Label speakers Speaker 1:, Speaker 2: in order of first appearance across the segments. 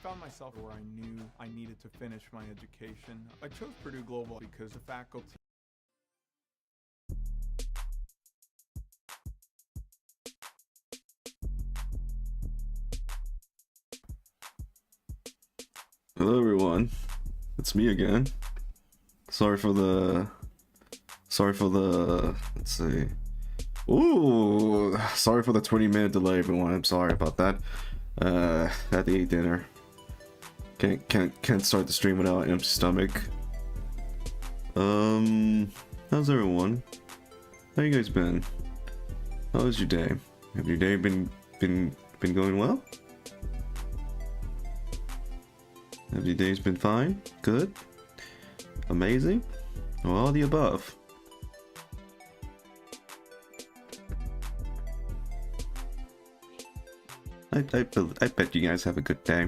Speaker 1: found myself where I knew I needed to finish my education. I chose Purdue Global because the faculty.
Speaker 2: Hello everyone, it's me again. Sorry for the let's see. Ooh, sorry for the 20-minute delay, everyone. I'm sorry about that. Had to eat dinner. Can't start the stream without an empty stomach. How's everyone? How you guys been? How was your day? Have your day been going well? Have your days been fine? Good? Amazing? Or all the above? I bet you guys have a good day.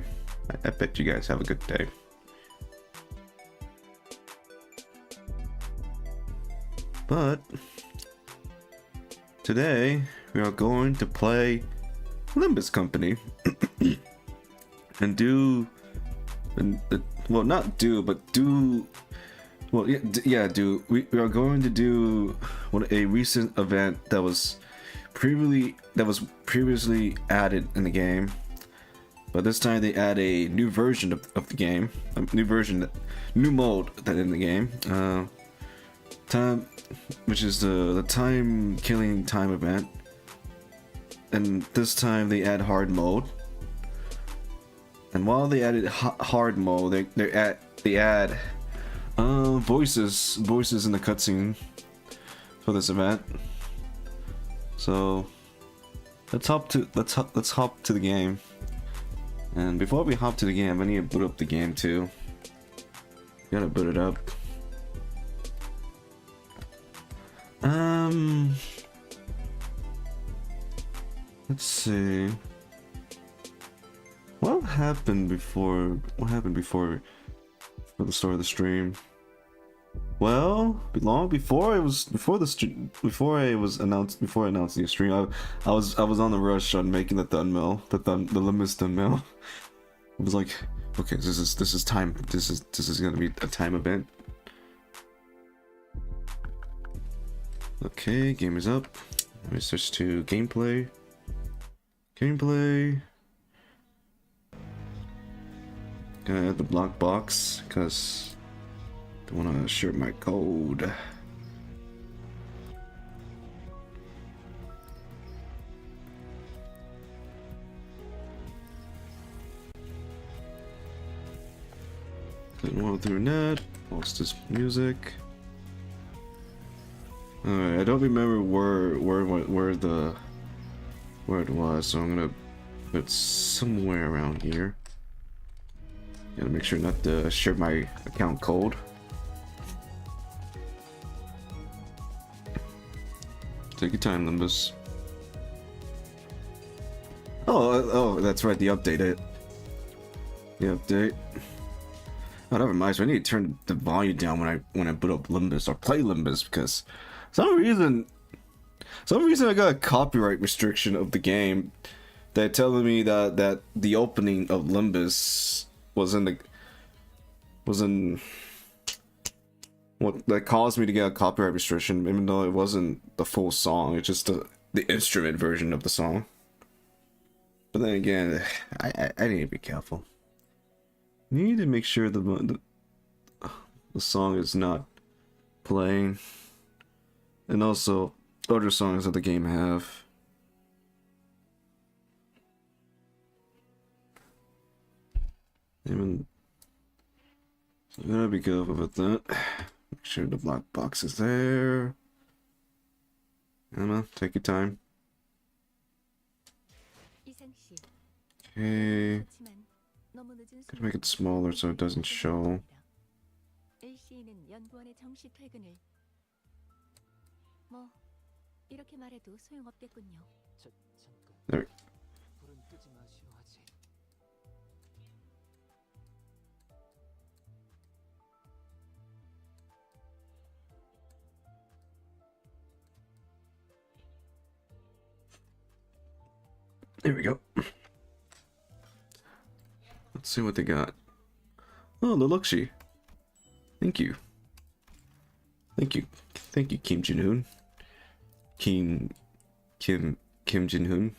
Speaker 2: I bet you guys have a good day. But today we are going to play Limbus Company and do, well, not do, but do. Well, yeah, do. We are going to do a recent event that was previously added in the game, but this time they add a new version of the game, a new mode that in the game. Which is the killing time event, and this time they add hard mode. And while they added hard mode, they add voices in the cutscene for this event. So let's hop to the game. And before we hop to the game, I need to boot up the game too. Gotta boot it up. Let's see. What happened before the start of the stream? Well, before I announced the stream, I was on the rush on making the Limbus Dunmill. It was like, okay, this is time. This is gonna be a time event. Okay, game is up. Let me switch to gameplay. Gonna add the block box because I want to share my code. Then one through net. Post this music. Alright, I don't remember where it was, so I'm gonna put it somewhere around here. Gotta make sure not to share my account code. Take your time, Limbus. Oh, that's right, the update. The update. Oh, never mind. So I need to turn the volume down when I boot up Limbus or play Limbus, because some reason I got a copyright restriction of the game that telling me that the opening of Limbus was in what that caused me to get a copyright restriction, even though it wasn't the full song. It's just the instrument version of the song. But then again, I need to be careful. You need to make sure the song is not playing, and also other songs that the game have. Even so, I gotta be careful with that. Make sure the black box is there. Emma, take your time. Okay. Gotta make it smaller so it doesn't show. There. There we go. Let's see what they got. Oh, the Luxie. Thank you. Thank you. Thank you, Kim Jin-hoon. Kim Jin-hoon.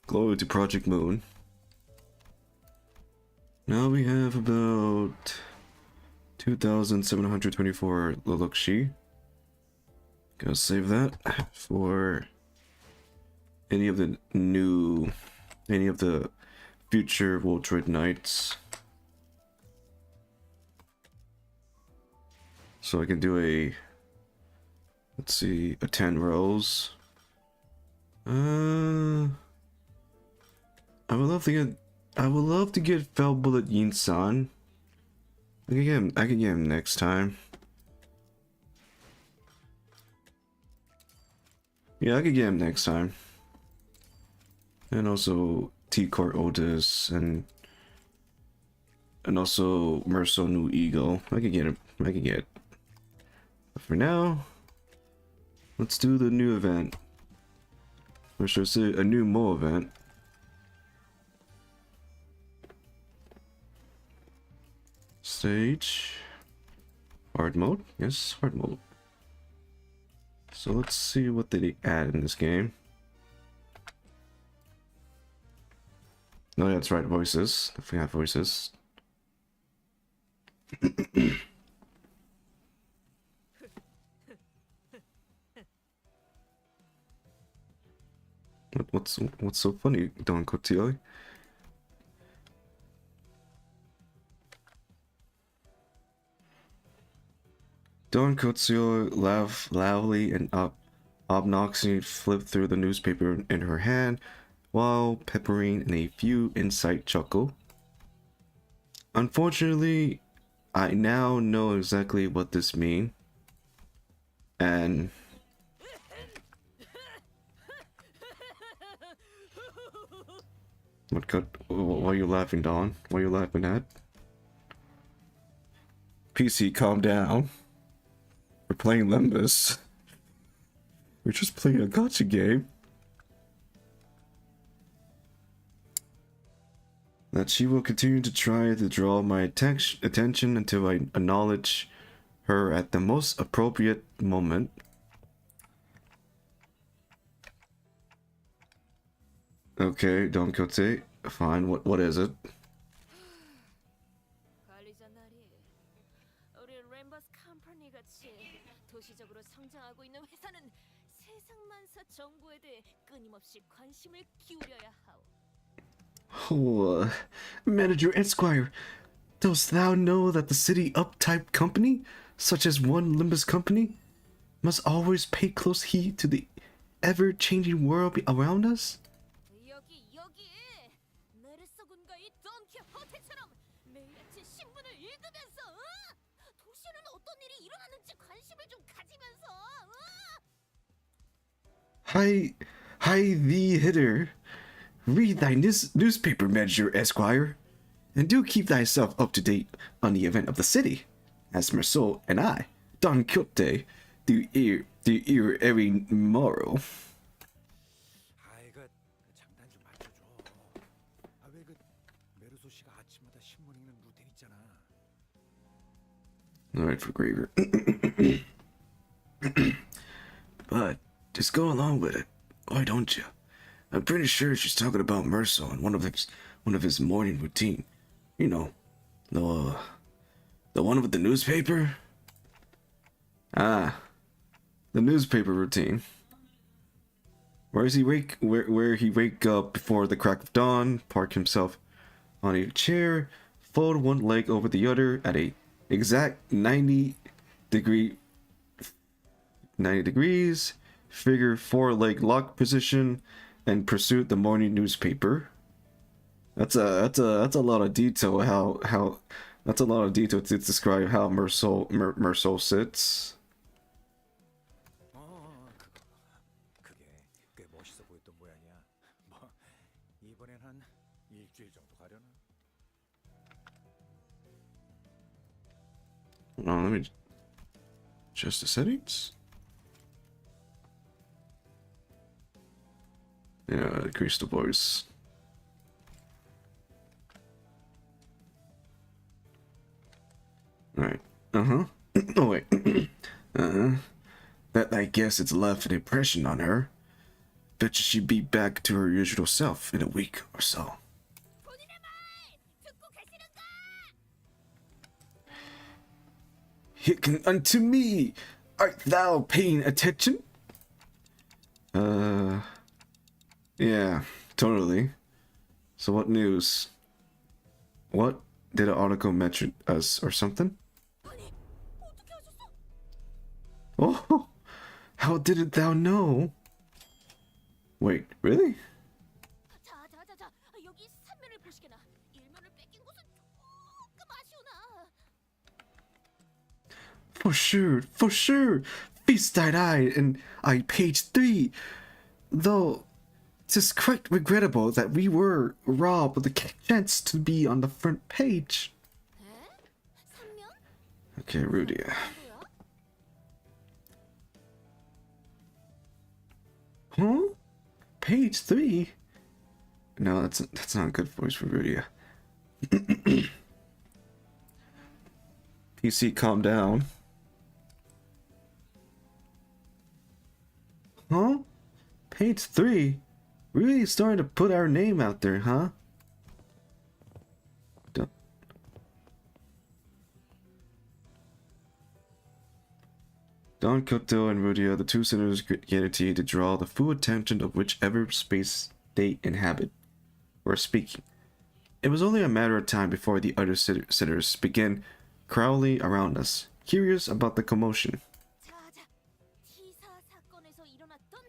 Speaker 2: Glory to Project Moon. Now we have about 2,724 Lelouxi. Gotta save that for any of the future Voltroid Knights. So I can do a, let's see, a 10 rows. I would love to get Fell Bullet Yin-san. I can get him next time. Yeah, I could get him next time. And also T-Court Otis and also Merso New Eagle. I could get him. I could get. But for now, let's do the new event. Or should I say a new Mo event. Stage. Hard mode? Yes, hard mode. So let's see what they add in this game. No, yeah, that's right, voices. Definitely have voices. What's so funny, Don Cotillo? Don Cotillo loudly and obnoxiously flipped through the newspaper in her hand, while peppering in a few inside chuckle. Unfortunately, I now know exactly what this means. And why are you laughing, Don? What are you laughing at? PC, calm down. We're playing Limbus. We're just playing a gacha game. That she will continue to try to draw my attention until I acknowledge her at the most appropriate moment. Okay, Don Quixote. Fine, what is it?
Speaker 3: 관리자 나리, 우리 램버스 컴퍼니 같이 도시적으로 성장하고 있는 회사는 세상만사 정보에 대해 끊임없이 관심을 기울여야 하오.
Speaker 2: Oh, Manager Esquire, dost thou know that the city uptype company, such as one Limbus company, must always pay close heed to the ever-changing world around us?
Speaker 3: 여기 메르소 군과 이 돈키호테처럼 매일 아침 신문을 읽으면서 도시에는 어떤 일이 일어나는지 관심을 좀 가지면서
Speaker 2: Hi thee hitter. Read thy newspaper, Manager Esquire, and do keep thyself up to date on the event of the city, as Merceau and I, Don Quixote, do ear every morrow.
Speaker 4: 아이고 장단 좀 맞춰줘. 왜 메르소 씨가 아침마다 신문 읽는 루틴 있잖아.
Speaker 2: Alright, for Graver. But just go along with it. Why don't you? I'm pretty sure she's talking about Merceau and one of his morning routine. You know, the one with the newspaper. Ah, the newspaper routine. Where he wake up before the crack of dawn, park himself on a chair, fold one leg over the other at a exact 90 degrees, figure 4-leg lock position, and pursue the morning newspaper. That's a lot of detail. That's a lot of detail to describe how Merceau sits.
Speaker 4: 그게 꽤 멋있어 보였던 모양이야. 뭐 이번엔 한 일주일 정도 가려나?
Speaker 2: Let me adjust the settings. Yeah, decrease the voice. Right. Uh-huh. Oh, wait. Uh-huh. That, I guess it's left an impression on her. Bet you she'd be back to her usual self in a week or so.
Speaker 3: 본인의 말 듣고 계시는가?
Speaker 2: Hearken unto me! Art thou paying attention? Yeah, totally. So what news? What? Did an article mention us or something?
Speaker 3: 아니, 어떻게 하셨어?
Speaker 2: Oh, how didn't thou know? Wait, really?
Speaker 3: 자, 여기 3면을 보시게나. 1면을 뺏긴 곳은 조금 아쉬우나.
Speaker 2: For sure. Feast eyed and I page 3. Though, 'tis quite regrettable that we were robbed of the chance to be on the front page.
Speaker 3: 에? 3면?
Speaker 2: Okay, Rudy.
Speaker 3: 뭐야?
Speaker 2: Huh? Page 3? No, that's not a good voice for Rudy. PC, calm down. Huh? Page 3? Really starting to put our name out there, huh? Don Koto and Rudia, the two sinners, guaranteed to draw the full attention of whichever space they inhabit, were speaking. It was only a matter of time before the other sinners began crowding around us, curious about the commotion.
Speaker 3: 자, T사 사건에서 일어났던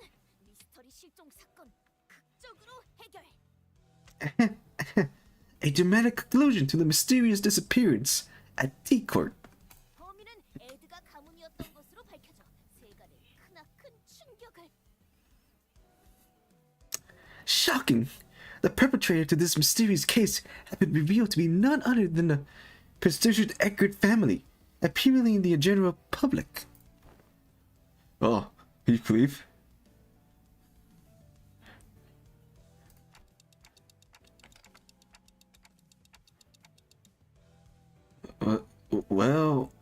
Speaker 3: 미스터리 실종 사건 극적으로 해결.
Speaker 2: A dramatic conclusion to the mysterious disappearance at T-Court.
Speaker 3: 범인은 에드가 가문이었던 것으로 밝혀져 세간에 크나큰 충격을.
Speaker 2: Shocking! The perpetrator to this mysterious case had been revealed to be none other than the prestigious Eckert family, appealing in the general public. Oh, you believe? Well,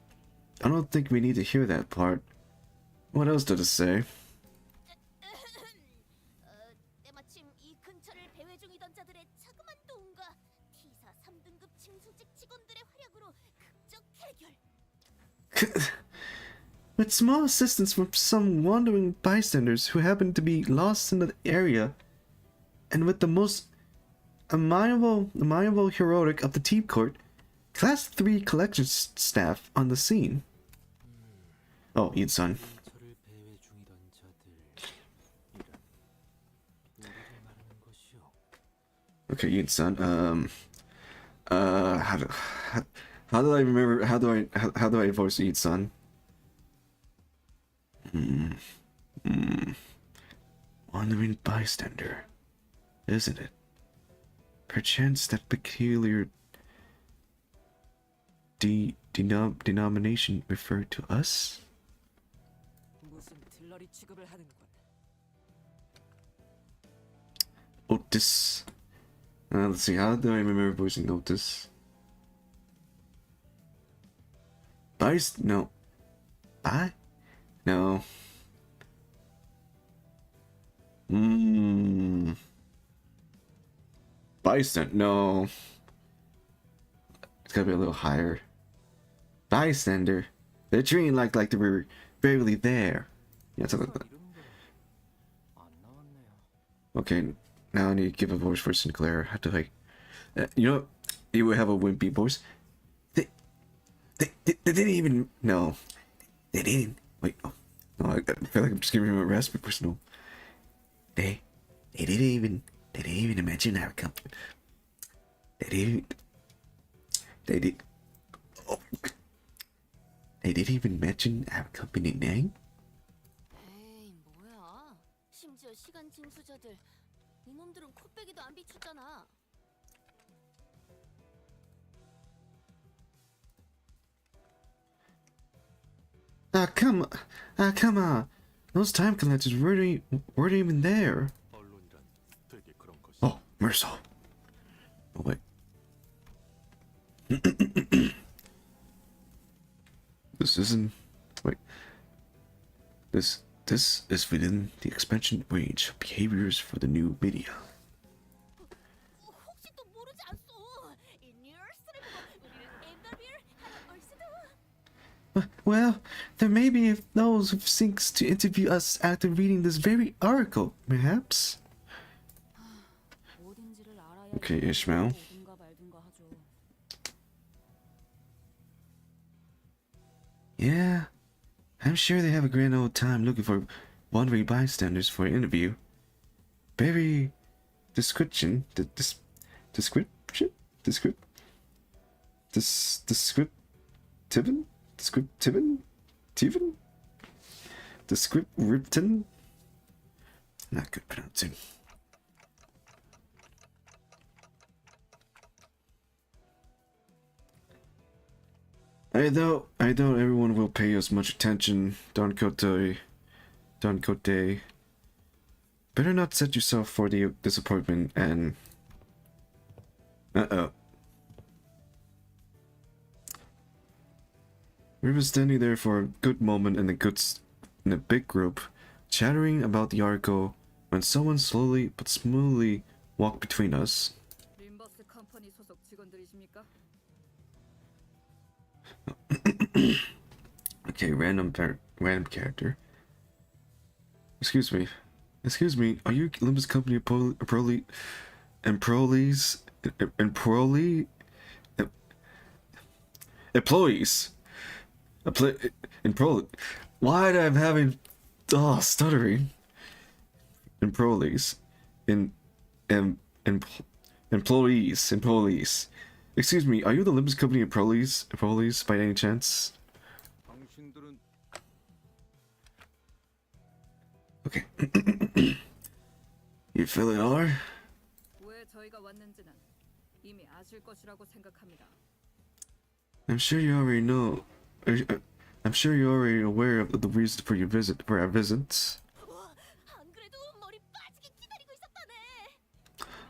Speaker 2: I don't think we need to hear that part. What else did it say?
Speaker 3: 때마침 이 근처를 배회 중이던 자들의 자그만 도움과 T사 3등급 징수직 직원들의 활약으로 극적 해결.
Speaker 2: With small assistance from some wandering bystanders who happened to be lost in the area, and with the most amiable heroic of the team court, Class 3 collection staff on the scene. Oh, Ian-san.
Speaker 4: 저를 배회 중이던 자들 이란 우리를 말하는 것이오.
Speaker 2: Okay, Ian-san. How do I remember? How do I voice Ian-san? Wandering bystander, isn't it? Perchance that peculiar denomination referred to us?
Speaker 5: 무슨 들러리 취급을 하는군.
Speaker 2: Otis. Let's see, how do I remember voicing Otis? No. No. Bystander. No. It's gotta be a little higher. Bystander. They're treating like they were barely there. Yeah, something like that.
Speaker 4: 안 나왔네요.
Speaker 2: Okay, now I need to give a voice for Sinclair. How do I? You know, you would have a wimpy voice. They didn't even. No, they didn't. Wait, oh, no, I feel like I'm just giving him a raspy voice. No, they didn't even mention our company. They didn't. Oh, they didn't even mention our company name.
Speaker 3: 에이, 뭐야? 심지어 시간 징수자들 이놈들은 코빼기도 안 비추잖아.
Speaker 2: Come on. Those time collectors weren't even there.
Speaker 6: 언론이란 되게 그런 것이.
Speaker 2: Oh, Mercer. Oh, wait. This isn't. Wait. This is within the expansion range of behaviors for the new media.
Speaker 3: 혹시 또 모르지 않소? 이 뉴스를 보고 우리를 인터뷰를 하러 올 수도.
Speaker 2: Well, there may be those who thinks to interview us after reading this very article, perhaps.
Speaker 5: 어딘지를 알아야
Speaker 2: Okay, Ishmael.
Speaker 5: 오든가 말든가 하죠.
Speaker 2: Yeah, I'm sure they have a grand old time looking for wandering bystanders for an interview. Very description, descriptiven, description. Not good pronouncing. I doubt everyone will pay us much attention, Don Quixote. Better not set yourself for the disappointment and... We were standing there for a good moment in a big group, chattering about the article, when someone slowly but smoothly walked between us.
Speaker 5: 림버스 컴퍼니 소속 직원들이십니까?
Speaker 2: Okay, random character. Excuse me, are you Limbus company employees? Why am I having stuttering? Employees. Employees. Excuse me, are you the Limbus company employees by any chance? Okay. You feel it, R?
Speaker 5: 왜 저희가 왔는지는 이미 아실 것이라고 생각합니다.
Speaker 2: I'm sure you already know. I'm sure you're already aware of the reason for our visits.
Speaker 3: 안 그래도 머리 빠지게 기다리고 있었다네.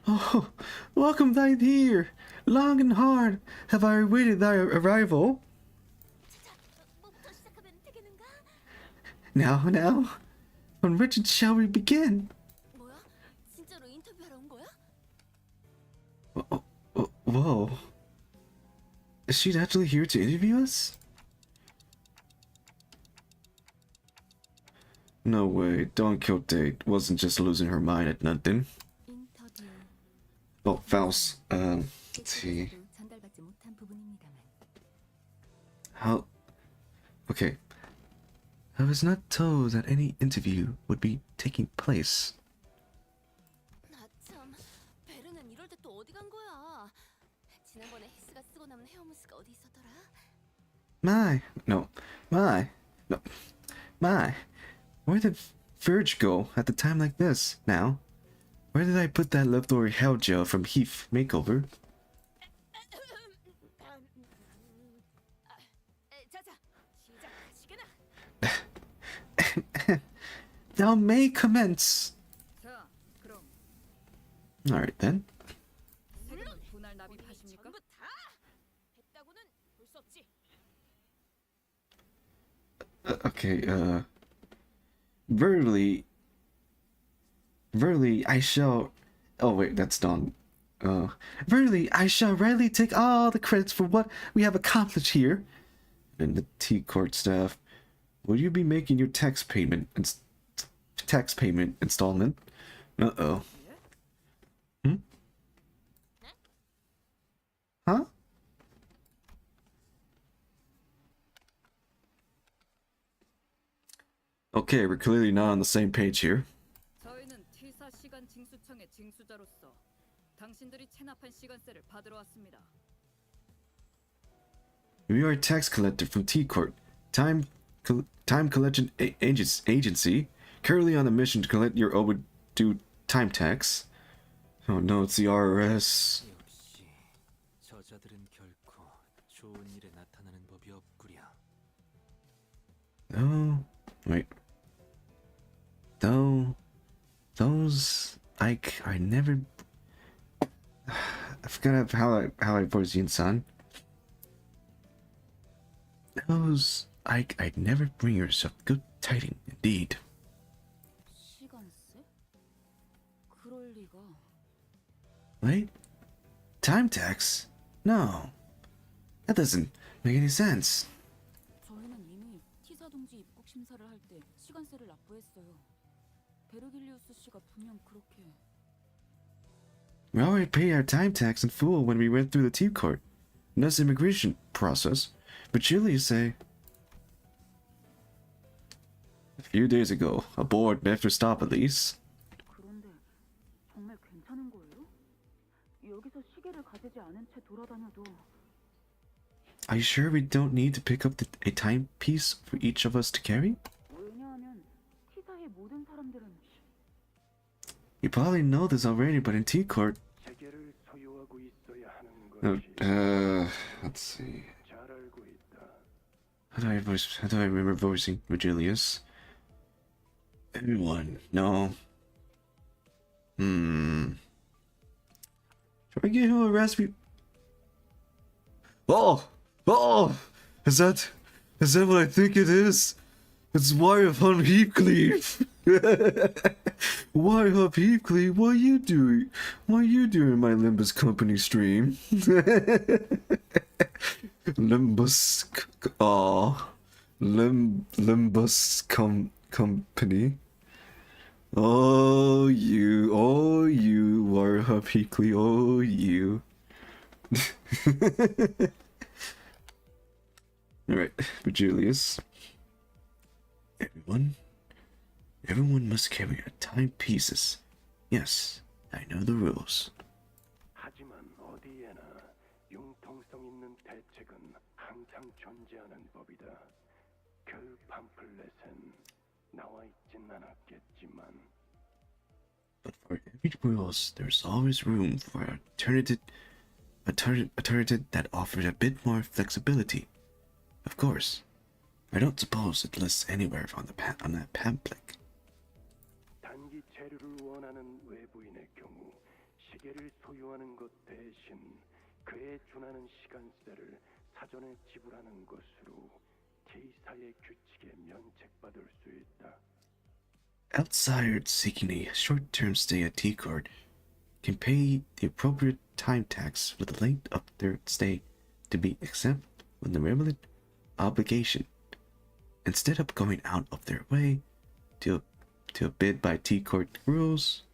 Speaker 2: Oh, welcome right here. Long and hard have I awaited thy arrival.
Speaker 3: 자, 뭐부터 시작하면 되겠는가?
Speaker 2: Now, on which shall we begin?
Speaker 3: 뭐야? 진짜로 인터뷰하러 온 거야?
Speaker 2: Whoa. Is she actually here to interview us? No way, Don Quixote wasn't just losing her mind at nothing.
Speaker 3: 인터뷰.
Speaker 2: Oh, Faust, let's see.
Speaker 3: 전달받지 못한 부분입니다만.
Speaker 2: How... Okay. I was not told that any interview would be taking place.
Speaker 3: 나 참, 베르는 이럴 때 또 어디 간 거야? 지난번에 히스가 쓰고 남은 헤어무스가 어디 있었더라?
Speaker 2: My. Where did Verge go at the time like this, now? Where did I put that leftover hell gel from Heath makeover?
Speaker 3: 자자, 시작하시게나.
Speaker 2: Thou may commence.
Speaker 5: 자, 그럼
Speaker 2: Alright then.
Speaker 5: 세금은 분할 납입하십니까?
Speaker 3: 전부 다 했다고는 볼 수 없지.
Speaker 2: Okay, Verily, I shall... Oh wait, that's Don. Verily, I shall readily take all the credits for what we have accomplished here. And the T-Court staff, will you be making your tax payment installment? Uh-oh. Huh? Okay, we're clearly not on the same page here.
Speaker 5: 저희는 T사 시간 징수청의 징수자로서 당신들이 체납한 시간세를 받으러 왔습니다.
Speaker 2: We are a tax collector from T-Court, time collection agency, currently on a mission to collect your overdue time tax. Oh no, it's the IRS.
Speaker 6: 역시 저자들은 결코 좋은 일에 나타나는 법이 없구려.
Speaker 2: Oh, wait. Those Ike are never. I forgot how I voice Yin-san. Those I'd never bring yourself good tiding, indeed.
Speaker 5: 시간세? 그럴 리가.
Speaker 2: Wait? Time tax? No. That doesn't make any sense.
Speaker 5: 저희는 이미 T사 동지 입국 심사를 할 때 시간세를 납부했어요. 베르길리우스 씨가 분명 그렇게.
Speaker 2: We already paid our time tax in full when we went through the T court. That's the immigration process. But Julius say... A few days ago, aboard after stop at least.
Speaker 5: 그런데 정말 괜찮은 거예요? 여기서 시계를 가지지 않은 채 돌아다녀도.
Speaker 2: Are you sure we don't need to pick up a timepiece for each of us to carry?
Speaker 5: 왜냐하면 T사의 모든 사람들은
Speaker 2: You probably know this already, but in T court...
Speaker 7: 체계를 소유하고 있어야 하는 것이
Speaker 2: let's see.
Speaker 7: 잘 알고 있다.
Speaker 2: How do I remember voicing Virgilius? Everyone, no. Should I give him a recipe? Oh! Oh! Is that what I think it is? It's Wire Hunt Heathcliff! Wire Hunt Heathcliff, what are you doing? What are you doing in my Limbus company stream? Limbus... Limbus company. Oh you, Wire Hunt Heathcliff, oh you. Alright, but Julius. Everyone must carry our timepieces. Yes, I know the rules.
Speaker 7: 하지만 어디에나 융통성 있는 대책은 항상 존재하는 법이다. 그 팜플렛엔 나와 있진 않았겠지만.
Speaker 2: But for every rules, there's always room for an alternative that offers a bit more flexibility. Of course, I don't suppose it lists anywhere on that pamphlet.
Speaker 7: 단기 체류를 원하는 외부인의 경우 시계를 소유하는 것 대신 그에 준하는 시간세를 사전에 지불하는 것으로 T사의 규칙에 면책받을 수 있다.
Speaker 2: Outsiders seeking a short-term stay at T-Court can pay the appropriate time tax for the length of their stay to be exempt from the relevant obligation, instead of going out of their way to abide by T-Court rules.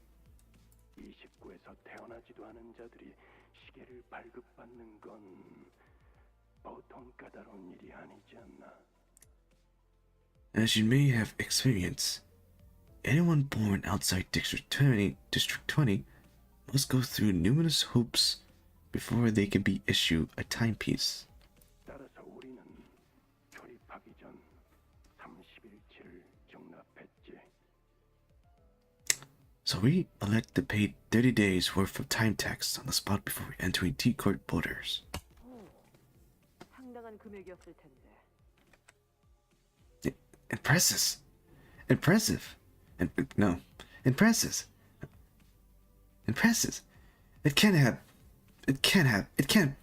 Speaker 7: 29에서 태어나지도 않은 자들이 시계를 발급받는 건 보통 까다로운 일이 아니지 않나.
Speaker 2: As you may have experienced, anyone born outside District 20 must go through numerous hoops before they can be issued a timepiece.
Speaker 7: 따라서 우리는 출입하기 전 30일치를 적납했지.
Speaker 2: So we elect to pay 30 days worth of time tax on the spot before entering T-Court borders.
Speaker 8: 상당한 금액이었을 텐데.
Speaker 2: Impressive. It can't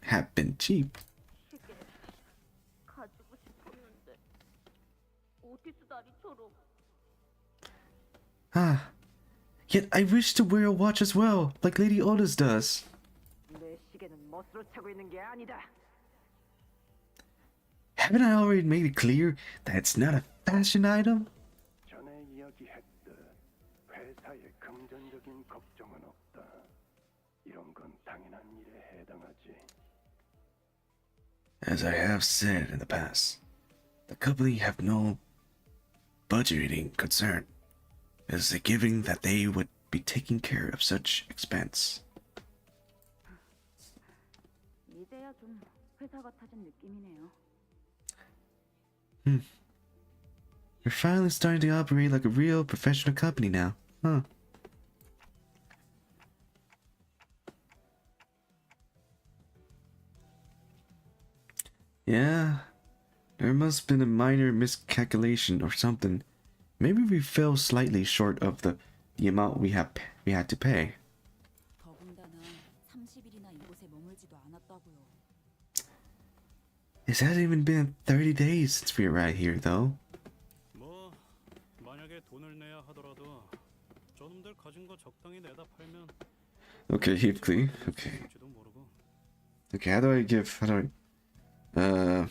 Speaker 2: have been cheap.
Speaker 3: 시계 가지고 싶었는데 오티스 다리처럼.
Speaker 2: Yet I wish to wear a watch as well, like Lady Otis does.
Speaker 8: 내 시계는 멋으로 차고 있는 게 아니다.
Speaker 2: Haven't I already made it clear that it's not a fashion item?
Speaker 7: 전에 이야기했듯 회사에 금전적인 걱정은 없다. 이런 건 당연한 일에 해당하지.
Speaker 2: As I have said in the past, the company have no budgeting concern. It is a given that they would be taking care of such expense.
Speaker 5: 이제야 좀 회사 같아진 느낌이네요.
Speaker 2: You're finally starting to operate like a real professional company now, huh? Yeah, there must have been a minor miscalculation or something. Maybe we fell slightly short of the amount we had to pay.
Speaker 5: 더군다나 30일이나 이곳에 머물지도 않았다고요.
Speaker 2: It hasn't even been 30 days since we were right here, though.
Speaker 9: 뭐 만약에 돈을 내야 하더라도 저놈들 가진 거 적당히 내다 팔면
Speaker 2: Okay, Heathcliff. Okay.
Speaker 9: 줄지도 모르고.
Speaker 2: Okay, how do I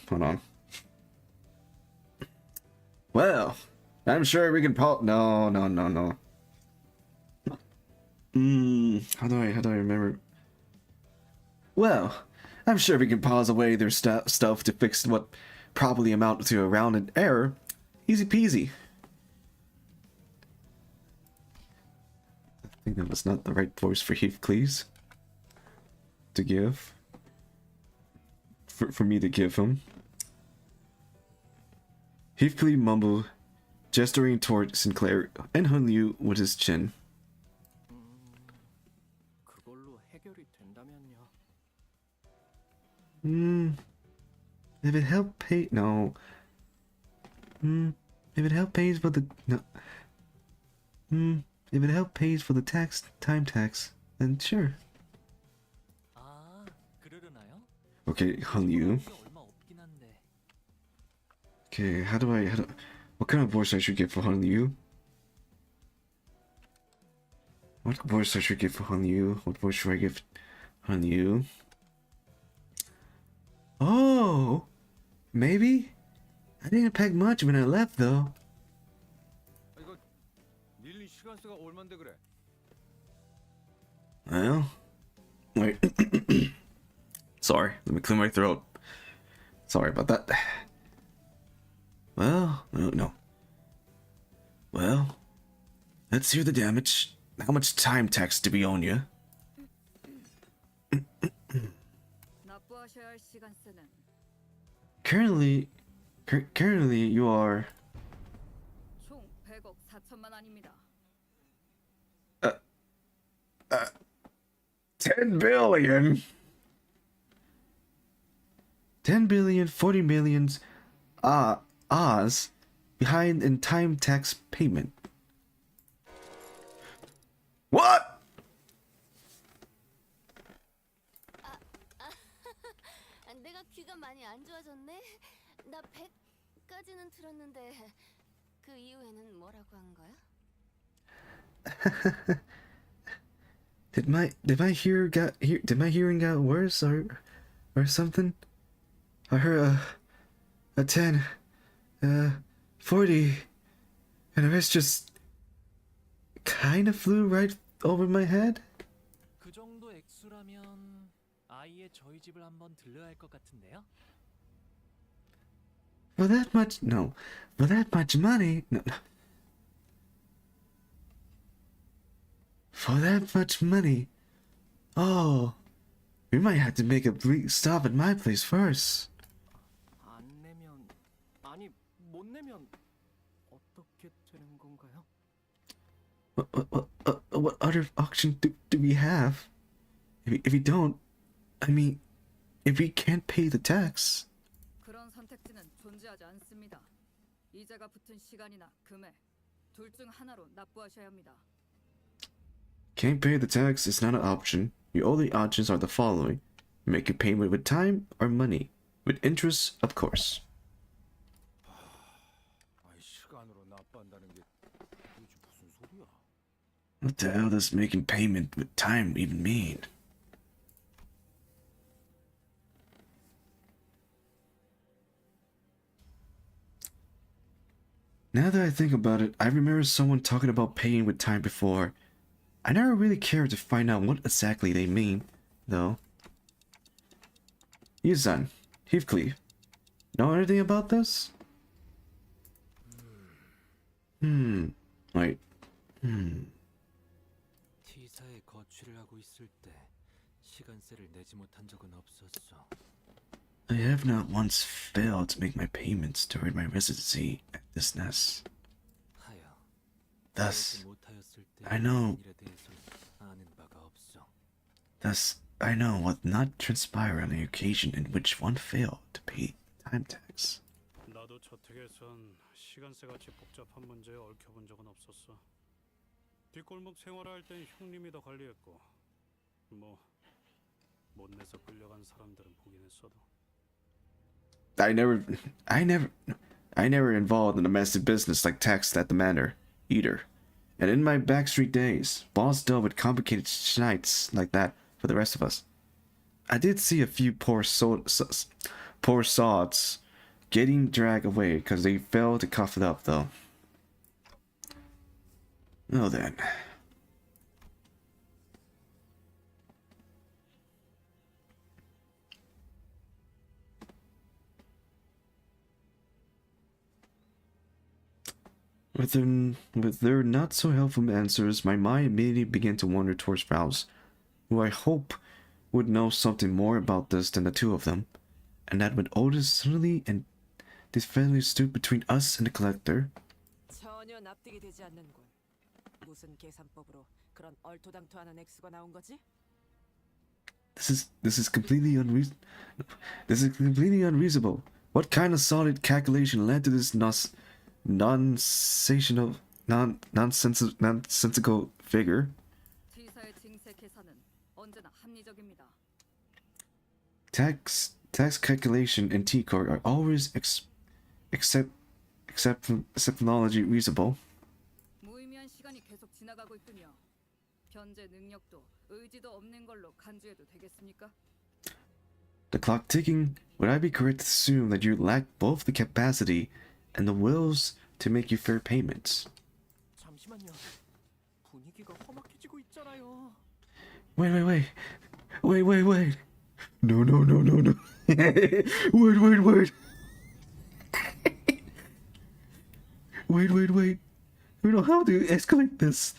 Speaker 2: hold on. Well, I'm sure we can no. How do I remember? Well, I'm sure we can pause away their stuff to fix what probably amounted to a rounded error. Easy peasy. I think that was not the right voice for Heathcliff to give. For me to give him. Heathcliff mumbled, gesturing toward Sinclair and Hunliu with his chin.
Speaker 6: 그걸로 해결이 된다면요.
Speaker 2: If it helped pay no. If it helped pays for the no. If it helped pays for the time tax, then sure.
Speaker 6: 아, 그러려나요?
Speaker 2: Okay, Hunliu.
Speaker 6: 얼마 없긴 한데.
Speaker 2: Okay, what kind of voice I should get for Hunliu? What voice I should get for Hunliu? What voice should I give Hunliu? Oh, maybe? I didn't pack much when I left though.
Speaker 4: 이거 닐리 시간세가 얼만데 그래?
Speaker 2: Well, wait. Sorry, let me clear my throat. Sorry about that. Well, no. Well, let's hear the damage. How much time tax do we own you?
Speaker 5: 납부하셔야 할 시간세는
Speaker 2: Currently you are
Speaker 5: 총 100억 4천만 원입니다.
Speaker 2: 10 billion. 10 billion, 40 millions, Oz behind in time tax payment. What?
Speaker 3: 내가 귀가 많이 안 좋아졌네. 나 100까지는 들었는데 그 이후에는 뭐라고 한 거야?
Speaker 2: Did my hearing got worse or something? I heard a 10, 40, and the rest just kind of flew right over my head.
Speaker 6: 그 정도 액수라면 아예 저희 집을 한번 들러야 할 것 같은데요?
Speaker 2: For that much, no. For that much money, no. For that much money, oh, we might have to make a brief stop at my place first.
Speaker 6: 안 내면 아니 못 내면 어떻게 되는 건가요?
Speaker 2: What other option do we have? If we don't, I mean, if we can't pay the tax.
Speaker 5: 그런 선택지는 존재하지 않습니다. 이자가 붙은 시간이나 금액 둘 중 하나로 납부하셔야 합니다.
Speaker 2: Can't pay the tax is not an option. Your only options are the following. Make a payment with time or money. With interest, of course.
Speaker 4: 아이 시간으로 납부한다는 게 도대체 무슨 소리야?
Speaker 2: What the hell does making payment with time even mean? Now that I think about it, I remember someone talking about paying with time before. I never really cared to find out what exactly they mean, though. You son, Heathcliff, know anything about this? Wait.
Speaker 6: T사에 거취를 하고 있을 때 시간세를 내지 못한 적은 없었어.
Speaker 2: I have not once failed to make my payments during my residency at this nest.
Speaker 6: 하여.
Speaker 2: Thus,
Speaker 6: 그러지 못하였을 때
Speaker 2: I know.
Speaker 6: 일에 대해서는 아는 바가 없어.
Speaker 2: Thus, I know what not transpire on the occasion in which one failed to pay time tax.
Speaker 9: 나도 저택에선 시간세 같이 복잡한 문제에 얽혀본 적은 없었어. 뒷골목 생활할 땐 형님이 더 관리했고, 뭐 못 내서 끌려간 사람들은 보긴 했어도.
Speaker 2: I never, I never, I never involved in domestic business like tax at the manor, either. And in my backstreet days, boss dealt with complicated shnites like that for the rest of us. I did see a few poor sods getting dragged away because they failed to cough it up, though. Well then. With their not so helpful answers, my mind immediately began to wander towards Rouse, who I hope would know something more about this than the two of them, and that when Otis suddenly and definitively stood between us and the collector.
Speaker 8: 전혀 납득이 되지 않는군. 무슨 계산법으로 그런 얼토당토하는 액수가 나온 거지?
Speaker 2: This is completely unreasonable. What kind of solid calculation led to this nonsensical figure?
Speaker 5: T사의 증세 계산은 언제나 합리적입니다.
Speaker 2: Tax calculation and T-Core are always exceptionally reasonable.
Speaker 5: 무의미한 시간이 계속 지나가고 있군요. 현재 능력도 의지도 없는 걸로 간주해도 되겠습니까?
Speaker 2: The clock ticking, would I be correct to assume that you lack both the capacity and the wills to make you fair payments?
Speaker 6: 잠시만요. 분위기가 험악해지고 있잖아요.
Speaker 2: Wait. No. Wait. Wait. We know how to escalate this.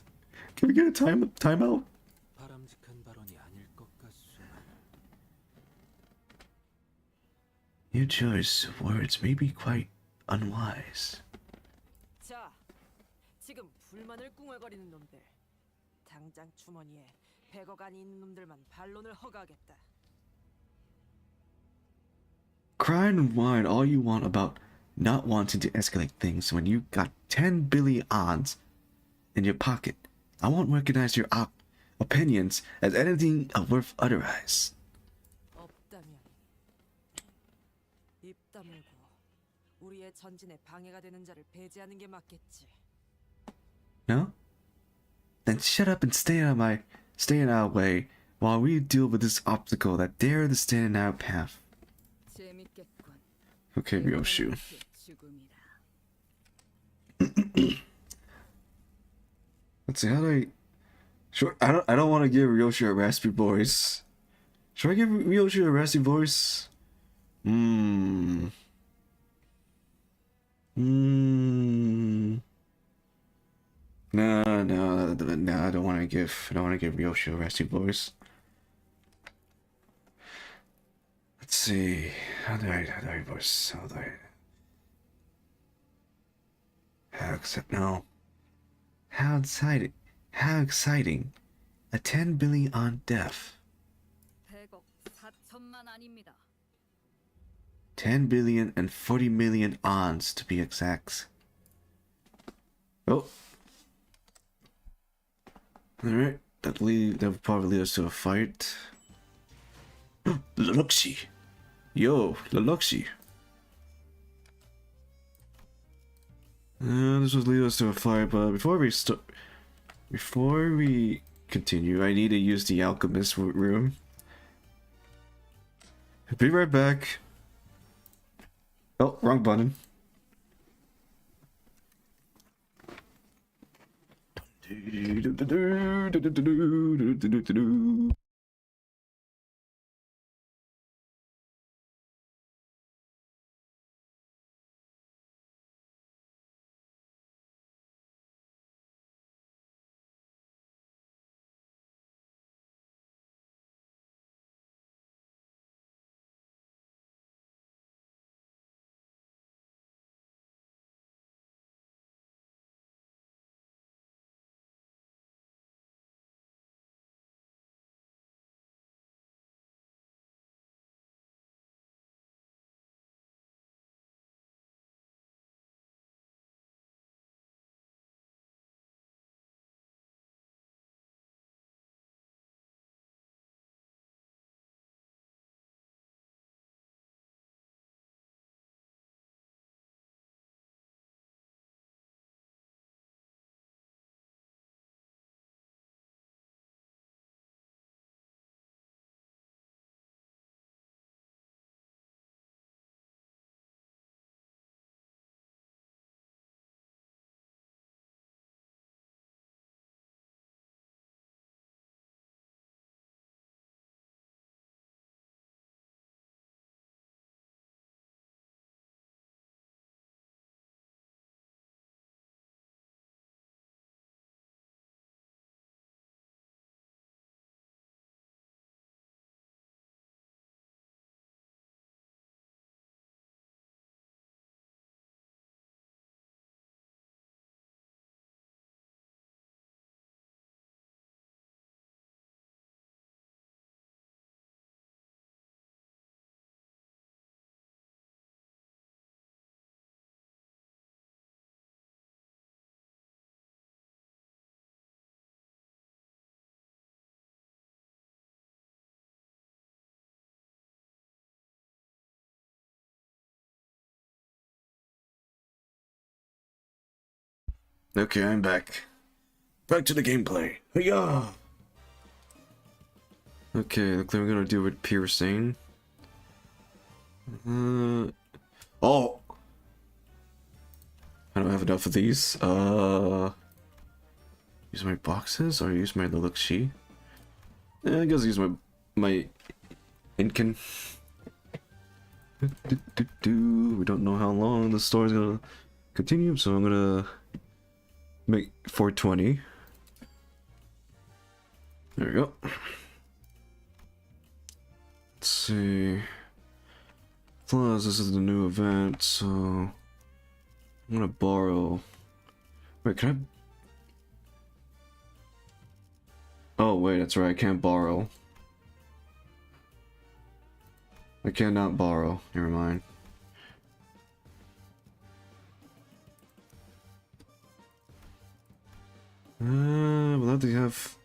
Speaker 2: Can we get a timeout?
Speaker 6: 바람직한 발언이 아닐 것 같소만.
Speaker 2: Your choice of words may be quite unwise.
Speaker 8: 자, 지금 불만을 꿍얼거리는 놈들. 당장 주머니에 100억 안이 있는 놈들만 반론을 허가하겠다.
Speaker 2: Cry and whine all you want about not wanting to escalate things when you got 10 billion odds in your pocket. I won't recognize your opinions as anything worth otherwise.
Speaker 8: 없다면 입 다물고 우리의 전진에 방해가 되는 자를 배제하는 게 맞겠지.
Speaker 2: No? Then shut up and stay in our way while we deal with this obstacle that dare to stand in our path.
Speaker 5: 재밌겠군.
Speaker 2: Okay, Ryoshu.
Speaker 5: 죽음이라.
Speaker 2: Let's see, how do I... Sure, I don't want to give Ryoshu a raspy voice. Should I give Ryoshu a raspy voice? No, I don't want to give Ryoshu a raspy voice. Let's see, how do I voice? How exciting. A 10 billion on death.
Speaker 5: 100억 4천만 아닙니다.
Speaker 2: 10 billion and 40 million ons to be exact. Oh. Alright, that will probably lead us to a fight. Leluxi. Yo, Leluxi. This will lead us to a fight, but before we continue, I need to use the alchemist room. Be right back. Oh, wrong button. Okay, I'm back. Back to the gameplay. Yeah. Okay, look like we're gonna do with piercing. Oh. I don't have enough of these. Use my boxes or use my little sheet? I guess use my Incan. We don't know how long the story's gonna continue, so I'm gonna make 420. There we go. Let's see. Plus, this is the new event, so I'm gonna borrow. Wait, can I? Oh wait, that's right. I can't borrow. I cannot borrow. Never mind. We'll have to have.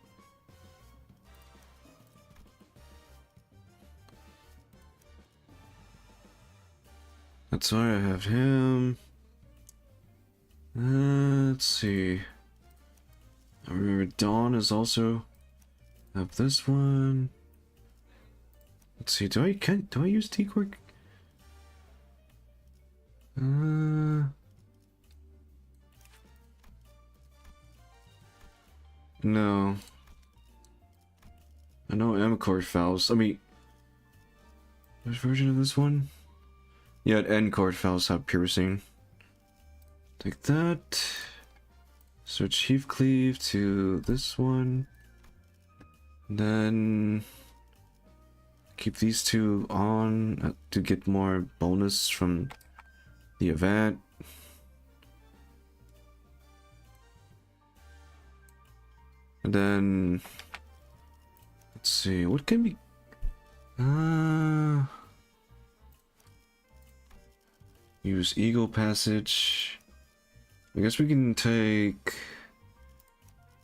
Speaker 2: That's why I have him. Let's see. I remember Dawn is also have this one. Let's see. Do I use T-Quirk? No. I know M-Core Faust. I mean, which version of this one? Yeah, N-Core Faust have piercing. Take that. Switch Chief Cleave to this one. Then keep these two on to get more bonus from the event. And then let's see, what can we use Eagle Passage. I guess we can take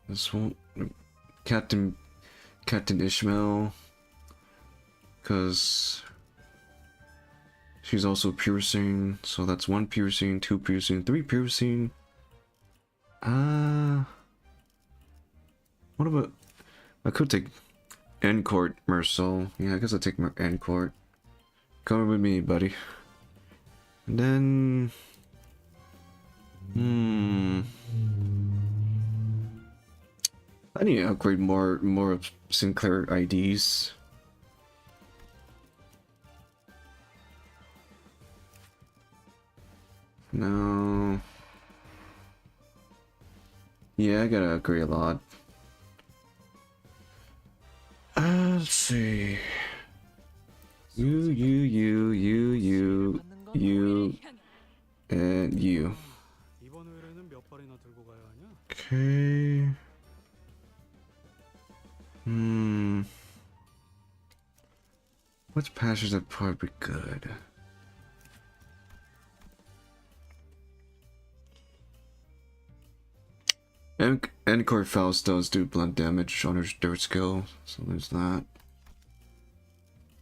Speaker 2: this one, Captain Ishmael, because she's also piercing, so that's 1 piercing, 2 piercing, 3 piercing. What about, I could take N-Court Mercel. Yeah, I guess I'll take N-Court. Come with me, buddy. And then I need to upgrade more of Sinclair IDs. No. Yeah, I gotta upgrade a lot. Let's see. You, and you.
Speaker 9: 이번 의뢰는 몇 발이나 들고 가야 하냐?
Speaker 2: Okay. Which patches would probably be good? Encore Faust does do blunt damage on her dirt skill, so there's that.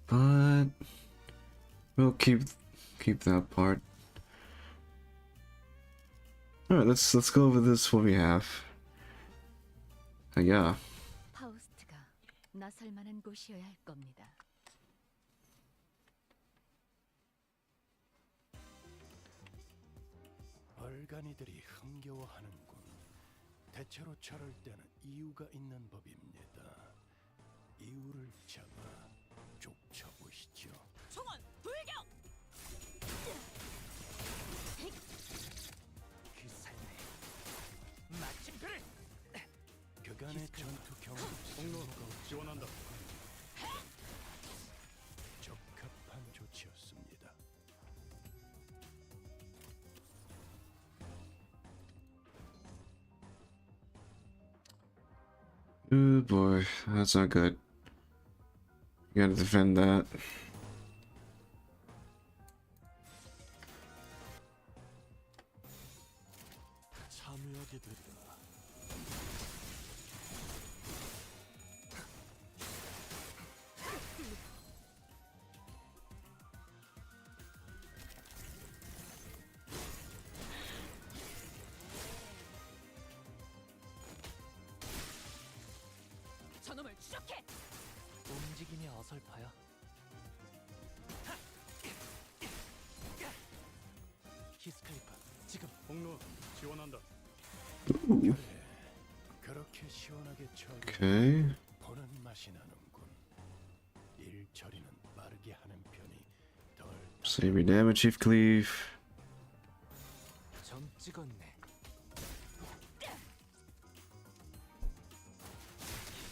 Speaker 2: But we'll keep that part. Alright, let's go over this what we have. Yeah.
Speaker 3: 파우스트가 나설 만한 곳이어야 할 겁니다.
Speaker 7: 얼간이들이 흥겨워하는군. 대체로 저럴 때는 이유가 있는 법입니다. 이유를 잡아 쫓아보시죠.
Speaker 8: 총원 불격!
Speaker 7: 그 삶에 마침 그를 그간의 전투 경험을
Speaker 9: 공로가 지원한다.
Speaker 7: 적합한 조치였습니다.
Speaker 2: Oh boy, that's not good. You gotta defend that.
Speaker 7: 참여하게 됐다.
Speaker 3: 추적해.
Speaker 6: 움직임이 어설퍼요. 히스칼리파, 지금
Speaker 9: 공루 지원한다.
Speaker 2: Ooh.
Speaker 7: 그렇게 시원하게 처리.
Speaker 2: Okay.
Speaker 7: 보는 맛이 나는군. 일 처리는 빠르게 하는 편이 덜.
Speaker 2: Save your damage, Chief Cleave.
Speaker 6: 점 찍었네.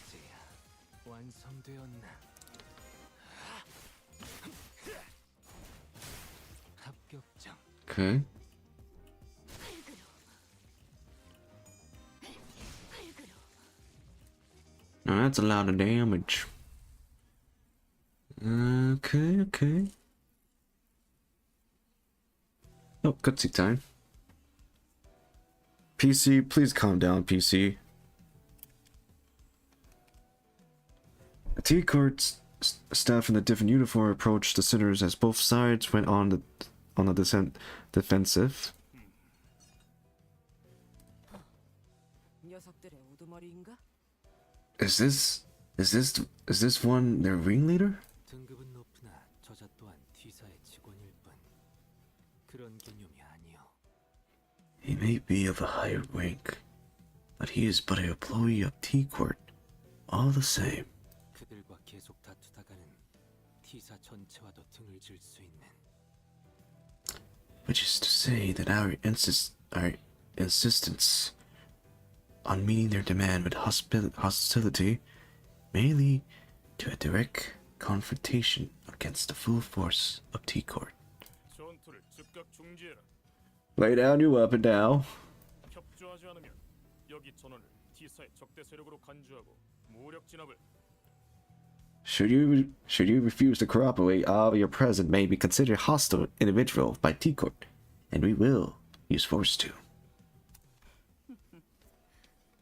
Speaker 6: 이제야 완성되었나? 합격점.
Speaker 2: Okay. Now that's a lot of damage. Okay, okay. Oh, cutscene time. PC, please calm down, PC. The T-Court staff in the different uniform approached the sinners as both sides went on the defensive.
Speaker 8: 녀석들의 우두머리인가?
Speaker 2: Is this one their ringleader?
Speaker 6: 등급은 높으나 저자 또한 T사의 직원일 뿐. 그런 개념이 아니요.
Speaker 2: He may be of a higher rank, but he is but an employee of T-Court. All the same.
Speaker 6: 그들과 계속 다투다가는 T사 전체와도 등을 질 수 있는.
Speaker 2: Which is to say that our insistence on meeting their demand with hostility may lead to a direct confrontation against the full force of T-Court.
Speaker 9: 전투를 즉각 중지해라.
Speaker 2: Lay down your weapon now.
Speaker 9: 협조하지 않으면 여기 전원을 T사의 적대 세력으로 간주하고 무력 진압을.
Speaker 2: Should you refuse to cooperate, all your present may be considered hostile individual by T-Court, and we will use force to.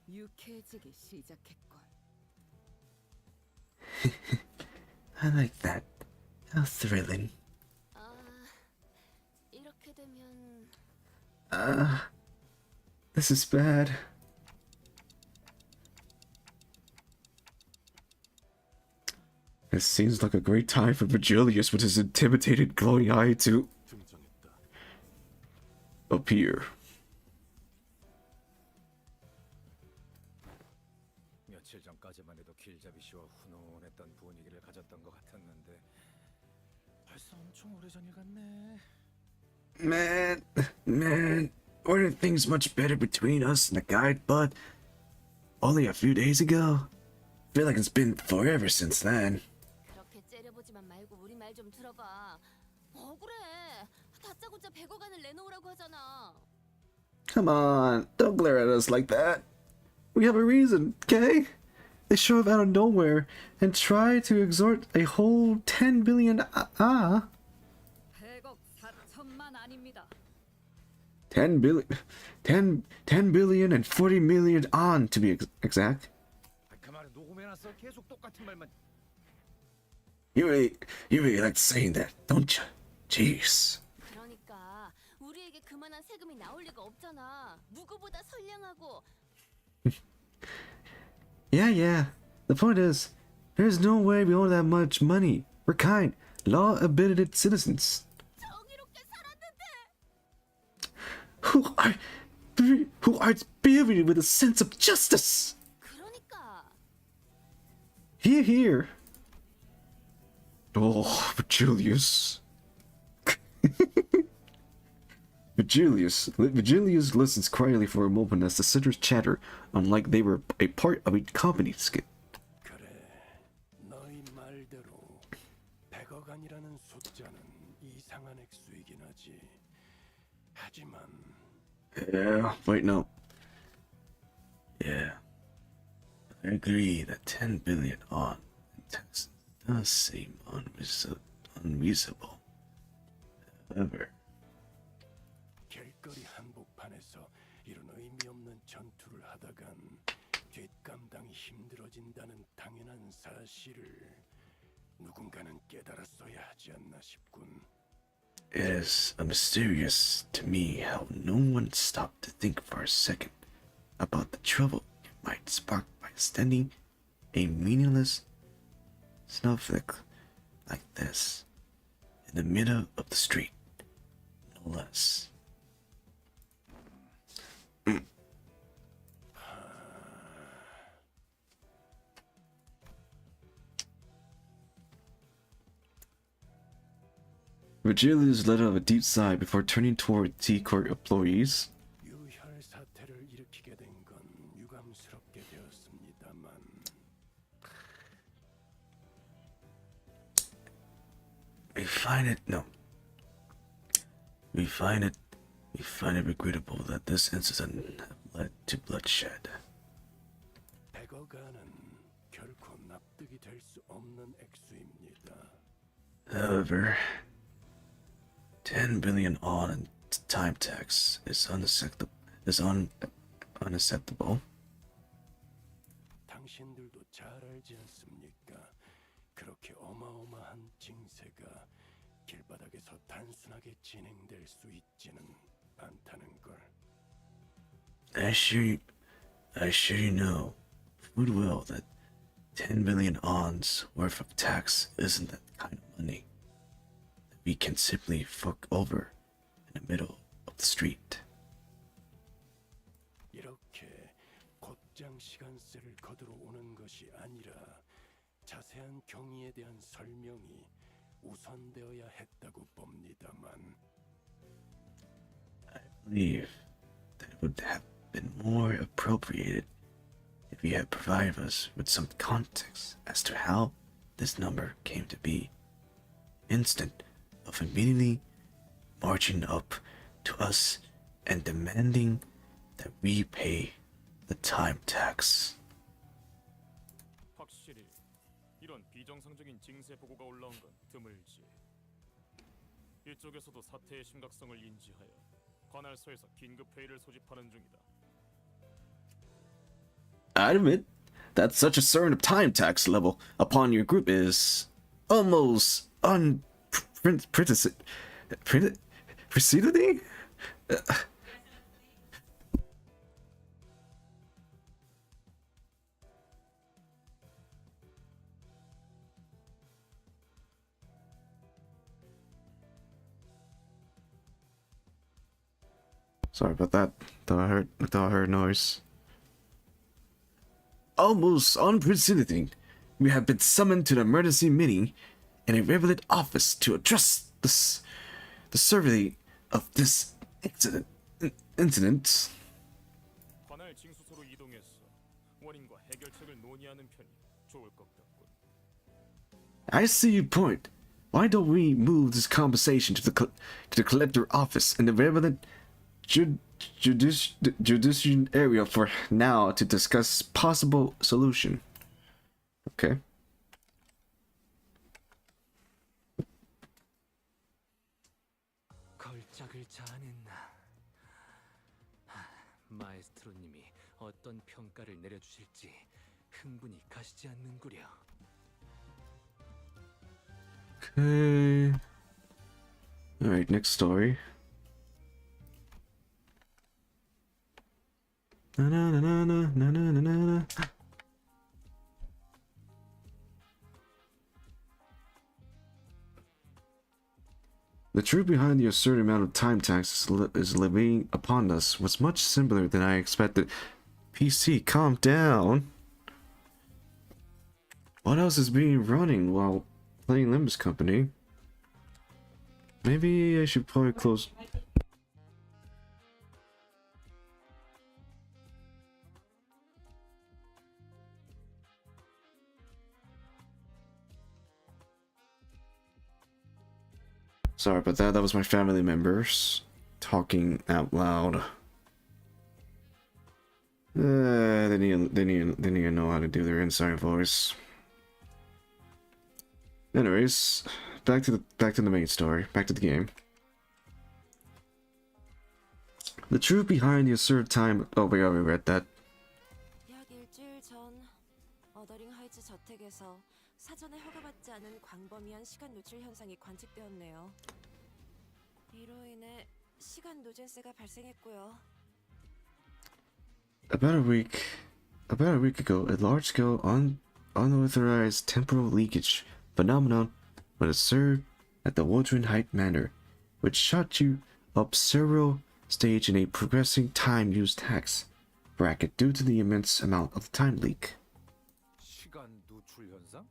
Speaker 8: 유쾌해지기 시작했군.
Speaker 2: I like that. How thrilling.
Speaker 3: 이렇게 되면
Speaker 2: This is bad. It seems like a great time for Virgilius with his intimidated glowing eye to appear.
Speaker 4: 며칠 전까지만 해도 길잡이 씨와 훈훈했던 분위기를 가졌던 것 같았는데 벌써 엄청 오래전일 같네.
Speaker 2: Man, weren't things much better between us and the guide, bud? Only a few days ago? Feel like it's been forever since then.
Speaker 3: 그렇게 째려보지만 말고 우리 말 좀 들어봐. 억울해. 다짜고짜 100억안을 내놓으라고 하잖아.
Speaker 2: Come on, don't glare at us like that. We have a reason, okay? They show up out of nowhere and try to extort a whole 10 billion
Speaker 8: 100억 4천만 아닙니다.
Speaker 2: 10 billion and 40 million on to be exact.
Speaker 4: 그 말은 녹음해놨어. 계속 똑같은 말만.
Speaker 2: You really like saying that, don't you? Jeez.
Speaker 3: 그러니까 우리에게 그만한 세금이 나올 리가 없잖아. 누구보다 선량하고.
Speaker 2: Yeah. The point is, there's no way we owe that much money. We're kind, law-abided citizens
Speaker 3: 정의롭게 살았는데.
Speaker 2: who are buried with a sense of justice.
Speaker 3: 그러니까
Speaker 2: Here. Oh, Virgilius. Virgilius listens quietly for a moment as the sitters chatter, unlike they were a part of a comedy skit.
Speaker 7: 그래, 너희 말대로 100억안이라는 숫자는 이상한 액수이긴 하지. 하지만
Speaker 2: Yeah, wait, no. Yeah. I agree that 10 billion on in taxes does seem unreasonable. However,
Speaker 7: 길거리 한복판에서 이런 의미 없는 전투를 하다간 뒷감당이 힘들어진다는 당연한 사실을 누군가는 깨달았어야 하지 않나 싶군.
Speaker 2: it is mysterious to me how no one stopped to think for a second about the trouble it might spark by extending a meaningless snowflake like this in the middle of the street, no less. Virgilius let out a deep sigh before turning toward T-Court employees.
Speaker 7: 유혈 사태를 일으키게 된 건 유감스럽게 되었습니다만
Speaker 2: We find it regrettable that this incident led to bloodshed.
Speaker 7: 100억 원은 결코 납득이 될 수 없는 액수입니다.
Speaker 2: However, 10 billion on time tax is unacceptable.
Speaker 7: 당신들도 잘 알지 않습니까? 그렇게 어마어마한 징세가 길바닥에서 단순하게 진행될 수 있지는 않다는 걸.
Speaker 2: I assure you know full well that 10 billion ons worth of tax isn't that kind of money that we can simply fuck over in the middle of the street.
Speaker 7: 이렇게 곧장 시간세를 거두러 오는 것이 아니라 자세한 경위에 대한 설명이 우선되어야 했다고 봅니다만.
Speaker 2: I believe that it would have been more appropriated if you had provided us with some context as to how this number came to be, instead of immediately marching up to us and demanding that we pay the time tax.
Speaker 10: 확실히 이런 비정상적인 징세 보고가 올라온 건 드물지. 이쪽에서도 사태의 심각성을 인지하여 관할소에서 긴급 회의를 소집하는 중이다.
Speaker 2: I admit that such a certain time tax level upon your group is almost unprecedented. Sorry about that. Thought I heard noise. Almost unprecedented. We have been summoned to the emergency meeting in a relevant office to address the severity of this incident.
Speaker 10: 관할 징수소로 이동해서 원인과 해결책을 논의하는 편이 좋을 것 같군.
Speaker 2: I see your point. Why don't we move this conversation to the collector office in the relevant judicial area for now to discuss possible solution? Okay.
Speaker 6: 걸작을 자아냈나. 마에스트로님이 어떤 평가를 내려주실지 흥분이 가시지 않는구려.
Speaker 2: Okay. Alright, next story. Na na na na na na na na na. The truth behind the absurd amount of time tax is levying upon us was much simpler than I expected. PC, calm down. What else is being running while playing Limbus Company? Maybe I should probably close. Sorry about that. That was my family members talking out loud. They need to know how to do their inside voice. Anyways, back to the main story. Back to the game. The truth behind the absurd time. Oh, we already read that.
Speaker 3: 약 일주일 전 어더링 하이츠 저택에서 사전에 허가받지 않은 광범위한 시간 노출 현상이 관측되었네요. 이로 인해 시간 누진세가 발생했고요.
Speaker 2: About a week ago, a large-scale unauthorized temporal leakage phenomenon when observed at the Waldron Height Manor, which shot you up several stage in a progressing time use tax bracket due to the immense amount of time leak.
Speaker 4: 시간 누출 현상?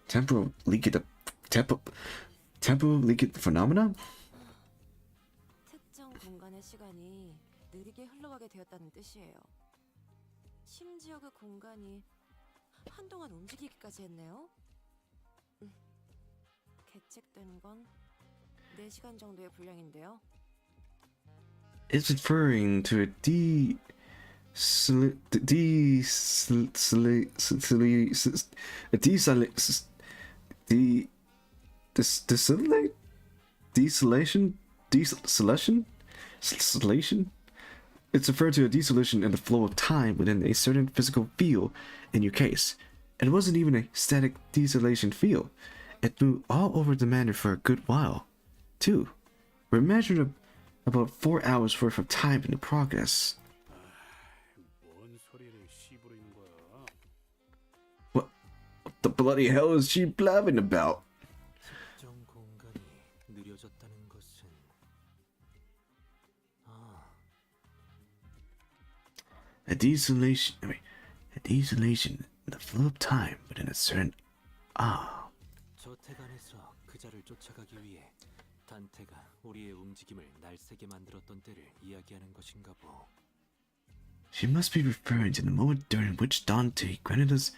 Speaker 2: Temporal leakage phenomenon?
Speaker 8: 특정 공간의 시간이 느리게 흘러가게 되었다는 뜻이에요. 심지어 그 공간이 한동안 움직이기까지 했네요. 계측된 건 4시간 정도의 분량인데요.
Speaker 2: It's referring to a desolation. It's referred to a desolation in the flow of time within a certain physical field. In your case, it wasn't even a static desolation field. It moved all over the manor for a good while, too. We're measuring about 4 hours worth of time in the progress.
Speaker 9: 뭔 소리를 씨부리는 거야?
Speaker 2: What the bloody hell is she blabbing about?
Speaker 6: 특정 공간이 느려졌다는 것은
Speaker 2: A desolation in the flow of time within a certain
Speaker 6: 저택 안에서 그자를 쫓아가기 위해 단테가 우리의 움직임을 날새게 만들었던 때를 이야기하는 것인가 보.
Speaker 2: She must be referring to the moment during which Dante granted us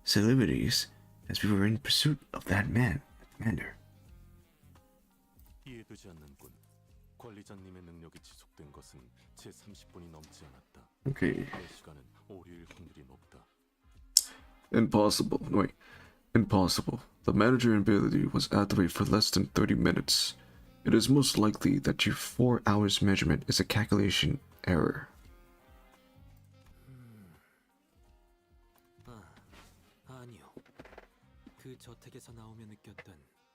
Speaker 2: celebrities as we were in pursuit of that man at the manor.
Speaker 11: 이해되지 않는군. 관리자님의 능력이 지속된 것은 제 30분이 넘지 않았다.
Speaker 2: Okay.
Speaker 11: 내 시간은 오류일 확률이 높다.
Speaker 2: Impossible. Wait. Impossible. The manager ability was activated for less than 30 minutes. It is most likely that your 4 hours measurement is a calculation error.
Speaker 6: 아니요. 그 저택에서 나오며 느꼈던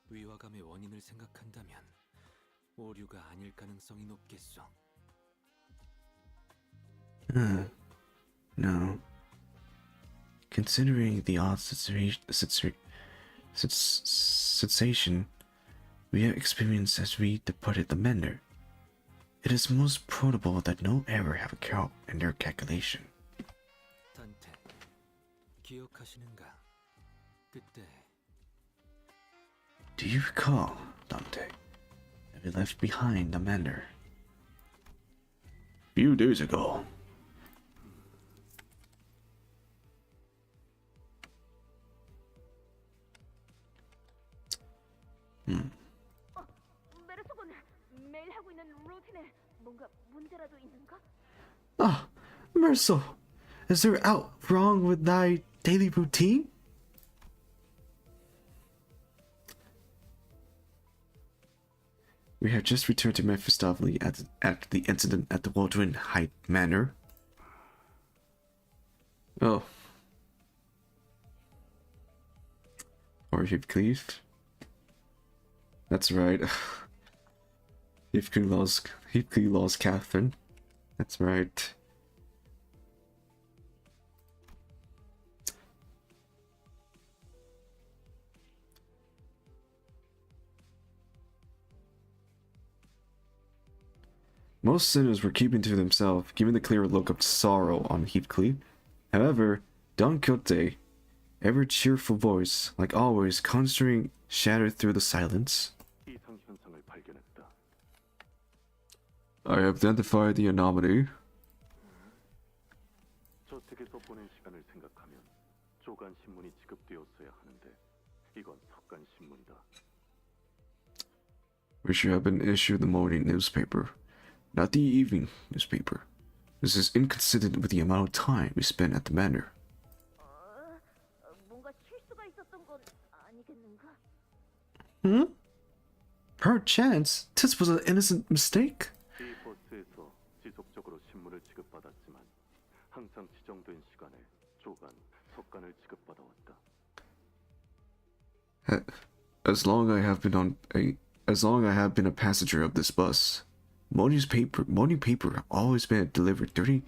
Speaker 6: 위화감의 원인을 생각한다면 오류가 아닐 가능성이 높겠어.
Speaker 2: No. Considering the odd sensation we have experienced as we departed the manor, it is most probable that no error have occurred in their calculation.
Speaker 6: 단테, 기억하시는가? 그때
Speaker 2: Do you recall, Dante, that we left behind the manor a few days ago?
Speaker 3: 메르소군, 매일 하고 있는 루틴에 뭔가 문제라도 있는가?
Speaker 2: Ah, Merso, is there out wrong with thy daily routine? We have just returned to Mephistopheles after the incident at the Waldron Height Manor. Oh. Or Heathcliff. That's right. Heathcliff lost Catherine. That's right. Most sinners were keeping to themselves, giving the clear look of sorrow on Heathcliff. However, Don Quixote, ever cheerful voice, like always, conjuring shattered through the silence. I have identified the anomaly.
Speaker 11: 저택에서 보낸 시간을 생각하면 조간 신문이 지급되었어야 하는데 이건 석간 신문이다.
Speaker 2: We should have been issued the morning newspaper, not the evening newspaper. This is inconsistent with the amount of time we spent at the manor.
Speaker 3: 뭔가 실수가 있었던 건 아니겠는가?
Speaker 2: Perchance, this was an innocent mistake.
Speaker 11: 이 버스에서 지속적으로 신문을 지급받았지만 항상 지정된 시간에 조간, 석간을 지급받아왔다.
Speaker 2: As long as I have been a passenger of this bus, morning paper have always been delivered during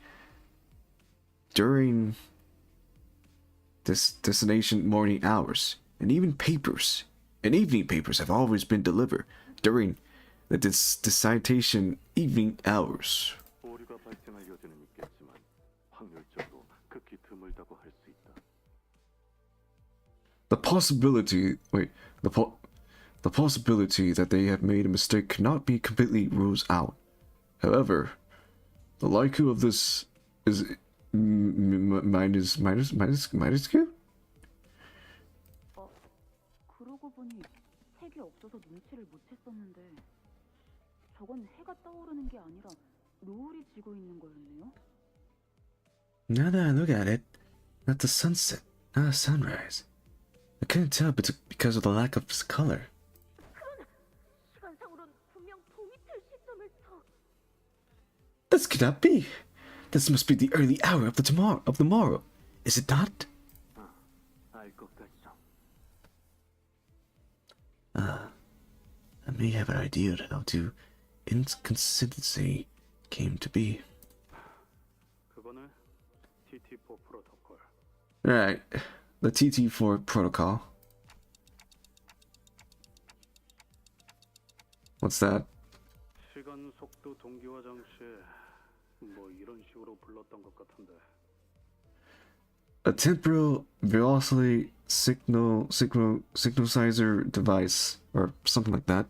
Speaker 2: destination morning hours, and even papers and evening papers have always been delivered during the discitation evening hours.
Speaker 11: 오류가 발생할 여지는 있겠지만 확률적으로 극히 드물다고 할 수 있다.
Speaker 2: The possibility that they have made a mistake cannot be completely ruled out. However, the likelihood of this is minus Q?
Speaker 5: 그러고 보니 핵이 없어서 눈치를 못 챘었는데 저건 해가 떠오르는 게 아니라 노을이 지고 있는 거였네요.
Speaker 2: Now that I look at it, that's the sunset, not a sunrise. I couldn't tell because of the lack of color.
Speaker 3: 시간상으론 분명 봄이 될 시점을 더.
Speaker 2: This cannot be. This must be the early hour of the morrow. Is it not?
Speaker 11: 알 것 같소.
Speaker 2: I may have an idea of how the inconsistency came to be.
Speaker 9: 그거는 TT4 프로토콜.
Speaker 2: Right, the TT4 protocol. What's that?
Speaker 9: 시간 속도 동기화 장치에 뭐 이런 식으로 불렀던 것 같은데.
Speaker 2: A temporal velocity signalizer device, or something like that.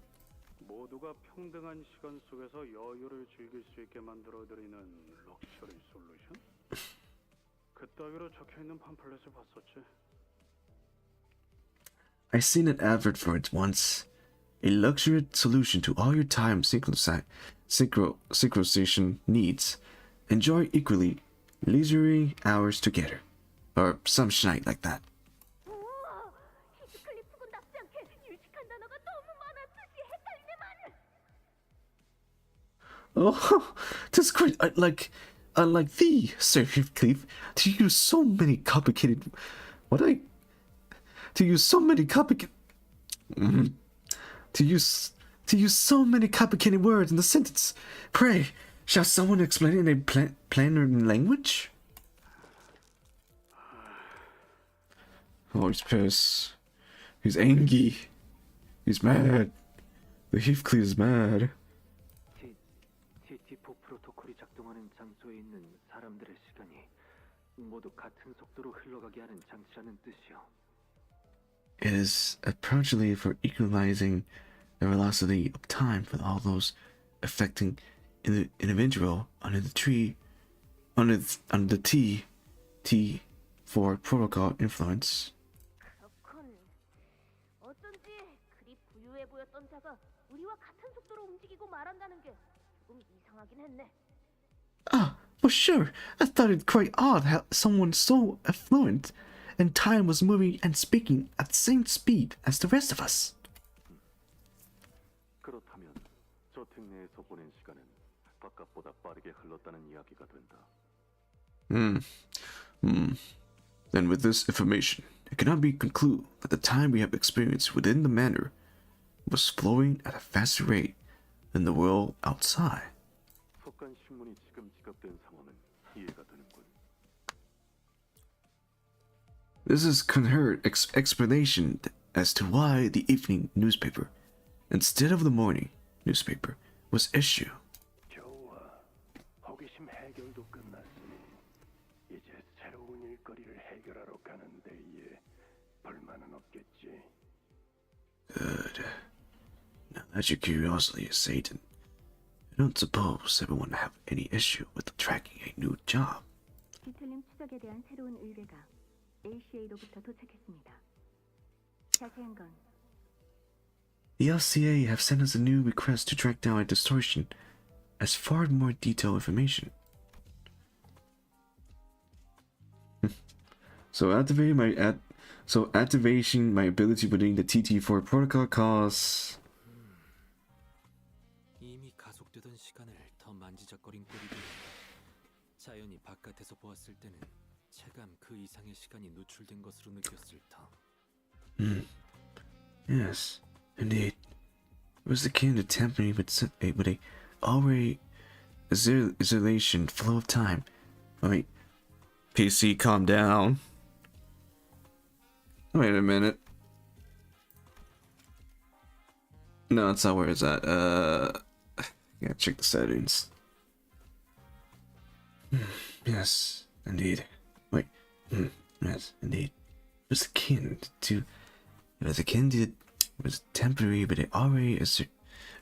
Speaker 9: 모두가 평등한 시간 속에서 여유를 즐길 수 있게 만들어드리는 럭셔리 솔루션? 그따위로 적혀있는 팜플렛을 봤었지.
Speaker 2: I seen an advert for it once. A luxury solution to all your time synchronization needs. Enjoy equally leisurely hours together, or some shite like that.
Speaker 3: 우와, 히스클리프군답지 않게 유식한 단어가 너무 많았듯이 헷갈리네만.
Speaker 2: Oh, that's great. Unlike thee, Sir Heathcliff, to use so many complicated so many complicated words in the sentence. Pray, shall someone explain it in a plainer language? Oh, he's pissed. He's angry. He's mad. The Heathcliff is mad.
Speaker 11: TT4 프로토콜이 작동하는 장소에 있는 사람들의 시간이 모두 같은 속도로 흘러가게 하는 장치라는 뜻이요.
Speaker 2: It is a progeny for equalizing the velocity of time for all those affecting the individual under the T4 protocol influence.
Speaker 3: 그렇군. 어쩐지 그리 부유해 보였던 자가 우리와 같은 속도로 움직이고 말한다는 게 조금 이상하긴 했네.
Speaker 2: Ah, for sure. I thought it quite odd how someone so affluent and time was moving and speaking at the same speed as the rest of us.
Speaker 11: 그렇다면 저택 내에서 보낸 시간은 바깥보다 빠르게 흘렀다는 이야기가 된다.
Speaker 2: Then with this information, it cannot be concluded that the time we have experienced within the manor was flowing at a faster rate than the world outside.
Speaker 11: 속간 신문이 지금 지급된 상황은 이해가 되는군.
Speaker 2: This is coherent explanation as to why the evening newspaper, instead of the morning newspaper, was issued.
Speaker 7: 좋아. 호기심 해결도 끝났으니 이제 새로운 일거리를 해결하러 가는 데에 불만은 없겠지.
Speaker 2: Good. Now that your curiosity is sated, I don't suppose everyone will have any issue with tracking a new job.
Speaker 12: 디틀림 추적에 대한 새로운 의뢰가 ACA로부터 도착했습니다. 자세한 건
Speaker 2: The LCA have sent us a new request to track down a distortion as far more detailed information. So activating my ability within the TT4 protocol cause.
Speaker 6: 이미 가속되던 시간을 더 만지작거린 꼴이고 자연히 바깥에서 보았을 때는 체감 그 이상의 시간이 노출된 것으로 느꼈을 터.
Speaker 2: Yes, indeed. It was akin to tampering with a already isolation flow of time. Wait, PC, calm down. Wait a minute. No, that's not where it's at. Yeah, check the settings. Yes, indeed. Wait. Yes, indeed. It was akin to. It was temporary, but it already a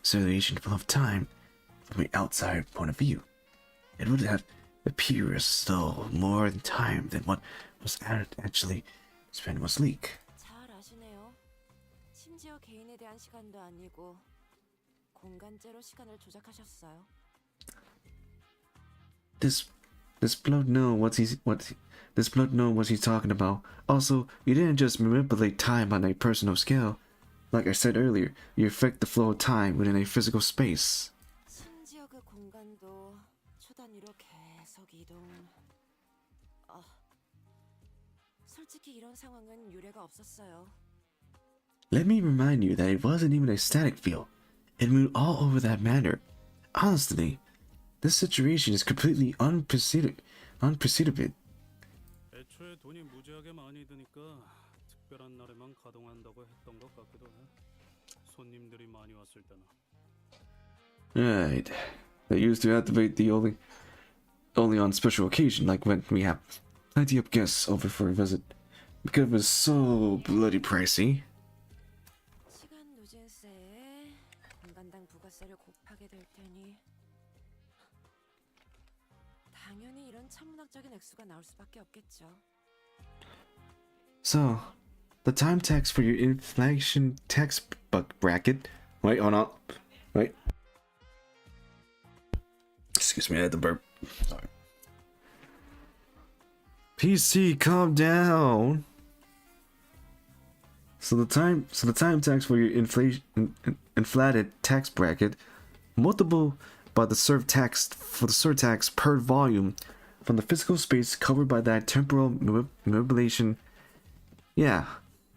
Speaker 2: circulation full of time from an outside point of view. It would have appeared as though more time than what was actually spent was leak.
Speaker 8: 잘 아시네요. 심지어 개인에 대한 시간도 아니고 공간제로 시간을 조작하셨어요.
Speaker 2: This blood know what he's talking about. Also, you didn't just manipulate time on a personal scale. Like I said earlier, you affect the flow of time within a physical space.
Speaker 8: 심지어 그 공간도 초단위로 계속 이동. 솔직히 이런 상황은 유례가 없었어요.
Speaker 2: Let me remind you that it wasn't even a static field. It moved all over that matter. Honestly, this situation is completely unprecedented.
Speaker 9: 애초에 돈이 무지하게 많이 드니까 특별한 날에만 가동한다고 했던 것 같기도 해. 손님들이 많이 왔을 때나.
Speaker 2: Right. They used to activate the only on special occasion, like when we have plenty of guests over for a visit. Because it was so bloody pricey.
Speaker 8: 시간 누진세에 공간당 부가세를 곱하게 될 테니 당연히 이런 천문학적인 액수가 나올 수밖에 없겠죠.
Speaker 2: So, the time tax for your inflation tax bracket. Wait, hold on. Wait. Excuse me, I had to burp. Sorry. PC, calm down. So the time tax for your inflated tax bracket, multiple by the surtax per volume from the physical space covered by that temporal manipulation. Yeah,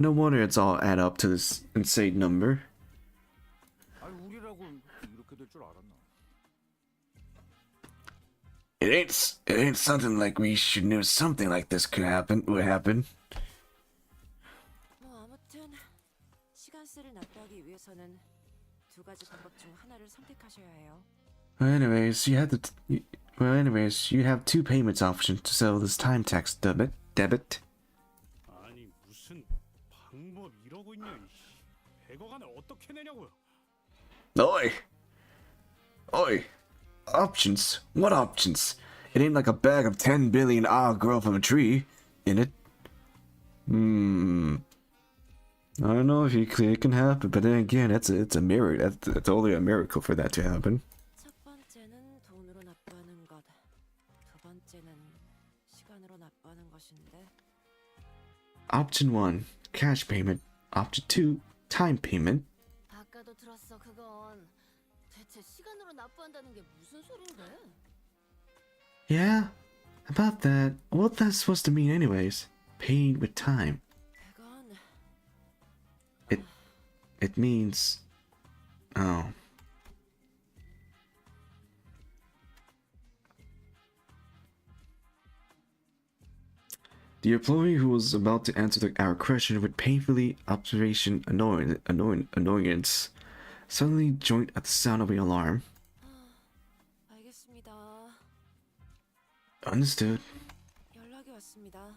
Speaker 2: no wonder it's all add up to this insane number. It ain't something like we should know something like this would happen.
Speaker 8: 뭐 아무튼 시간세를 납부하기 위해서는 두 가지 방법 중 하나를 선택하셔야 해요.
Speaker 2: Anyways, you have two payments options to settle this time tax debit.
Speaker 9: 아니 무슨 방법 이러고 있냐? 100억 안에 어떻게 내냐고요?
Speaker 2: Oi. Options? What options? It ain't like a bag of 10 billion grow from a tree, in it. I don't know if it can happen, but then again, it's a miracle. It's only a miracle for that to happen.
Speaker 8: 첫 번째는 돈으로 납부하는 것, 두 번째는 시간으로 납부하는 것인데.
Speaker 2: Option 1, cash payment. Option 2, time payment.
Speaker 3: 아까도 들었어 그건. 대체 시간으로 납부한다는 게 무슨 소린데?
Speaker 2: Yeah, about that. What that's supposed to mean anyways? Paying with time.
Speaker 8: 그건
Speaker 2: It means... Oh. The employee who was about to answer our question with painfully annoyance suddenly joined at the sound of the alarm.
Speaker 8: 알겠습니다.
Speaker 2: Understood.
Speaker 8: 연락이 왔습니다.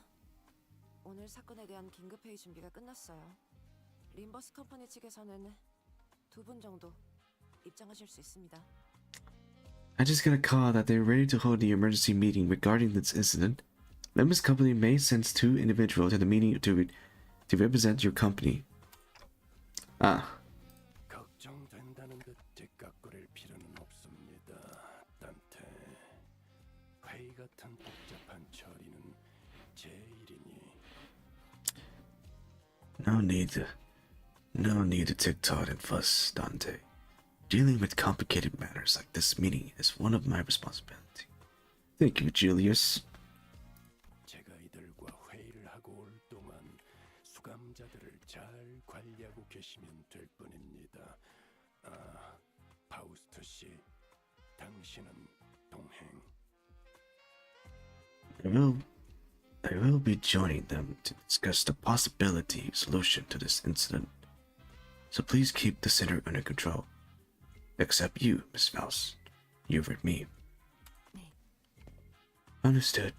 Speaker 8: 오늘 사건에 대한 긴급 회의 준비가 끝났어요. 림버스 컴퍼니 측에서는 두 분 정도 입장하실 수 있습니다.
Speaker 2: I just got a call that they're ready to hold the emergency meeting regarding this incident. Limbus company may send 2 individuals to the meeting to represent your company.
Speaker 7: 걱정된다는 듯 뒷깎거릴 필요는 없습니다. 딴테 회의 같은 복잡한 처리는 제 일이니.
Speaker 2: No need to tick-tock and fuss, Dante. Dealing with complicated matters like this meeting is one of my responsibilities. Thank you, Julius.
Speaker 7: 제가 이들과 회의를 하고 올 동안 수감자들을 잘 관리하고 계시면 될 뿐입니다. 파우스트 씨, 당신은 동행.
Speaker 2: I will be joining them to discuss the possibility solution to this incident. So please keep the center under control. Except you, Miss Mouse. You with me. Understood.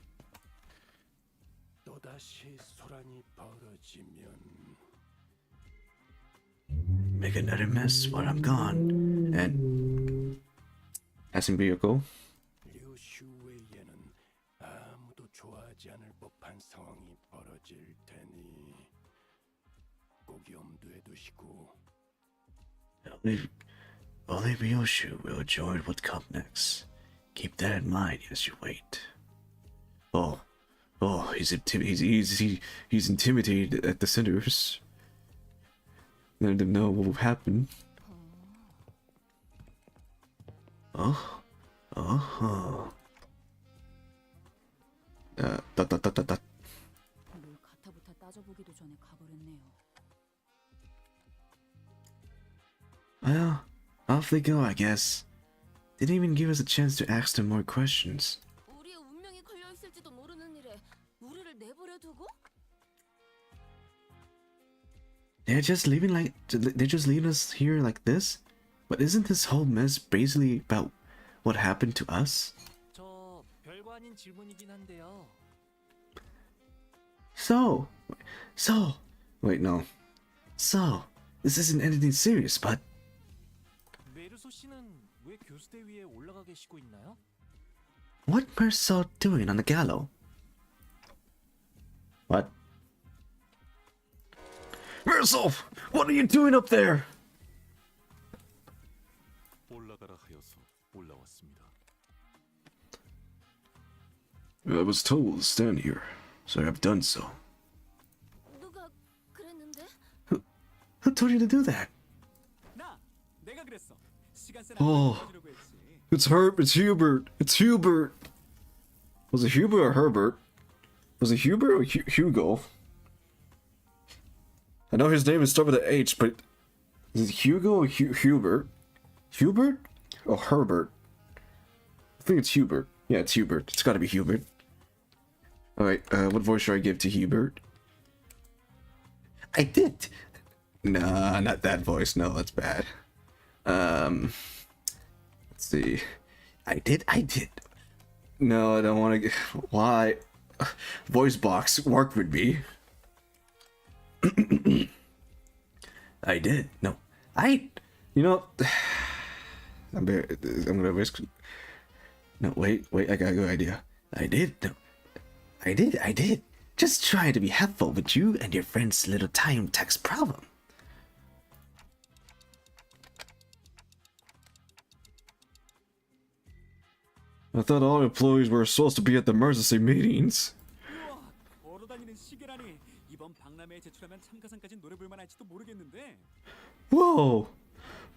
Speaker 7: 또다시 소란이 벌어지면
Speaker 2: Make another mess while I'm gone. And passing vehicle.
Speaker 7: 류슈웨이에는 아무도 좋아하지 않을 법한 상황이 벌어질 테니 꼭 염두에 두시고.
Speaker 2: Only Ryoshu will enjoy what comes next. Keep that in mind as you wait. He's intimidated at the sinners. Let them know what will happen.
Speaker 5: 뭘 가타부타 따져보기도 전에 가버렸네요.
Speaker 2: Well, off they go, I guess. Didn't even give us a chance to ask them more questions.
Speaker 3: 우리의 운명이 걸려 있을지도 모르는 일에 우리를 내버려 두고?
Speaker 2: They're just leaving us here like this? But isn't this whole mess basically about what happened to us?
Speaker 6: 저 별거 아닌 질문이긴 한데요.
Speaker 2: Wait, no. This isn't anything serious, but
Speaker 6: 메르소 씨는 왜 교수대 위에 올라가 계시고 있나요?
Speaker 2: what Merceau doing on the gallows? What? Merceau! What are you doing up there?
Speaker 13: 올라가라 하여서 올라왔습니다.
Speaker 2: I was told to stand here, so I've done so.
Speaker 3: 누가 그랬는데?
Speaker 2: Who told you to do that?
Speaker 6: 나 내가 그랬어. 시간 세나
Speaker 2: 보여주려고 했지. It's Hubert. It's Hubert. Was it Hubert or Herbert? Was it Hubert or Hugo? I know his name is started with an H, but is it Hugo or Hubert? Hubert or Herbert? I think it's Hubert. Yeah, it's Hubert. It's gotta be Hubert. Alright, what voice should I give to Hubert? I did! Nah, not that voice. No, that's bad. Let's see. I did. No, I don't want to. Why? Voice box work with me. I did. No, You know, I'm gonna risk. No, wait. I got a good idea. I did. No, I did. Just trying to be helpful with you and your friend's little time tax problem. I thought all employees were supposed to be at the emergency meetings. Whoa!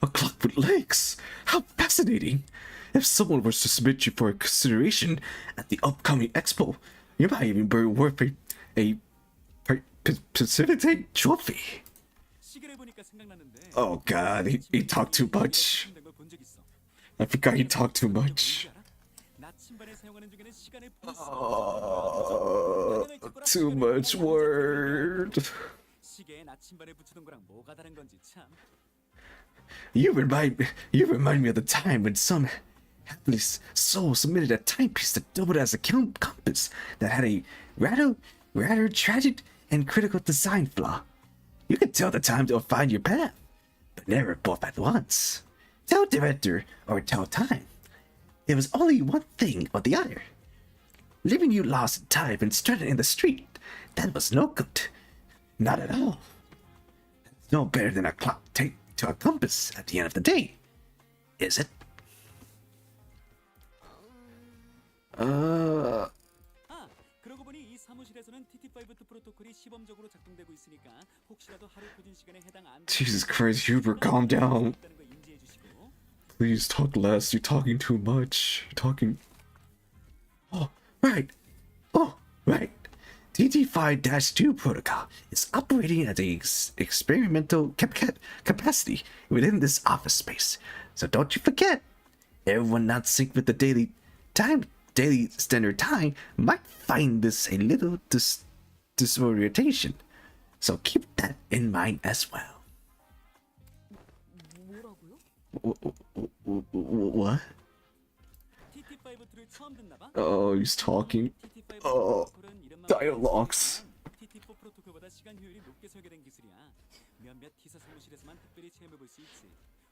Speaker 2: A clock with legs! How fascinating! If someone was to submit you for consideration at the upcoming expo, you might even be worth a precipitate trophy. Oh god, he talked too much. I forgot he talked too much. Oh, too much word. You remind me of the time when some hapless soul submitted a timepiece that doubled as a compass that had a rather tragic and critical design flaw. You could tell the time to find your path, but never both at once. Tell director or tell time. It was only one thing or the other. Leaving you lost in time and stranded in the street, that was no good. Not at all. It's no better than a clock taped to a compass at the end of the day, is it?
Speaker 6: 그러고 보니 이 사무실에서는 TT5 프로토콜이 시범적으로 작동되고 있으니까 혹시라도 하루 표준 시간에 해당 안
Speaker 2: Jesus Christ, Hubert, calm down. Please talk less. You're talking too much. You're talking. Oh, right. TT5-2 protocol is operating at a experimental capacity within this office space. So don't you forget, everyone not synced with the daily daily standard time might find this a little disorientation. So keep that in mind as well. What? Oh, he's talking. Oh, dialogues.
Speaker 14: TT4 프로토콜보다 시간 효율이 높게 설계된 기술이야. 몇몇 T사 사무실에서만 특별히 체험해볼 수 있지.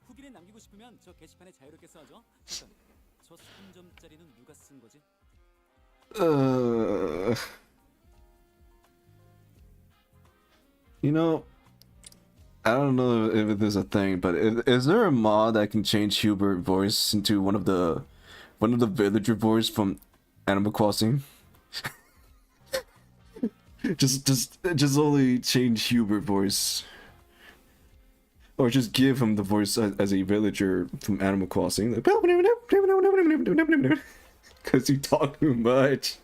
Speaker 14: 후기를 남기고 싶으면 저 게시판에 자유롭게 써줘. 잠깐, 저 3점짜리는 누가 쓴 거지?
Speaker 2: You know, I don't know if there's a thing, but is there a mod that can change Hubert voice into one of the villager voice from Animal Crossing? just only change Hubert voice, or just give him the voice as a villager from Animal Crossing, because you talk too much.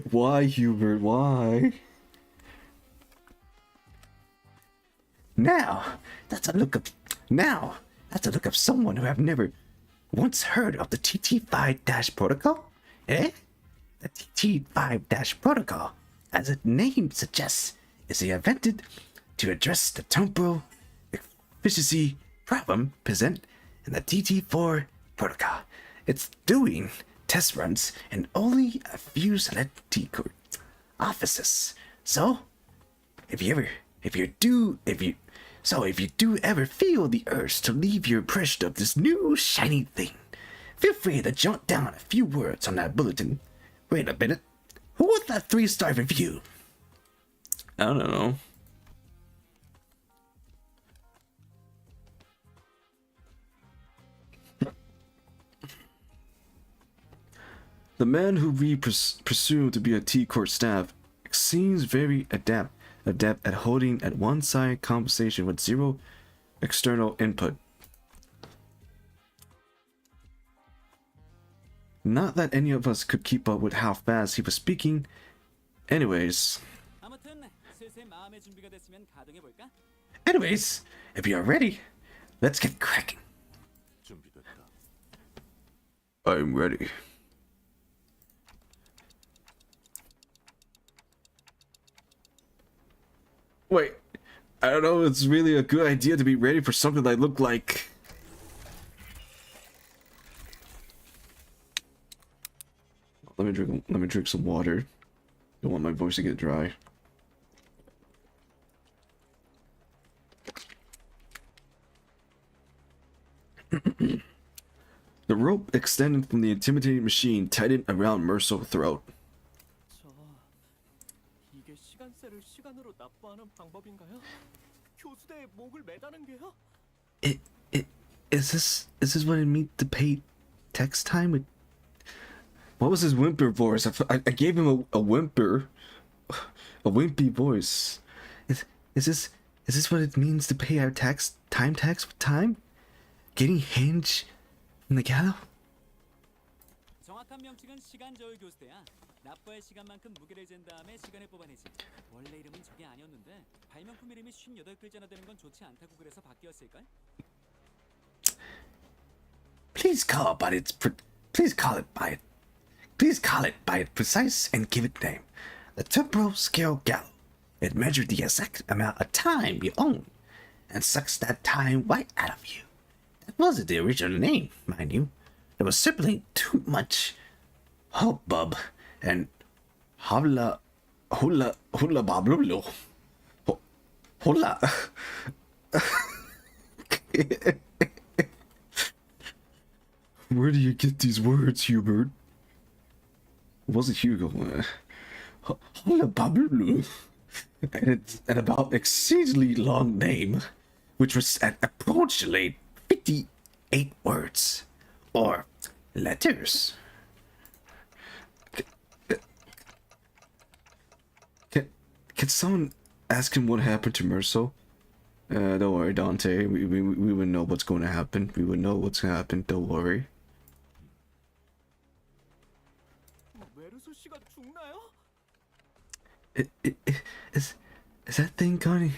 Speaker 2: Why, Hubert? Why? Now that's a look of someone who have never once heard of the TT5- protocol. Eh? The TT5- protocol, as its name suggests, is invented to address the temporal efficiency problem present in the TT4 protocol. It's doing test runs in only a few select T-core offices. So, if you do ever feel the urge to leave your impression of this new shiny thing, feel free to jot down a few words on that bulletin. Wait a minute. Who was that 3-star review? I don't know. The man who we presume to be a T-Court staff seems very adept at holding at one-side conversation with zero external input. Not that any of us could keep up with how fast he was speaking. Anyways, if you are ready, let's get cracking. I'm ready. Wait, I don't know if it's really a good idea to be ready for something that look like... Let me drink some water. Don't want my voice to get dry. The rope extended from the intimidating machine tightened around Merso's throat.
Speaker 14: 이게 시간세를 시간으로 납부하는 방법인가요? 교수대에 목을 매다는 게요?
Speaker 2: Is this what it means to pay text time with? What was his whimper voice? I gave him a whimper, a wimpy voice. Is this what it means to pay our time tax with time? Getting hinge in the gallows?
Speaker 14: 정확한 명칭은 시간 저울 교수대야. 납부할 시간만큼 무게를 잰 다음에 시간을 뽑아내지. 원래 이름은 저게 아니었는데 발명품 이름이 58글자나 되는 건 좋지 않다고 그래서 바뀌었을걸?
Speaker 2: Please call it by its precise and given name, the temporal scale gallows. It measures the exact amount of time you own and sucks that time right out of you. That wasn't the original name, mind you. There was simply too much hubbub and hula bablulo. Hula. Where do you get these words, Hubert? It wasn't Hugo. Hula bablulo. And it's an about exceedingly long name, which was at approximately 58 words. Or letters. Can someone ask him what happened to Merso? Don't worry, Dante. We would know what's going to happen. We would know what's going to happen. Don't worry.
Speaker 14: 메르소 씨가 죽나요?
Speaker 2: Is that thing going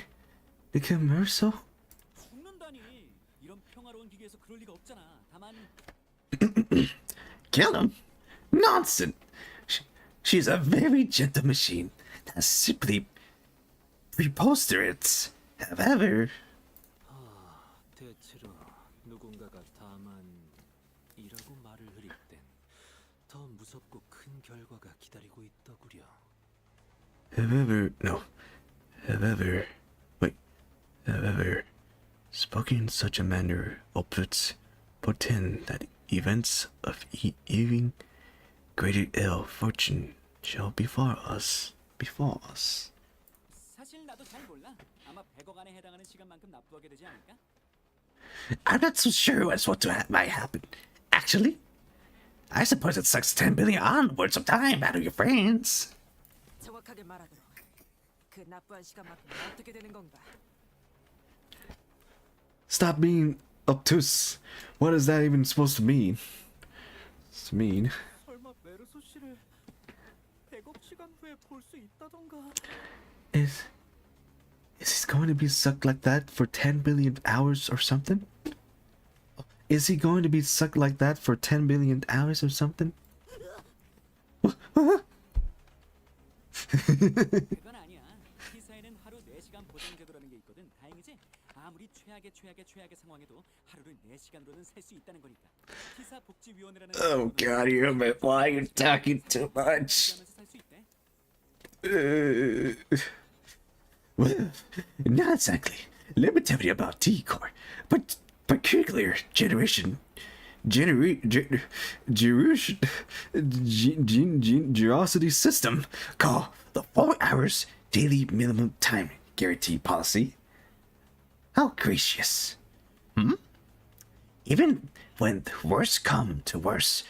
Speaker 2: to kill Merso?
Speaker 14: 죽는다니. 이런 평화로운 기계에서 그럴 리가 없잖아. 다만
Speaker 2: Kill him? Nonsense! She's a very gentle machine. That's simply preposterous. However,
Speaker 6: 대체로 누군가가 다만이라고 말을 흐릴 땐 더 무섭고 큰 결과가 기다리고 있더구려.
Speaker 2: however, spoken in such a manner opens portend that events of even greater ill fortune shall befall us.
Speaker 14: 사실 나도 잘 몰라. 아마 100억 안에 해당하는 시간만큼 납부하게 되지 않을까?
Speaker 2: I'm not so sure as what might happen. Actually, I suppose it sucks 10 billion onwards of time out of your friends.
Speaker 8: 정확하게 말하도록. 그 납부한 시간만큼 어떻게 되는 건가?
Speaker 2: Stop being obtuse. What is that even supposed to mean? It's mean.
Speaker 14: 설마 메르소 씨를 100억 시간 후에 볼 수 있다던가?
Speaker 2: Is he going to be sucked like that for 10 billion hours or something? Is he going to be sucked like that for 10 billion hours or something?
Speaker 14: 그건 아니야. T사에는 하루 4시간 보장 제도라는 게 있거든. 다행이지? 아무리 최악의 상황에도 하루를 4시간으로는 셀 수 있다는 거니까. T사 복지위원회라는
Speaker 2: Oh god, why are you talking too much? Well, not exactly. Let me tell you about T-Core, but particular generosity system called the 4 hours daily minimum time guarantee policy. How gracious. Even when worse come to worse,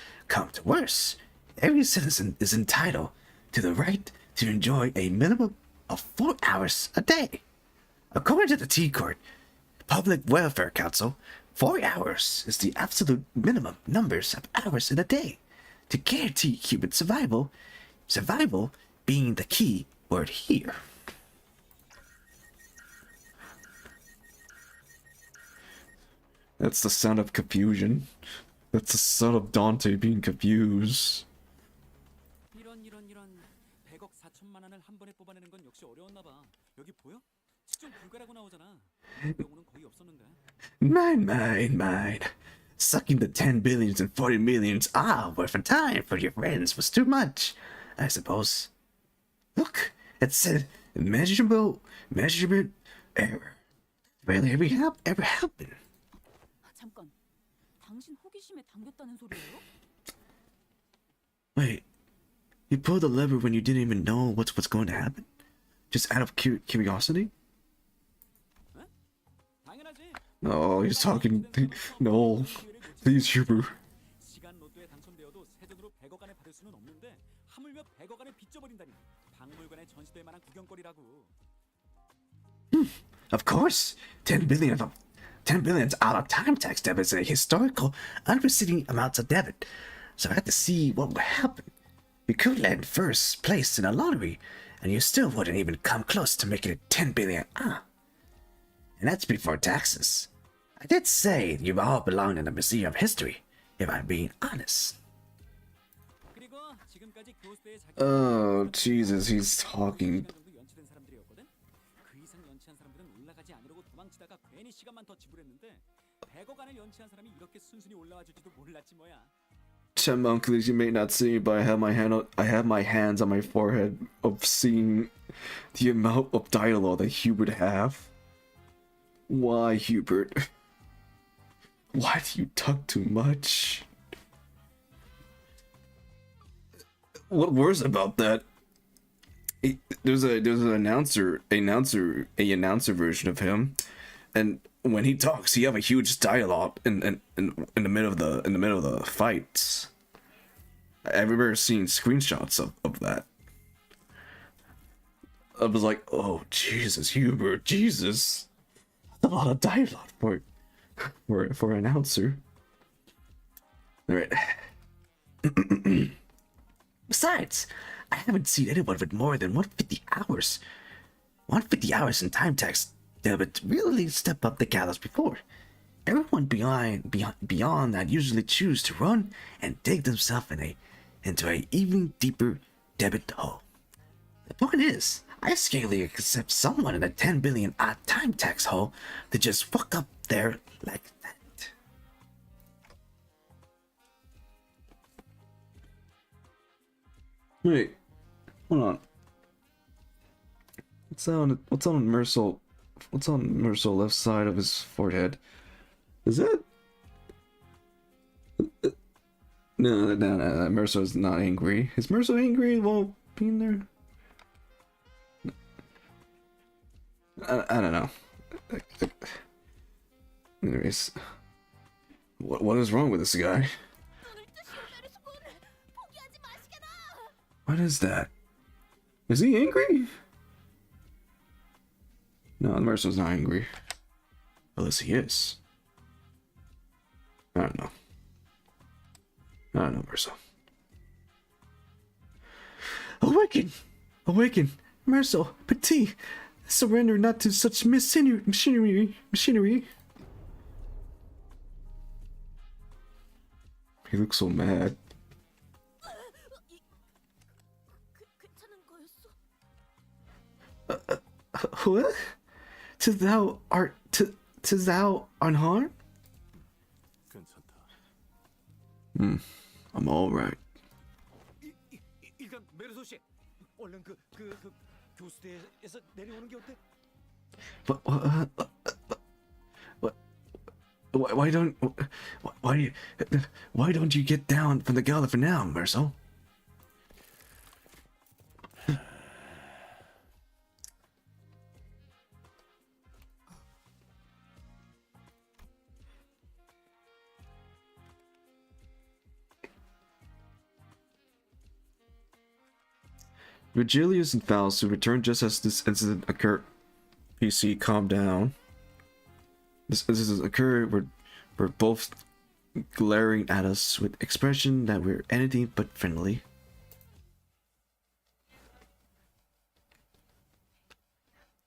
Speaker 2: every citizen is entitled to the right to enjoy a minimum of 4 hours a day. According to the T-Court Public Welfare Council, 4 hours is the absolute minimum numbers of hours in a day to guarantee human survival, survival being the key word here. That's the sound of confusion. That's the sound of Dante being confused.
Speaker 14: 이런 100억 4천만 원을 한 번에 뽑아내는 건 역시 어려웠나 봐. 여기 보여? 시중 불가라고 나오잖아. 경우는 거의 없었는데.
Speaker 2: Mine. Sucking the 10 billions and 40 millions worth of time for your friends was too much, I suppose. Look, it said measurable error. Rarely ever happen.
Speaker 5: 잠깐, 당신 호기심에 당겼다는 소리예요?
Speaker 2: Wait, you pulled the lever when you didn't even know what's going to happen? Just out of curiosity? Oh, he's talking. No, please, Huber.
Speaker 14: 시간 로또에 당첨되어도 세전으로 100억 안에 받을 수는 없는데 하물며 100억 안에 빚져버린다니. 박물관에 전시될 만한 구경거리라고.
Speaker 2: Of course, 10 billion out of time tax debt is a historical, unprecedented amount of debit. So I had to see what would happen. You could land first place in a lottery, and you still wouldn't even come close to making it 10 billion. And that's before taxes. I did say you all belong in the Museum of History, if I'm being honest. Oh, Jesus, he's talking.
Speaker 14: 그 이상 연치한 사람들은 올라가지 않으려고 도망치다가 괜히 시간만 더 지불했는데 100억 안을 연치한 사람이 이렇게 순순히 올라와 줄지도 몰랐지 뭐야.
Speaker 2: Chipmunks, you may not see me, but I have my hands on my forehead of seeing the amount of dialogue that Hubert have. Why, Hubert? Why do you talk too much? What worse about that? There's an announcer version of him, and when he talks, he have a huge dialogue in the middle of the fights. I remember seeing screenshots of that. I was like, oh Jesus, Hubert, Jesus, that's a lot of dialogue for an announcer. All right. Besides, I haven't seen anyone with more than 150 hours. 150 hours in time tax debit really step up the gallows before. Everyone beyond that usually choose to run and dig themselves in into an even deeper debit hole. The point is, I scarcely accept someone in a 10 billion odd time tax hole to just fuck up there like that. Wait, hold on. What's on Mercel? What's on Mercel left side of his forehead? Is that? No, Mercel is not angry. Is Mercel angry while being there? I don't know. Anyways, what is wrong with this guy? What is that? Is he angry? No, Mercer's not angry. Unless he is. I don't know. I don't know, Mercer. Awaken! Awaken! Mercer, Petit! Surrender not to such machinery. He looks so mad. What? Tis thou unharmed? I'm all right.
Speaker 4: 일단 메르소 씨, 얼른 그 교수대에서 내려오는 게 어때?
Speaker 2: Why don't you get down from the galley for now, Mercel? Virgilius and Faust, who returned just as this incident occurred. PC, calm down. This has occurred. We're both glaring at us with expression that we're anything but friendly.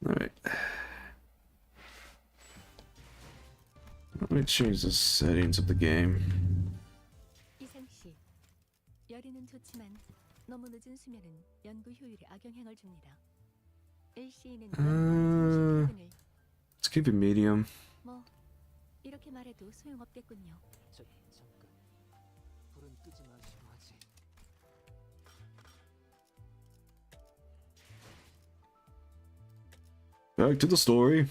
Speaker 2: Alright. Let me change the settings of the game.
Speaker 12: 이상씨, 열이는 좋지만 너무 늦은 수면은 연구 효율에 악영향을 줍니다. LC는
Speaker 2: Let's keep it medium.
Speaker 12: 뭐 이렇게 말해도 소용없겠군요.
Speaker 6: 저기 잠깐. 불은 끄지 마시고 하지.
Speaker 2: Back to the story.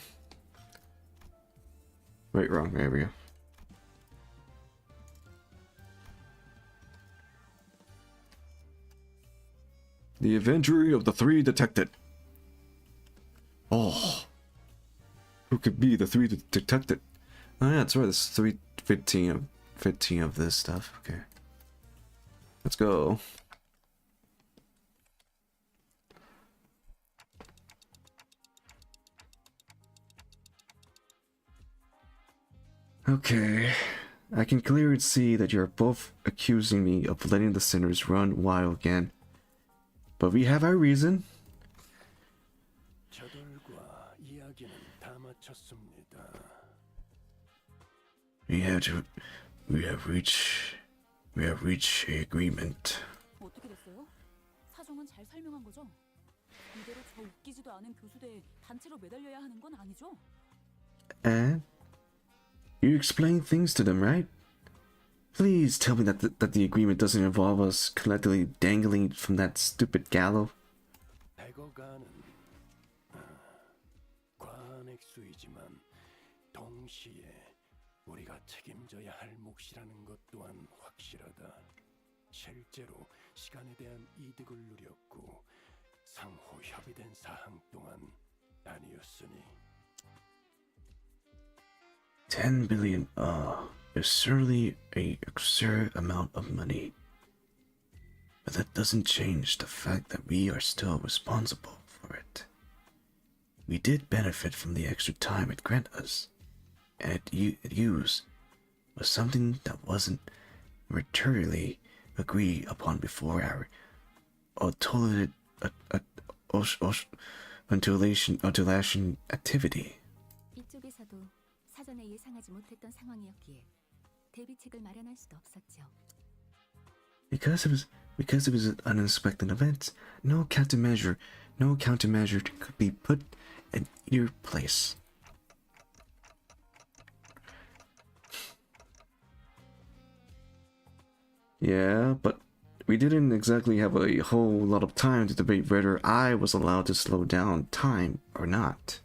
Speaker 2: Wait, wrong. There we go. The Inventory of the Three Detected. Oh. Who could be the three detected? Oh yeah, that's right. There's 15 of this stuff. Okay. Let's go. Okay. I can clearly see that you're both accusing me of letting the sinners run wild again. But we have our reason.
Speaker 7: 저들과 이야기는 다 마쳤습니다.
Speaker 2: We have reached an agreement.
Speaker 5: 어떻게 됐어요? 사정은 잘 설명한 거죠? 이대로 저 웃기지도 않은 교수대에 단체로 매달려야 하는 건 아니죠?
Speaker 2: And you explain things to them, right? Please tell me that the agreement doesn't involve us collectively dangling from that stupid gallows.
Speaker 7: 백어가는 과한 액수이지만 동시에 우리가 책임져야 할 몫이라는 것 또한 확실하다. 실제로 시간에 대한 이득을 누렸고 상호 협의된 사항 또한 아니었으니.
Speaker 2: 10 billion, is certainly a absurd amount of money. But that doesn't change the fact that we are still responsible for it. We did benefit from the extra time it granted us, and it used was something that wasn't materially agreed upon before our ventilation activity.
Speaker 12: 이쪽에서도 사전에 예상하지 못했던 상황이었기에 대비책을 마련할 수도 없었죠.
Speaker 2: Because it was an unexpected event, no countermeasure could be put in either place. Yeah, but we didn't exactly have a whole lot of time to debate whether I was allowed to slow down time or not.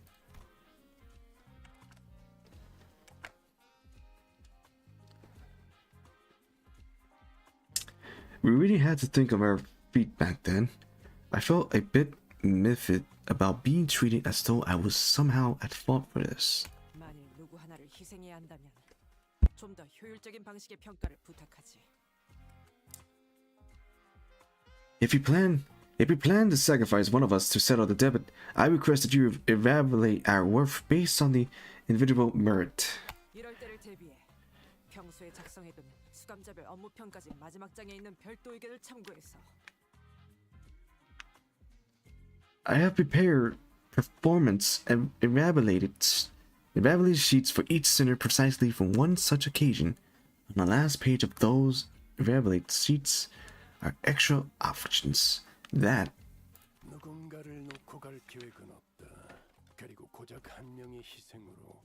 Speaker 2: We really had to think of our feet back then. I felt a bit miffed about being treated as though I was somehow at fault for this.
Speaker 8: 만일 누구 하나를 희생해야 한다면 좀 더 효율적인 방식의 평가를 부탁하지.
Speaker 2: If you plan to sacrifice one of us to settle the debt, I request that you evaluate our worth based on the individual merit.
Speaker 8: 이럴 때를 대비해 평소에 작성해둔 수감자별 업무 평가지 마지막 장에 있는 별도 의견을 참고해서
Speaker 2: I have prepared performance and evaluated sheets for each center precisely for one such occasion. On the last page of those evaluated sheets are extra options that
Speaker 7: 누군가를 놓고 갈 계획은 없다. 그리고 고작 한 명의 희생으로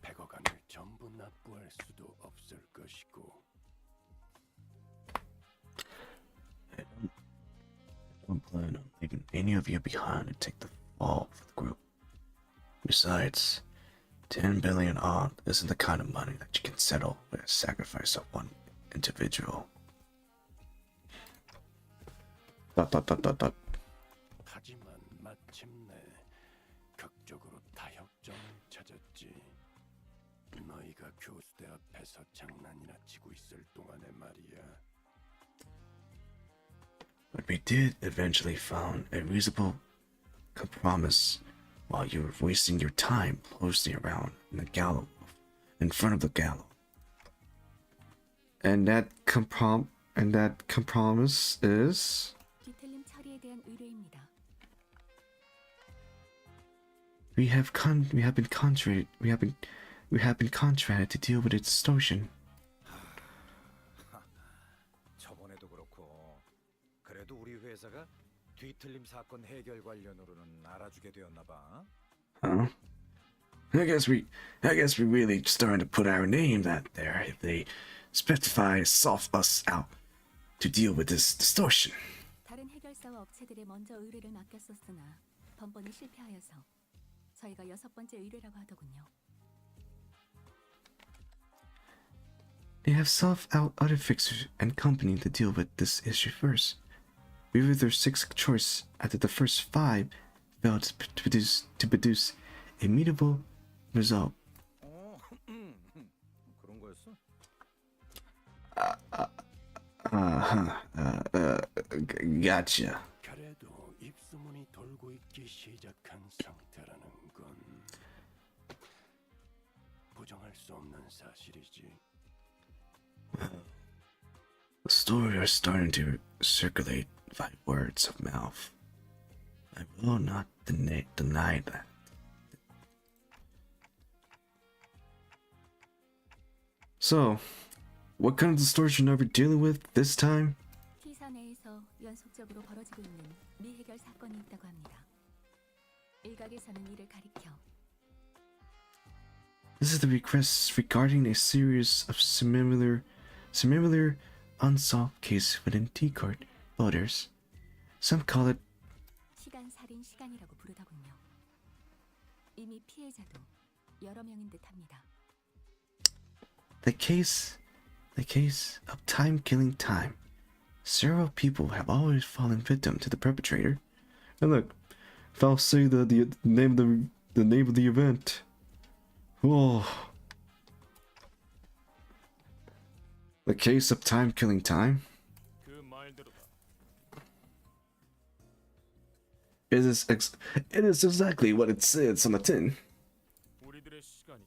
Speaker 7: 100억 원을 전부 납부할 수도 없을 것이고.
Speaker 2: I don't plan on leaving any of you behind to take the fall for the group. Besides, 10 billion odd isn't the kind of money that you can settle with a sacrifice of one individual.
Speaker 7: 하지만 마침내 극적으로 타협점을 찾았지. 너희가 교수대 앞에서 장난이나 치고 있을 동안에 말이야.
Speaker 2: But we did eventually found a reasonable compromise while you were wasting your time posting around in front of the gallows. And that compromise is
Speaker 12: 뒤틀림 처리에 대한 의뢰입니다.
Speaker 2: we have been contracted to deal with its distortion.
Speaker 4: 저번에도 그렇고 그래도 우리 회사가 뒤틀림 사건 해결 관련으로는 알아주게 되었나 봐.
Speaker 2: Huh? I guess we really starting to put our name out there if they specify soft us out to deal with this distortion.
Speaker 12: 다른 해결사와 업체들에 먼저 의뢰를 맡겼었으나 번번이 실패하여서 저희가 6번째 의뢰라고 하더군요.
Speaker 2: They have sought out other fixers and company to deal with this issue first. We were their sixth choice after the first 5 failed to produce a meetable result.
Speaker 4: 그런 거였어?
Speaker 2: Gotcha.
Speaker 7: 그래도 입소문이 돌고 있기 시작한 상태라는 건 부정할 수 없는 사실이지.
Speaker 2: The stories are starting to circulate by words of mouth. I will not deny that. So, what kind of distortion are we dealing with this time?
Speaker 12: T사 내에서 연속적으로 벌어지고 있는 미해결 사건이 있다고 합니다. 일각에서는 이를 가리켜
Speaker 2: This is the request regarding a series of similar unsolved cases within T-Court voters. Some call it
Speaker 12: 시간 살인 시간이라고 부르더군요. 이미 피해자도 여러 명인 듯합니다.
Speaker 2: the case of time killing time. Several people have always fallen victim to the perpetrator. And look, if I'll say the name of the event. Oh. The case of time killing time.
Speaker 10: 그 말대로다.
Speaker 2: It is exactly what it says on the tin.
Speaker 10: 우리들의 시간이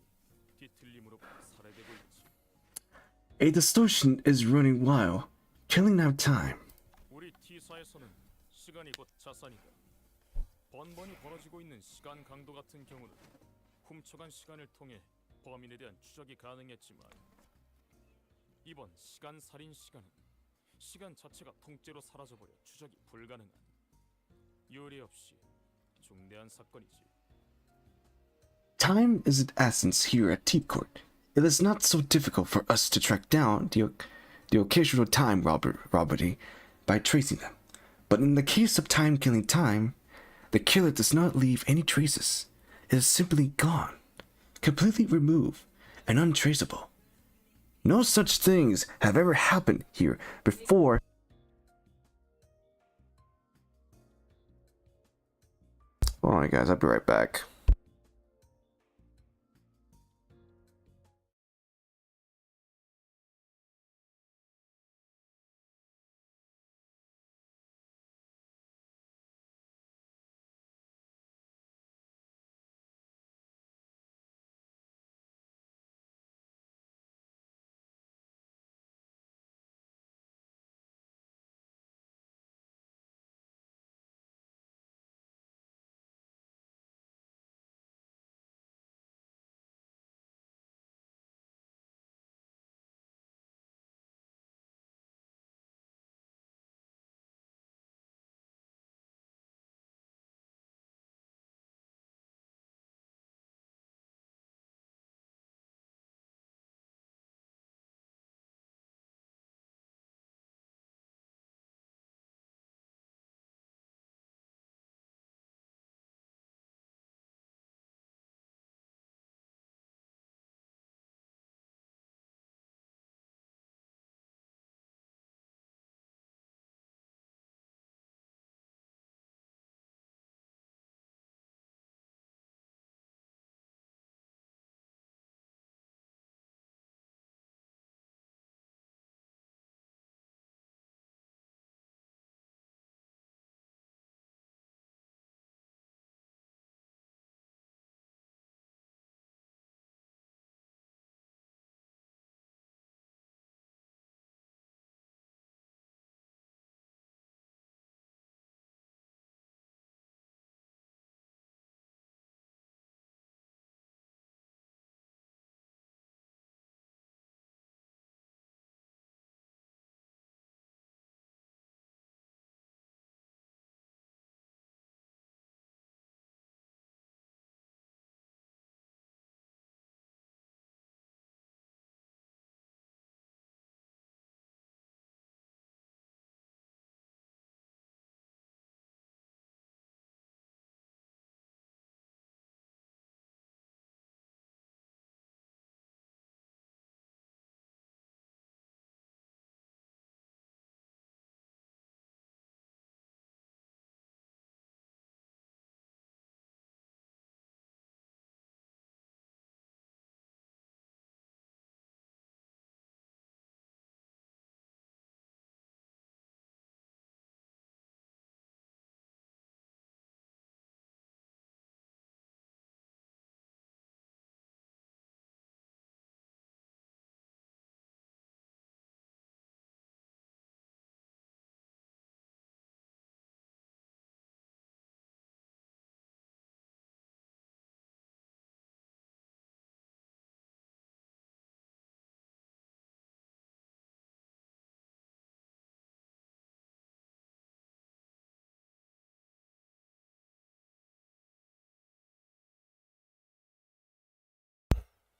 Speaker 10: 뒤틀림으로 살해되고 있지.
Speaker 2: A distortion is running wild, killing our time.
Speaker 10: 우리 T사에서는 시간이 곧 자산이다. 번번이 벌어지고 있는 시간 강도 같은 경우는 훔쳐간 시간을 통해 범인에 대한 추적이 가능했지만 이번 시간 살인 시간은 시간 자체가 통째로 사라져버려 추적이 불가능한 유례 없이 중대한 사건이지.
Speaker 2: Time is its essence here at T Court. It is not so difficult for us to track down the occasional time robbery by tracing them. But in the case of time-killing time, the killer does not leave any traces. It is simply gone, completely removed, and untraceable. No such things have ever happened here before. Alright guys, I'll be right back.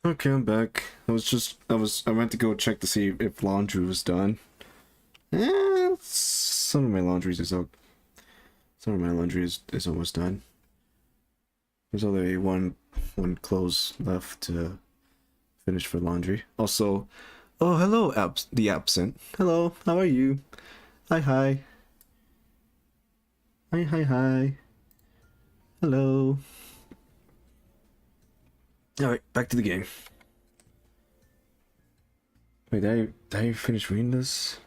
Speaker 2: Okay, I'm back. I went to go check to see if laundry was done. Some of my laundry is almost done. There's only one clothes left to finish for laundry. Also, oh hello, the absent. Hello, how are you? Hi. Hi. Hello. Alright, back to the game. Wait, did I finish reading this?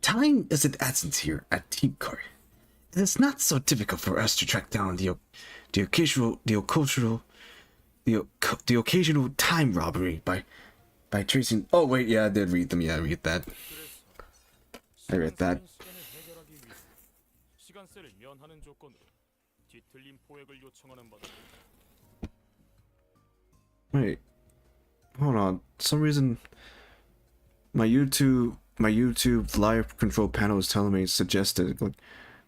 Speaker 2: Time is its essence here at Team Car. It is not so difficult for us to track down the occasional time robbery by tracing. Oh wait, yeah, I did read them. Yeah, I read that. I read that.
Speaker 10: 시간세를 면하는 조건으로 뒤틀린 포획을 요청하는 바다.
Speaker 2: Wait, hold on. For some reason, my YouTube my YouTube live control panel is telling me suggested. Like,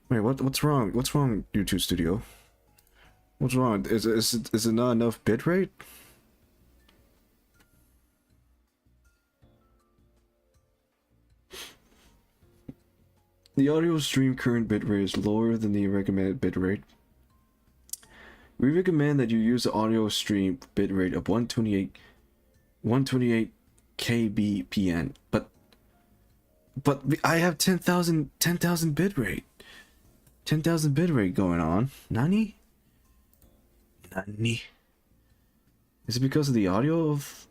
Speaker 2: wait, what's wrong? What's wrong, YouTube Studio? What's wrong? Is it not enough bitrate? The audio stream current bitrate is lower than the recommended bitrate. We recommend that you use the audio stream bitrate of 128 kbpn, but I have 10,000 bitrate. 10,000 bitrate going on. Nani? Is it because of the audio of...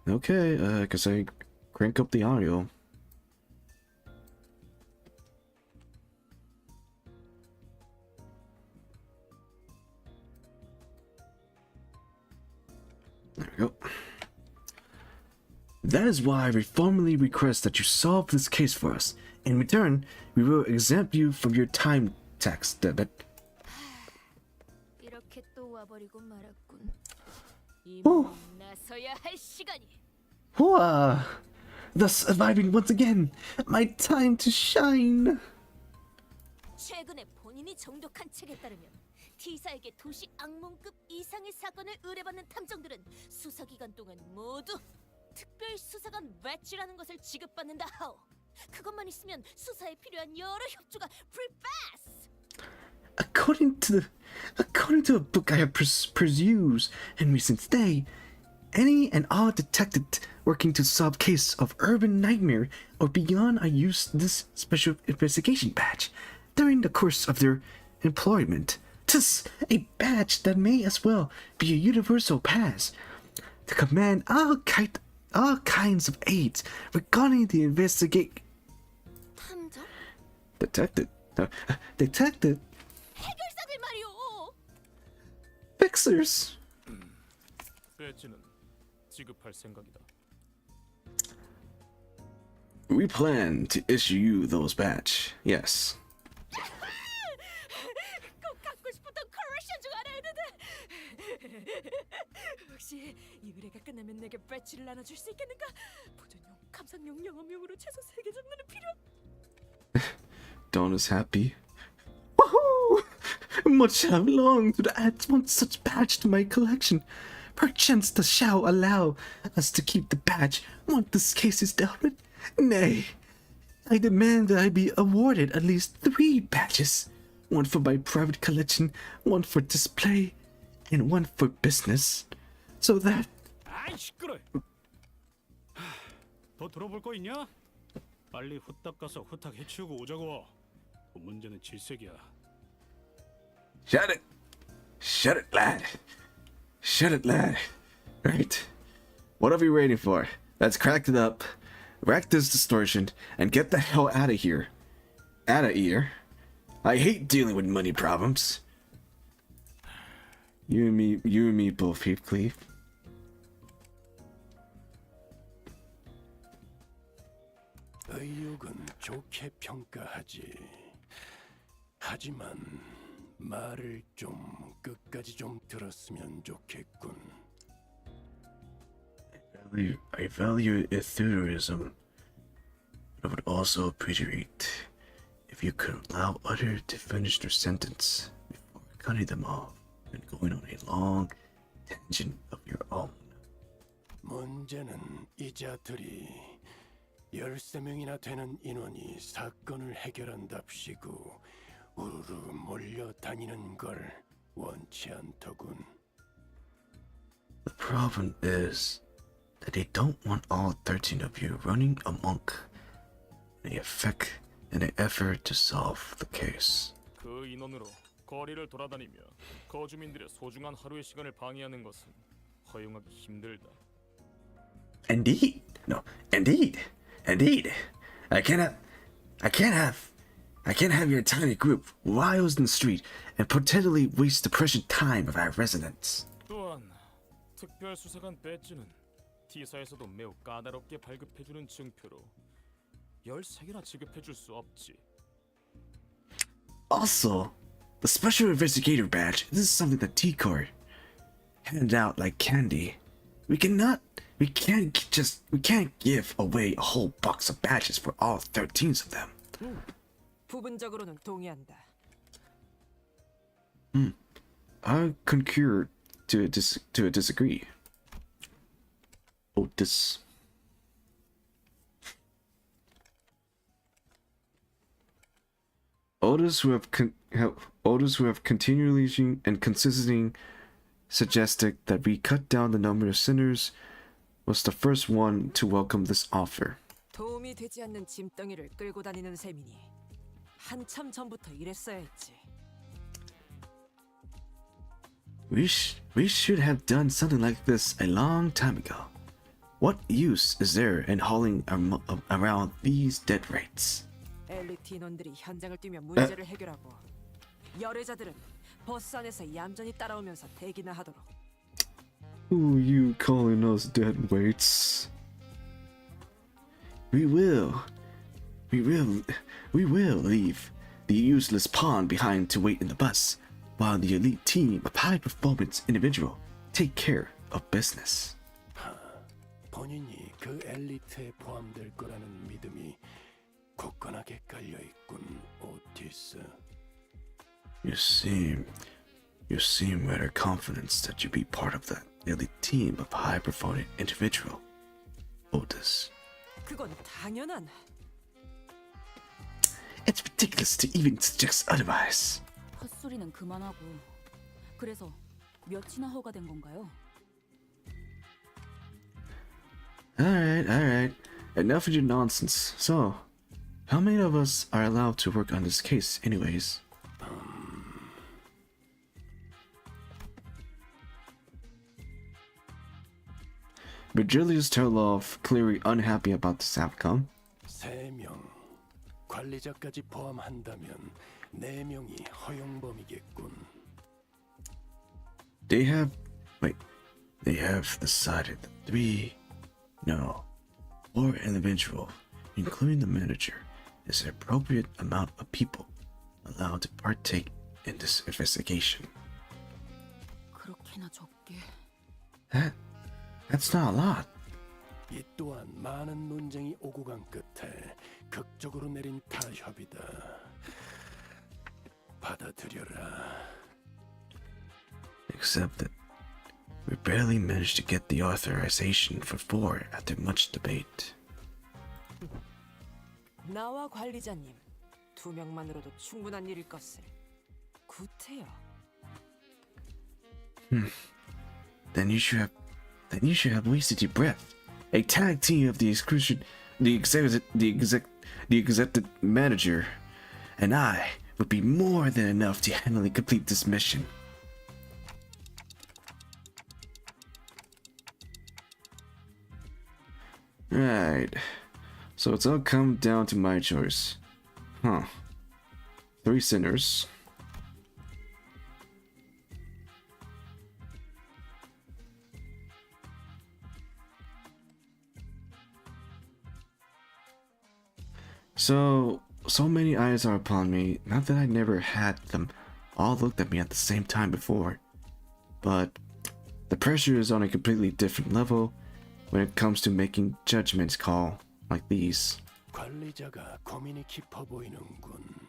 Speaker 2: Okay, cause I crank up the audio. There we go. That is why we formally request that you solve this case for us. In return, we will exempt you from your time tax debit.
Speaker 3: 이렇게 또 와버리고 말았군.
Speaker 2: Oh.
Speaker 3: 나서야 할 시간이.
Speaker 2: Hooah! Thus arriving once again, my time to shine.
Speaker 3: 최근에 본인이 정독한 책에 따르면 T사에게 도시 악몽급 이상의 사건을 의뢰받는 탐정들은 수사 기간 동안 모두 특별 수사관 배지라는 것을 지급받는다 하오. 그것만 있으면 수사에 필요한 여러 협조가 프리패스.
Speaker 2: According to a book I have perused in recent day, any and all detectives working to solve cases of urban nightmare or beyond are used this special investigation badge during the course of their employment. 'Tis a badge that may as well be a universal pass to command all kinds of aids regarding the investigate.
Speaker 3: 탐정?
Speaker 2: Detective.
Speaker 3: 해결사들 말이오.
Speaker 2: Fixers.
Speaker 10: 배지는 지급할 생각이다.
Speaker 2: We plan to issue you those badge. Yes.
Speaker 3: 꼭 갖고 싶었던 컬렉션 중 하나였는데. 혹시 이 의뢰가 끝나면 내게 배지를 나눠줄 수 있겠는가? 보존용, 감상용, 영업용으로 최소 3개 정도는 필요.
Speaker 2: Dawn is happy. Woohoo! Much have longed to add one such badge to my collection. Perchance the shall allow us to keep the badge once this case is dealt with. Nay, I demand that I be awarded at least 3 badges. One for my private collection, one for display, and one for business. So that...
Speaker 9: 아이 시끄러. 더 들어볼 거 있냐? 빨리 후딱 가서 후딱 해치우고 오자고. 문제는 질색이야.
Speaker 2: Shut it! Shut it, lad! Shut it, lad! Right. What are we waiting for? Let's crack it up, rack this distortion, and get the hell out of here. Out of here. I hate dealing with money problems. You and me both, Heathcliff.
Speaker 7: 의욕은 좋게 평가하지. 하지만 말을 좀 끝까지 좀 들었으면 좋겠군.
Speaker 2: I value enthusiasm. I would also appreciate if you could allow others to finish their sentence before cutting them off and going on a long tangent of your own.
Speaker 7: 문제는 이 자들이 13명이나 되는 인원이 사건을 해결한답시고 우르르 몰려다니는 걸 원치 않더군.
Speaker 2: The problem is that they don't want all 13 of you running amok in an effort to solve the case.
Speaker 10: 그 인원으로 거리를 돌아다니며 거주민들의 소중한 하루의 시간을 방해하는 것은 허용하기 힘들다.
Speaker 2: Indeed. No, indeed. I can't have your tiny group wiles in the street and potentially waste the precious time of our residents.
Speaker 10: 또한 특별 수사관 배지는 T사에서도 매우 까다롭게 발급해주는 증표로 13개나 지급해줄 수 없지.
Speaker 2: Also, the special investigator badge, this is something that T-Corps handed out like candy. We cannot We can't give away a whole box of badges for all 13 of them.
Speaker 8: 부분적으로는 동의한다.
Speaker 2: I concur to a disagree. Otis. Otis who have continually and consistently suggested that we cut down the number of sinners was the first one to welcome this offer.
Speaker 8: 도움이 되지 않는 짐덩이를 끌고 다니는 셈이니 한참 전부터 이랬어야 했지.
Speaker 2: We should have done something like this a long time ago. What use is there in hauling around these dead rates?
Speaker 8: 엘리트 인원들이 현장을 뛰며 문제를 해결하고 열애자들은 버스 안에서 얌전히 따라오면서 대기나 하도록.
Speaker 2: Who are you calling us dead weights? We will leave the useless pawn behind to wait in the bus, while the elite team of high-performance individual take care of business.
Speaker 7: 본인이 그 엘리트에 포함될 거라는 믿음이 굳건하게 깔려 있군, 오티스.
Speaker 2: You seem rather confident that you'd be part of that elite team of high-performing individual, Otis.
Speaker 8: 그건 당연한.
Speaker 2: It's ridiculous to even suggest otherwise.
Speaker 5: 헛소리는 그만하고. 그래서 몇이나 허가된 건가요?
Speaker 2: Alright. Enough of your nonsense. So, how many of us are allowed to work on this case anyways? Virgilius Terlov, clearly unhappy about this outcome.
Speaker 7: 3명. 관리자까지 포함한다면 4명이 허용범이겠군.
Speaker 2: They have decided that 4 individual, including the manager, is the appropriate amount of people allowed to partake in this investigation.
Speaker 5: 그렇게나 적게.
Speaker 2: That's not a lot.
Speaker 7: 이 또한 많은 논쟁이 오고 간 끝에 극적으로 내린 타협이다. 받아들여라.
Speaker 2: Except that we barely managed to get the authorization for 4 after much debate.
Speaker 8: 나와 관리자님 2명만으로도 충분한 일일 것을. 구태여.
Speaker 2: Then you should have wasted your breath. A tag team of the executive manager and I would be more than enough to handle and complete this mission. Right. So it's all come down to my choice. 3 sinners. So many eyes are upon me, not that I never had them all looked at me at the same time before, but the pressure is on a completely different level when it comes to making judgments call like these.
Speaker 7: 관리자가 고민이 깊어 보이는군.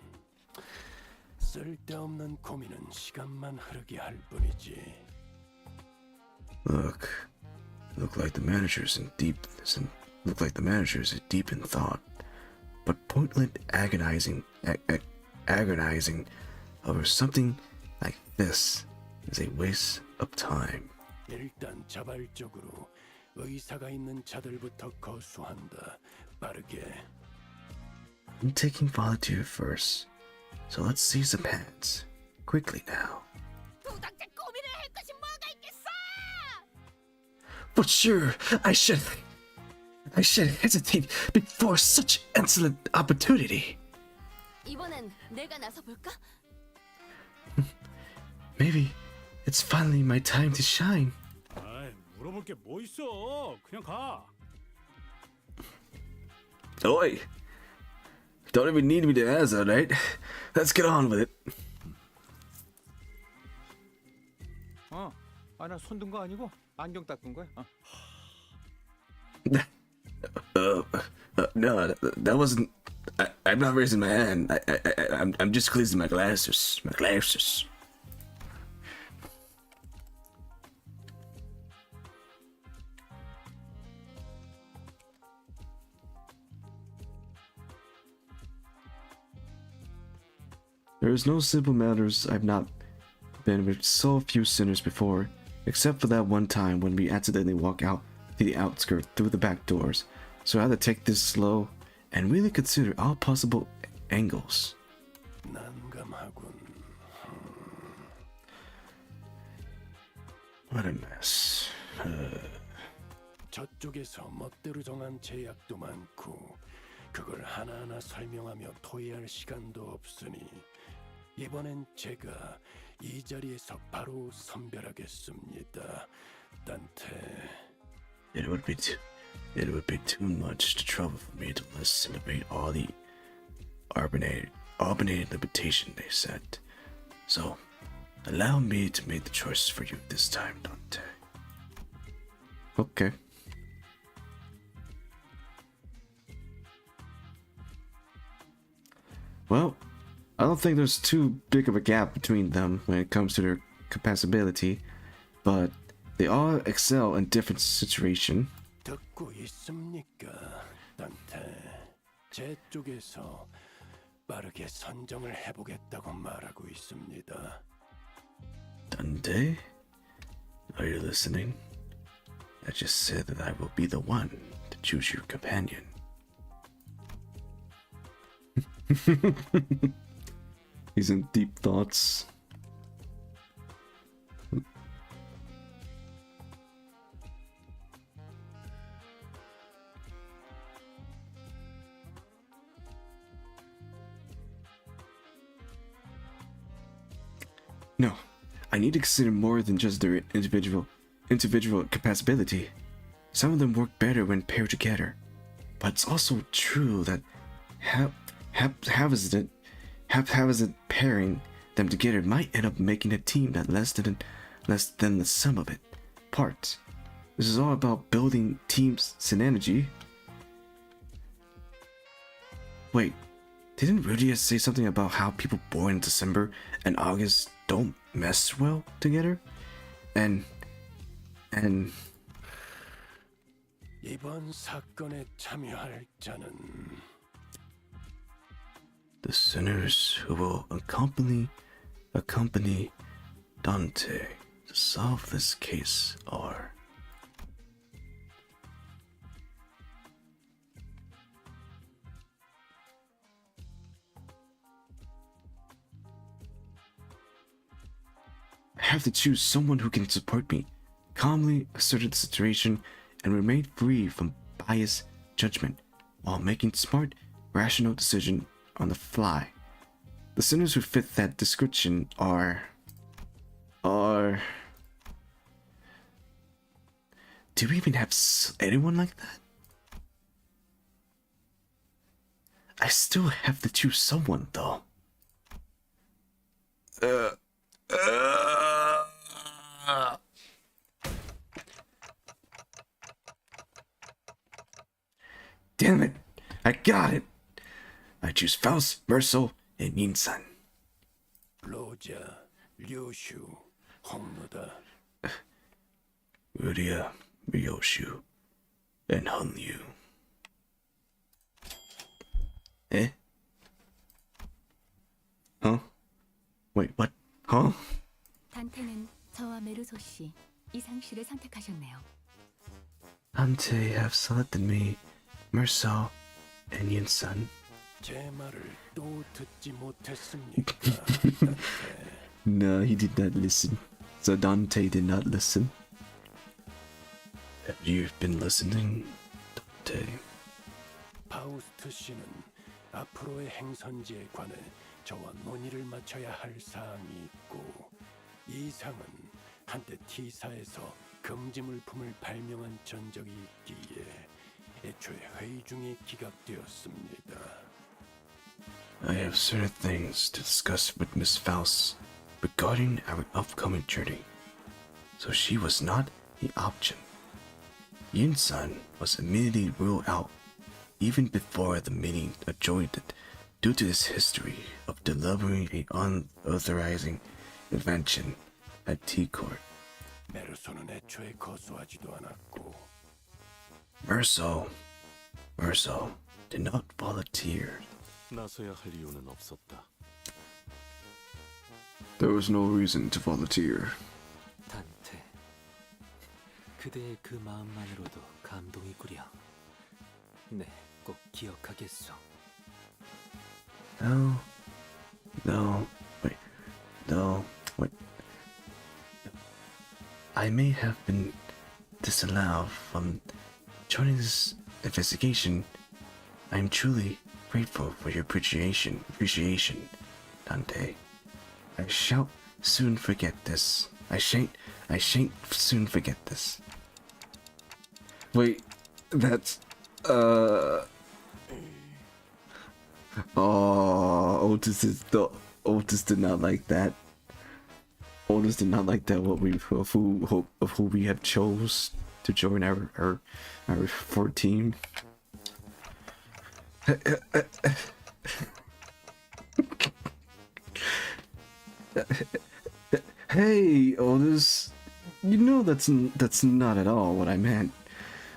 Speaker 7: 쓸데없는 고민은 시간만 흐르게 할 뿐이지.
Speaker 2: Look like the manager's deep in thought. But pointless agonizing over something like this is a waste of time.
Speaker 7: 일단 자발적으로 의사가 있는 자들부터 거수한다. 빠르게.
Speaker 2: I'm taking volunteer first, so let's seize the pants quickly now.
Speaker 3: 도당체 고민을 할 것이 뭐가 있겠어?
Speaker 2: But sure, I should hesitate before such excellent opportunity.
Speaker 3: 이번엔 내가 나서 볼까?
Speaker 2: Maybe it's finally my time to shine.
Speaker 9: 아이, 물어볼 게 뭐 있어? 그냥 가.
Speaker 2: Oi! Don't even need me to answer, right? Let's get on with it.
Speaker 4: 나 손 든 거 아니고 안경 닦은 거야.
Speaker 2: No, that wasn't. I'm not raising my hand. I'm just cleansing my glasses. My glasses. There is no simple matters. I've not been with so few sinners before, except for that one time when we accidentally walked out to the outskirts through the back doors. So I had to take this slow and really consider all possible angles.
Speaker 7: 난감하군.
Speaker 2: What a mess.
Speaker 7: 저쪽에서 멋대로 정한 제약도 많고 그걸 하나하나 설명하며 토의할 시간도 없으니 이번엔 제가 이 자리에서 바로 선별하겠습니다. 단테.
Speaker 2: It would be too much to trouble for me to listen debate all the arbitration limitation they set. So, allow me to make the choices for you this time, Dante. Okay. Well, I don't think there's too big of a gap between them when it comes to their compatibility, but they all excel in different situations.
Speaker 7: 듣고 있습니까, 단테? 제 쪽에서 빠르게 선정을 해보겠다고 말하고 있습니다.
Speaker 2: Dante, are you listening? I just said that I will be the one to choose your companion. He's in deep thoughts. No, I need to consider more than just their individual compatibility. Some of them work better when paired together, but it's also true that haphazard pairing them together might end up making a team that less than the sum of it parts. This is all about building team synergy. Wait, didn't Rudy say something about how people born in December and August don't mess well together? And
Speaker 7: 이번 사건에 참여할 자는
Speaker 2: the sinners who will accompany Dante to solve this case are I have to choose someone who can support me, calmly assert the situation, and remain free from biased judgment while making smart, rational decisions on the fly. The sinners who fit that description are... Do we even have anyone like that? I still have to choose someone, though. Damn it! I got it! I choose Faust, Mercel, and Yin-san.
Speaker 7: 로자, 류슈, 홍노다.
Speaker 2: Rudia, Ryoshu, and Hunryu. Eh? Huh? Wait, what? Huh?
Speaker 12: 단테는 저와 메르소 씨, 이상 씨를 선택하셨네요.
Speaker 2: Dante have selected me, Mercel, and Yin-san.
Speaker 7: 제 말을 또 듣지 못했습니까?
Speaker 2: No, he did not listen. So Dante did not listen. Have you been listening, Dante?
Speaker 7: 파우스트 씨는 앞으로의 행선지에 관해 저와 논의를 마쳐야 할 사항이 있고 이 상은 한때 T사에서 금지 물품을 발명한 전적이 있기에 애초에 회의 중에 기각되었습니다.
Speaker 2: I have certain things to discuss with Miss Faust regarding our upcoming journey, so she was not the option. Yun-san was immediately ruled out even before the meeting adjourned due to his history of delivering an unauthorized invention at T-Court.
Speaker 7: 메르소는 애초에 거수하지도 않았고
Speaker 2: Merso did not volunteer.
Speaker 13: 나서야 할 이유는 없었다.
Speaker 2: There was no reason to volunteer.
Speaker 6: 단테, 그대의 그 마음만으로도 감동이구려. 네, 꼭 기억하겠소.
Speaker 2: No, wait. I may have been disallowed from joining this investigation. I am truly grateful for your appreciation, Dante. I shall soon forget this. I shan't soon forget this. Wait, that's, oh, Otis did not like that. Otis did not like that. Of who we have chose to join our 14. Hey, Otis, you know that's not at all what I meant.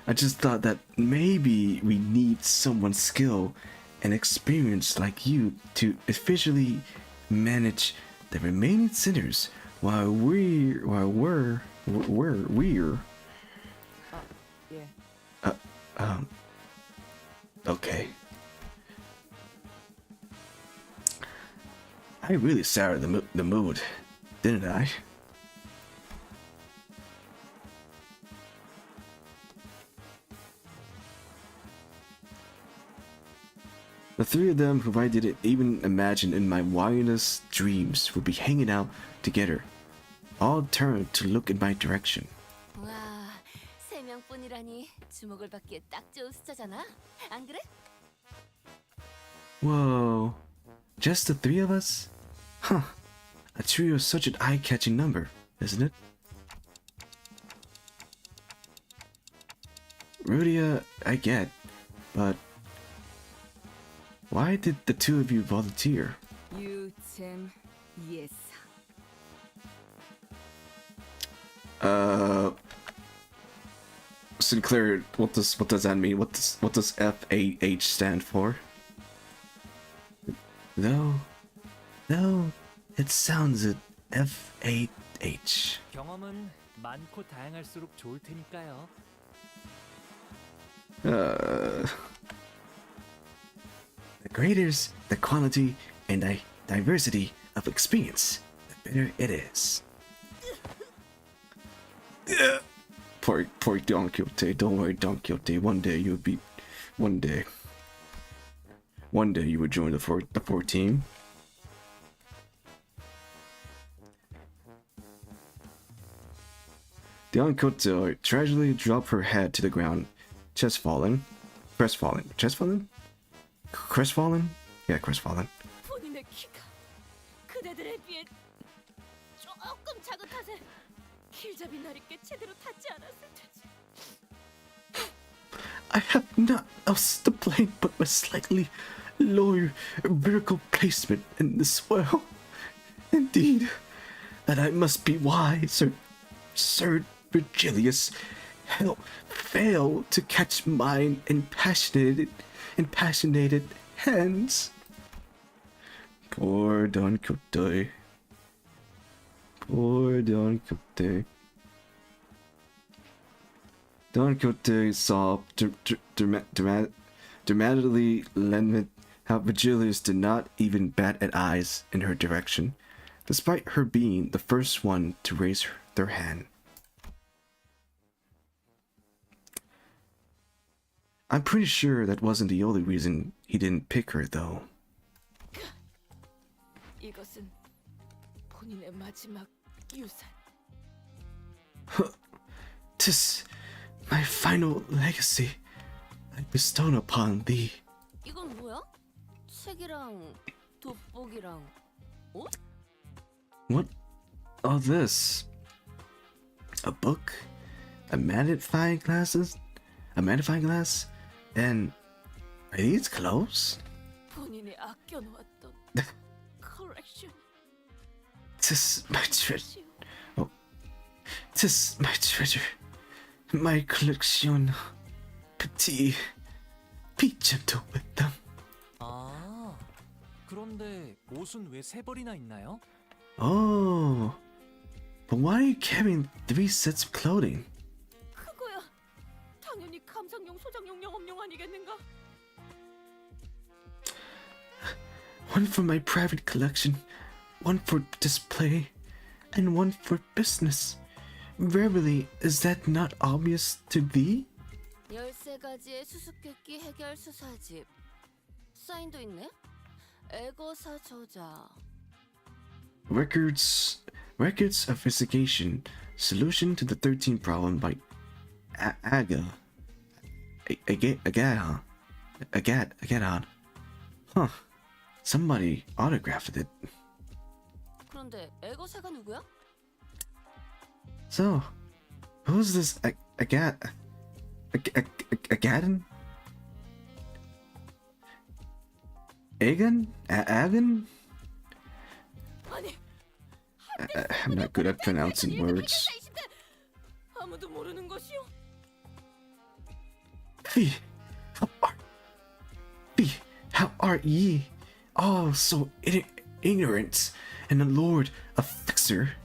Speaker 2: I just thought that maybe we need someone skilled and experienced like you to officially manage the remaining sinners while we're
Speaker 8: yeah.
Speaker 2: Okay. I really soured the mood, didn't I? The three of them, who I didn't even imagine in my wildest dreams would be hanging out together, all turned to look in my direction.
Speaker 3: 와, 세 명뿐이라니 주목을 받기에 딱 좋은 숫자잖아. 안 그래?
Speaker 2: Whoa, just the three of us? Huh, a trio is such an eye-catching number, isn't it? Rudia, I get, but why did the two of you volunteer?
Speaker 3: 유잼 예사.
Speaker 2: Sinclair, what does that mean? What does FAH stand for? No, it sounds at FAH.
Speaker 14: 경험은 많고 다양할수록 좋을 테니까요.
Speaker 2: The greater the quality and the diversity of experience, the better it is. Poor Don Quixote. Don't worry, Don Quixote. One day you would join the 14. Don Quixote tragically dropped her head to the ground, crestfallen. Yeah, crestfallen.
Speaker 3: 본인의 키가 그대들에 비해 조금 작은 탓에 길잡이 나리께 제대로 닿지 않았을 테지.
Speaker 2: I have not else to blame but my slightly lower vertical placement in this world. Indeed, that I must be wise, or Sir Virgilius failed to catch mine impassionated hands. Poor Don Quixote. Poor Don Quixote. Don Quixote saw dramatically lament how Virgilius did not even bat an eye in her direction, despite her being the first one to raise their hand. I'm pretty sure that wasn't the only reason he didn't pick her, though.
Speaker 3: 이것은 본인의 마지막 유산.
Speaker 2: 'Tis my final legacy I bestow upon thee.
Speaker 3: 이건 뭐야? 책이랑 돋보기랑 옷?
Speaker 2: What? All this? A book? A magnifying glasses? a magnifying glass, and are these clothes?
Speaker 3: 본인이 아껴놓았던 컬렉션.
Speaker 2: This is my treasure. Oh, this is my treasure. My collection. Petit. Be gentle with them.
Speaker 15: 아, 그런데 옷은 왜 세 벌이나 있나요?
Speaker 2: Oh, but why are you carrying 3 sets of clothing?
Speaker 3: 그거야. 당연히 감상용, 소장용, 영업용 아니겠는가?
Speaker 2: One for my private collection, one for display, and one for business. Verily, is that not obvious to thee?
Speaker 3: 13가지의 수수께끼 해결 수사집. 사인도 있네. 애거사 저자.
Speaker 2: Records of investigation, solution to the 13 problem by Agadon. Huh. Somebody autographed it.
Speaker 3: 그런데 애거사가 누구야?
Speaker 2: So, who's this Agadon? Agan? Agan?
Speaker 3: 아니,
Speaker 2: I'm not good at pronouncing words.
Speaker 3: 아무도 모르는 것이요.
Speaker 2: How are ye all so ignorant and a lord, a fixer?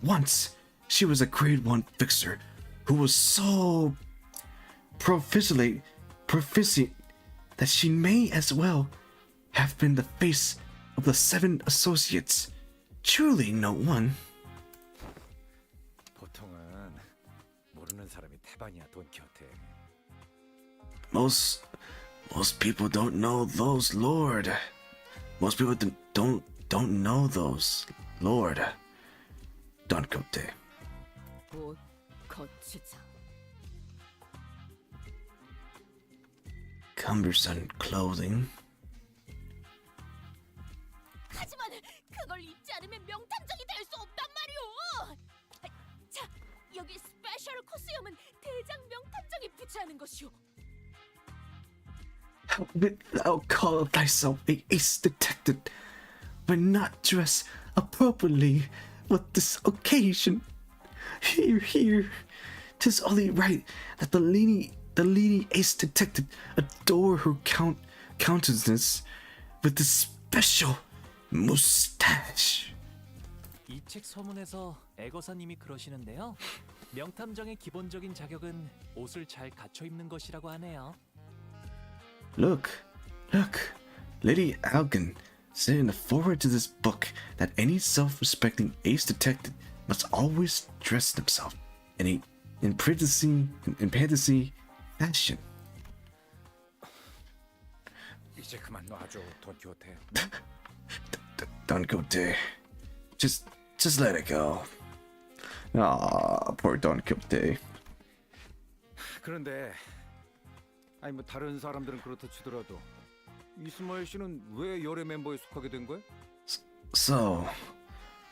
Speaker 2: Once she was a grade 1 fixer who was so proficient that she may as well have been the face of the 7 associates. Truly no one.
Speaker 4: 보통은 모르는 사람이 태반이야, 돈키호테.
Speaker 2: Most people don't know those, Lord. Most people don't know those, Lord. Don Quixote.
Speaker 3: 옷 거치자.
Speaker 2: Cumbersome clothing.
Speaker 3: 하지만 그걸 입지 않으면 명탐정이 될 수 없단 말이오. 자, 여기 스페셜 코스염은 대장 명탐정이 부채하는 것이오.
Speaker 2: How wilt thou call thyself a ace detective when not dressed appropriately for this occasion? Here, 'tis only right that the leading ace detective adore her countenance with this special mustache.
Speaker 15: 이 책 서문에서 애거사님이 그러시는데요. 명탐정의 기본적인 자격은 옷을 잘 갖춰 입는 것이라고 하네요.
Speaker 2: Look, Lady Algan said in the foreword to this book that any self-respecting ace detective must always dress themselves in fantasy fashion.
Speaker 4: 이제 그만 놔줘, 돈키호테.
Speaker 2: Don't go there. Just let it go. Ah, poor Don Quixote.
Speaker 4: 그런데 아니 뭐 다른 사람들은 그렇다 치더라도 이스마일 씨는 왜 열애 멤버에 속하게 된 거야?
Speaker 2: So,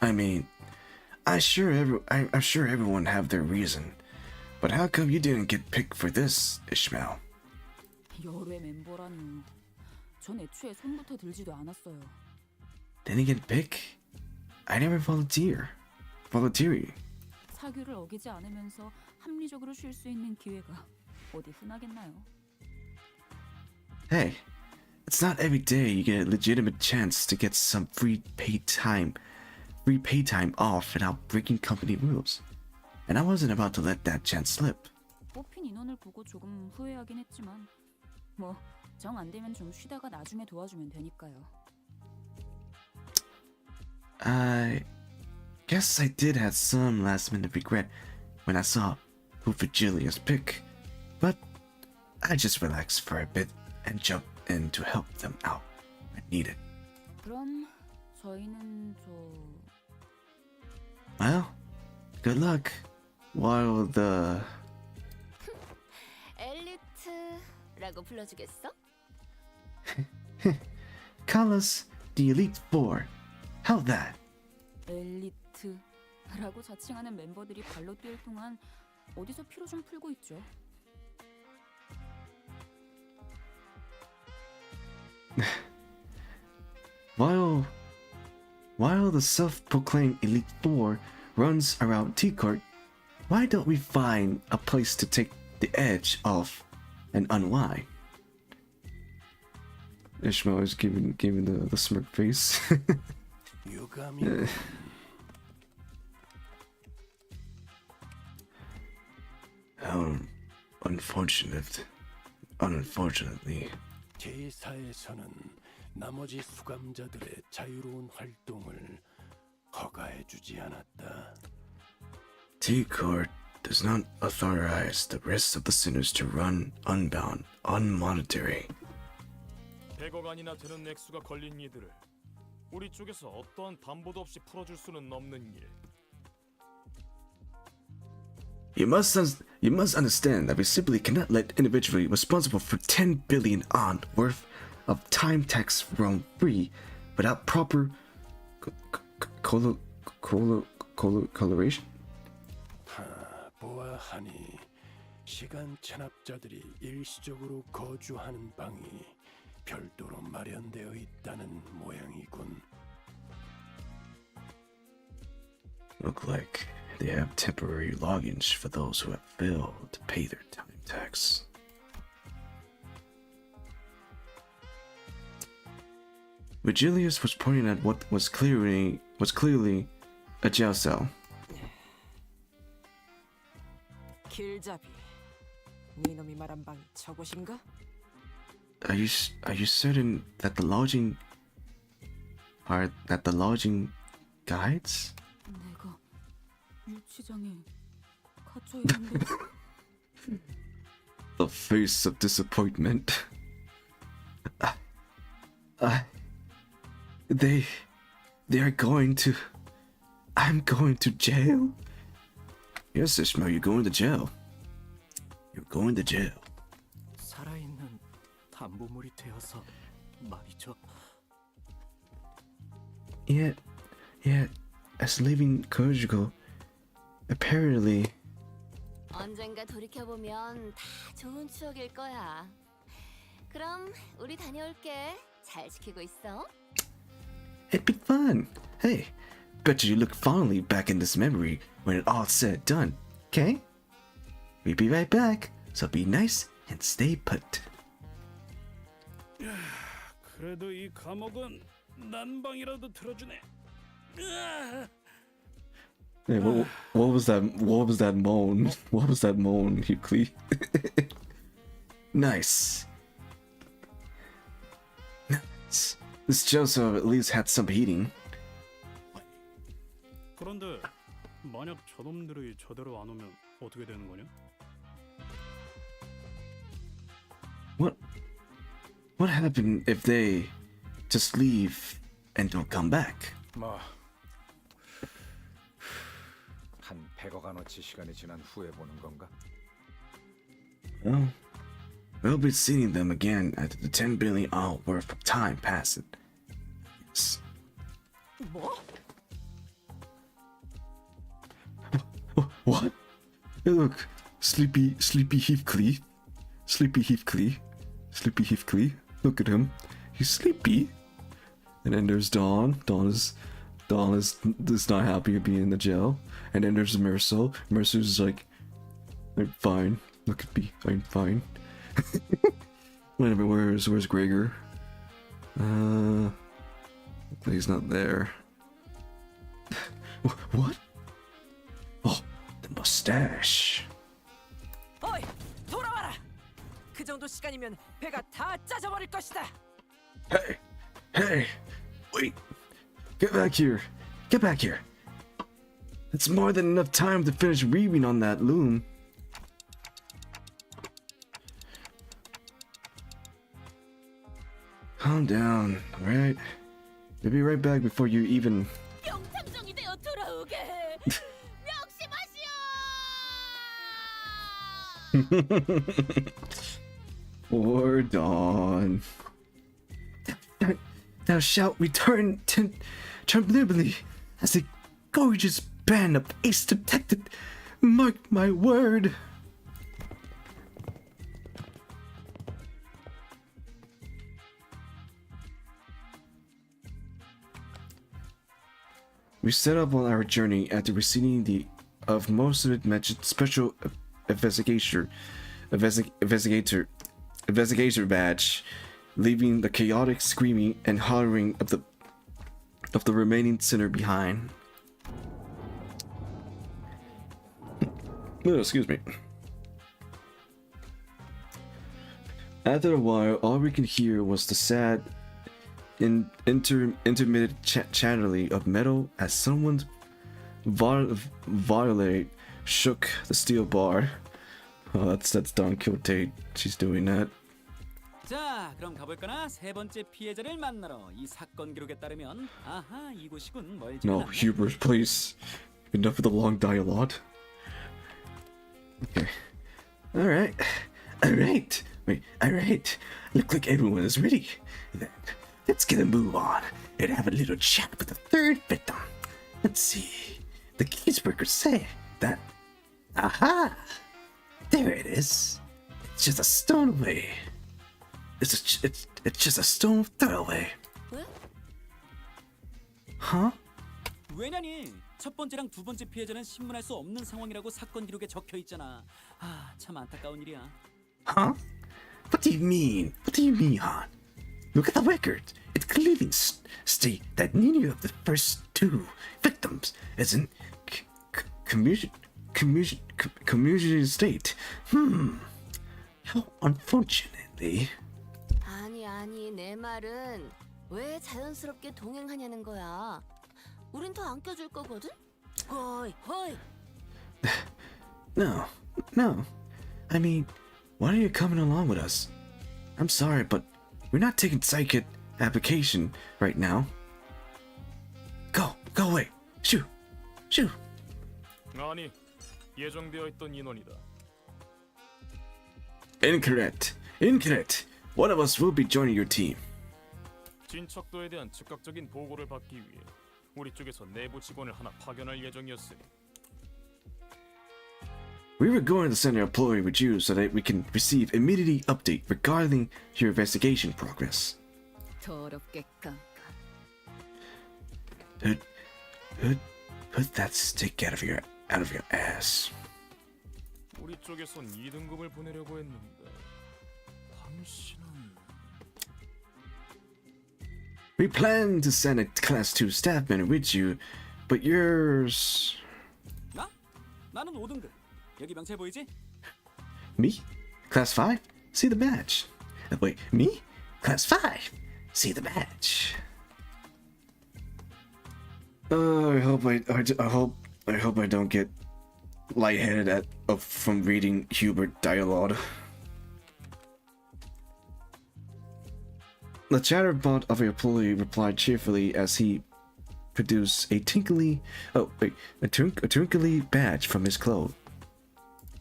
Speaker 2: I mean, I'm sure everyone have their reason, but how come you didn't get picked for this, Ishmael?
Speaker 5: 열애 멤버라니. 전 애초에 손부터 들지도 않았어요.
Speaker 2: Didn't get picked? I never volunteering.
Speaker 5: 사규를 어기지 않으면서 합리적으로 쉴 수 있는 기회가 어디 흔하겠나요?
Speaker 2: Hey, it's not every day you get a legitimate chance to get some free paid time off without breaking company rules. And I wasn't about to let that chance slip.
Speaker 5: 뽑힌 인원을 보고 조금 후회하긴 했지만 뭐 정 안 되면 좀 쉬다가 나중에 도와주면 되니까요.
Speaker 2: I guess I did have some last-minute regret when I saw who Virgilia's pick, but I just relaxed for a bit and jumped in to help them out when needed.
Speaker 5: 그럼 저희는
Speaker 2: Well, good luck while the...
Speaker 3: 엘리트라고 불러주겠어?
Speaker 2: Call us the Elite Four. How that?
Speaker 5: 엘리트라고 자칭하는 멤버들이 발로 뛸 동안 어디서 피로 좀 풀고 있죠.
Speaker 2: while the self-proclaimed Elite Four runs around T-Court, why don't we find a place to take the edge off and unwind? Ishmael is giving the smirk face. How unfortunately.
Speaker 7: 제사에서는 나머지 수감자들의 자유로운 활동을 허가해주지 않았다.
Speaker 2: T-Court does not authorize the rest of the sinners to run unbound, unmonetary.
Speaker 10: 100억 원이나 되는 액수가 걸린 이들을 우리 쪽에서 어떠한 담보도 없이 풀어줄 수는 없는 일.
Speaker 2: You must understand that we simply cannot let individually responsible for 10 billion on worth of time tax roam free without proper coloration.
Speaker 7: 보아하니 시간 체납자들이 일시적으로 거주하는 방이 별도로 마련되어 있다는 모양이군.
Speaker 2: Look like they have temporary logins for those who have failed to pay their time tax. Virgilius was pointing at what was clearly a jail cell.
Speaker 8: 길잡이, 네 놈이 말한 방이 저곳인가?
Speaker 2: Are you certain that the lodging guides?
Speaker 5: 내가 유치장에 갇혀 있는데.
Speaker 2: The face of disappointment. They are going to. I'm going to jail. Yes, Ishmael, you're going to jail. You're going to jail.
Speaker 7: 살아있는 담보물이 되어서 말이죠.
Speaker 2: Yet, as living conjugal, apparently.
Speaker 3: 언젠가 돌이켜보면 다 좋은 추억일 거야. 그럼 우리 다녀올게. 잘 지키고 있어.
Speaker 2: It'd be fun. Hey, bet you look fondly back in this memory when it all said done. Okay? We'll be right back. So be nice and stay put.
Speaker 9: 그래도 이 감옥은 난방이라도 틀어주네.
Speaker 2: Hey, what was that? What was that moan? What was that moan, Euclid? Nice. Nice. This Joseph at least had some heating.
Speaker 9: 그런데 만약 저놈들이 저대로 안 오면 어떻게 되는 거냐?
Speaker 2: What happened if they just leave and don't come back?
Speaker 4: 한 100억 원어치 시간이 지난 후에 보는 건가?
Speaker 2: Well, we'll be seeing them again after the 10 billion hour worth of time passes. Yes.
Speaker 8: 뭐?
Speaker 2: What? Hey, look, Sleepy Heathcliff. Sleepy Heathcliff. Look at him. He's sleepy. And then there's Dawn. Dawn is not happy to be in the jail. And then there's Mercer. Mercer's like, I'm fine. Look at me. I'm fine. Where's Gregor? He's not there. What? Oh, the mustache.
Speaker 8: 어이, 돌아와라. 그 정도 시간이면 배가 다 짜져버릴 것이다.
Speaker 2: Hey, wait. Get back here. That's more than enough time to finish weaving on that loom. Calm down, alright? We'll be right back before you even...
Speaker 3: 명탐정이 되어 돌아오게.
Speaker 2: Or Dawn. Thou shalt return tremblingly as a gorgeous band of ace detected. Mark my word. We set up on our journey after receiving the of most of it mentioned special investigator badge, leaving the chaotic screaming and hollering of the remaining sinner behind. Oh, excuse me. After a while, all we could hear was the sad, intermittent chattering of metal as someone's violate shook the steel bar. Oh, that's Don Quixote. She's doing that.
Speaker 14: 자, 그럼 가볼까나? 세 번째 피해자를 만나러. 이 사건 기록에 따르면 아하, 이곳이군. 멀지
Speaker 2: No,
Speaker 14: 않네.
Speaker 2: Hubert, please. Enough of the long dialogue. Okay. Alright. Alright. Wait, alright. Look like everyone is ready. Then, let's get a move on and have a little chat with the third victim. Let's see. The caseworkers say that. Aha! There it is. It's just a stone away. It's just a stone throw away.
Speaker 3: 왜?
Speaker 2: Huh?
Speaker 14: 왜냐니? 첫 번째랑 두 번째 피해자는 신문할 수 없는 상황이라고 사건 기록에 적혀 있잖아. 아, 참 안타까운 일이야.
Speaker 2: Huh? What do you mean? What do you mean, Han? Look at the record. It clearly state that neither of the first two victims is in community state. How unfortunately.
Speaker 3: 아니, 내 말은 왜 자연스럽게 동행하냐는 거야. 우린 더 안 껴줄 거거든? 호이.
Speaker 2: No. I mean, why are you coming along with us? I'm sorry, but we're not taking psychic application right now. Go away. Shoo.
Speaker 10: 아니, 예정되어 있던 인원이다.
Speaker 2: Incorrect. One of us will be joining your team.
Speaker 10: 진척도에 대한 즉각적인 보고를 받기 위해 우리 쪽에서 내부 직원을 하나 파견할 예정이었으니.
Speaker 2: We were going to send an employee with you so that we can receive immediate update regarding your investigation progress.
Speaker 3: 더럽게 깜깜.
Speaker 2: Put that stick out of your ass.
Speaker 10: 우리 쪽에선 2등급을 보내려고 했는데 당신은
Speaker 2: We plan to send a class 2 staff member with you, but yours...
Speaker 14: 나는 5등급. 여기 명찰 보이지?
Speaker 2: Me? Class 5? See the badge. Wait, me? Class 5? See the badge. I hope I don't get lightheaded from reading Hubert dialogue. The chatterbot of a employee replied cheerfully as he produced a twinkly badge from his clothes.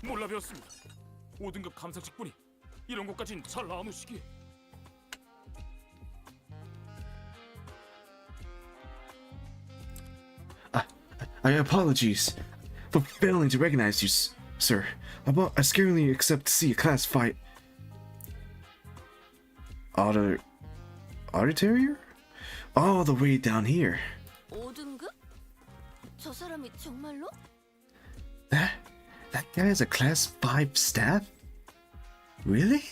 Speaker 10: 몰라 배웠습니다. 5등급 감사직분이 이런 것까진 잘 아무시기에.
Speaker 2: I apologize for failing to recognize you, sir. I scarcely accept to see a class 5 auditorium all the way down here.
Speaker 3: 5등급? 저 사람이 정말로?
Speaker 2: That guy is a class 5 staff? Really?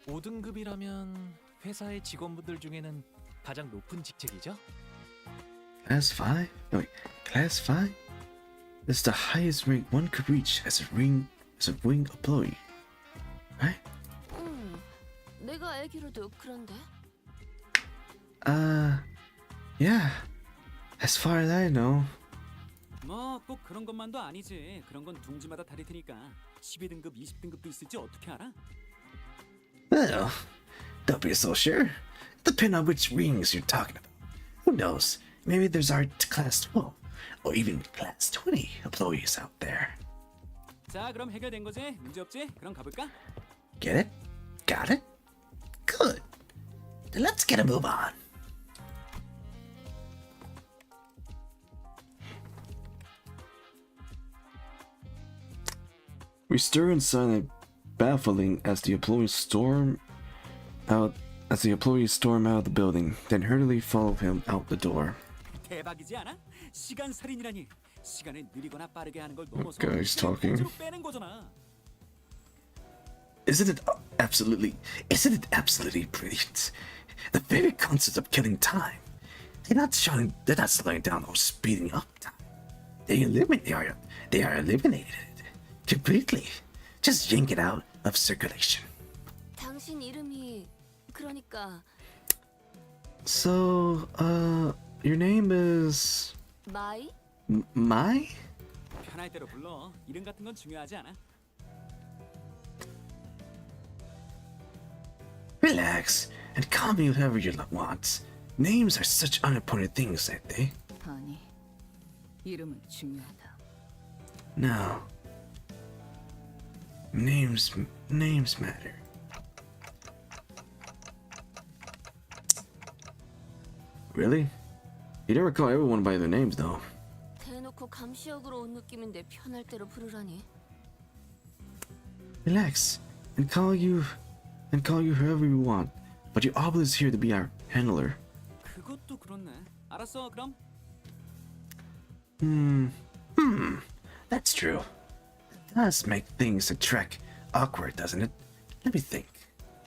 Speaker 15: 5등급이라면 회사의 직원분들 중에는 가장 높은 직책이죠?
Speaker 2: Class 5? No, wait, class 5? That's the highest rank one could reach as a wing employee, right?
Speaker 3: 내가 알기로도 그런데.
Speaker 2: Yeah. As far as I know.
Speaker 14: 뭐 꼭 그런 것만도 아니지. 그런 건 둥지마다 다를 테니까. 12등급, 20등급도 있을지 어떻게 알아?
Speaker 2: Well, don't be so sure. Depend on which rings you're talking about. Who knows? Maybe there's our class 12 or even class 20 employees out there.
Speaker 14: 자, 그럼 해결된 거지? 문제 없지? 그럼 가볼까?
Speaker 2: Get it? Got it? Good. Then let's get a move on. We stir in silent, baffling as the employees storm out of the building, then hurriedly follow him out the door.
Speaker 14: 대박이지 않아? 시간 살인이라니. 시간을 느리거나 빠르게 하는 걸 넘어서
Speaker 2: Okay, he's talking.
Speaker 14: 통째로 빼는 거잖아.
Speaker 2: Isn't it absolutely brilliant? The very concept of killing time. They're not slowing down or speeding up time. They are eliminated completely. Just yank it out of circulation.
Speaker 3: 당신 이름이 그러니까
Speaker 2: So, your name is
Speaker 3: 마이?
Speaker 2: Mai?
Speaker 14: 편할 대로 불러. 이름 같은 건 중요하지 않아.
Speaker 2: Relax and call me whatever you want. Names are such unimportant things, aren't they?
Speaker 5: 아니, 이름은 중요하다.
Speaker 2: No. Names matter. Really? You never call everyone by their names, though.
Speaker 3: 대놓고 감시역으로 온 느낌인데 편할 대로 부르라니.
Speaker 2: Relax and call you whoever you want. But you're always here to be our handler.
Speaker 14: 그것도 그렇네. 알았어, 그럼.
Speaker 2: That's true. It does make things to trek awkward, doesn't it? Let me think.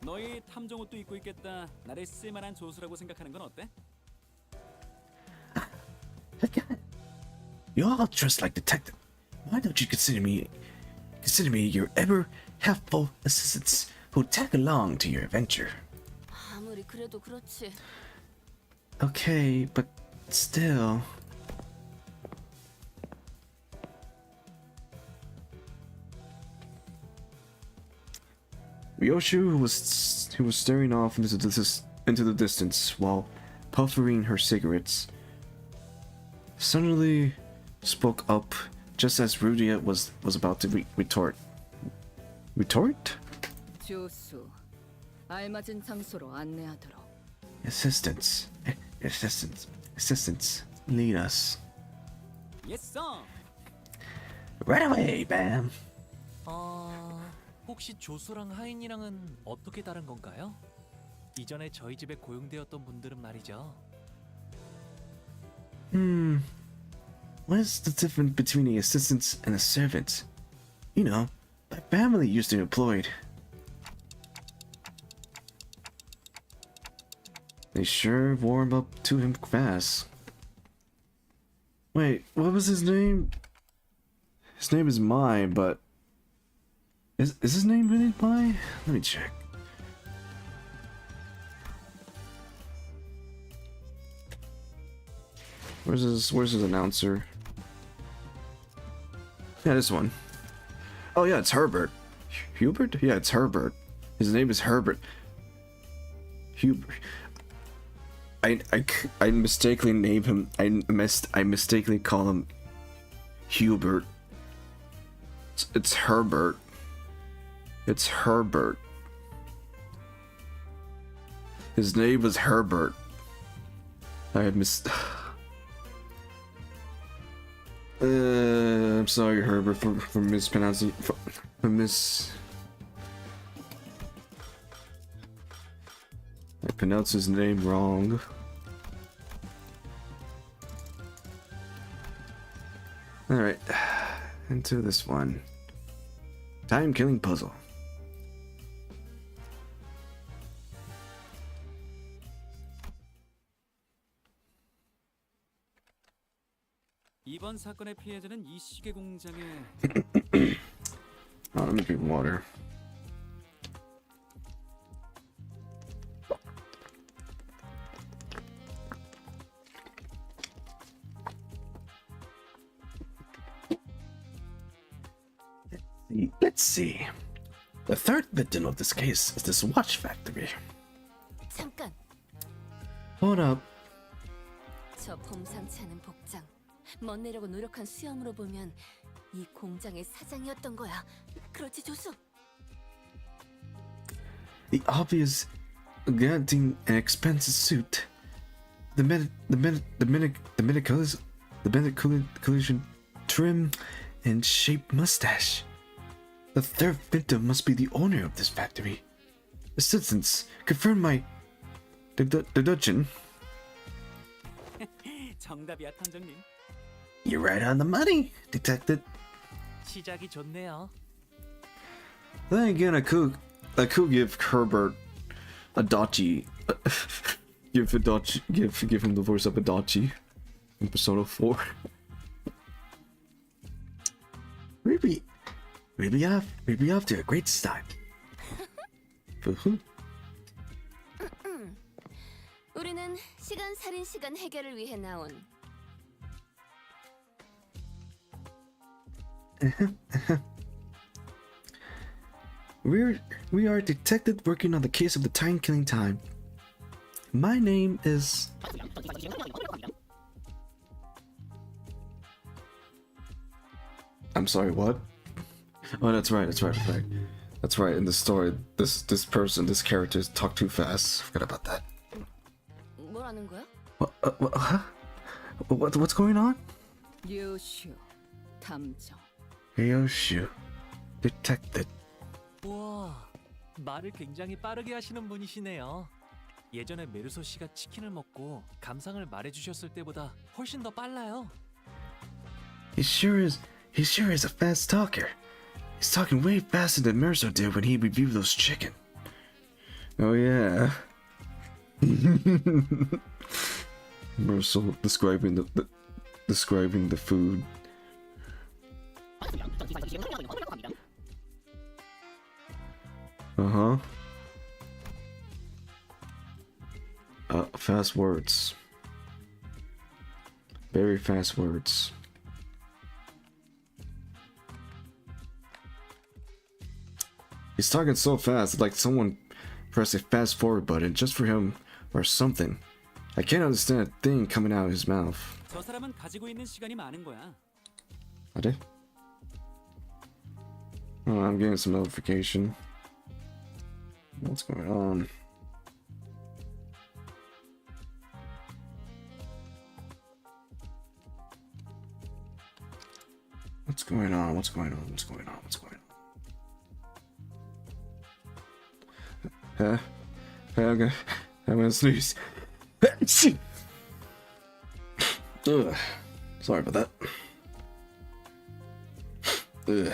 Speaker 14: 너희 탐정 옷도 입고 있겠다. 나를 쓸만한 조수라고 생각하는 건 어때?
Speaker 2: You all dress like detective. Why don't you consider me your ever helpful assistants who tag along to your adventure?
Speaker 3: 아무리 그래도 그렇지.
Speaker 2: Okay, but still. Ryoshu was staring off into the distance while puffing her cigarettes. Suddenly spoke up just as Rudia was about to retort. Retort?
Speaker 5: 조수, 알맞은 장소로 안내하도록.
Speaker 2: Assistants, lead us.
Speaker 14: Yes, sir.
Speaker 2: Right away, Bam.
Speaker 15: 혹시 조수랑 하인이랑은 어떻게 다른 건가요? 이전에 저희 집에 고용되었던 분들은 말이죠.
Speaker 2: What is the difference between the assistants and the servants? You know, my family used to be employed. They sure warm up to him fast. Wait, what was his name? His name is Mai, but is his name really Mai? Let me check. Where's his announcer? Yeah, this one. Oh yeah, it's Herbert. Hubert? Yeah, it's Herbert. His name is Herbert. Hubert. I mistakenly name him. I mistakenly call him Hubert. It's Herbert. It's Herbert. His name was Herbert. I had I'm sorry, Herbert, for mispronouncing. I pronounced his name wrong. Alright, into this one. Time killing puzzle.
Speaker 14: 이번 사건의 피해자는 이 시계 공장에
Speaker 2: Oh, let me drink water. Let's see. The third victim of this case is this watch factory.
Speaker 3: 잠깐.
Speaker 2: Hold up.
Speaker 3: 저 봄상치 않은 복장. 멋내려고 노력한 수염으로 보면 이 공장의 사장이었던 거야. 그렇지, 조수?
Speaker 2: The obvious granting an expensive suit. The collision trim and shaped mustache. The third victim must be the owner of this factory. Assistants, confirm my deduction.
Speaker 14: 정답이야, 탐정님.
Speaker 2: You're right on the money, detective.
Speaker 15: 시작이 좋네요.
Speaker 2: Then again, I could give Herbert Adachi, give him the voice of Adachi in Persona 4. maybe off to a great start.
Speaker 3: 우리는 시간 살인 시간 해결을 위해 나온
Speaker 2: We are detectives working on the case of the time killing time. My name is. I'm sorry, what? Oh, that's right. That's right. In the story, this character talked too fast. Forgot about that.
Speaker 3: 뭐라는 거야?
Speaker 2: What's going on?
Speaker 16: 류슈 탐정.
Speaker 2: Yoshu, detective.
Speaker 15: 우와, 말을 굉장히 빠르게 하시는 분이시네요. 예전에 메르소 씨가 치킨을 먹고 감상을 말해주셨을 때보다 훨씬 더 빨라요.
Speaker 2: He sure is a fast talker. He's talking way faster than Merso did when he reviewed those chicken. Oh yeah. Merso describing the food. Uh-huh. Fast words. Very fast words. He's talking so fast, like someone pressed a fast forward button just for him or something. I can't understand a thing coming out of his mouth.
Speaker 14: 저 사람은 가지고 있는 시간이 많은 거야.
Speaker 2: I did? Oh, I'm getting some notification. What's going on? What's going on? What's going on? What's going on? What's going on? I'm gonna sneeze. Ugh. Sorry about that. Ugh.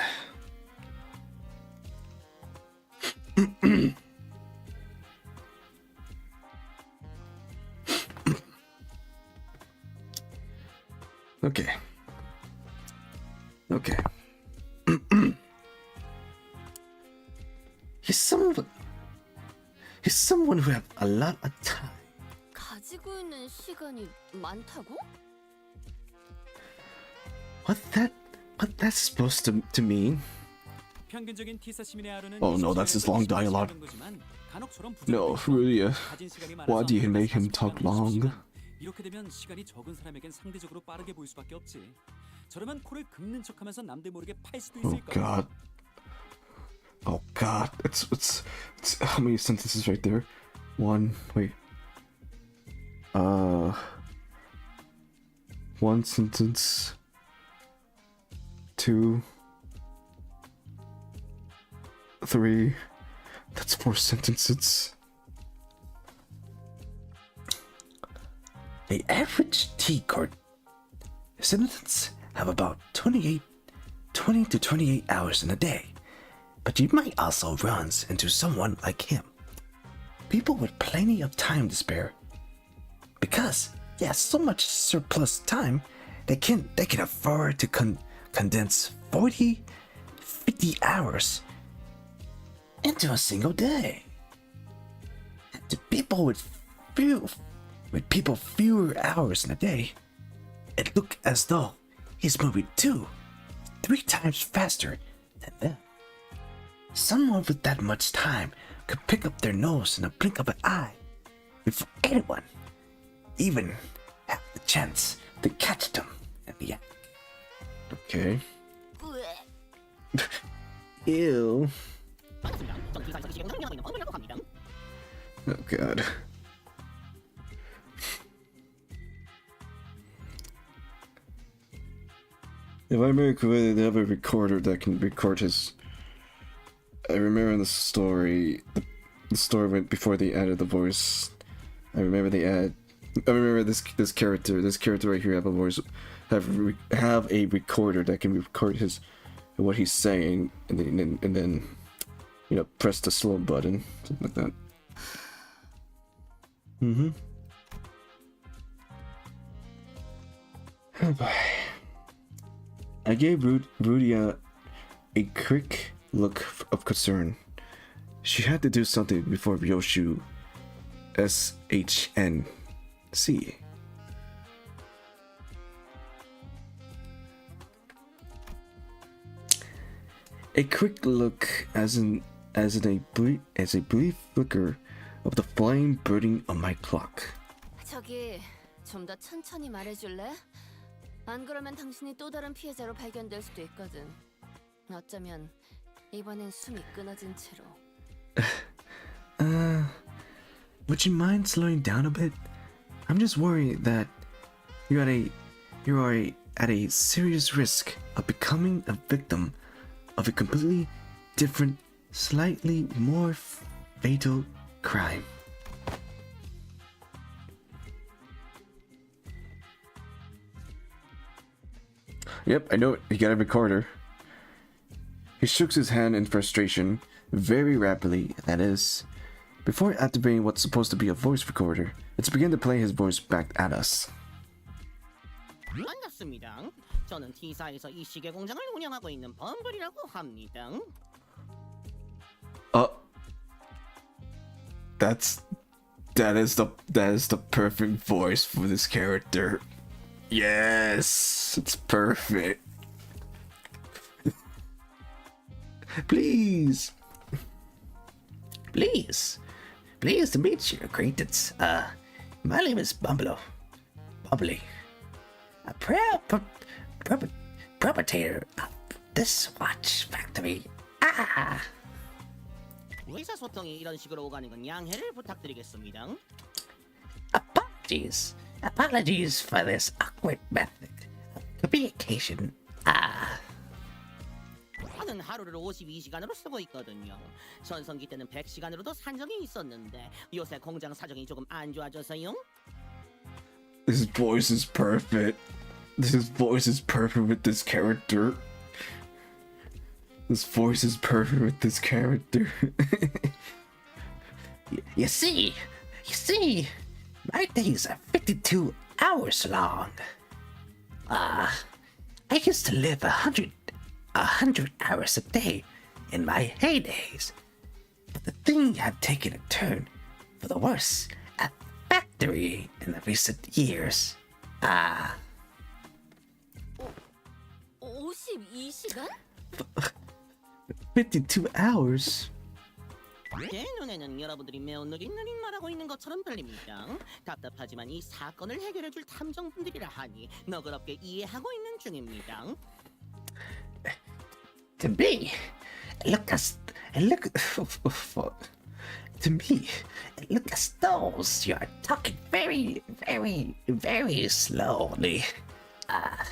Speaker 2: Okay. Okay. He's someone who have a lot of time.
Speaker 3: 가지고 있는 시간이 많다고?
Speaker 2: What that's supposed to mean?
Speaker 14: 평균적인 티사 시민의 하루는
Speaker 2: Oh no, that's his long dialogue. No, really. Why do you make him talk long?
Speaker 14: 이렇게 되면 시간이 적은 사람에겐 상대적으로 빠르게 보일 수밖에 없지. 저러면 코를 긁는 척하면서 남들 모르게 팔 수도 있을 거야.
Speaker 2: Oh god. It's how many sentences right there? One sentence. 2 3. That's 4 sentences. The average tea court residents have about 20 to 28 hours in a day, but you might also run into someone like him. People with plenty of time to spare, because he has so much surplus time, they can afford to condense 40, 50 hours into a single day. To people with fewer hours in a day, it look as though he's moving 2-3 times faster than them. Someone with that much time could pick up their nose in a blink of an eye before anyone even have the chance to catch them in the act. Okay. Ew. Oh god. If I remember correctly, they have a recorder that can record his. I remember in the story, the story went before they added the voice. I remember they I remember this character right here have a voice, have a recorder that can record what he's saying, and then you know, press the slow button, something like that. Mm-hmm. Oh boy. I gave Rudy a quick look of concern. She had to do something before Ryoshu SHNC. A quick look, as a brief flicker of the flame burning on my clock.
Speaker 3: 저기 좀 더 천천히 말해줄래? 안 그러면 당신이 또 다른 피해자로 발견될 수도 있거든. 어쩌면 이번엔 숨이 끊어진 채로.
Speaker 2: Would you mind slowing down a bit? I'm just worried that you are at a serious risk of becoming a victim of a completely different, slightly more fatal crime. Yep, I know it. He got a recorder. He shook his hand in frustration, very rapidly, that is, before activating what's supposed to be a voice recorder. It's began to play his voice back at us.
Speaker 17: 반갑습니다. 저는 T사에서 이 시계 공장을 운영하고 있는 범블이라고 합니다.
Speaker 2: That is the perfect voice for this character. Yes, it's perfect. Pleased to meet you, acquaintance. My name is Bumbly, a proud proprietor of this watch factory.
Speaker 17: 의사소통이 이런 식으로 오가는 건 양해를 부탁드리겠습니다.
Speaker 2: Apologies for this awkward method of communication.
Speaker 17: 저는 하루를 52시간으로 쓰고 있거든요. 전성기 때는 100시간으로도 산 적이 있었는데 요새 공장 사정이 조금 안 좋아져서요.
Speaker 2: This voice is perfect. This voice is perfect with this character. This voice is perfect with this character. You see, my days are 52 hours long. I used to live 100 hours a day in my heydays. But the thing had taken a turn for the worse at the factory in the recent years.
Speaker 3: 52시간?
Speaker 2: 52 hours?
Speaker 17: 제 눈에는 여러분들이 매우 느릿 말하고 있는 것처럼 들립니다. 답답하지만 이 사건을 해결해줄 탐정분들이라 하니 너그럽게 이해하고 있는 중입니다.
Speaker 2: To me, it looked as though you are talking very, very, very slowly. I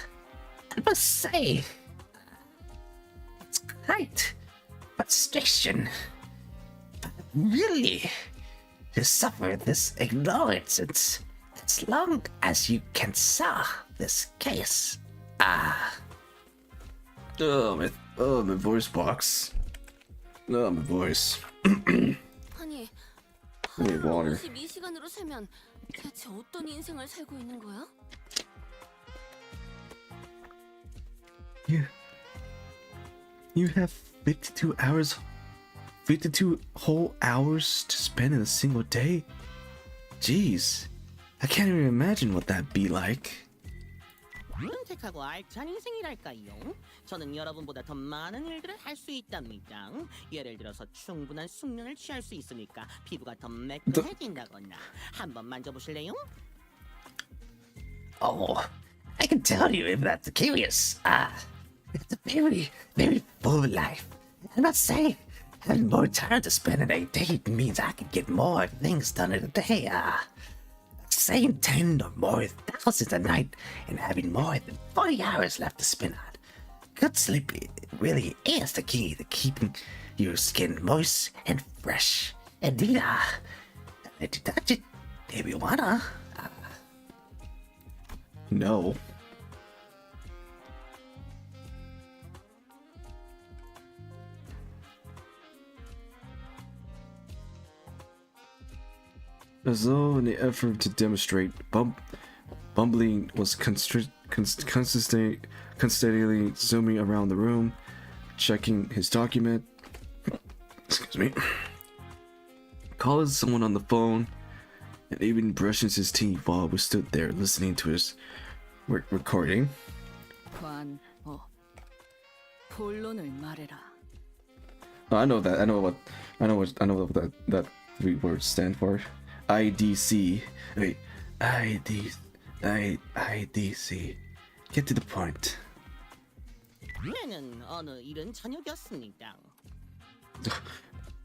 Speaker 2: must say, it's quite frustration. But really, to suffer this ignorance as long as you can solve this case. My voice box. My voice.
Speaker 3: 아니,
Speaker 2: need water.
Speaker 3: 52시간으로 살면 대체 어떤 인생을 살고 있는 거야?
Speaker 2: You have 52 whole hours to spend in a single day? Jeez, I can't even imagine what that'd be like.
Speaker 17: 끔찍하고 알찬 인생이랄까요? 저는 여러분보다 더 많은 일들을 할 수 있답니다. 예를 들어서 충분한 숙면을 취할 수 있으니까 피부가 더 매끈해진다거나. 한번 만져보실래요?
Speaker 2: Oh, I can tell you if that's curious. It's a very, very full life. I must say, having more time to spend in a day means I can get more things done in a day. Saying 10 or more thousands a night and having more than 40 hours left to spend on. Good sleep really is the key to keeping your skin moist and fresh. Indeed, let you touch it if you wanna. No. As though in the effort to demonstrate, Bumbling was constantly zooming around the room, checking his document. Excuse me. Calling someone on the phone, and even brushing his teeth while we stood there listening to his recording.
Speaker 16: 본론을 말해라.
Speaker 2: Oh, I know that. I know what that three words stand for. IDC. Wait, IDC. Get to the point.
Speaker 17: 얘는 어느 이른 저녁이었습니다.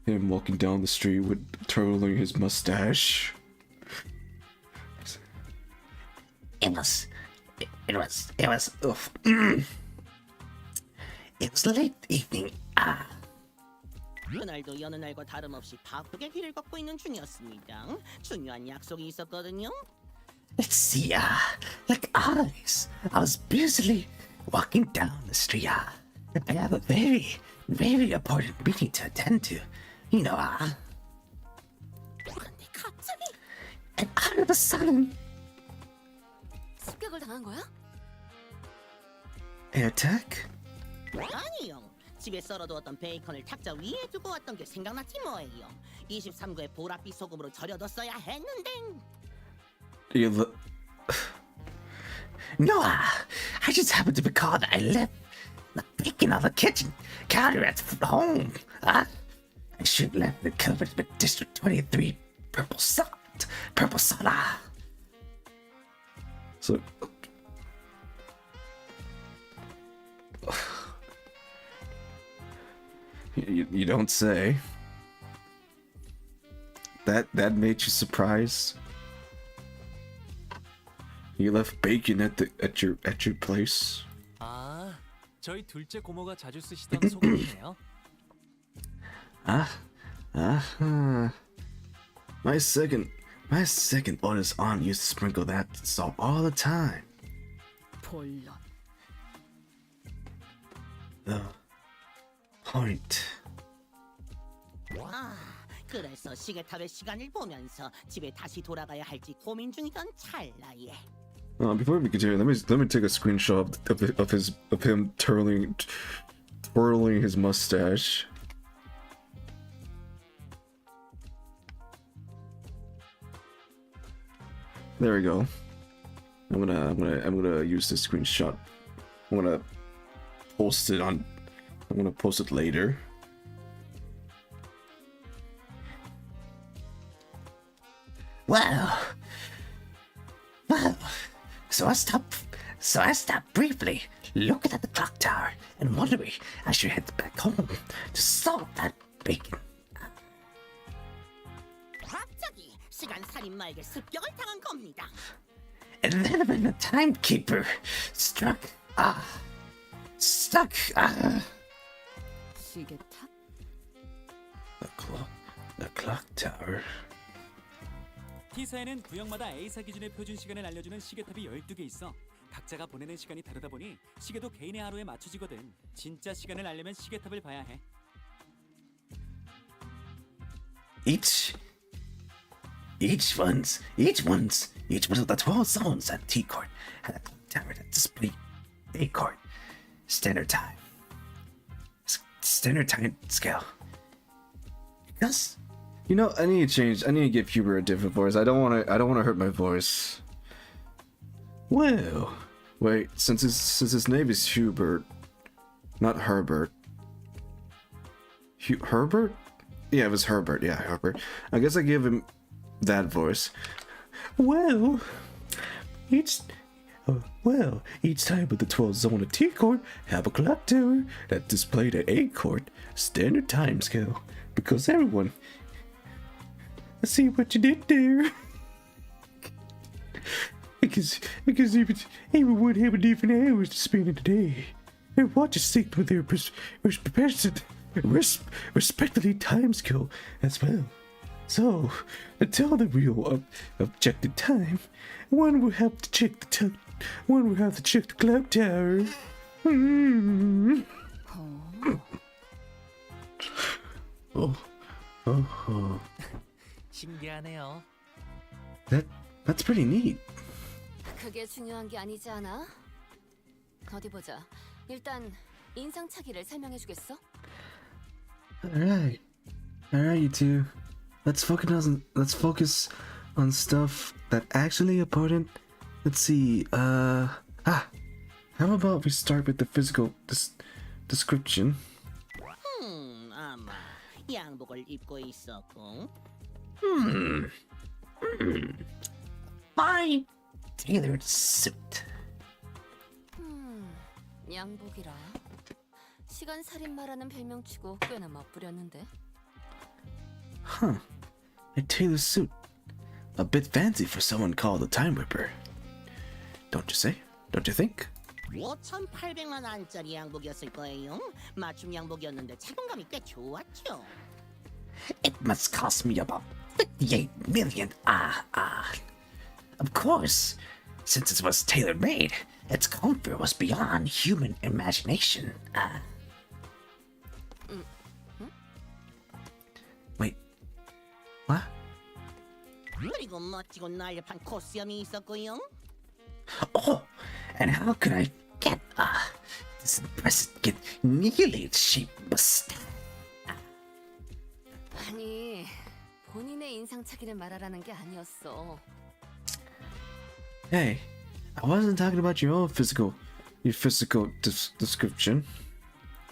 Speaker 2: Him walking down the street with twirling his mustache.
Speaker 17: It was late evening. 그날도 여느 날과 다름없이 바쁘게 길을 걷고 있는 중이었습니다. 중요한 약속이 있었거든요.
Speaker 18: Let's see, like always, I was busily walking down the street. I have a very, very important meeting to attend to. You know,
Speaker 3: 그런데 갑자기
Speaker 18: and all of a sudden,
Speaker 3: 습격을 당한 거야?
Speaker 2: Air attack?
Speaker 17: 아니요. 집에 썰어두었던 베이컨을 탁자 위에 두고 왔던 게 생각났지 뭐예요. 23구의 보랏빛 소금으로 절여뒀어야 했는데.
Speaker 18: no, I just happened to recall that I left the bacon on the kitchen counter at home. I should have left it covered with District 23 purple soda.
Speaker 2: So. You don't say. That made you surprised? You left bacon at your place?
Speaker 15: 아, 저희 둘째 고모가 자주 쓰시던 소금이네요.
Speaker 2: My second oldest aunt used to sprinkle that salt all the time.
Speaker 16: 본론.
Speaker 2: The point.
Speaker 17: 와, 그래서 시계탑의 시간을 보면서 집에 다시 돌아가야 할지 고민 중이던 찰나에.
Speaker 2: Before we continue, let me take a screenshot of him twirling his mustache. There we go. I'm gonna use this screenshot. I'm gonna post it later.
Speaker 18: Well, so I stopped briefly, looking at the clock tower and wondering I should head back home to salt that bacon.
Speaker 17: 갑자기 시간 살인마에게 습격을 당한 겁니다.
Speaker 18: And then when the timekeeper struck.
Speaker 16: 시계탑?
Speaker 2: The clock tower.
Speaker 14: T사에는 구역마다 A사 기준의 표준 시간을 알려주는 시계탑이 12개 있어. 각자가 보내는 시간이 다르다 보니 시계도 개인의 하루에 맞춰지거든. 진짜 시간을 알려면 시계탑을 봐야 해.
Speaker 18: Each one's of the 12 zones at T court had a clock tower that displayed A court standard time scale.
Speaker 2: Because I need to give Hubert a different voice. I don't want to hurt my voice. Well, wait, since his name is Hubert, not Herbert. Herbert? Yeah, it was Herbert. Yeah, Herbert. I guess I give him that voice. Well, each time with the 12 zone of T court have a clock tower that displayed at A court standard time scale. Because everyone, I see what you did there. because everyone have a different hours to spend in the day. And watch a sync with their respectively time scale as well. So, to tell the real objective time, one will have to check the
Speaker 18: when we have to check the clock tower. Hmm. Oh, oh.
Speaker 15: 신기하네요.
Speaker 2: That's pretty neat.
Speaker 3: 그게 중요한 게 아니지 않아? 어디 보자. 일단 인상착의를 설명해 주겠어?
Speaker 2: Alright, you two. Let's focus on stuff that actually important. Let's see. How about we start with the physical description?
Speaker 17: 아마 양복을 입고 있었고.
Speaker 18: My tailored suit.
Speaker 3: 양복이라. 시간 살인마라는 별명치고 꽤나 멋부렸는데.
Speaker 2: Huh. A tailored suit. A bit fancy for someone called a time whipper. Don't you say? Don't you think?
Speaker 17: 5,800만 원짜리 양복이었을 거예요. 맞춤 양복이었는데 착용감이 꽤 좋았죠.
Speaker 18: It must cost me about 58 million. Of course, since it was tailor-made, its comfort was beyond human imagination.
Speaker 2: Wait. What?
Speaker 17: 그리고 멋지고 날렵한 코스염이 있었고요.
Speaker 18: Oh, and how could I get this impressive, get nearly shaped mustache?
Speaker 3: 아니, 본인의 인상착의를 말하라는 게 아니었어.
Speaker 2: Hey, I wasn't talking about your physical description.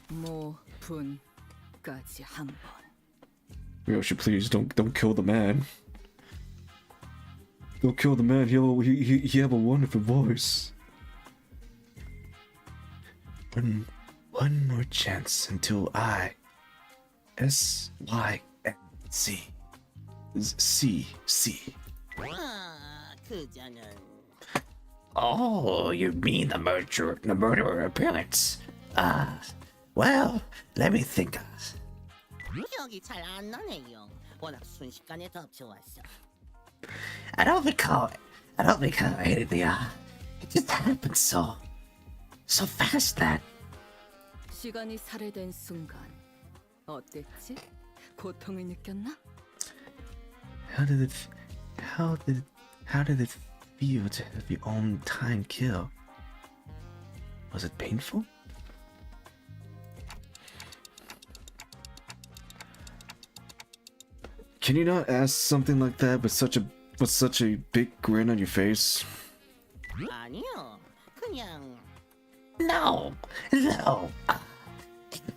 Speaker 16: 모분까지 한 번.
Speaker 2: Yoshi, please don't kill the man. Don't kill the man. He have a wonderful voice. One more chance until I SYNC C.
Speaker 17: 그자는.
Speaker 18: Oh, you mean the murderer appearance? Well, let me think.
Speaker 17: 기억이 잘 안 나네요. 워낙 순식간에 덮쳐왔어.
Speaker 18: I don't recall anything. It just happened so fast that.
Speaker 16: 시간이 살해된 순간 어땠지? 고통을 느꼈나?
Speaker 2: How did it feel to have your own time kill? Was it painful? Can you not ask something like that with such a big grin on your face?
Speaker 17: 아니요. 그냥
Speaker 18: No.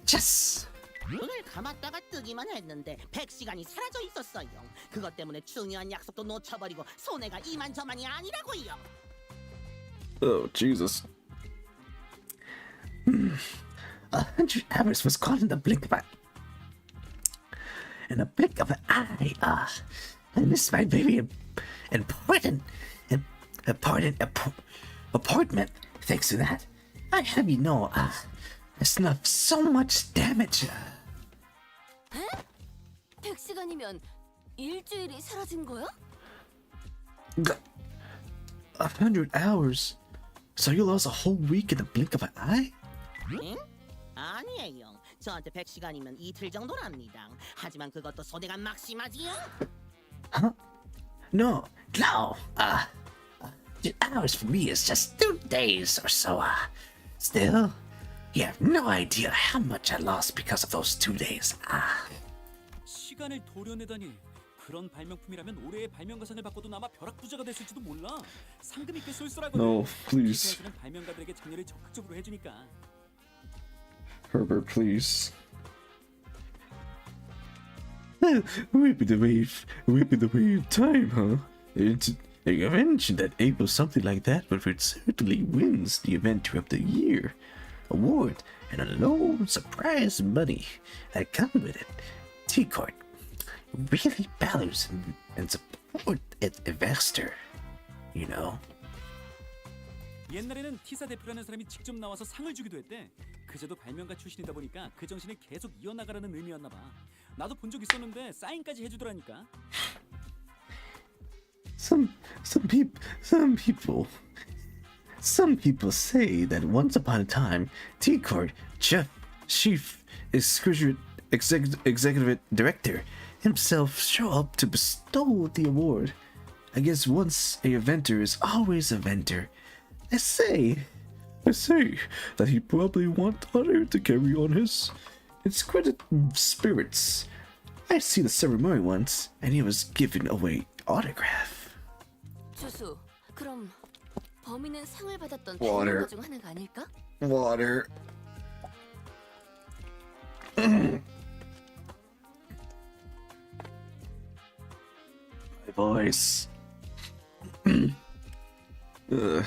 Speaker 18: Just.
Speaker 17: 눈을 감았다가 뜨기만 했는데 100시간이 사라져 있었어요. 그것 때문에 중요한 약속도 놓쳐버리고 손해가 이만저만이 아니라고요.
Speaker 2: Oh, Jesus.
Speaker 18: 100 hours was caught in the blink of an eye. I missed my very important appointment. Thanks to that, I have I snuffed so much damage.
Speaker 3: 에? 100시간이면 일주일이 사라진 거야?
Speaker 2: 100 hours? So you lost a whole week in the blink of an eye?
Speaker 17: 응? 아니에요. 저한테 100시간이면 이틀 정도랍니다. 하지만 그것도 소대가 막심하지요.
Speaker 2: Huh? No.
Speaker 18: 2 hours for me is just 2 days or so. Still, you have no idea how much I lost because of those 2 days.
Speaker 14: 시간을 도려내다니. 그런 발명품이라면 올해의 발명가상을 받고도 아마 벼락부자가 됐을지도 몰라. 상금 있게 쏠쏠하거든.
Speaker 2: No, please.
Speaker 14: 기사에서는 발명가들에게 장려를 적극적으로 해주니까.
Speaker 2: Herbert, please. Whip the wave of time, huh? You mentioned that April something like that, but it certainly wins the Inventor of the Year award and a low surprise money that comes with it. T-Court really values and support its investor, you know.
Speaker 14: 옛날에는 티사 대표라는 사람이 직접 나와서 상을 주기도 했대. 그제도 발명가 출신이다 보니까 그 정신을 계속 이어나가라는 의미였나 봐. 나도 본 적 있었는데 사인까지 해주더라니까.
Speaker 2: Some people
Speaker 18: Some people say that once upon a time, T-Court chief executive director himself show up to bestow the award. I guess once a inventor is always a inventor. I say that he probably want Otter to carry on his credit spirits. I see the ceremony once, and he was giving away autograph.
Speaker 3: 주수, 그럼 범인은 상을 받았던
Speaker 2: Water.
Speaker 3: 대명가 중 하나가 아닐까?
Speaker 2: Water. My voice. Ugh.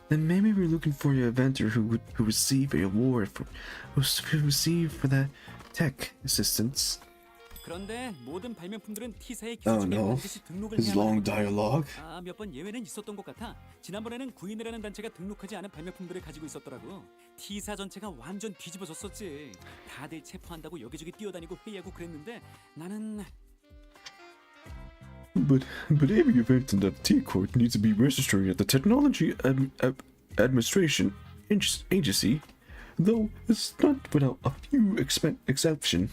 Speaker 2: Then maybe we're looking for an inventor who received an award for that tech assistance.
Speaker 14: 그런데 모든 발명품들은 T사의
Speaker 2: Oh
Speaker 14: 기술청에
Speaker 2: no.
Speaker 14: 반드시 등록을
Speaker 2: His
Speaker 14: 해야만
Speaker 2: long
Speaker 14: 합니다.
Speaker 2: dialogue.
Speaker 14: 몇 번 예외는 있었던 것 같아. 지난번에는 구인이라는 단체가 등록하지 않은 발명품들을 가지고 있었더라고. T사 전체가 완전 뒤집어졌었지. 다들 체포한다고 여기저기 뛰어다니고 회의하고 그랬는데 나는
Speaker 2: But every invention of T-Court needs to be registered at the Technology Administration Agency, though it's not without a few exceptions.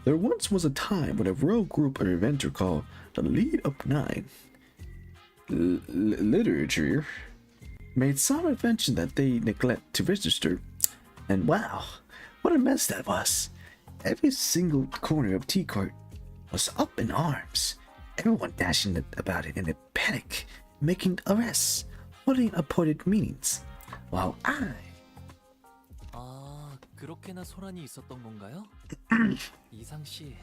Speaker 2: There once was a time when a rogue group or inventor called the Lead Up Nine literature made some invention that they neglect to register. And wow, what a mess that was. Every single corner of T-Court was up in arms. Everyone dashing about it in a panic, making arrests, holding appointed meetings, while I...
Speaker 15: 그렇게나 소란이 있었던 건가요? 이상 씨,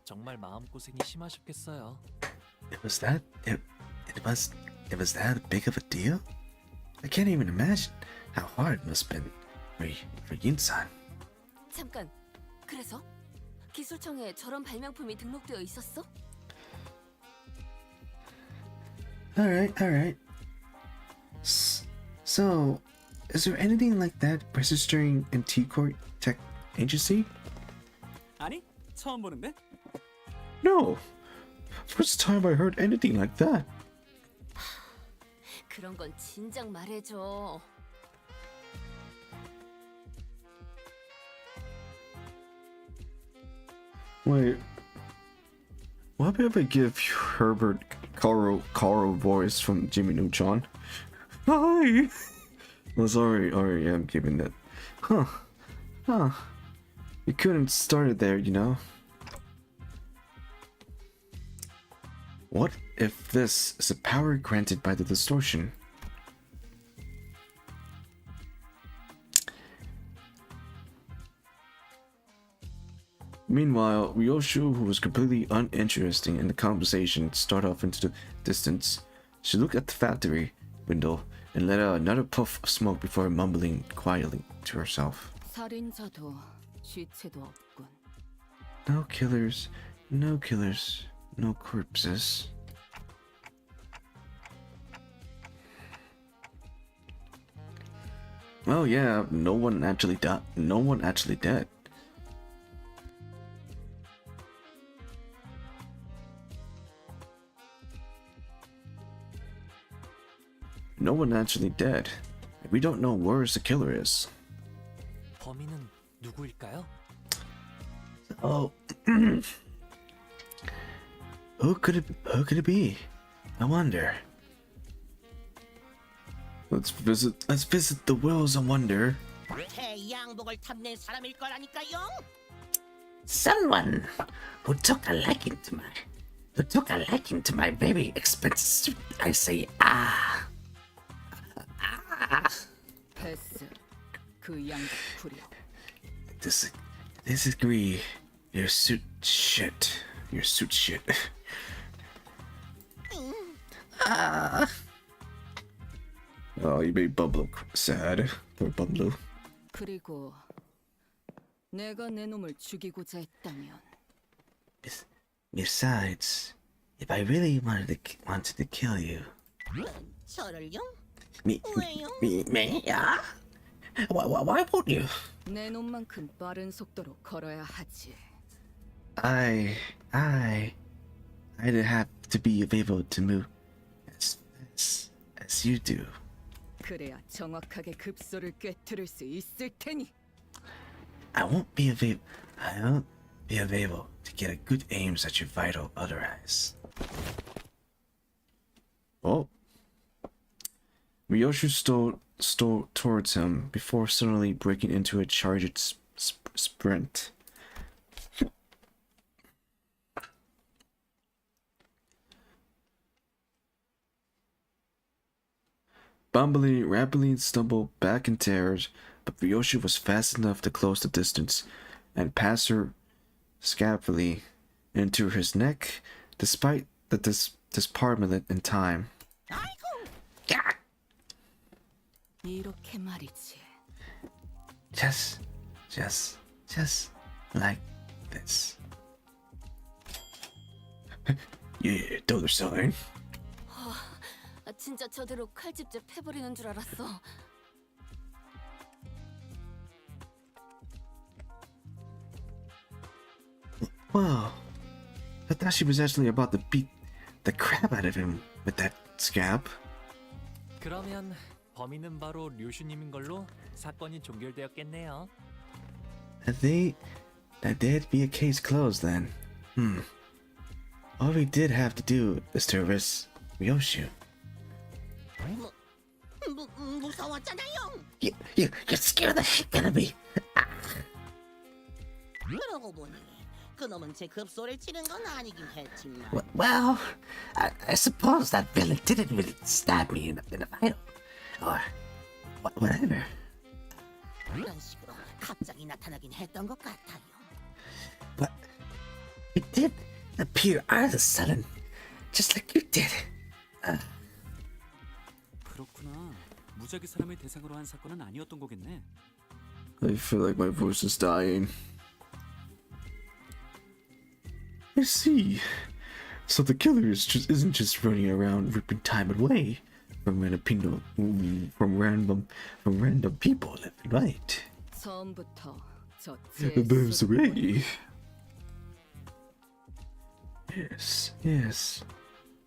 Speaker 15: 정말 마음고생이 심하셨겠어요.
Speaker 18: It was that big of a deal? I can't even imagine how hard it must have been for Yinsan.
Speaker 3: 잠깐, 그래서 기술청에 저런 발명품이 등록되어 있었어?
Speaker 18: Alright. So, is there anything like that registering in T-Court Tech Agency?
Speaker 14: 아니, 처음 보는데?
Speaker 2: No. First time I heard anything like that.
Speaker 3: 그런 건 진작 말해줘.
Speaker 2: Wait. What if I give Herbert Carl voice from Jimmy Neutron? Hi! Well, sorry, I'm giving that. Huh. You couldn't start it there, you know? What if this is a power granted by the distortion? Meanwhile, Ryoshu, who was completely uninterested in the conversation, started off into the distance. She looked at the factory window and let out another puff of smoke before mumbling quietly to herself.
Speaker 16: 살인자도 시체도 없군.
Speaker 2: No killers, no corpses. Well, yeah, no one actually dead. No one actually dead. We don't know where the killer is.
Speaker 15: 범인은 누구일까요?
Speaker 2: Oh, who could it be? I wonder. Let's visit the Wills of Wonder.
Speaker 17: 태양복을 탐낸 사람일 거라니까요.
Speaker 18: Someone who took a liking to my very expensive suit. I say,
Speaker 16: 패스. 그 양복 구려.
Speaker 2: Disagree. Your suit shit. Oh, you made Bubble sad. Poor Bubble.
Speaker 16: 그리고 내가 내 놈을 죽이고자 했다면
Speaker 18: Besides, if I really wanted to kill you,
Speaker 17: 저를요?
Speaker 18: me? Why won't you?
Speaker 16: 내 놈만큼 빠른 속도로 걸어야 하지.
Speaker 18: I'd have to be able to move as you do.
Speaker 16: 그래야 정확하게 급소를 꿰뚫을 수 있을 테니.
Speaker 18: I won't be able to get a good aims at your vital otherwise.
Speaker 2: Oh. Ryoshu stole towards him before suddenly breaking into a charged sprint. Bumblebee rapidly stumbled back in terrors, but Ryoshu was fast enough to close the distance and pass her scapula into his neck, despite the dispartment in time.
Speaker 16: 이렇게 말이지.
Speaker 18: Just like this. Yeah, throw the sign.
Speaker 3: 진짜 저대로 칼집제 패버리는 줄 알았어.
Speaker 18: Wow, I thought she was actually about to beat the crap out of him with that scab.
Speaker 15: 그러면 범인은 바로 류슈님인 걸로 사건이 종결되었겠네요.
Speaker 18: That'd be a case closed then. All we did have to do is to arrest Ryoshu.
Speaker 17: 무서웠잖아요.
Speaker 18: You scared the heck out of me.
Speaker 17: 그러고 보니 그놈은 제 급소를 치는 건 아니긴 했지만.
Speaker 18: Well, I suppose that villain didn't really stab me in the vital, or whatever.
Speaker 17: 그런 식으로 갑자기 나타나긴 했던 것 같아요.
Speaker 18: But it did appear out of the sudden, just like you did.
Speaker 14: 그렇구나. 무작위 사람을 대상으로 한 사건은 아니었던 거겠네.
Speaker 2: I feel like my voice is dying. I see. So the killer isn't just running around ripping time away from random people left and right.
Speaker 16: 처음부터 저
Speaker 2: That's right. Yes.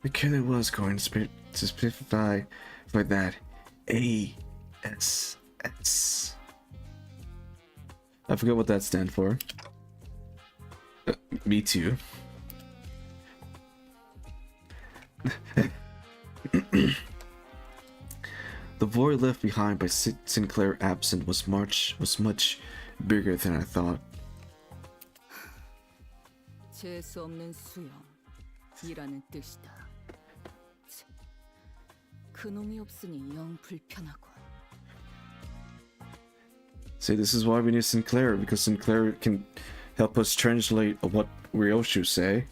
Speaker 2: The killer was going to specify for that ASS. I forget what that stands for. Me too. The void left behind by Sinclair absent was much bigger than I thought.
Speaker 16: 재수 없는 수영이라는 뜻이다. 그놈이 없으니 영 불편하군.
Speaker 2: See, this is why we need Sinclair, because Sinclair can help us translate what Ryoshu say.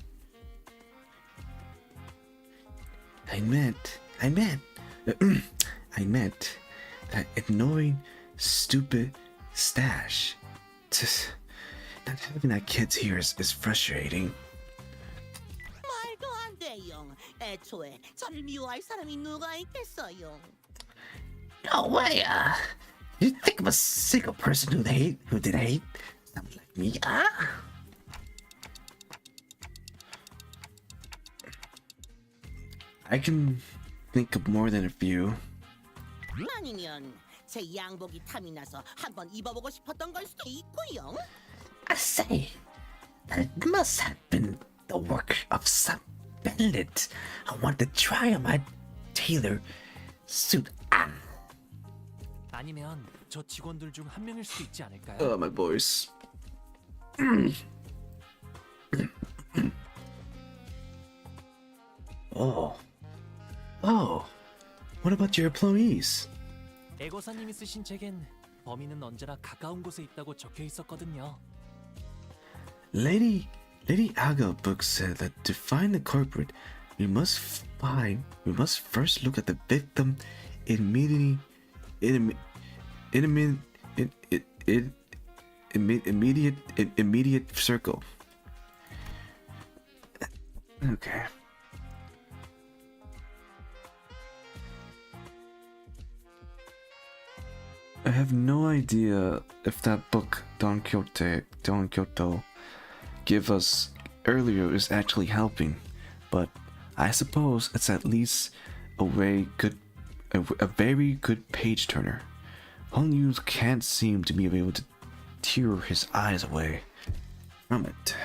Speaker 18: I meant that annoying, stupid stash. Not having that kids here is frustrating.
Speaker 17: 말도 안 돼요. 애초에 저를 미워할 사람이 누가 있겠어요.
Speaker 18: No way. You think of a single person who did hate someone like me?
Speaker 2: I can think of more than a few.
Speaker 17: 아니면 제 양복이 탐이 나서 한번 입어보고 싶었던 걸 수도 있고요.
Speaker 18: I say that it must have been the work of some bandit. I want to try on my tailor suit.
Speaker 15: 아니면 저 직원들 중 한 명일 수도 있지 않을까요?
Speaker 2: Oh, my voice.
Speaker 18: Oh, what about your employees?
Speaker 15: 애거사님이 쓰신 책엔 범인은 언제나 가까운 곳에 있다고 적혀 있었거든요.
Speaker 2: Lady Aga book said that to find the culprit, we must first look at the victim immediate circle. Okay. I have no idea if that book Don Kyoto give us earlier is actually helping, but I suppose it's at least a very good page turner. Only you can't seem to be able to tear his eyes away from it.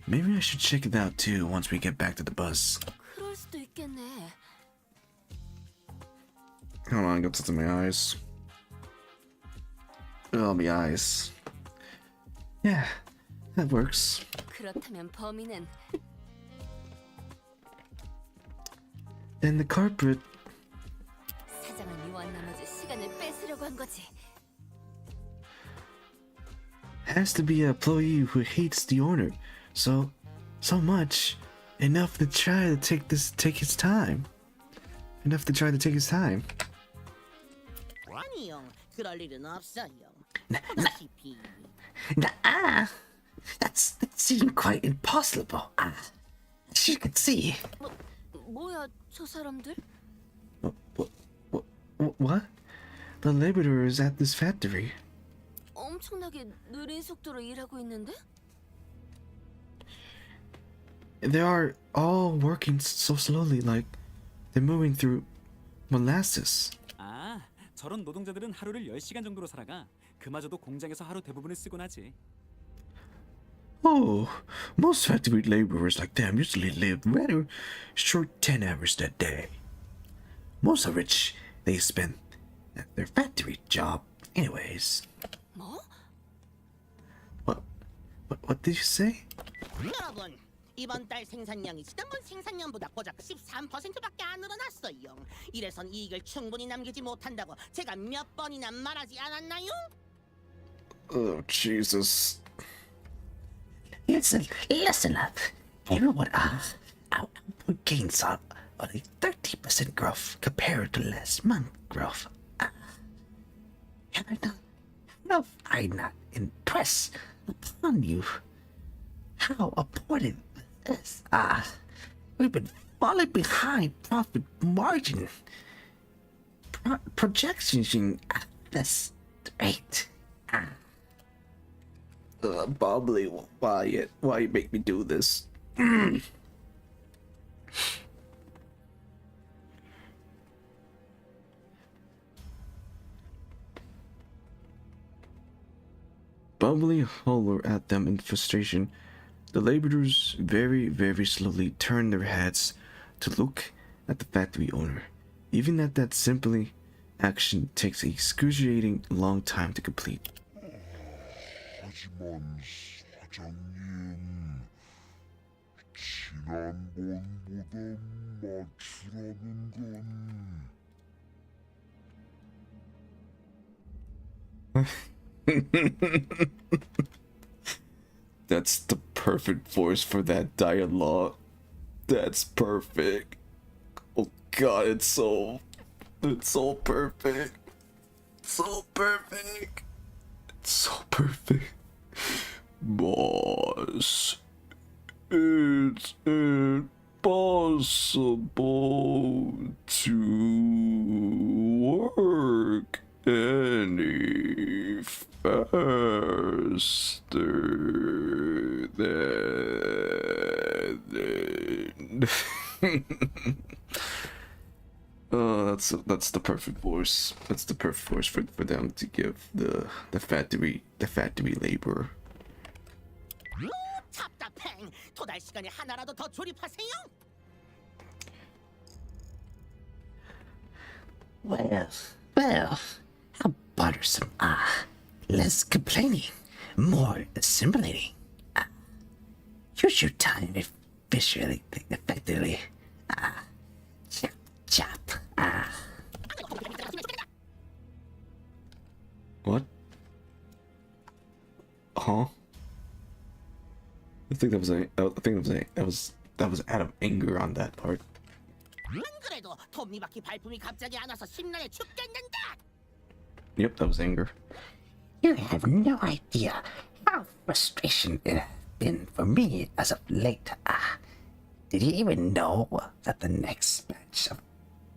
Speaker 2: Maybe I should check it out too once we get back to the bus.
Speaker 3: 그럴 수도 있겠네.
Speaker 2: Hold on, I got something in my eyes. Oh, my eyes. Yeah, that works.
Speaker 3: 그렇다면 범인은
Speaker 2: Then the culprit
Speaker 3: 사장을 미워한 나머지 시간을 뺏으려고 한 거지.
Speaker 2: has to be an employee who hates the owner so much enough to try to take his time.
Speaker 17: 아니요, 그럴 일은 없어요.
Speaker 18: Nah, that seemed quite impossible. As you can see.
Speaker 3: 뭐야 저 사람들?
Speaker 2: What? The laborers at this factory.
Speaker 3: 엄청나게 느린 속도로 일하고 있는데?
Speaker 2: They are all working so slowly, like they're moving through molasses.
Speaker 14: 아, 저런 노동자들은 하루를 10시간 정도로 살아가. 그마저도 공장에서 하루 대부분을 쓰곤 하지.
Speaker 2: Oh, most factory laborers like them usually live rather short 10 hours a day. Most of which they spend at their factory job anyways.
Speaker 3: 뭐?
Speaker 2: What did you say?
Speaker 17: 여러분, 이번 달 생산량이 지난번 생산량보다 고작 13%밖에 안 늘어났어요. 이래선 이익을 충분히 남기지 못한다고 제가 몇 번이나 말하지 않았나요?
Speaker 2: Oh, Jesus.
Speaker 18: Listen up. Everyone, our output gains are only 30% growth compared to last month growth. Have I not impressed upon you how important this is? We've been falling behind profit margin projections at this rate.
Speaker 2: Bubbly, why you make me do this? Bubbly holler at them in frustration. The laborers very, very slowly turn their heads to look at the factory owner. Even that simply action takes an excruciating long time to complete.
Speaker 19: 하지만 사장님, 지난번보다 맞추라는 건...
Speaker 2: That's the perfect voice for that dialogue. That's perfect. Oh God, it's so perfect. So perfect. So perfect. Boss, it's impossible to work any faster than... Oh, that's the perfect voice. That's the perfect voice for them to give the factory labor.
Speaker 17: 답답해. 도달 시간에 하나라도 더 조립하세요.
Speaker 18: Well, how bothersome. Less complaining, more assimilating. Use your time efficiently, effectively. Chop.
Speaker 2: What? Huh? I think that was out of anger on that part.
Speaker 17: 안 그래도 톱니바퀴 발품이 갑자기 안 와서 심란해 죽겠는데.
Speaker 2: Yep, that was anger.
Speaker 18: You have no idea how frustration it has been for me as of late. Did you even know that the next batch of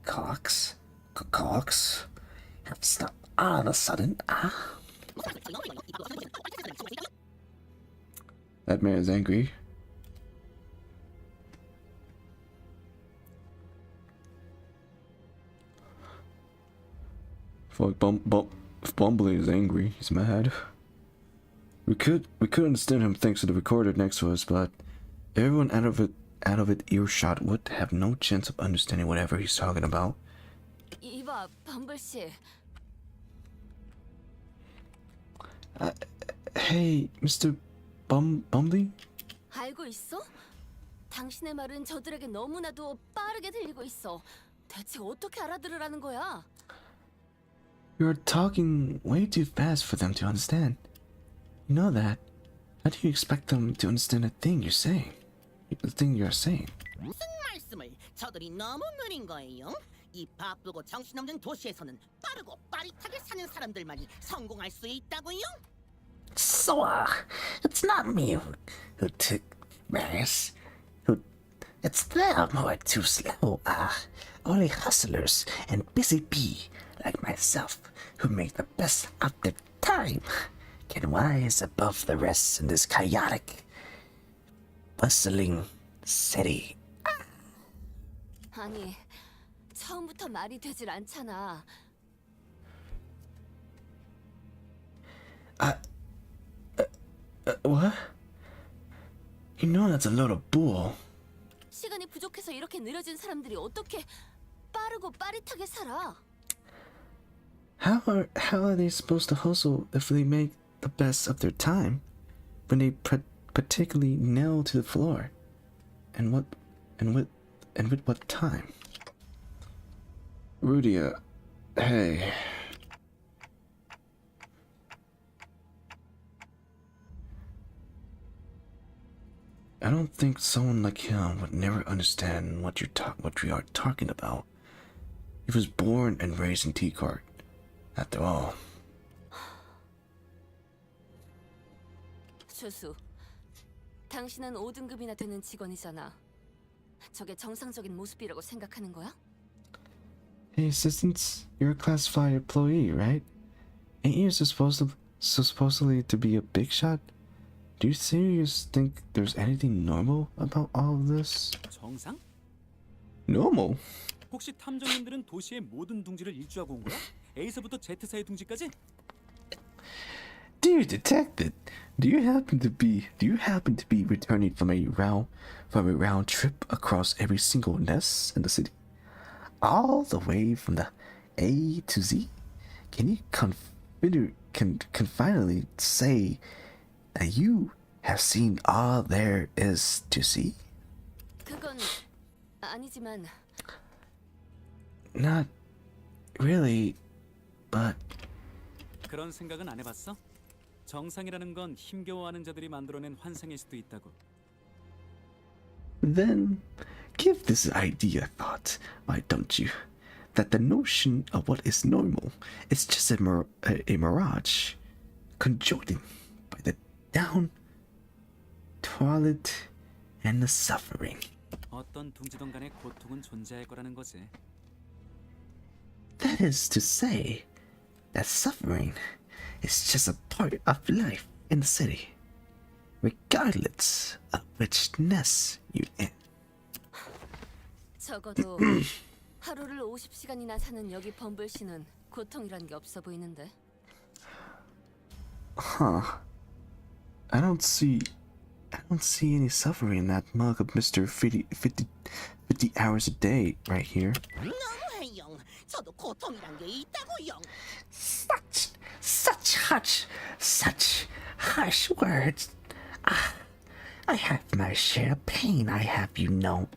Speaker 18: cocks have stopped all of a sudden?
Speaker 2: That man is angry. Fuck, if Bumblebee is angry, he's mad. We could understand him thanks to the recorder next to us, but everyone out of it earshot would have no chance of understanding whatever he's talking about.
Speaker 3: 이봐, 범블 씨.
Speaker 2: Hey, Mr. Bumblebee?
Speaker 3: 알고 있어? 당신의 말은 저들에게 너무나도 빠르게 들리고 있어. 대체 어떻게 알아들으라는 거야?
Speaker 2: You're talking way too fast for them to understand. You know that. How do you expect them to understand the thing you're saying? The thing you're saying.
Speaker 17: 무슨 말씀을? 저들이 너무 느린 거예요. 이 바쁘고 정신없는 도시에서는 빠르고 빠릿하게 사는 사람들만이 성공할 수 있다고요?
Speaker 18: So, it's not me who took Maris. It's them who are too slow. Only hustlers and busy bee like myself who make the best of their time can rise above the rest in this chaotic, bustling city.
Speaker 3: 아니, 처음부터 말이 되질 않잖아.
Speaker 2: What? You know that's a load of bull.
Speaker 3: 시간이 부족해서 이렇게 느려진 사람들이 어떻게 빠르고 빠릿하게 살아?
Speaker 2: How are they supposed to hustle if they make the best of their time when they particularly nail to the floor? And with what time? Rudy, hey. I don't think someone like him would never understand what we are talking about. He was born and raised in T-Cart, after all.
Speaker 3: 조수, 당신은 5등급이나 되는 직원이잖아. 저게 정상적인 모습이라고 생각하는 거야?
Speaker 2: Hey, assistants, you're a classified employee, right? Ain't you supposedly to be a big shot? Do you seriously think there's anything normal about all of this?
Speaker 14: 정상?
Speaker 2: Normal?
Speaker 14: 혹시 탐정님들은 도시의 모든 둥지를 일주하고 온 거야? A서부터 Z사의 둥지까지?
Speaker 2: Dear detective, do you happen to be returning from a round trip across every single nest in the city, all the way from the A to Z? Can you finally say that you have seen all there is to see?
Speaker 3: 그건 아니지만.
Speaker 2: Not really, but.
Speaker 14: 그런 생각은 안 해봤어? 정상이라는 건 힘겨워하는 자들이 만들어낸 환상일 수도 있다고.
Speaker 2: Then, give this idea a thought, why don't you? That the notion of what is normal is just a mirage, conjured by the downtrodden and the suffering.
Speaker 14: 어떤 둥지든 간에 고통은 존재할 거라는 거지.
Speaker 2: That is to say, that suffering is just a part of life in the city, regardless of which nest you're in.
Speaker 3: 적어도 하루를 50시간이나 사는 여기 범블 씨는 고통이란 게 없어 보이는데.
Speaker 2: Huh. I don't see any suffering in that mug of Mr. 50 hours a day right here.
Speaker 17: 너무해요. 저도 고통이란 게 있다고요.
Speaker 18: Such harsh words. I have my share of pain, I have you know.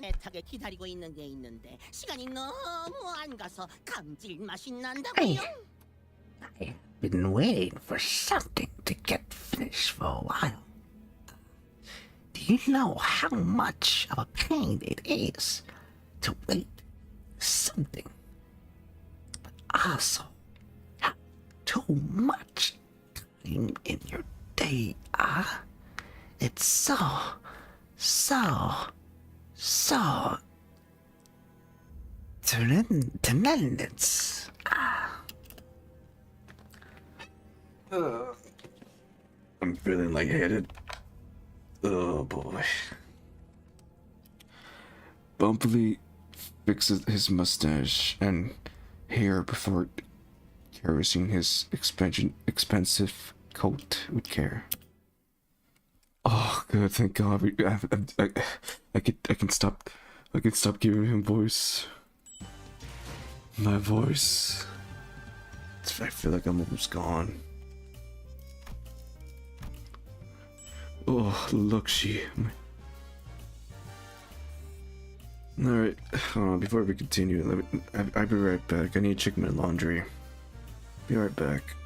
Speaker 17: 애타게 기다리고 있는 게 있는데 시간이 너무 안 가서 감질맛이 난다고요.
Speaker 18: I've been waiting for something to get finished for a while. Do you know how much of a pain it is to wait for something, but also have too much time in your day? It's so tremendous.
Speaker 2: I'm feeling lightheaded. Oh boy. Bumblebee fixes his mustache and hair before caressing his expensive coat with care. Oh, good, thank God. I can stop giving him voice. My voice. I feel like I'm almost gone. Oh, look, Alright, before we continue, I'll be right back. I need to check my laundry. Be right back.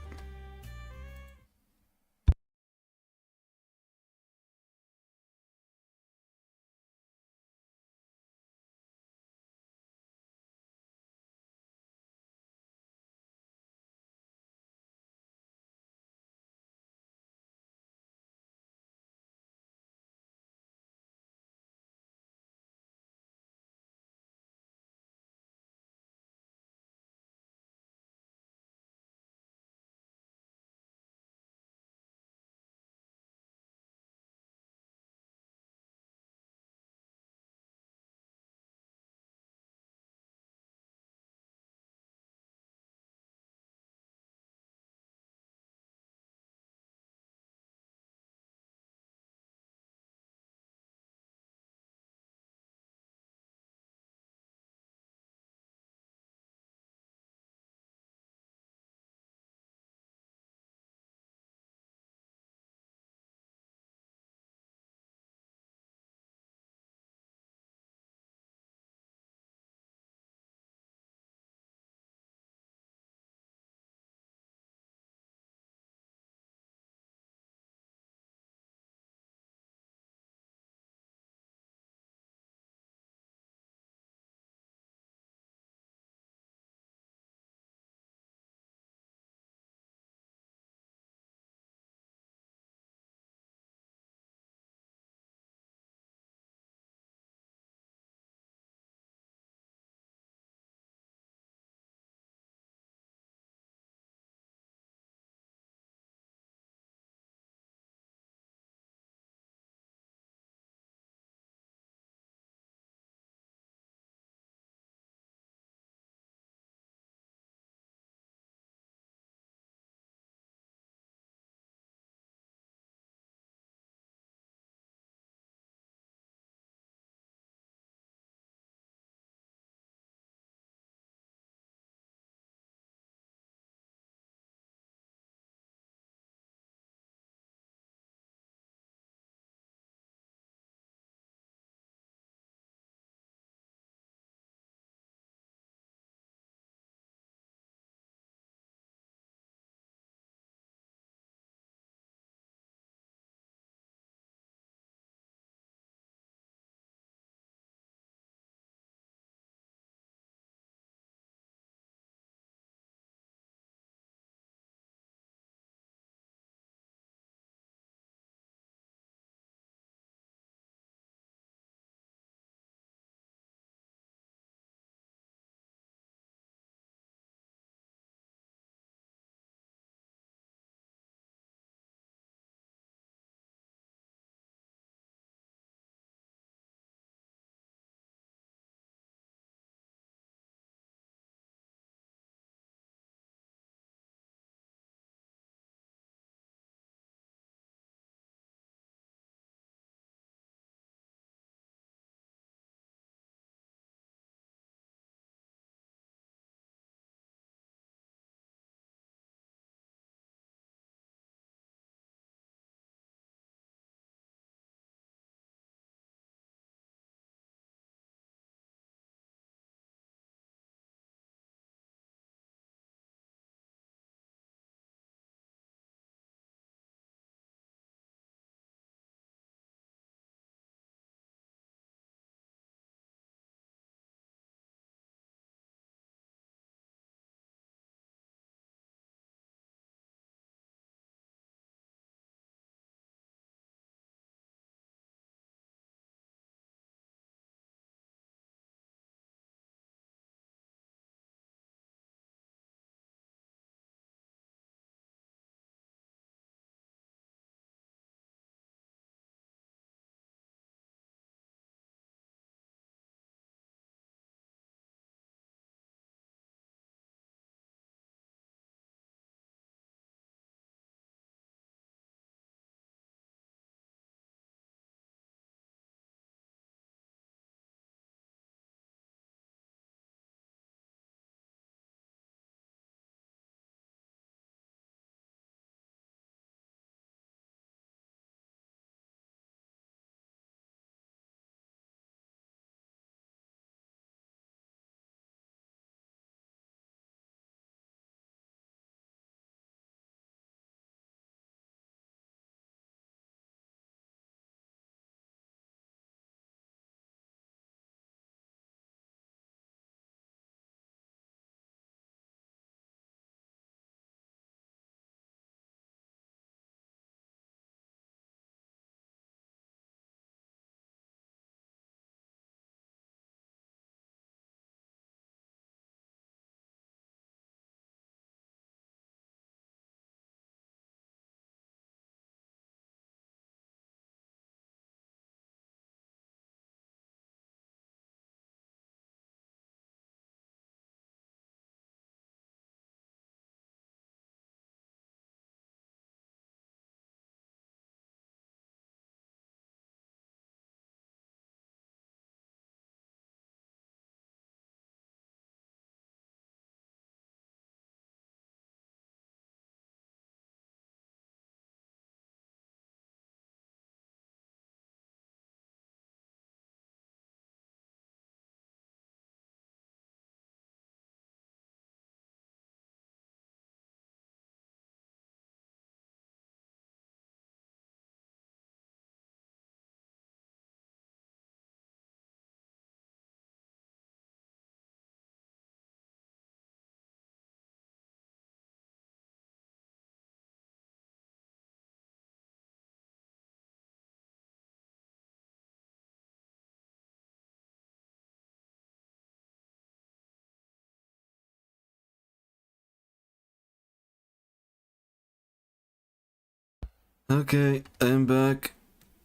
Speaker 2: Okay, I'm back.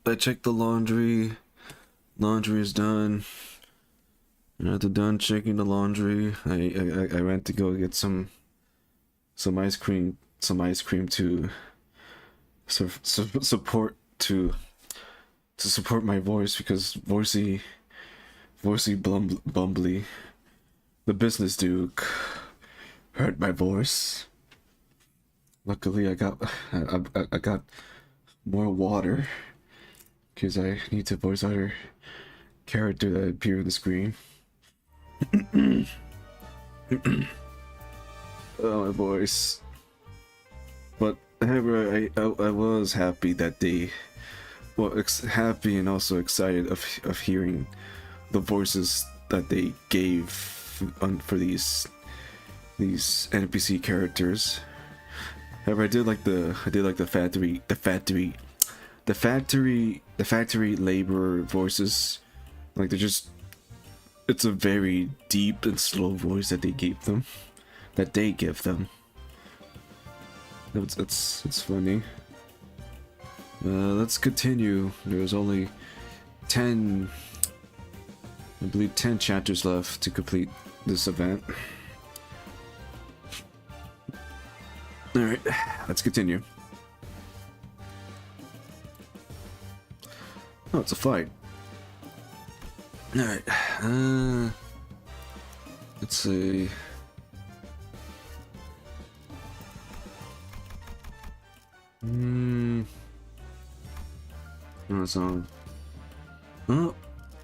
Speaker 2: I checked the laundry. Laundry is done. And after done checking the laundry, I went to go get some ice cream to support my voice, because voicey bumbly, the business duke, hurt my voice. Luckily, I got more water, because I need to voice out her character that appeared on the screen. Oh, my voice. But however, I was happy that they, happy and also excited of hearing the voices that they gave for these NPC characters. However, I did like the factory laborer voices. Like, it's a very deep and slow voice that they give them. It's funny. Let's continue. There's only 10 chapters left to complete this event. Alright, let's continue. Oh, it's a fight. Alright, let's see. Amazon. Oh,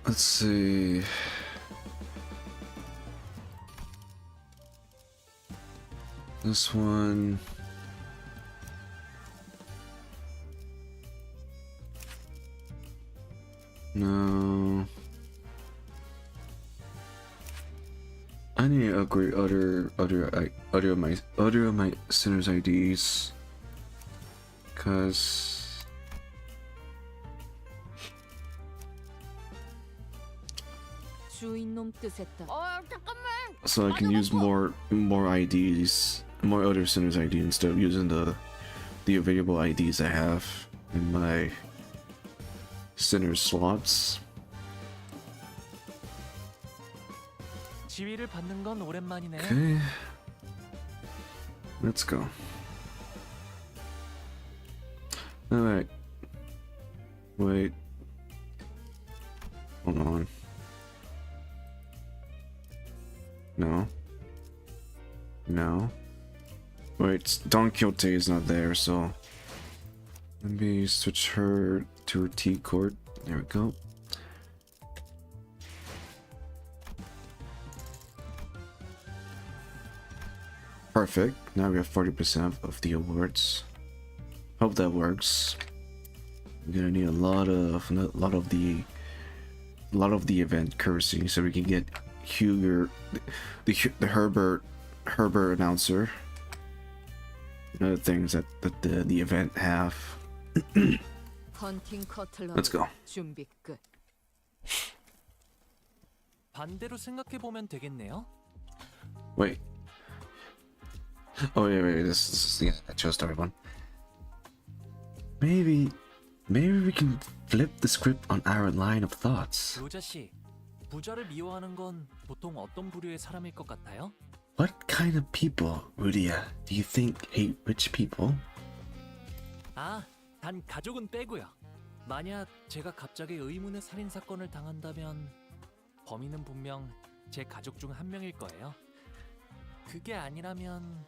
Speaker 2: let's see. This one. No. I need to upgrade other of my sinners IDs, cause so I can use more IDs, more other sinners ID instead of using the available IDs I have in my sinners slots.
Speaker 15: 지위를 받는 건 오랜만이네.
Speaker 2: Okay. Let's go. Alright. Wait. Hold on. No. No. Wait, Don Quixote is not there, so let me switch her to her T court. There we go. Perfect. Now we have 40% of the awards. Hope that works. We're gonna need a lot of the event currency so we can get Huger, the Herbert announcer, and other things that the event have. Let's go.
Speaker 15: 반대로 생각해 보면 되겠네요.
Speaker 2: Wait. Oh wait. This is yeah. I chose the right one. Maybe we can flip the script on our line of thoughts.
Speaker 15: 로자 씨, 부자를 미워하는 건 보통 어떤 부류의 사람일 것 같아요?
Speaker 2: What kind of people, Rudia, do you think hate rich people?
Speaker 15: 아, 단 가족은 빼고요. 만약 제가 갑자기 의문의 살인 사건을 당한다면 범인은 분명 제 가족 중 한 명일 거예요. 그게 아니라면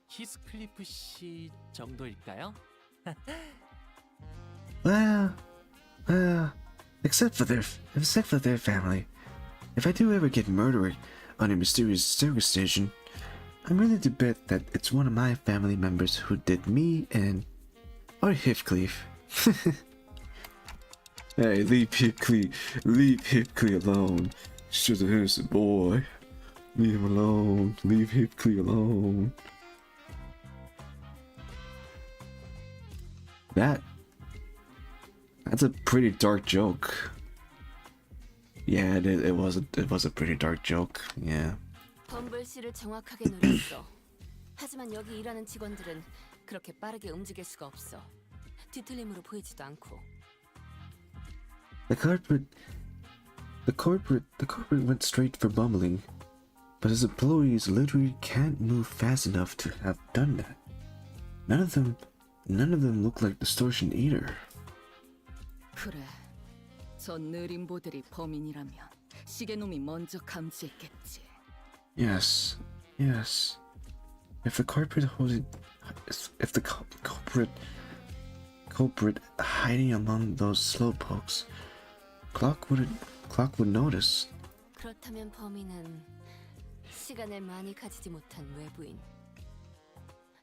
Speaker 15: 히스클리프 씨 정도일까요?
Speaker 18: Well, except for their family. If I do ever get murdered on a mysterious service station, I'm willing to bet that it's one of my family members who did me and or Heathcliff.
Speaker 2: Hey, leave Heathcliff alone. He's just an innocent boy. Leave him alone. Leave Heathcliff alone. That's a pretty dark joke. Yeah, it was a pretty dark joke. Yeah.
Speaker 3: 범블 씨를 정확하게 노렸어. 하지만 여기 일하는 직원들은 그렇게 빠르게 움직일 수가 없어. 뒤틀림으로 보이지도 않고.
Speaker 2: The corporate went straight for bumbling, but his employees literally can't move fast enough to have done that. None of them look like distortion either.
Speaker 16: 그래, 저 느림보들이 범인이라면 시계놈이 먼저 감지했겠지.
Speaker 2: Yes. If the culprit hiding among those slowpokes, Clock would notice.
Speaker 3: 그렇다면 범인은 시간을 많이 가지지 못한 외부인.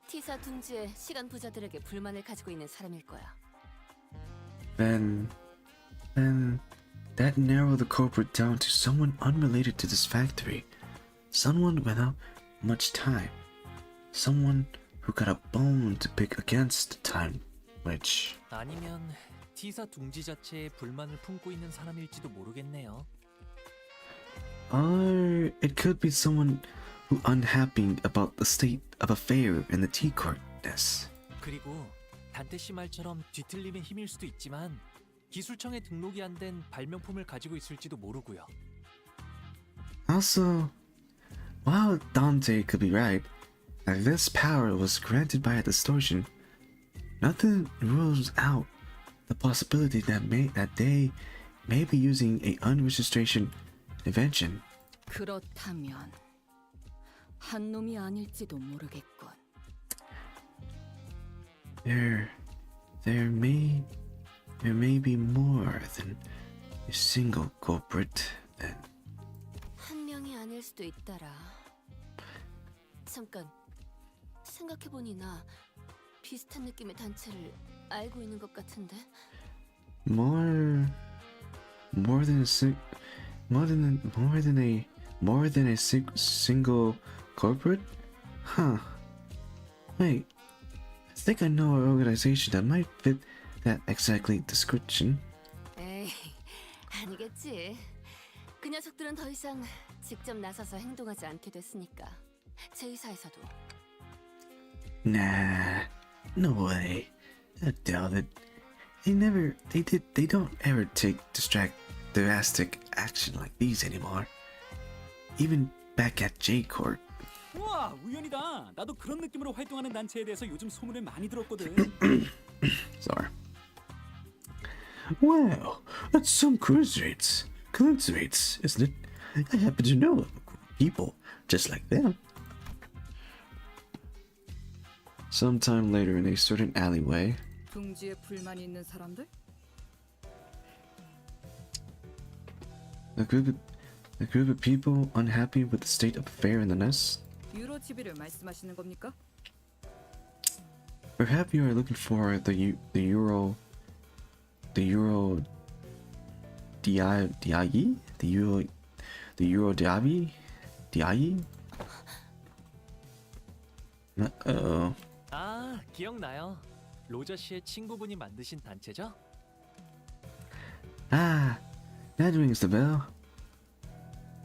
Speaker 3: T사 둥지에 시간 부자들에게 불만을 가지고 있는 사람일 거야.
Speaker 2: Then that narrowed the culprit down to someone unrelated to this factory. Someone without much time. Someone who got a bone to pick against time, which...
Speaker 15: 아니면 T사 둥지 자체에 불만을 품고 있는 사람일지도 모르겠네요.
Speaker 2: Or it could be someone who unhappy about the state of affair in the T-Court. Yes.
Speaker 15: 그리고 단테 씨 말처럼 뒤틀림의 힘일 수도 있지만 기술청에 등록이 안 된 발명품을 가지고 있을지도 모르고요.
Speaker 2: Also, while Dante could be right, that this power was granted by a distortion, nothing rules out the possibility that they may be using a unregistration invention.
Speaker 16: 그렇다면 한 놈이 아닐지도 모르겠군.
Speaker 2: There may be more than a single culprit then.
Speaker 3: 한 명이 아닐 수도 있더라. 잠깐 생각해보니 나 비슷한 느낌의 단체를 알고 있는 것 같은데.
Speaker 2: More than a single culprit? Huh. Wait. I think I know an organization that might fit that exactly description.
Speaker 3: 에이, 아니겠지. 그 녀석들은 더 이상 직접 나서서 행동하지 않게 됐으니까. 제 회사에서도.
Speaker 2: Nah, no way. I doubt it. They don't ever take drastic action like these anymore. Even back at J-Court.
Speaker 14: 우와, 우연이다. 나도 그런 느낌으로 활동하는 단체에 대해서 요즘 소문을 많이 들었거든.
Speaker 2: Sorry. Well, that's some coincidence, isn't it? I happen to know people just like them. Sometime later in a certain alleyway,
Speaker 16: 둥지에 불만이 있는 사람들?
Speaker 2: a group of people unhappy with the state of affair in the nest.
Speaker 16: 유로 지비를 말씀하시는 겁니까?
Speaker 2: Perhaps you are looking for the Euro Diagi? The Euro Diagi? Uh-oh.
Speaker 15: 아, 기억나요. 로저 씨의 친구분이 만드신 단체죠?
Speaker 2: Ah, that rings the bell.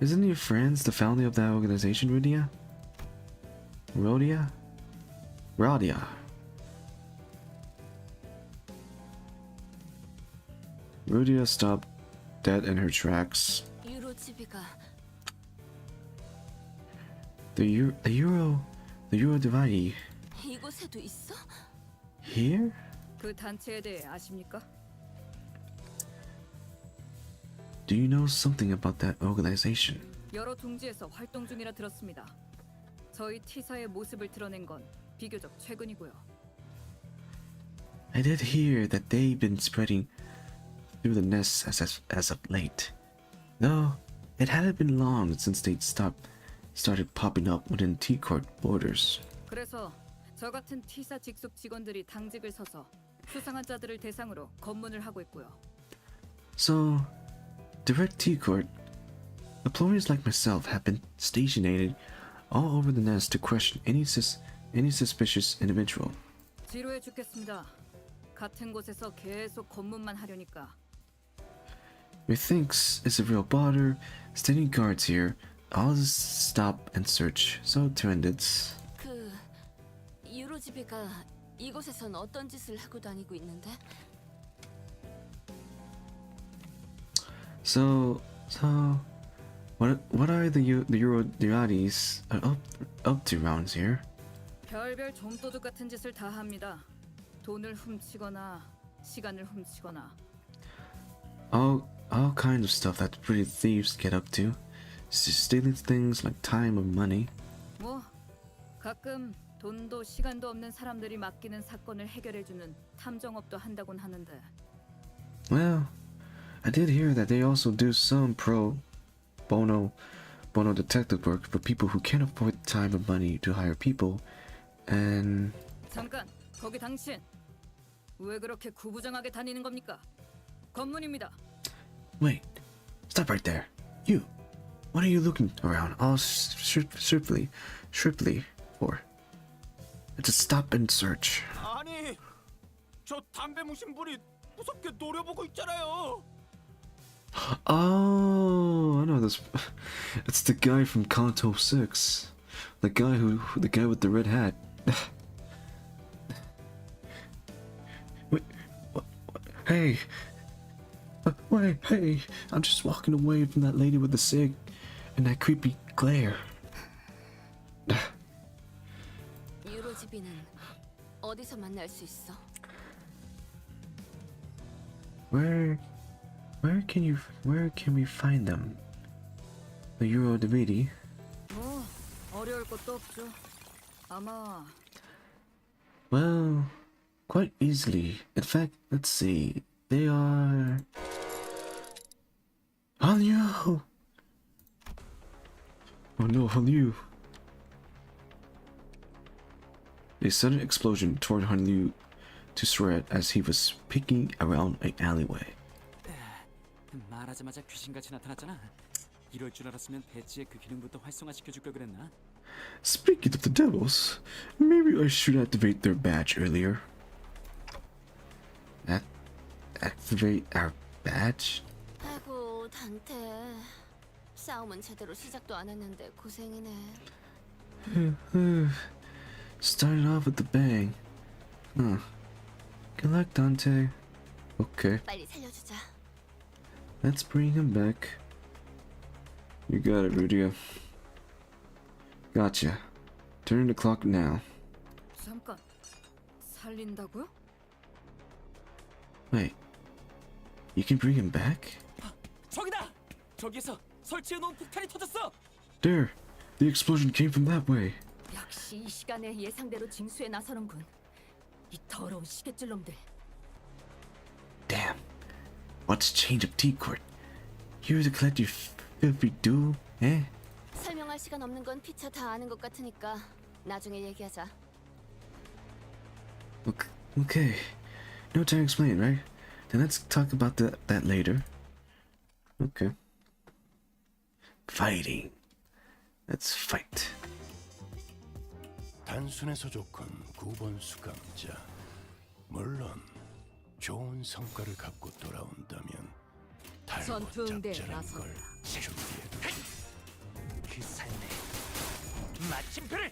Speaker 2: Isn't your friends the founder of that organization, Rudia? Rodia. Rudia stopped dead in her tracks.
Speaker 3: 유로 지비가
Speaker 2: The Euro Divide
Speaker 3: 이곳에도 있어?
Speaker 2: here?
Speaker 16: 그 단체에 대해 아십니까?
Speaker 2: Do you know something about that organization?
Speaker 16: 여러 둥지에서 활동 중이라 들었습니다. 저희 T사의 모습을 드러낸 건 비교적 최근이고요.
Speaker 2: I did hear that they've been spreading through the nest as of late. Though it hadn't been long since they started popping up within T-Court borders.
Speaker 16: 그래서 저 같은 T사 직속 직원들이 당직을 서서 수상한 자들을 대상으로 검문을 하고 있고요.
Speaker 2: So, direct T-Court, employees like myself have been stationed all over the nest to question any suspicious individual.
Speaker 16: 지루해 죽겠습니다. 같은 곳에서 계속 검문만 하려니까.
Speaker 2: Methinks it's a real bother. Standing guards here, I'll just stop and search. So, Turandits.
Speaker 3: 그 유로 지비가 이곳에선 어떤 짓을 하고 다니고 있는데?
Speaker 2: So, what are the Eurodiades up to rounds here?
Speaker 16: 별별 좀도둑 같은 짓을 다 합니다. 돈을 훔치거나 시간을 훔치거나.
Speaker 2: All kinds of stuff that pretty thieves get up to. Stealing things like time or money.
Speaker 16: 뭐 가끔 돈도 시간도 없는 사람들이 맡기는 사건을 해결해주는 탐정업도 한다곤 하는데.
Speaker 2: Well, I did hear that they also do some pro bono detective work for people who can't afford time or money to hire people. And
Speaker 16: 잠깐, 거기 당신 왜 그렇게 구부정하게 다니는 겁니까? 검문입니다.
Speaker 2: wait, stop right there. You, what are you looking around all swiftly for? Just stop and search.
Speaker 10: 아니, 저 담배 무신 분이 무섭게 노려보고 있잖아요.
Speaker 2: Oh, I know this. It's the guy from Kanto 6. The guy with the red hat. Wait, what? Hey. Wait, hey. I'm just walking away from that lady with the cig and that creepy glare.
Speaker 3: 유로지비는 어디서 만날 수 있어?
Speaker 2: Where can we find them? The Eurodividi?
Speaker 16: 뭐 어려울 것도 없죠. 아마
Speaker 2: Well, quite easily. In fact, let's see. They are. Hanyu! Oh no, Hanyu! A sudden explosion toward Hanyu to Suret as he was peeking around an alleyway.
Speaker 14: 말하자마자 귀신같이 나타났잖아. 이럴 줄 알았으면 배지의 그 기능부터 활성화시켜줄 걸 그랬나?
Speaker 2: Speaking of the devils, maybe I should activate their badge earlier. Activate our badge?
Speaker 3: 아이고, 단테. 싸움은 제대로 시작도 안 했는데 고생이네.
Speaker 2: Started off with a bang. Huh. Good luck, Dante. Okay,
Speaker 3: 빨리 살려주자.
Speaker 2: let's bring him back. You got it, Rudia. Gotcha. Turn the clock now.
Speaker 16: 잠깐 살린다고요?
Speaker 2: Wait. You can bring him back?
Speaker 14: 저기다! 저기에서 설치해놓은 폭탄이 터졌어!
Speaker 2: There! The explosion came from that way.
Speaker 12: 역시 이 시간에 예상대로 징수에 나서는군. 이 더러운 시계줄 놈들.
Speaker 2: Damn. What's change of tea court? Here to collect your filthy duel, eh?
Speaker 3: 설명할 시간 없는 건 피차 다 아는 것 같으니까 나중에 얘기하자.
Speaker 2: Okay. No time to explain, right? Then let's talk about that later. Okay. Fighting. Let's fight.
Speaker 7: 단순해서 좋군 9번 수감자. 물론 좋은 성과를 갖고 돌아온다면
Speaker 12: 전투 응대에
Speaker 7: 달고
Speaker 12: 나서.
Speaker 7: 걸 준비해.
Speaker 15: 그 삶의 마침표를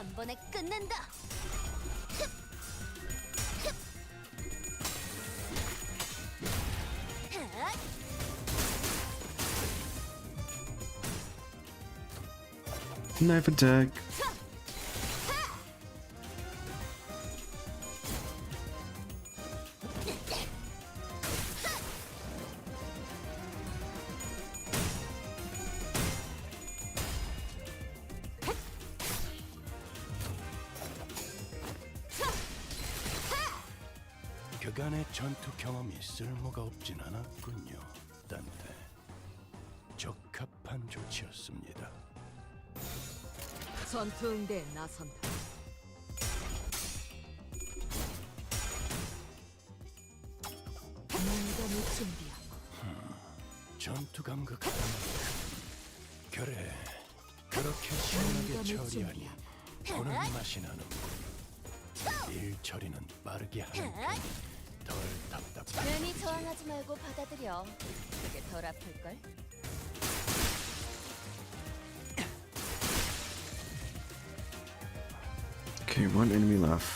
Speaker 3: 단번에 끝낸다.
Speaker 2: Knife attack.
Speaker 7: 그간의 전투 경험이 쓸모가 없진 않았군요. 없단데 적합한 조치였습니다.
Speaker 8: 전투 응대에 나선다. 문감을 준비하고
Speaker 7: 전투 감각하다 그래 그렇게 시원하게 처리하니 보는 맛이 나는 일 처리는 빠르게 하는 덜 답답해.
Speaker 3: 괜히 저항하지 말고 받아들여. 그게 덜 아플걸?
Speaker 2: Okay, one enemy left.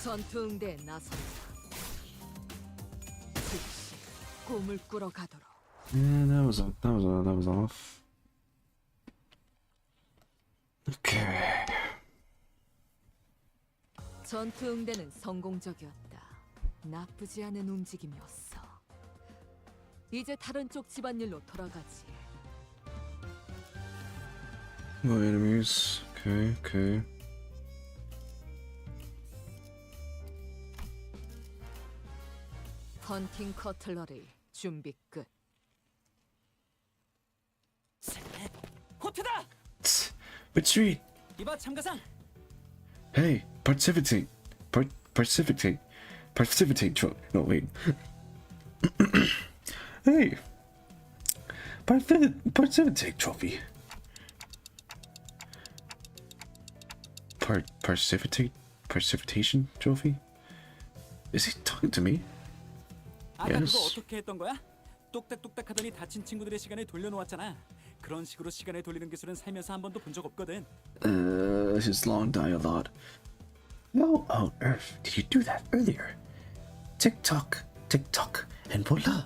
Speaker 8: 전투 응대에 나선다. 즉시 꿈을 꾸러 가도록.
Speaker 2: Yeah, that was off. Okay.
Speaker 8: 전투 응대는 성공적이었다. 나쁘지 않은 움직임이었어. 이제 다른 쪽 집안일로 돌아가지.
Speaker 2: No enemies. Okay.
Speaker 8: 헌팅 커틀러리 준비 끝.
Speaker 14: 호트다!
Speaker 2: Retreat!
Speaker 14: 이봐 참가상.
Speaker 2: Hey, precipitate. No, wait. Hey, precipitate trophy. Precipitation trophy? Is he talking to me?
Speaker 14: 아까 그거
Speaker 2: Yes.
Speaker 14: 어떻게 했던 거야? 똑딱똑딱 하더니 다친 친구들의 시간을 돌려놓았잖아. 그런 식으로 시간을 돌리는 기술은 살면서 한 번도 본 적 없거든.
Speaker 2: His long dialogue. How on earth did you do that earlier? Tick tock, and voila.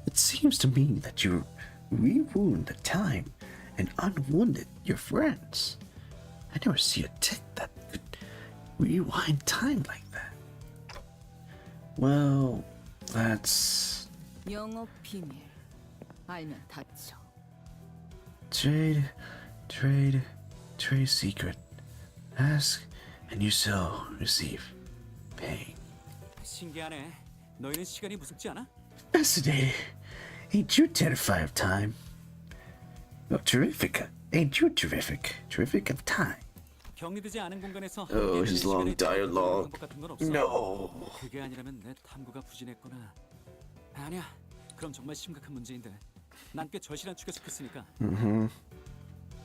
Speaker 2: It seems to me that you rewound the time and unwounded your friends. I never see a tick that could rewind time like that. Well, that's
Speaker 8: 영업 비밀. 알면 다쳐.
Speaker 2: trade secret. Ask and you shall receive. Pay.
Speaker 14: 신기하네. 너희는 시간이 무섭지 않아?
Speaker 2: Fascinating. Ain't you terrified of time? Oh, terrific. Ain't you terrific? Terrific of time.
Speaker 14: 격리되지 않은 공간에서
Speaker 2: Oh, his long dialogue.
Speaker 14: 같은 건 없어.
Speaker 2: No.
Speaker 14: 그게 아니라면 내 탐구가 부진했구나. 아니야. 그럼 정말 심각한 문제인데. 난 꽤 절실한 축에 속했으니까.
Speaker 2: Hold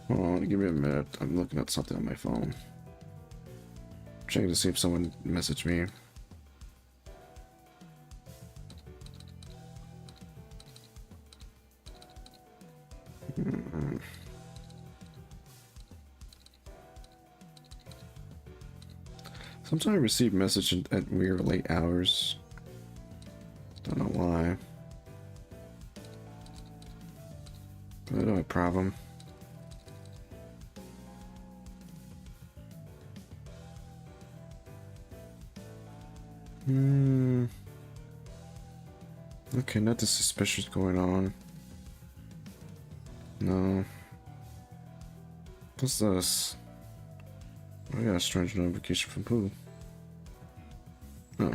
Speaker 2: on, give me a minute. I'm looking at something on my phone. Checking to see if someone messaged me. Sometimes I receive messages at weird late hours. Don't know why. But I don't have a problem. Okay, nothing suspicious going on. No. What's this? I got a strange notification from who? Oh.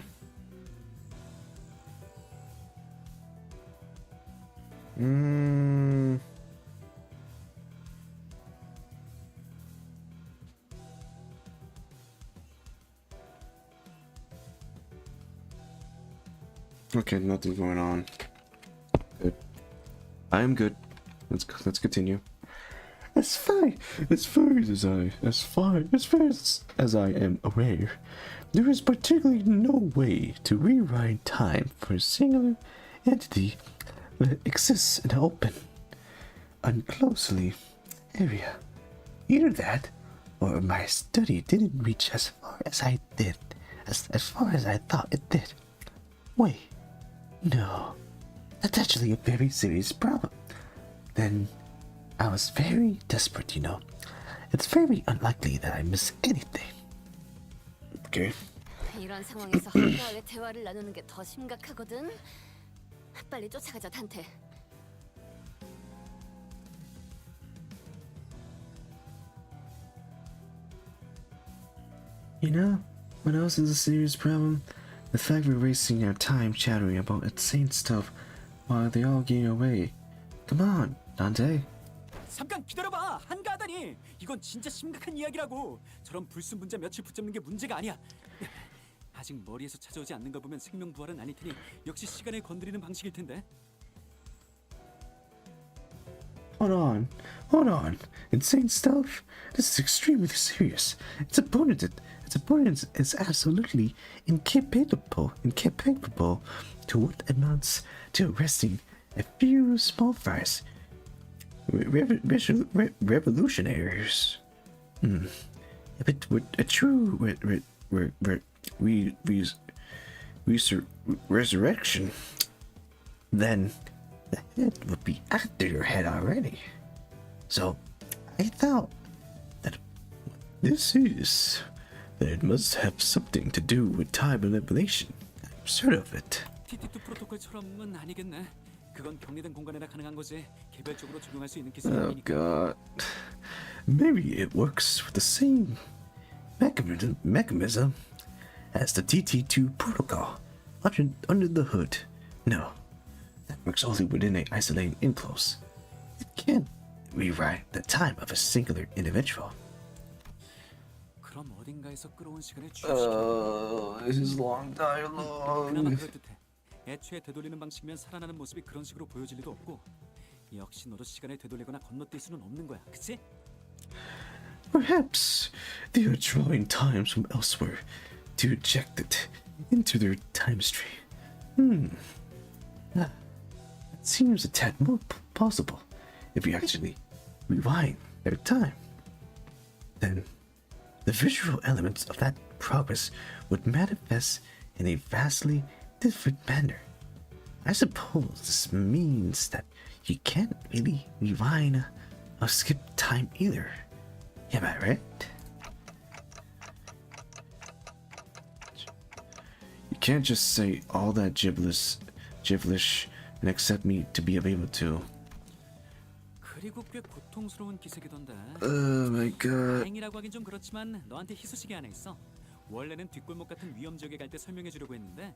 Speaker 2: Okay, nothing going on. Good. I am good. Let's continue. As far as I am aware, there is particularly no way to rewrite time for a singular entity that exists in an open, unclosely area. Either that, or my study didn't reach as far as I did, as far as I thought it did. Wait, no, that's actually a very serious problem. Then I was very desperate, you know. It's very unlikely that I miss anything. Okay.
Speaker 3: 이런 상황에서 한가하게 대화를 나누는 게 더 심각하거든. 빨리 쫓아가자, 단테.
Speaker 2: You know, when I was in a serious problem, The fact we're wasting our time chattering about insane stuff while they all getting away. Come on, Dante.
Speaker 14: 잠깐 기다려봐. 한가하다니. 이건 진짜 심각한 이야기라고. 저런 불순분자 며칠 붙잡는 게 문제가 아니야. 아직 머리에서 찾아오지 않는 거 보면 생명 부활은 아닐 테니 역시 시간을 건드리는 방식일 텐데.
Speaker 18: Hold on. Insane stuff? This is extremely serious. Its opponent is absolutely incapable to what amounts to arresting a few small fries. Revolutionaries. If it were a true resurrection, then the head would be after your head already. So I thought that this is that it must have something to do with time manipulation. I'm certain of it.
Speaker 14: TT2 프로토콜처럼은 아니겠네. 그건 격리된 공간에나 가능한 거지. 개별적으로 적용할 수 있는 기술이
Speaker 2: Oh
Speaker 14: 아니니까.
Speaker 2: god.
Speaker 18: Maybe it works with the same mechanism as the TT2 protocol under the hood. No, that works only within an isolated enclosure. It can't rewrite the time of a singular individual.
Speaker 14: 그럼 어딘가에서 끌어온 시간을
Speaker 2: This is long dialogue.
Speaker 14: 그나마 그럴듯해. 애초에 되돌리는 방식이면 살아나는 모습이 그런 식으로 보여질 리도 없고. 역시 너도 시간을 되돌리거나 건너뛸 수는 없는 거야, 그치?
Speaker 18: Perhaps they are drawing times from elsewhere to inject it into their time stream. That seems a tad more possible if we actually rewind their time. Then the visual elements of that progress would manifest in a vastly different manner. I suppose this means that you can't really rewind or skip time either. Am I right?
Speaker 2: You can't just say all that gibberish and accept me to be able to.
Speaker 14: 그리고 꽤 고통스러운 기색이던데.
Speaker 2: Oh my god.
Speaker 14: 다행이라고 하긴 좀 그렇지만 너한테 희소식이 하나 있어. 원래는 뒷골목 같은 위험 지역에 갈 때 설명해 주려고 했는데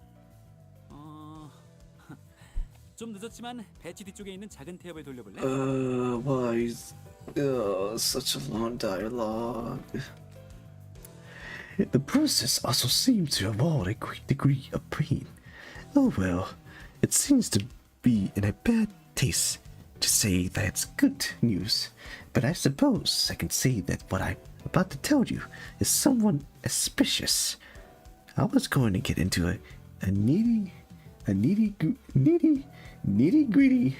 Speaker 14: 좀 늦었지만 배치 뒤쪽에 있는 작은 태엽을 돌려볼래?
Speaker 2: Why? Such a long dialogue.
Speaker 18: The process also seems to involve a great degree of pain. Oh well, it seems to be in a bad taste to say that it's good news, but I suppose I can say that what I'm about to tell you is somewhat auspicious. I was going to get into a nitty gritty,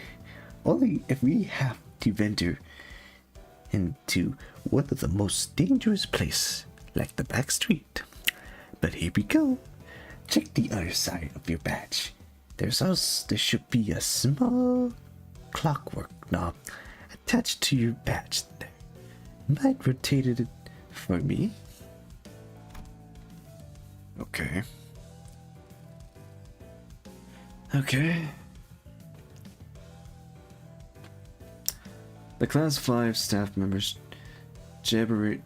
Speaker 18: only if we have to venture into one of the most dangerous places, like the back street. But here we go. Check the other side of your badge. There should be a small clockwork knob attached to your badge there. Might rotate it for me?
Speaker 2: Okay. Okay. The Class 5 staff members jabbering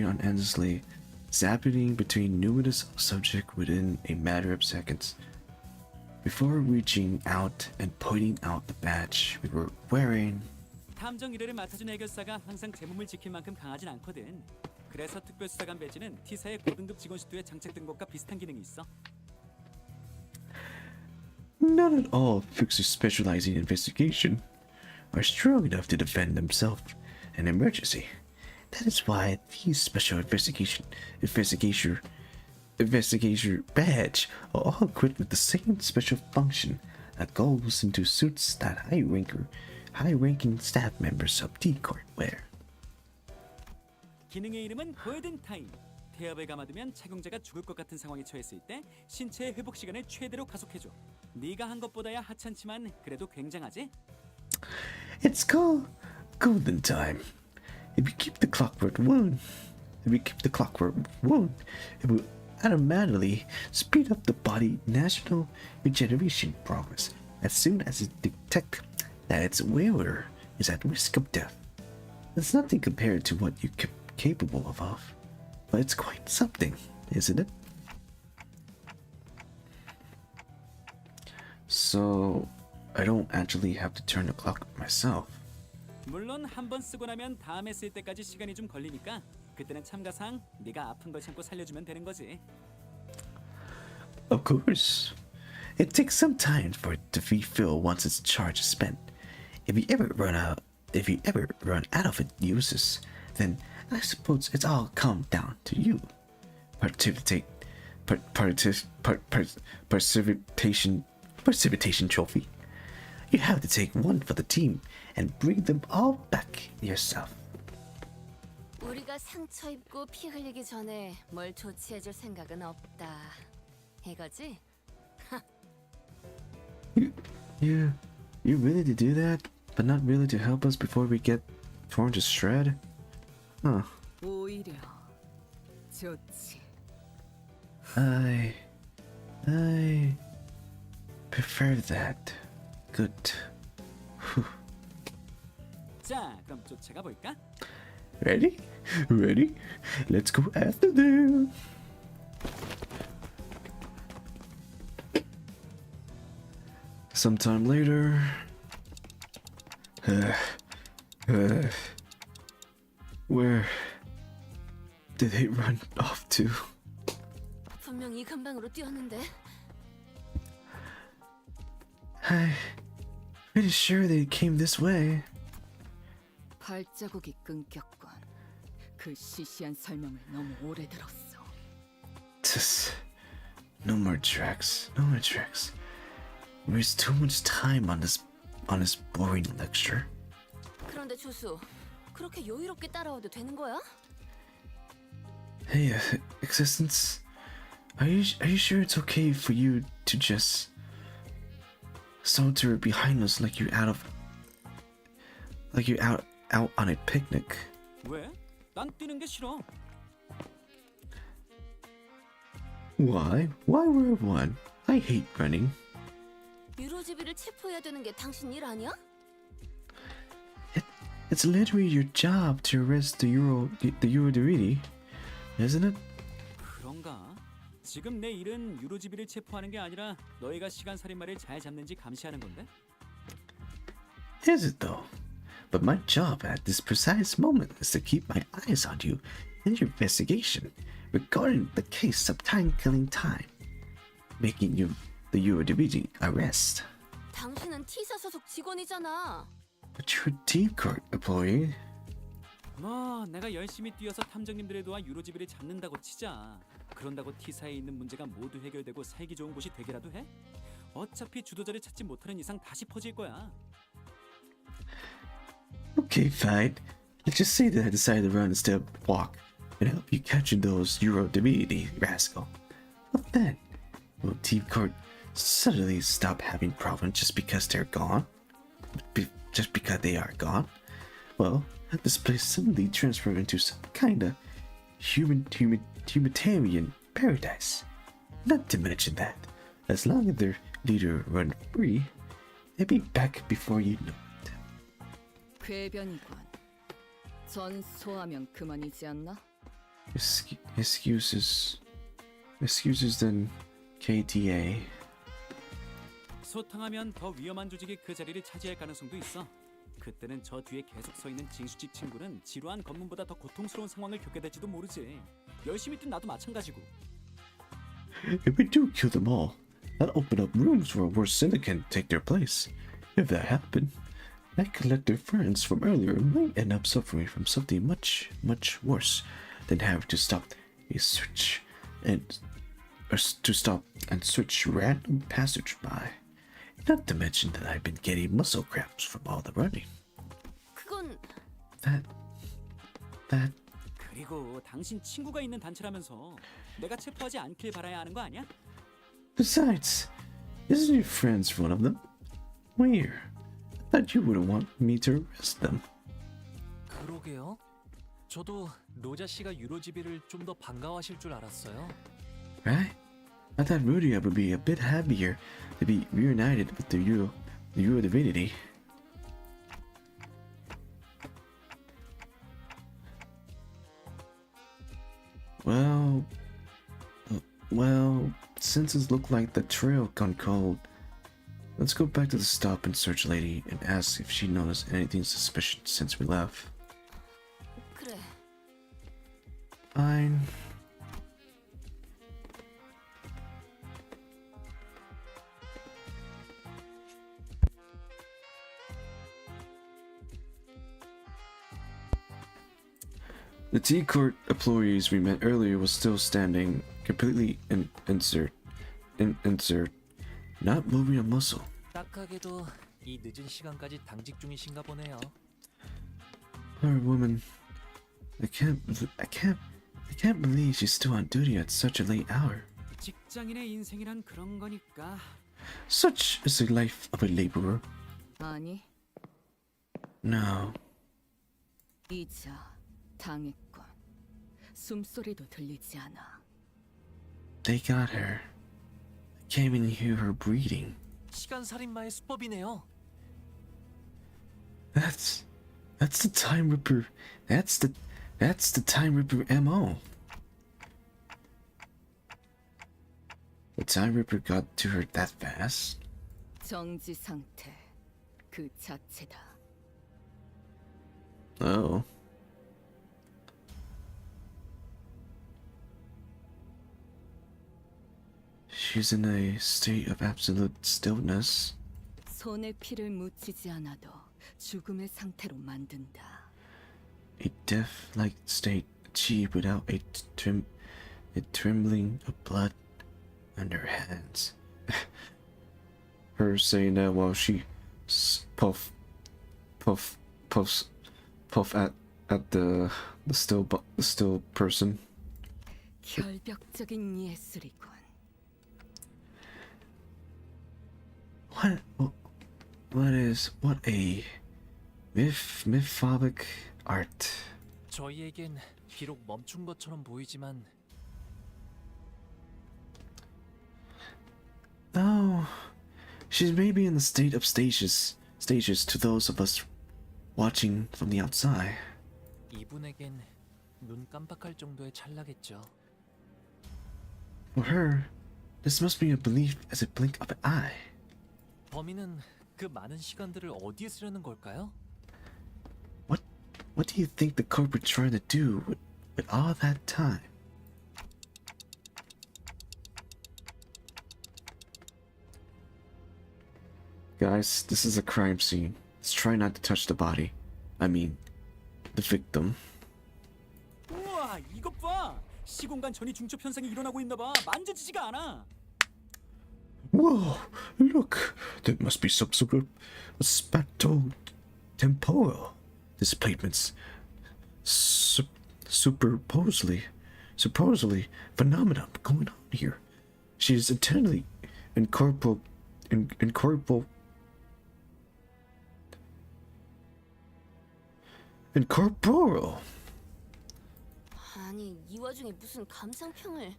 Speaker 2: on endlessly, zapping between numerous subjects within a matter of seconds. Before reaching out and pointing out the badge we were wearing.
Speaker 14: 탐정 일회를 맡아준 해결사가 항상 제 몸을 지킬 만큼 강하진 않거든. 그래서 특별수사관 배지는 T사의 고등급 직원 시도에 장착된 것과 비슷한 기능이 있어.
Speaker 18: Not at all fixers specializing in investigation are strong enough to defend themselves in an emergency. That is why these special investigator badge are all equipped with the same special function that goes into suits that high-ranking staff members of D-Court wear.
Speaker 14: 기능의 이름은 골든 타임. 태엽을 감아두면 착용자가 죽을 것 같은 상황에 처했을 때 신체의 회복 시간을 최대로 가속해줘. 네가 한 것보다야 하찮지만 그래도 굉장하지?
Speaker 18: It's called golden time. If you keep the clockwork wound, it will automatically speed up the body national regeneration progress as soon as it detects that its wearer is at risk of death. It's nothing compared to what you're capable of, but it's quite something, isn't it?
Speaker 2: So I don't actually have to turn the clock myself.
Speaker 14: 물론 한 번 쓰고 나면 다음에 쓸 때까지 시간이 좀 걸리니까 그때는 참가상 네가 아픈 걸 참고 살려주면 되는 거지.
Speaker 18: Of course. It takes some time for it to refill once its charge is spent. If you ever run out of its uses, then I suppose it's all come down to you. Precipitation trophy. You have to take one for the team and bring them all back yourself.
Speaker 3: 우리가 상처 입고 피 흘리기 전에 뭘 조치해줄 생각은 없다. 이거지?
Speaker 2: You really to do that, but not really to help us before we get torn to shred? Huh.
Speaker 16: 오히려 좋지.
Speaker 2: I prefer that. Good.
Speaker 14: 자, 그럼 쫓아가 볼까?
Speaker 18: Ready? Ready? Let's go after them.
Speaker 2: Sometime later. Where did they run off to?
Speaker 3: 분명 이 근방으로 뛰었는데.
Speaker 2: I'm pretty sure they came this way.
Speaker 16: 발자국이 끊겼군. 그 시시한 설명을 너무 오래 들었어.
Speaker 2: Just no more tracks. No more tracks. We waste too much time on this boring lecture.
Speaker 3: 그런데 조수, 그렇게 여유롭게 따라와도 되는 거야?
Speaker 2: Hey, existence. Are you sure it's okay for you to just saunter behind us like you're out on a picnic?
Speaker 14: 왜? 난 뛰는 게 싫어.
Speaker 2: Why? Why wear one? I hate running.
Speaker 3: 유로지비를 체포해야 되는 게 당신 일 아니야?
Speaker 2: It's literally your job to arrest the Eurodividi, isn't it?
Speaker 14: 그런가? 지금 내 일은 유로지비를 체포하는 게 아니라 너희가 시간 살인마를 잘 잡는지 감시하는 건데?
Speaker 2: Is it though? But my job at this precise moment is to keep my eyes on you in your investigation regarding the case of time-killing time, making you the Eurodividi arrest.
Speaker 3: 당신은 T사 소속 직원이잖아.
Speaker 2: But you're a deep court employee.
Speaker 14: 뭐 내가 열심히 뛰어서 탐정님들을 도와 유로지비를 잡는다고 치자. 그런다고 T사에 있는 문제가 모두 해결되고 살기 좋은 곳이 되기라도 해? 어차피 주도자를 찾지 못하는 이상 다시 퍼질 거야.
Speaker 2: Okay, fine. Let's just say that I decided to run instead of walk and help you catching those Eurodividi rascal. What then? Will Team Court suddenly stop having problems just because they're gone? Just because they are gone? Well, this place suddenly transformed into some kind of humanitarian paradise. Not to mention that, as long as their leader run free, they'll be back before you know it.
Speaker 16: 궤변이군. 전 소화면 그만이지 않나?
Speaker 2: Excuses then KTA.
Speaker 14: 소탕하면 더 위험한 조직이 그 자리를 차지할 가능성도 있어. 그때는 저 뒤에 계속 서 있는 징수집 친구는 지루한 검문보다 더 고통스러운 상황을 겪게 될지도 모르지. 열심히 뛴 나도 마찬가지고.
Speaker 2: If we do kill them all, that'll open up rooms where a worse syndicate can take their place. If that happened, that collective friends from earlier might end up suffering from something much, much worse than having to stop and switch random passersby. Not to mention that I've been getting muscle cramps from all the running.
Speaker 3: 그건
Speaker 2: That
Speaker 14: 그리고 당신 친구가 있는 단체라면서 내가 체포하지 않길 바라야 하는 거 아니야?
Speaker 2: Besides, isn't your friends one of them? Where? I thought you wouldn't want me to arrest them.
Speaker 15: 그러게요. 저도 로자 씨가 유로지비를 좀 더 반가워하실 줄 알았어요.
Speaker 2: Right? I thought Rudia would be a bit happier to be reunited with the Euro divinity. Well, since it looked like the trail gone cold, Let's go back to the stop and search lady and ask if she noticed anything suspicious since we left.
Speaker 3: 그래.
Speaker 2: Fine. The tea court employees we met earlier was still standing, completely insert, not moving a muscle.
Speaker 15: 딱하게도 이 늦은 시간까지 당직 중이신가 보네요.
Speaker 2: Poor woman. I can't believe she's still on duty at such a late hour.
Speaker 14: 직장인의 인생이란 그런 거니까.
Speaker 2: Such is the life of a laborer.
Speaker 16: 아니,
Speaker 2: No.
Speaker 16: 이자 당했군. 숨소리도 들리지 않아.
Speaker 2: They got her. I can't even hear her breathing.
Speaker 15: 시간 살인마의 수법이네요.
Speaker 2: That's the Time Ripper. That's the Time Ripper MO. The Time Ripper got to her that fast.
Speaker 16: 정지 상태 그 자체다.
Speaker 2: Oh. She's in a state of absolute stillness.
Speaker 16: 손에 피를 묻히지 않아도 죽음의 상태로 만든다.
Speaker 2: A death-like state achieved without a trembling of blood under her hands. Her saying that while she puffs at the still person.
Speaker 16: 결벽적인 예술이군.
Speaker 2: What a mythophic art.
Speaker 15: 저희에겐 비록 멈춘 것처럼 보이지만
Speaker 2: No, she's maybe in the state of stages to those of us watching from the outside.
Speaker 15: 이분에겐 눈 깜빡할 정도의 찰나겠죠.
Speaker 2: For her, this must be a belief as a blink of an eye.
Speaker 15: 범인은 그 많은 시간들을 어디에 쓰려는 걸까요?
Speaker 2: What do you think the corporate trying to do with all that time? Guys, this is a crime scene. Let's try not to touch the body. I mean, the victim.
Speaker 14: 우와, 이것 봐. 시공간 전이 중첩 현상이 일어나고 있나 봐. 만져지지가 않아.
Speaker 2: Whoa! Look, there must be some sort of spatial-temporal displacements. Supposedly phenomenon going on here. She is internally incorporeal.
Speaker 3: 아니, 이 와중에 무슨 감상평을...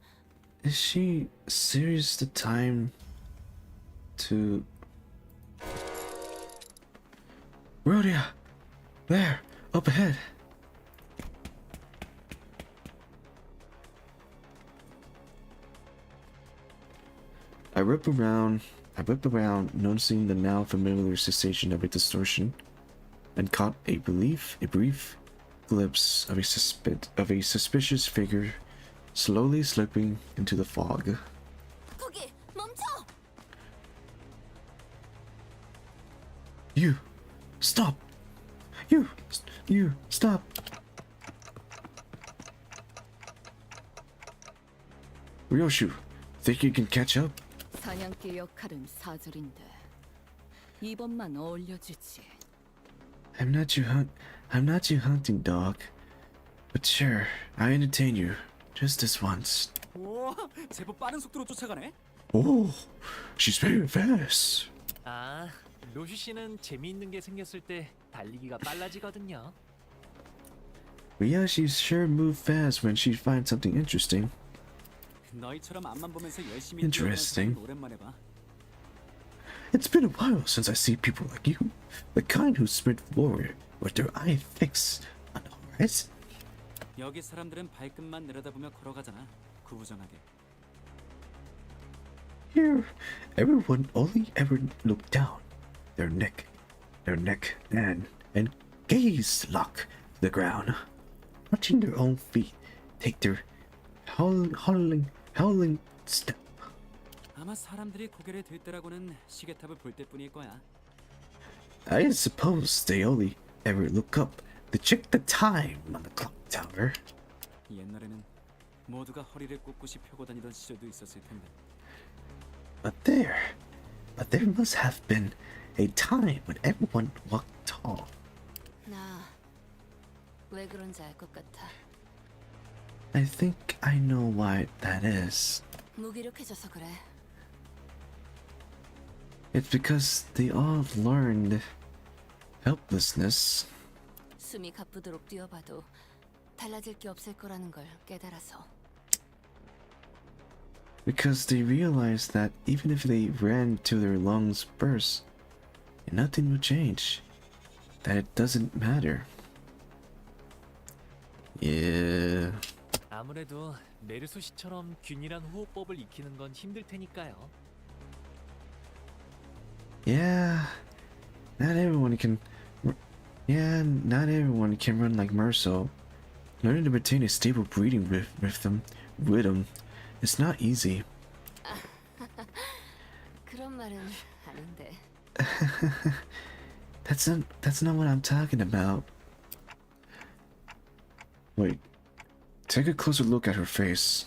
Speaker 2: Is she serious the time to... Rhodia! There! Up ahead! I whip around, noticing the now familiar sensation of a distortion, and caught a brief glimpse of a suspicious figure slowly slipping into the fog.
Speaker 3: 거기, 멈춰!
Speaker 2: You! Stop! You! Stop! Ryoshu, think you can catch up?
Speaker 16: 사냥개 역할은 사절인데 이번만 어울려주지.
Speaker 2: I'm not your hunting dog. But sure, I entertain you. Just this once.
Speaker 14: 우와, 제법 빠른 속도로 쫓아가네.
Speaker 2: Oh, she's very fast.
Speaker 15: 아, 로슈 씨는 재미있는 게 생겼을 때 달리기가 빨라지거든요.
Speaker 2: Yeah, she sure move fast when she finds something interesting.
Speaker 14: 너희처럼 앞만 보면서 열심히
Speaker 2: Interesting.
Speaker 14: 오랜만에 봐.
Speaker 2: It's been a while since I see people like you, the kind who sprint forward with their eye fixed on the horizon.
Speaker 14: 여기 사람들은 발끝만 내려다보며 걸어가잖아. 구부정하게.
Speaker 18: Here, everyone only ever looked down, their neck, and gaze lock to the ground, watching their own feet take their howling step.
Speaker 14: 아마 사람들이 고개를 들더라고는 시계탑을 볼 때뿐일 거야.
Speaker 18: I suppose they only ever look up to check the time on the clock tower.
Speaker 14: 옛날에는 모두가 허리를 꼿꼿이 펴고 다니던 시절도 있었을 텐데.
Speaker 18: But there must have been a time when everyone walked tall.
Speaker 3: 나 왜 그런지 알 것 같아.
Speaker 18: I think I know why that is.
Speaker 3: 무기력해져서 그래.
Speaker 18: It's because they all learned helplessness.
Speaker 3: 숨이 가쁘도록 뛰어봐도 달라질 게 없을 거라는 걸 깨달아서.
Speaker 18: Because they realized that even if they ran till their lungs burst, nothing would change. That it doesn't matter. Yeah.
Speaker 15: 아무래도 메르소 씨처럼 균일한 호흡법을 익히는 건 힘들 테니까요.
Speaker 18: Yeah. Not everyone can. Yeah, not everyone can run like Merso. Learning to maintain a stable breathing rhythm is not easy.
Speaker 3: 그런 말은 아닌데.
Speaker 18: That's not what I'm talking about. Wait. Take a closer look at her face.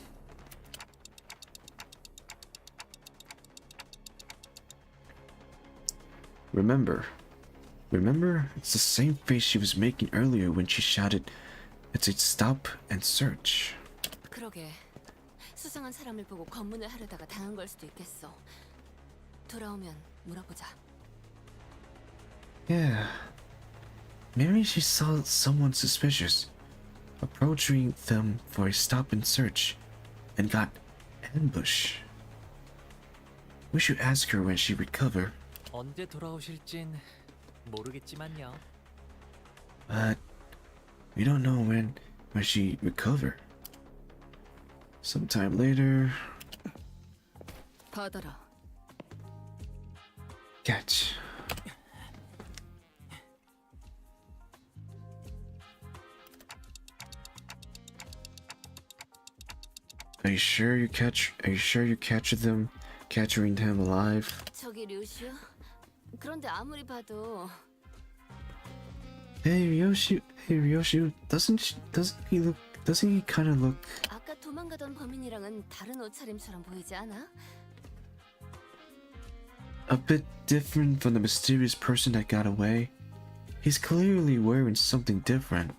Speaker 18: Remember, it's the same face she was making earlier when she shouted, "It's a stop and search."
Speaker 3: 그러게. 수상한 사람을 보고 검문을 하려다가 당한 걸 수도 있겠어. 돌아오면 물어보자.
Speaker 18: Yeah. Maybe she saw someone suspicious approaching them for a stop and search and got ambushed. We should ask her when she recover.
Speaker 15: 언제 돌아오실진 모르겠지만요.
Speaker 18: But we don't know when she recover. Sometime later.
Speaker 16: 받아라.
Speaker 18: Catch. Are you sure you capturing them alive?
Speaker 3: 저기 류슈? 그런데 아무리 봐도
Speaker 18: Hey Ryoshi, doesn't he kind of look?
Speaker 3: 아까 도망가던 범인이랑은 다른 옷차림처럼 보이지 않아?
Speaker 18: A bit different from the mysterious person that got away. He's clearly wearing something different.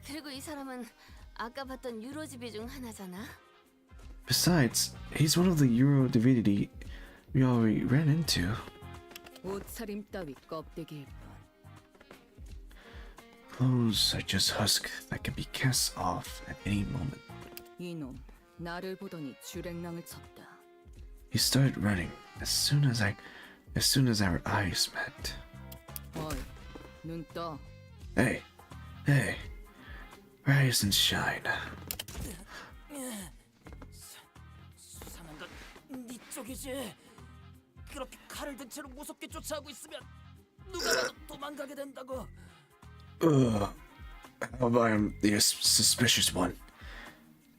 Speaker 3: 그리고 이 사람은 아까 봤던 유로지비 중 하나잖아.
Speaker 18: Besides, he's one of the Euro divinity we already ran into.
Speaker 16: 옷차림 따위 껍데기일 뿐.
Speaker 18: Clothes are just husk that can be cast off at any moment.
Speaker 16: 이놈 나를 보더니 주랭랑을 쳤다.
Speaker 18: He started running as soon as our eyes met.
Speaker 16: 어이, 눈 떠.
Speaker 18: Hey, rise and shine.
Speaker 14: 수상한 건 네 쪽이지. 그렇게 칼을 든 채로 무섭게 쫓아오고 있으면 누가 봐도 도망가게 된다고.
Speaker 18: How I am the suspicious one.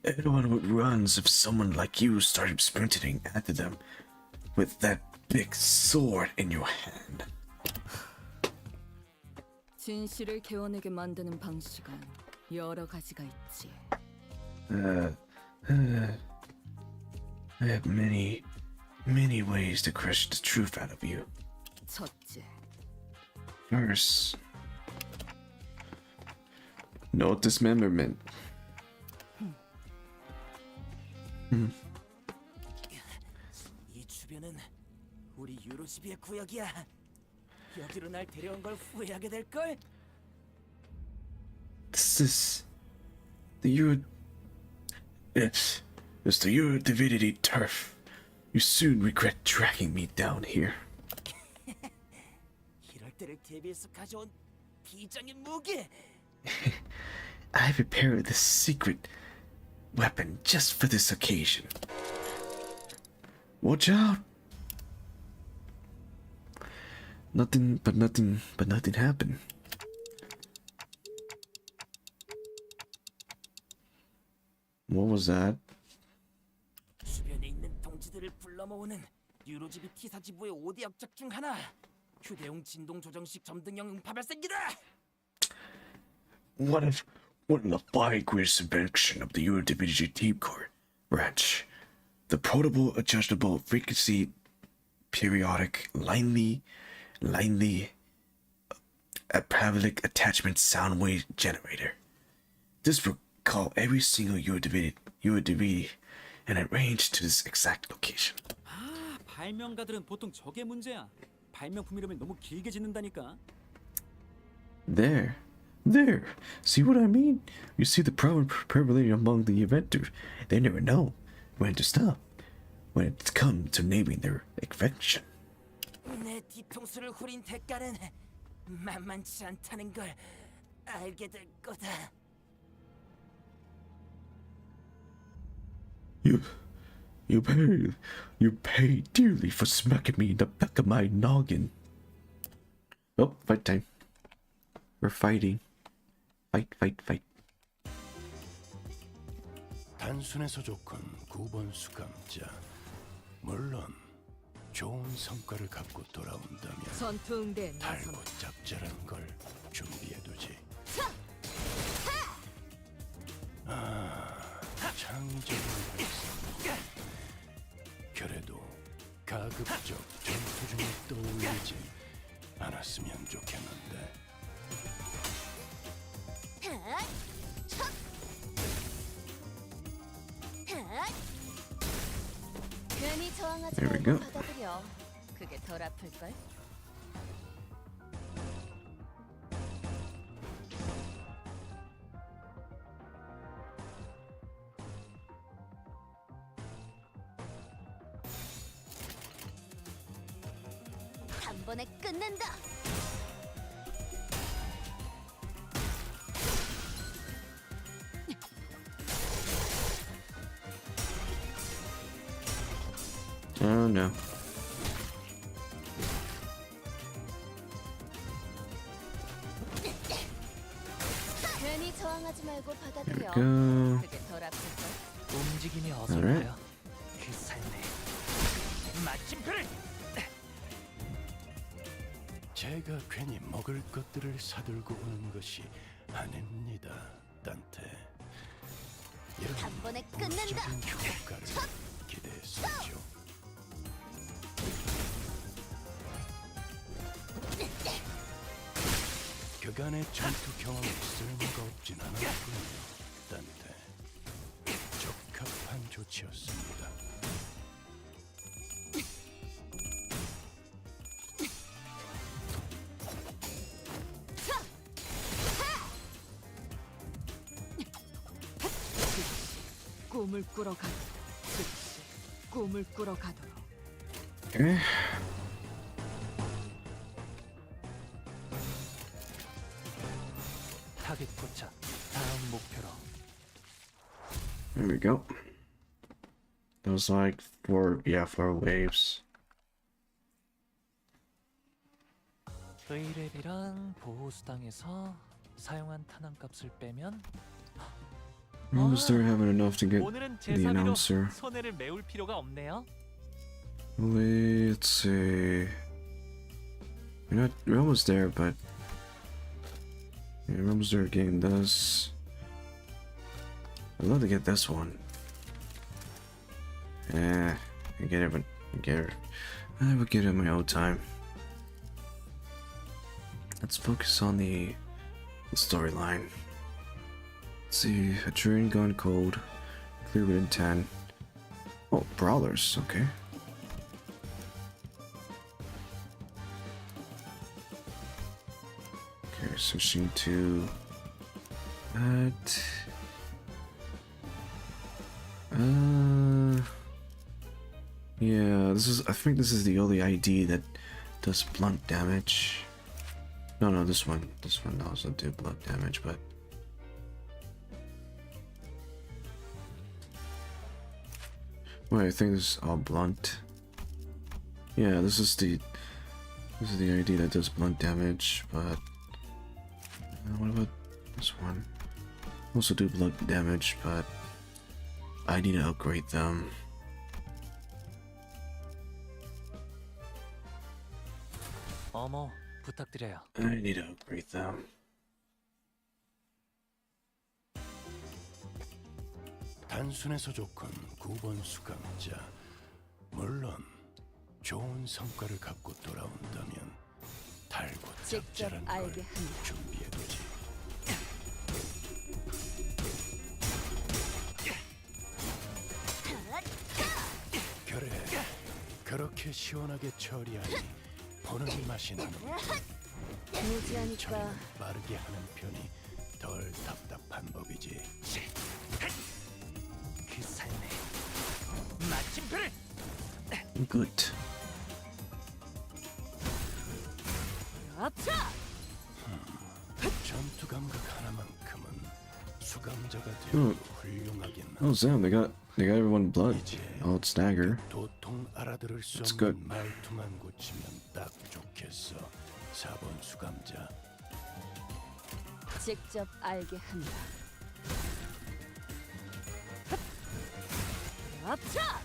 Speaker 18: Anyone would run if someone like you started sprinting after them with that big sword in your hand.
Speaker 16: 진실을 개워내게 만드는 방식은 여러 가지가 있지.
Speaker 18: I have many ways to crush the truth out of you.
Speaker 16: 첫째,
Speaker 18: First, no dismemberment.
Speaker 14: 이 주변은 우리 유로시비의 구역이야. 여기로 날 데려온 걸 후회하게 될 걸.
Speaker 18: This is the Euro. It's the Euro divinity turf. You soon regret dragging me down here.
Speaker 14: 이럴 때를 대비해서 가져온 비장의 무기.
Speaker 18: I prepared this secret weapon just for this occasion.
Speaker 2: Watch out! Nothing happened. What was that?
Speaker 20: 주변에 있는 동지들을 불러 모으는 유로지비 T사지부의 5대 역작 중 하나. 휴대용 진동 조정식 점등형 음파 발생기다.
Speaker 18: What if the five greatest invention of the UDBG tape core branch? The portable adjustable frequency periodic linely a parabolic attachment sound wave generator. This will call every single UDB and arrange to this exact location.
Speaker 14: 아, 발명가들은 보통 저게 문제야. 발명품 이름을 너무 길게 짓는다니까.
Speaker 18: There. See what I mean? You see the problem pervolating among the inventors. They never know when to stop when it comes to naming their invention.
Speaker 20: 내 뒤통수를 후린 대가는 만만치 않다는 걸 알게 될 거다.
Speaker 18: You pay dearly for smacking me in the back of my noggin.
Speaker 2: Oh, fight time. We're fighting. Fight.
Speaker 7: 단순해서 좋군 9번 수감자. 물론 좋은 성과를 갖고 돌아온다면
Speaker 3: 전투응대 나선.
Speaker 7: 달고 짭짤한 걸 준비해두지. 창의적인 발상. 그래도 가급적 전투 중에 떠올리지 않았으면 좋겠는데.
Speaker 3: 괜히 저항하지
Speaker 2: There we
Speaker 3: 말고
Speaker 2: go.
Speaker 3: 받아들여. 그게 덜 아플걸? 단번에 끝낸다.
Speaker 2: Oh no.
Speaker 3: 괜히 저항하지 말고 받아들여.
Speaker 2: go.
Speaker 3: 그게 덜 아플걸?
Speaker 15: 움직임이
Speaker 2: Alright.
Speaker 15: 어설퍼요. 그 삶에 마침표를.
Speaker 7: 제가 괜히 먹을 것들을 사들고 오는 것이 아닙니다, 단테. 이런
Speaker 3: 단번에 끝낸다.
Speaker 7: 물적인 효과를 기대했었죠. 그간의 전투 경험이 쓸모가 없진 않았군요, 단테. 적합한 조치였습니다.
Speaker 21: 꿈을 꾸러 가. 즉시 꿈을 꾸러 가도록.
Speaker 2: Okay.
Speaker 15: 타겟 포착. 다음 목표로.
Speaker 2: There we go. Those like four waves.
Speaker 15: 의뢰비랑 보호수당에서 사용한 탄환값을 빼면
Speaker 2: Almost there having enough to get
Speaker 15: 오늘은
Speaker 2: the
Speaker 15: 제사비로
Speaker 2: announcer.
Speaker 15: 손해를 메울 필요가 없네요.
Speaker 2: Let's see. We're almost there, but yeah, we're almost there getting this. I'd love to get this one. I get it, but I will get it in my own time. Let's focus on the storyline. Let's see, a train gone cold, clear within 10. Oh, brawlers, okay. Okay, switching to that. Yeah, I think this is the only ID that does blunt damage. No, this one also do blunt damage, but wait, I think this is all blunt. Yeah, this is the ID that does blunt damage, but what about this one? Also do blunt damage, but I need to upgrade them.
Speaker 15: 어머, 부탁드려요.
Speaker 2: I need to upgrade them.
Speaker 7: 단순해서 좋군 9번 수감자. 물론 좋은 성과를 갖고 돌아온다면 달고 짭짤한 걸
Speaker 21: 알게 한다.
Speaker 7: 준비해두지. 그래, 그렇게 시원하게 처리하니 보는 맛이 나는.
Speaker 8: 무지하니까
Speaker 7: 빠르게 하는 편이 덜 답답한 법이지.
Speaker 20: 그 삶에 마침표를
Speaker 2: Good.
Speaker 21: 아차!
Speaker 7: 전투 감각 하나만큼은 수감자가
Speaker 2: Ooh.
Speaker 7: 되어도 훌륭하긴.
Speaker 2: Oh, Sam, they got everyone blood. Oh, it's Stagger.
Speaker 7: 도통 알아들을 수
Speaker 2: That's
Speaker 7: 없는
Speaker 2: good.
Speaker 7: 말투만 고치면 딱 좋겠어. 4번 수감자.
Speaker 21: 직접 알게 한다. 아차!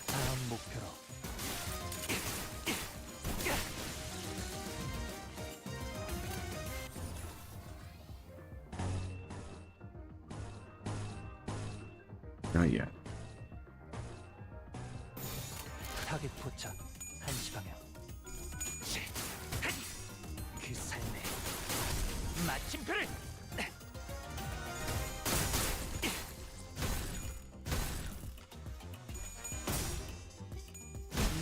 Speaker 15: 다음 목표로.
Speaker 2: Not yet.
Speaker 15: 타겟 포착. 1시 방향.
Speaker 20: 그 삶에 마침표를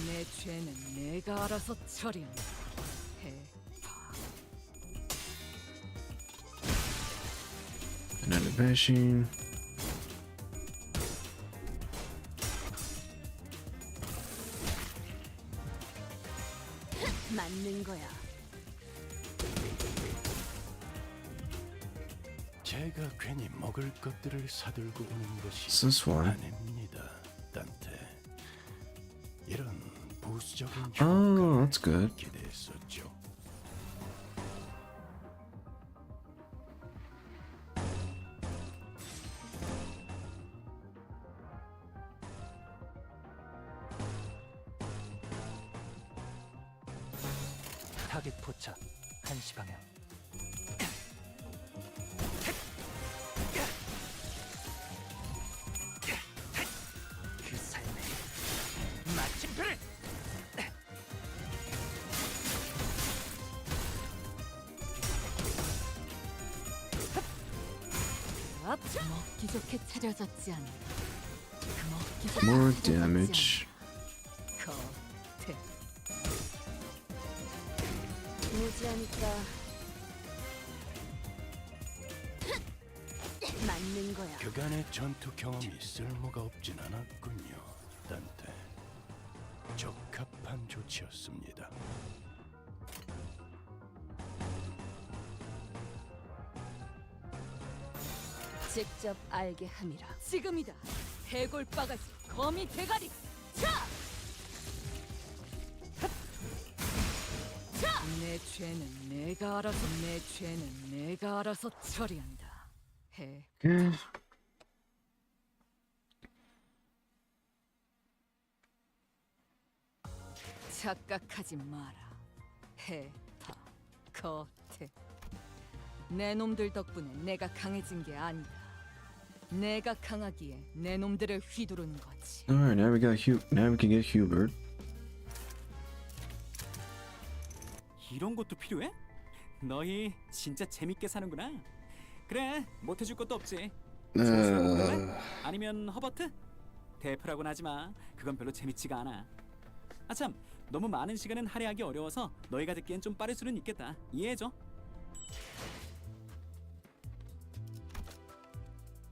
Speaker 21: 내 죄는 내가 알아서 처리한다.
Speaker 2: Another bashing.
Speaker 3: 맞는 거야.
Speaker 7: 제가 괜히 먹을 것들을 사들고 오는 것이
Speaker 2: What's this one?
Speaker 7: 아닙니다, 단테. 이런 부수적인
Speaker 2: Oh, that's good.
Speaker 7: 기대했었죠.
Speaker 15: 타겟 포착. 1시 방향.
Speaker 20: 그 삶에 마침표를
Speaker 21: 아차! 먹기 좋게 차려졌지 않나. 먹기 좋게
Speaker 2: More
Speaker 21: 차려졌지
Speaker 2: damage.
Speaker 21: 않나. 겉에
Speaker 8: 무지하니까
Speaker 3: 맞는 거야.
Speaker 7: 그간의 전투 경험이 쓸모가 없진 않았군요, 단테. 적합한 조치였습니다.
Speaker 21: 직접 알게 함이라. 지금이다. 해골 바가지, 거미 대가리. 차! 차! 내 죄는 내가 알아서 처리한다. 해.
Speaker 2: Yeah.
Speaker 21: 착각하지 마라. 해파 겉에 내 놈들 덕분에 내가 강해진 게 아니다. 내가 강하기에 내 놈들을 휘두르는 거지.
Speaker 2: Alright, now we got now we can get Hubert.
Speaker 14: 이런 것도 필요해? 너희 진짜 재밌게 사는구나. 그래, 못해줄 것도 없지. 조수하고 그럴래? 아니면 허버트? 대표라고는 하지 마. 그건 별로 재밌지가 않아. 아참, 너무 많은 시간은 할애하기 어려워서 너희가 듣기엔 좀 빠를 수는 있겠다. 이해해줘.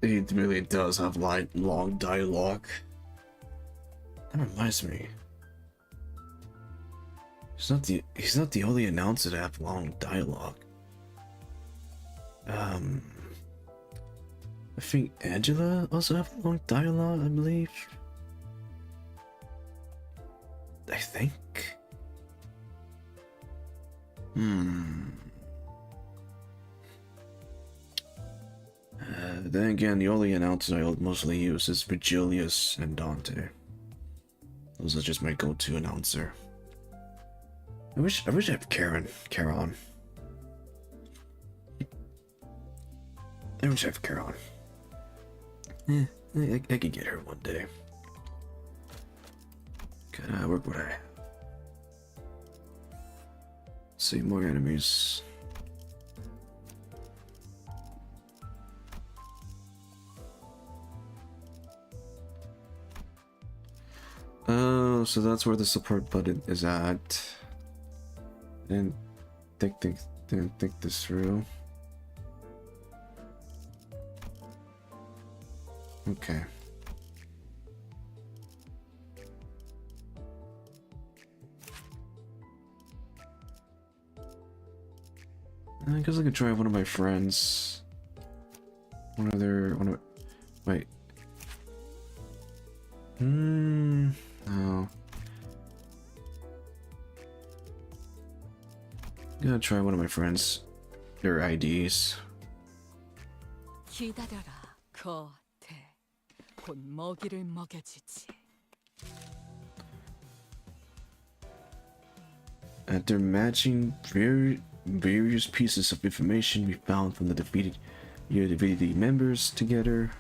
Speaker 2: He really does have long dialogue. That reminds me. He's not the only announcer to have long dialogue. I think Angela also have a long dialogue, I believe. I think. Then again, the only announcers I mostly use is Virgilius and Dante. Those are just my go-to announcer. I wish I had Karen on. I wish I had Karen. I could get her one day. Where would I? See more enemies. Oh, so that's where the support button is at. Didn't think this through. Okay. I guess I could try one of my friends. Wait. No. I'm gonna try one of my friends. Their IDs.
Speaker 21: 기다려라, 거태. 곧 먹이를 먹여주지.
Speaker 2: After matching various pieces of information we found from the defeated UDVD members together,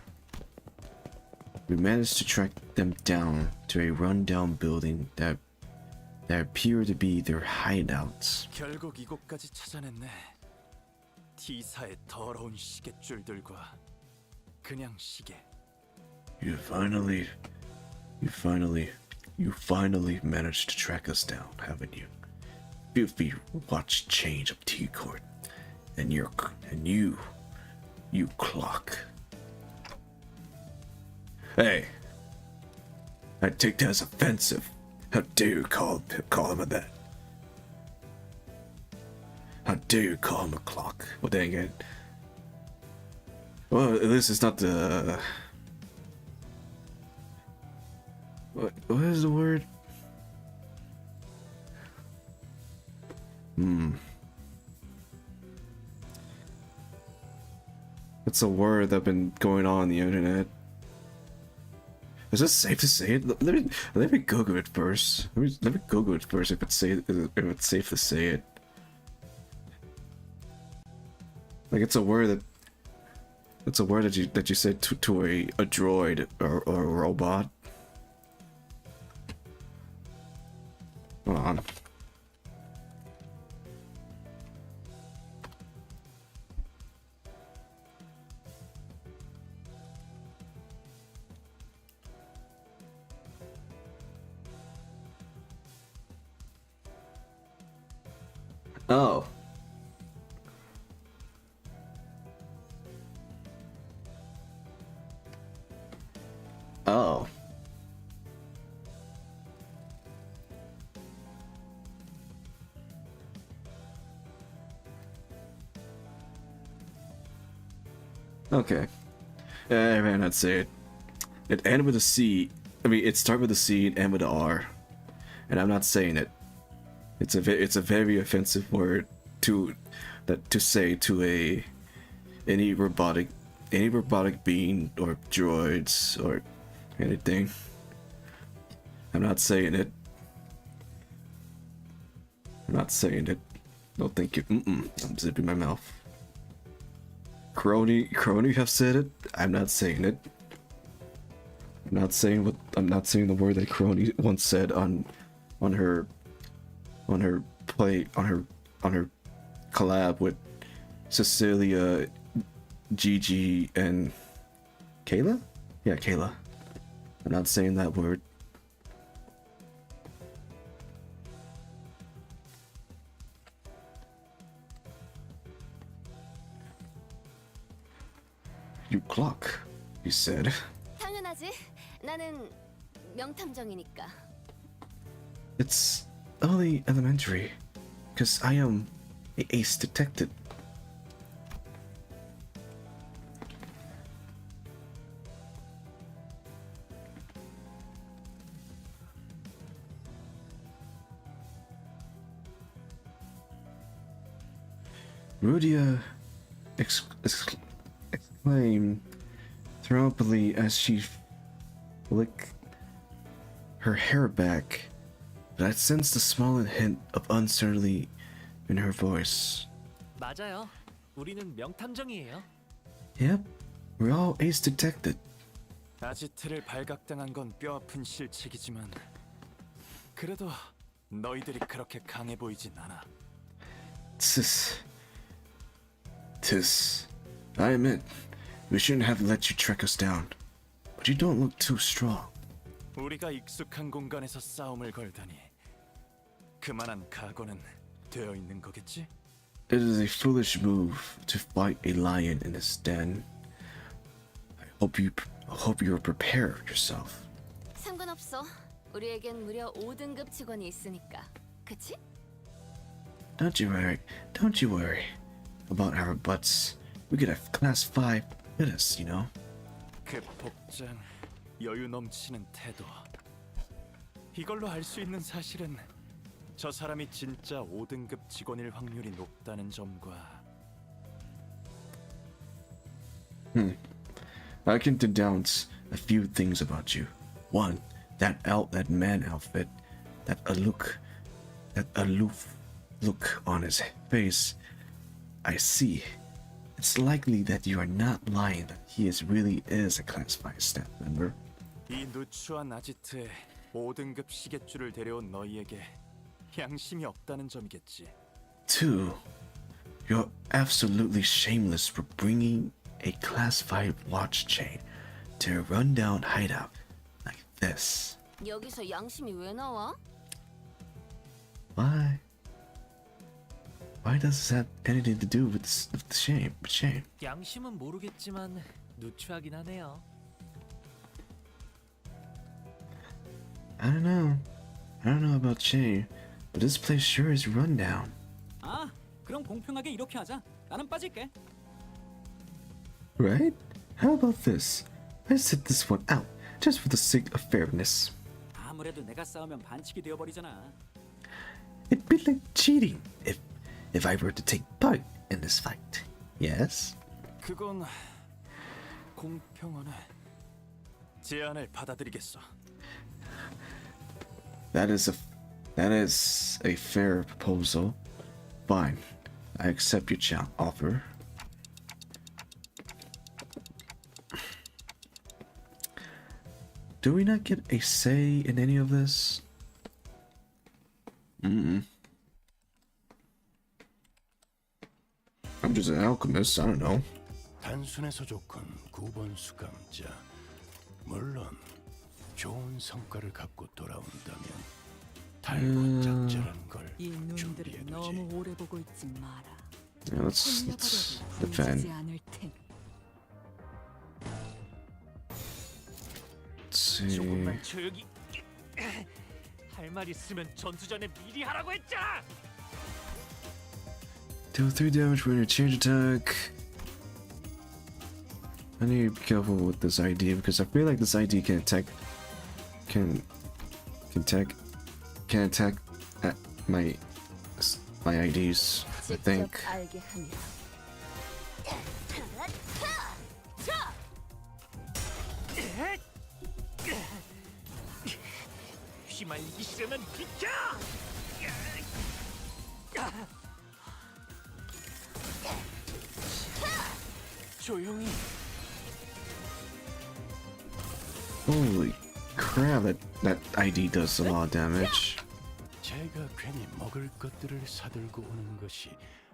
Speaker 2: we managed to track them down to a rundown building that appeared to be their hideouts.
Speaker 15: 결국 이곳까지 찾아냈네. T사의 더러운 시계줄들과 그냥 시계.
Speaker 2: You finally managed to track us down, haven't you? Filthy watch change of T-Court, and you clock. Hey, I take that as offensive. How dare you call him that? How dare you call him a clock? Well, dang it. Well, at least it's not the... What is the word? It's a word that's been going on the internet. Is it safe to say it? Let me Google it first. Let me Google it first if it's safe to say it. Like it's a word that you say to a droid or a robot. Hold on. Oh. Oh. Okay. I may not say it. It ended with a C. I mean, it started with a C and ended with an R. And I'm not saying it. It's a very offensive word to say to any robotic being or droids or anything. I'm not saying it. I'm not saying it. No, thank you. I'm zipping my mouth. Crony have said it. I'm not saying it. I'm not saying the word that Crony once said on her collab with Cecilia, Gigi, and Kayla? Yeah, Kayla. I'm not saying that word. You clock, he said.
Speaker 3: 당연하지. 나는 명탐정이니까.
Speaker 2: It's only elementary, because I am a ace detective. Rudia exclaimed throbbingly as she flicked her hair back, but I sensed a small hint of uncertainty in her voice.
Speaker 15: 맞아요. 우리는 명탐정이에요.
Speaker 2: Yep, we're all ace detected.
Speaker 4: 아지트를 발각당한 건 뼈아픈 실책이지만 그래도 너희들이 그렇게 강해 보이진 않아.
Speaker 2: Tis. I admit, we shouldn't have let you track us down, but you don't look too strong.
Speaker 4: 우리가 익숙한 공간에서 싸움을 걸다니 그만한 각오는 되어 있는 거겠지?
Speaker 2: It is a foolish move to fight a lion in his den. I hope you're prepared yourself.
Speaker 3: 상관없어. 우리에겐 무려 5등급 직원이 있으니까. 그치?
Speaker 2: Don't you worry about our butts. We could have class 5 with us, you know.
Speaker 4: 그 복장, 여유 넘치는 태도. 이걸로 알 수 있는 사실은 저 사람이 진짜 5등급 직원일 확률이 높다는 점과
Speaker 2: I can denounce a few things about you. One, that man outfit, that aloof look on his face. I see. It's likely that you are not lying that he really is a class 5 staff member.
Speaker 4: 이 누추한 아지트에 5등급 시계줄을 데려온 너희에게 양심이 없다는 점이겠지.
Speaker 2: Two, you're absolutely shameless for bringing a class 5 watch chain to a rundown hideout like this.
Speaker 3: 여기서 양심이 왜 나와?
Speaker 2: Why? Why does this have anything to do with the shame?
Speaker 15: 양심은 모르겠지만 누추하긴 하네요.
Speaker 2: I don't know about shame, but this place sure is rundown.
Speaker 14: 아, 그럼 공평하게 이렇게 하자. 나는 빠질게.
Speaker 2: Right? How about this? Let's sit this one out, just for the sake of fairness.
Speaker 14: 아무래도 내가 싸우면 반칙이 되어버리잖아.
Speaker 2: It'd be like cheating if I were to take part in this fight. Yes?
Speaker 4: 그건 공평하네. 제안을 받아들이겠어.
Speaker 2: That is a fair proposal. Fine. I accept your offer. Do we not get a say in any of this? I'm just an alchemist, I don't know.
Speaker 7: 단순해서 좋건 9번 수감자. 물론 좋은 성과를 갖고 돌아온다면 달고 짝짤한 걸
Speaker 21: 이 눈들을
Speaker 7: 준비해두지.
Speaker 21: 너무 오래 보고 있지 마라.
Speaker 2: Yeah, let's defend.
Speaker 21: 보이지 않을 테니.
Speaker 2: Let's see.
Speaker 15: 조금만 조용히. 할 말 있으면 전투 전에 미리 하라고 했잖아.
Speaker 2: Deal 3 damage when you change attack. I need to be careful with this ID because I feel like this ID can attack at my IDs, I think.
Speaker 3: 직접 알게 하니라.
Speaker 15: 휘말리기 싫으면 비켜!
Speaker 4: 조용히.
Speaker 2: Holy crap, that ID does a lot of damage.
Speaker 7: 제가 괜히 먹을 것들을 사들고 오는 것이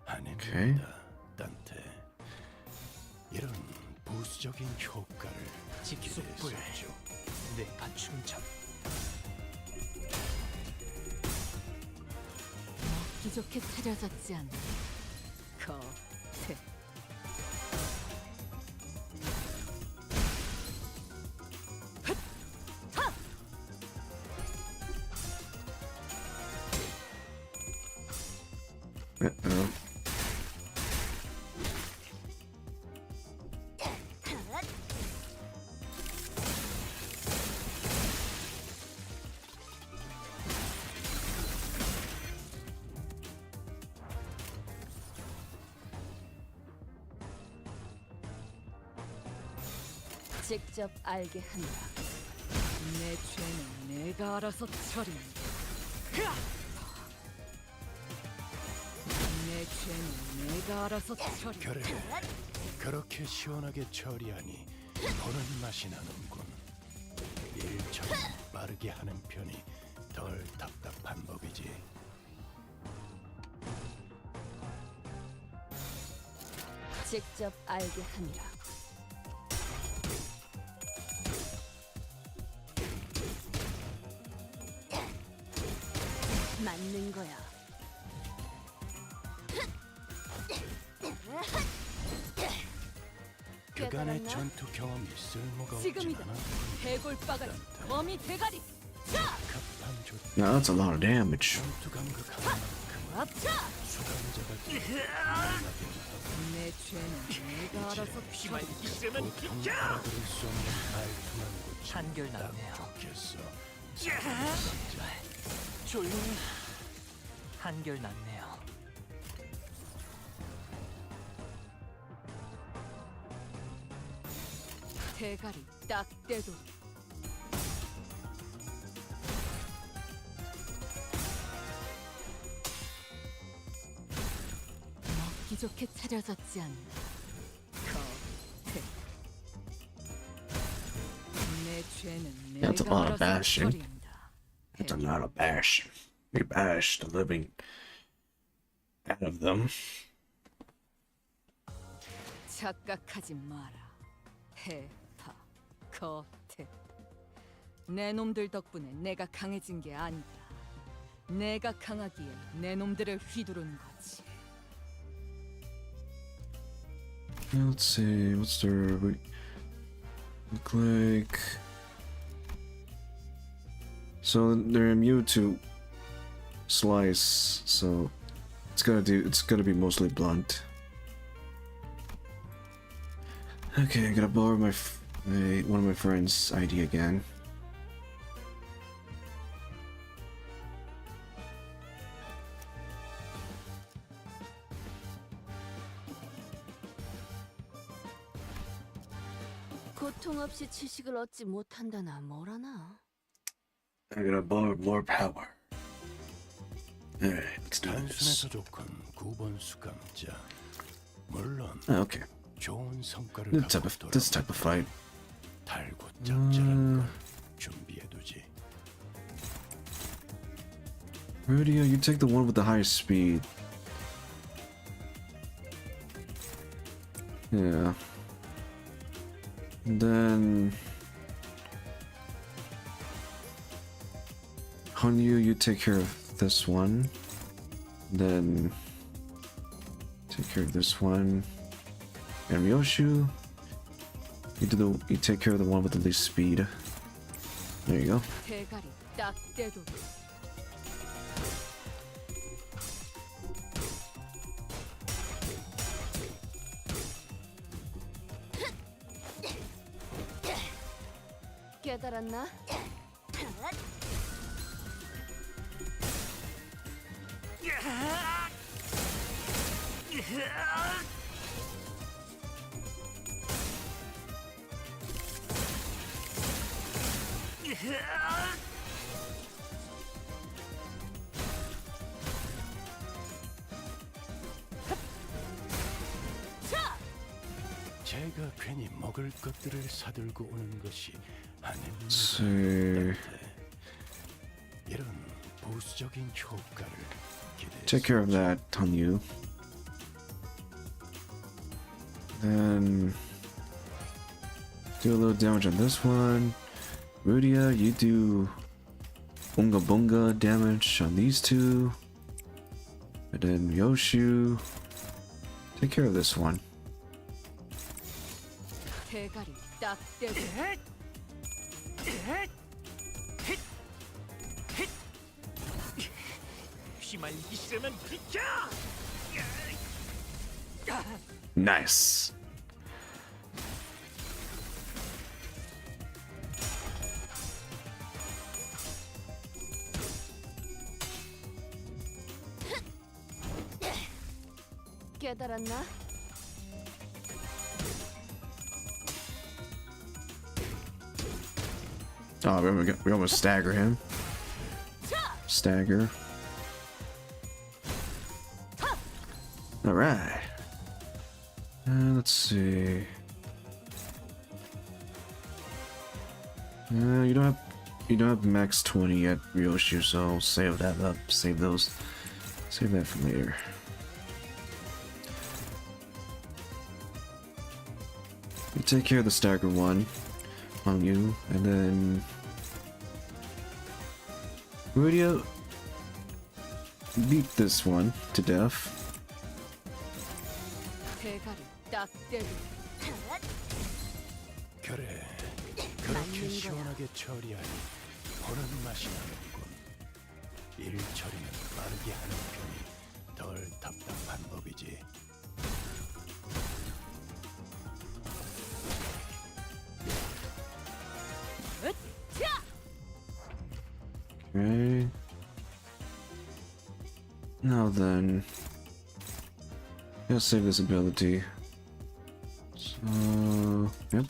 Speaker 2: Okay.
Speaker 7: 아닙니다, 단테. 이런 부수적인 효과를 기대했었죠.
Speaker 15: 내가 충전.
Speaker 21: 먹기 좋게 차려졌지 않나. 거태.
Speaker 2: Uh-oh.
Speaker 3: 직접 알게 한다.
Speaker 21: 내 죄는 내가 알아서 처리한다. 내 죄는 내가 알아서 처리.
Speaker 7: 그래, 그렇게 시원하게 처리하니 보는 맛이 나는군. 일처럼 빠르게 하는 편이 덜 답답한 법이지.
Speaker 3: 직접 알게 하니라. 맞는 거야.
Speaker 7: 그간의 전투 경험이 쓸모가 없진
Speaker 21: 지금이다.
Speaker 7: 않아.
Speaker 21: 해골바가지 범위 대가리. 자!
Speaker 7: 급한 조
Speaker 2: Now that's a lot of damage.
Speaker 7: 전투 감각한 만큼
Speaker 21: 아차!
Speaker 7: 수감자가
Speaker 21: 내 죄는 내가 알아서 처리.
Speaker 7: 보통 알아들을 수 없는 말투만 고치면
Speaker 15: 한결
Speaker 7: 딱
Speaker 15: 낫네요.
Speaker 7: 좋겠어.
Speaker 15: 조용히. 한결 낫네요.
Speaker 21: 대가리 딱 떼도. 먹기 좋게 차려졌지 않나. 겉에. 내 죄는
Speaker 2: That's a
Speaker 21: 내가
Speaker 2: lot of
Speaker 21: 알아서
Speaker 2: bashing.
Speaker 21: 처리한다.
Speaker 2: That's a lot of bashing. We bash the living out of them.
Speaker 21: 착각하지 마라. 해파 겉에. 내 놈들 덕분에 내가 강해진 게 아니다. 내가 강하기에 내 놈들을 휘두른 거지.
Speaker 2: Let's see, what's their look like? So they're immune to slice, so it's gonna be mostly blunt. Okay, I'm gonna borrow one of my friends' ID again.
Speaker 3: 고통 없이 지식을 얻지 못한다나 뭐라나.
Speaker 2: I'm gonna borrow more power. Alright, let's do
Speaker 7: 단순해서
Speaker 2: this.
Speaker 7: 좋군 9번 수감자. 물론
Speaker 2: Okay.
Speaker 7: 좋은 성과를
Speaker 2: This type of fight.
Speaker 7: 달고 짭짤한 걸 준비해두지.
Speaker 2: Rudia, you take the one with the highest speed. Yeah. And then Hanyu, you take care of this one. Then take care of this one. And Ryoshu, you take care of the one with the least speed. There you go.
Speaker 21: 대가리 딱 떼도.
Speaker 3: 깨달았나?
Speaker 7: 제가 괜히 먹을 것들을 사들고 오는 것이
Speaker 2: So
Speaker 7: 이런 보수적인 효과를
Speaker 2: take care of that, Hanyu. Then do a little damage on this one. Rudia, you do bunga bunga damage on these two. And then Yoshu, take care of this one.
Speaker 21: 대가리 딱 떼도.
Speaker 15: 휘말리기 싫으면 비켜!
Speaker 2: Nice.
Speaker 3: 깨달았나?
Speaker 2: Oh, we almost stagger him. Stagger. Alright. Let's see. You don't have max 20 yet, Ryoshu, so save that up. Save those. Save that for later. You take care of the stagger one on you, and then Radio beat this one to death.
Speaker 21: 대가리 딱 떼고.
Speaker 7: 그래, 그렇게 시원하게 처리하니 보는 맛이 나는군. 일 처리는 빠르게 하는 편이 덜 답답한 법이지.
Speaker 2: Okay. Now then, gotta save this ability. So, yep.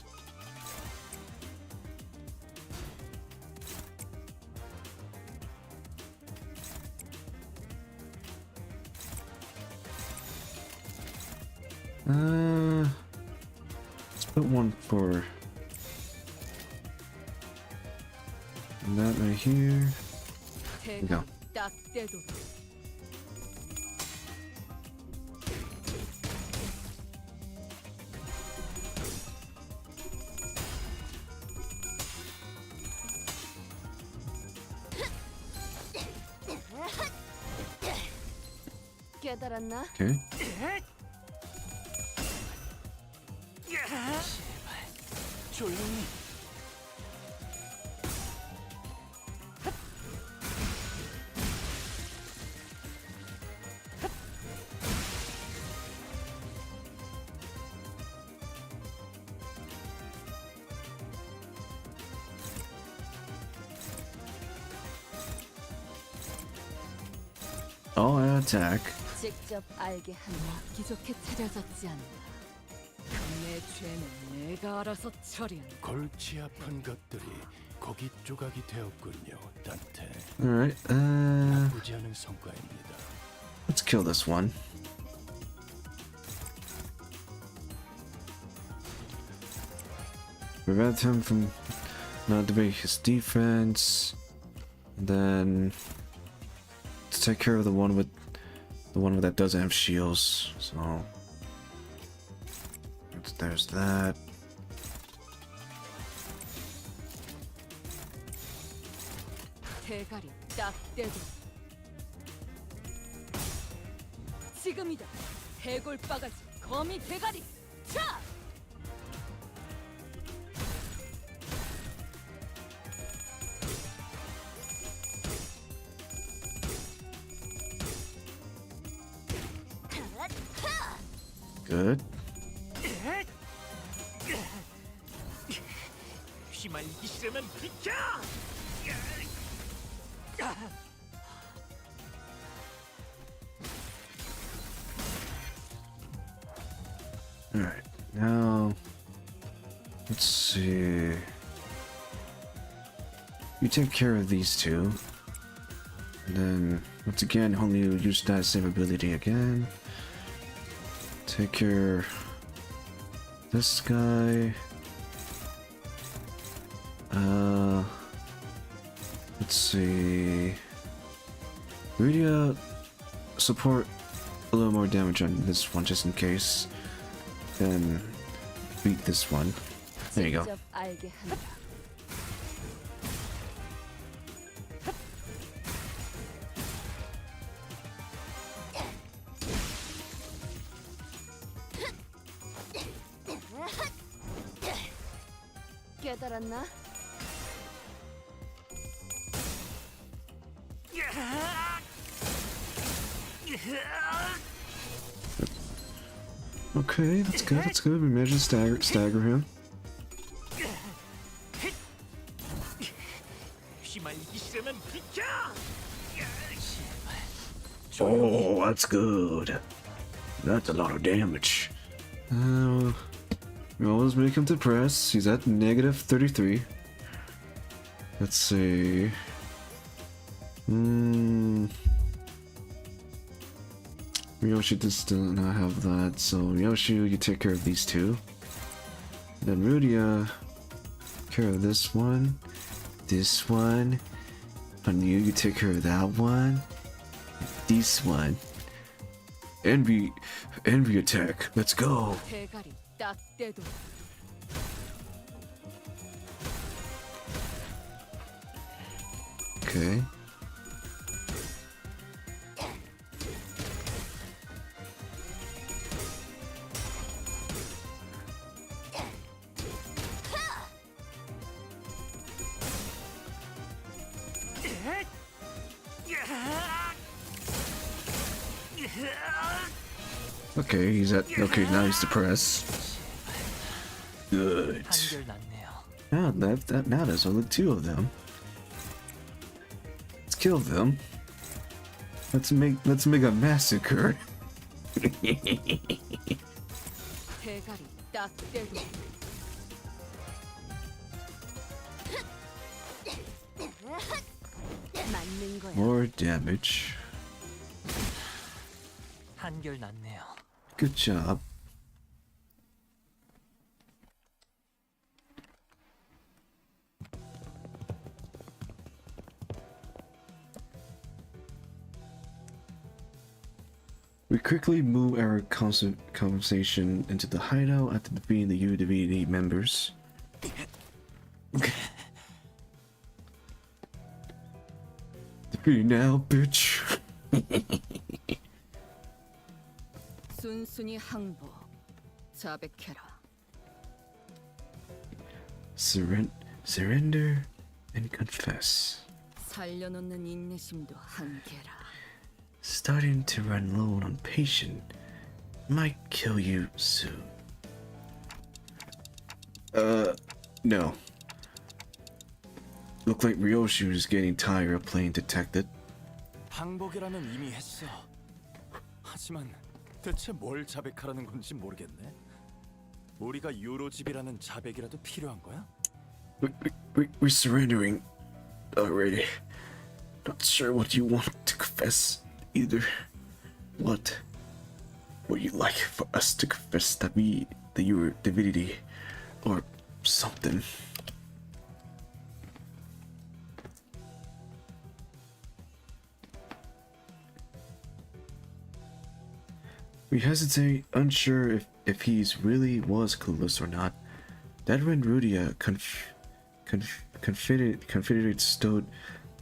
Speaker 2: Let's put one for that right here. There we go.
Speaker 21: 딱 떼도.
Speaker 3: 깨달았나?
Speaker 2: Okay.
Speaker 20: 제발 조용히.
Speaker 2: Oh, I attack.
Speaker 21: 직접 알게 하면 기적해 찾아졌지 않나. 내 죄는 내가 알아서 처리한다.
Speaker 7: 골치 아픈 것들이 고깃 조각이 되었군요, 단테.
Speaker 2: Alright,
Speaker 7: 나쁘지 않은 성과입니다.
Speaker 2: let's kill this one. Prevent him from not doing his defense. And then let's take care of the one that doesn't have shields. So there's that.
Speaker 21: 대가리 딱 떼도. 지금이다. 해골 바가지 거미 대가리. 차!
Speaker 2: Good.
Speaker 20: 휘말리기 싫으면 비켜!
Speaker 2: Alright, now let's see. You take care of these two. And then once again, only use that same ability again. Take care of this guy. Let's see. Really support a little more damage on this one just in case. Then beat this one. There you go.
Speaker 21: 직접 알게 한다.
Speaker 3: 깨달았나?
Speaker 2: Okay, that's good, that's good. We managed to stagger him.
Speaker 20: 휘말리기 싫으면 비켜!
Speaker 2: Oh, that's good. That's a lot of damage. We always make him depressed. He's at -33. Let's see. Ryoshi does not have that, so Ryoshi, you take care of these two. Then Rudia, care of this one, and you take care of that one, this one. Envy attack. Let's go.
Speaker 21: 대가리 딱 떼도
Speaker 2: Okay. Okay, he's at. Okay, now he's depressed. Good. Now now there's only two of them. Let's kill them. Let's make a massacre.
Speaker 21: 대가리 딱 떼도
Speaker 3: 맞는 거야.
Speaker 2: More damage.
Speaker 15: 한결 낫네요.
Speaker 2: Good job. We quickly move our conversation into the hideout after defeating the UDVD members. Defeat now, bitch.
Speaker 21: 순순히 항복 자백해라.
Speaker 2: Surrender and confess.
Speaker 21: 살려놓는 인내심도 한계라.
Speaker 2: Starting to run low on patience might kill you soon. No. Look like Ryoshi is getting tired of playing detected.
Speaker 4: 항복이라면 이미 했어. 하지만 대체 뭘 자백하라는 건지 모르겠네. 우리가 유로집이라는 자백이라도 필요한 거야?
Speaker 2: We're surrendering already. Not sure what you want to confess either. What would you like for us to confess that you were divinity or something? We hesitate, unsure if he's really was clueless or not. That when Rudia Confederate stood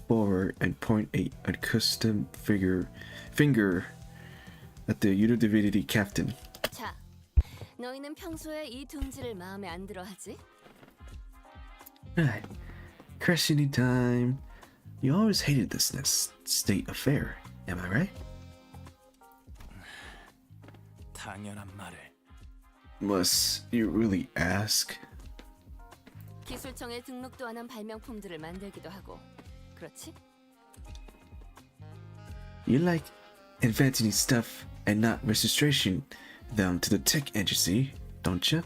Speaker 2: forward and pointed a custom finger at the Euro Divinity captain.
Speaker 3: 자, 너희는 평소에 이 둥지를 마음에 안 들어하지?
Speaker 2: Right. Crushing time. You always hated this state affair, am I right?
Speaker 4: 당연한 말을.
Speaker 2: Must you really ask?
Speaker 3: 기술청에 등록도 안 한 발명품들을 만들기도 하고, 그렇지?
Speaker 2: You like inventing stuff and not registration them to the tech agency, don't you?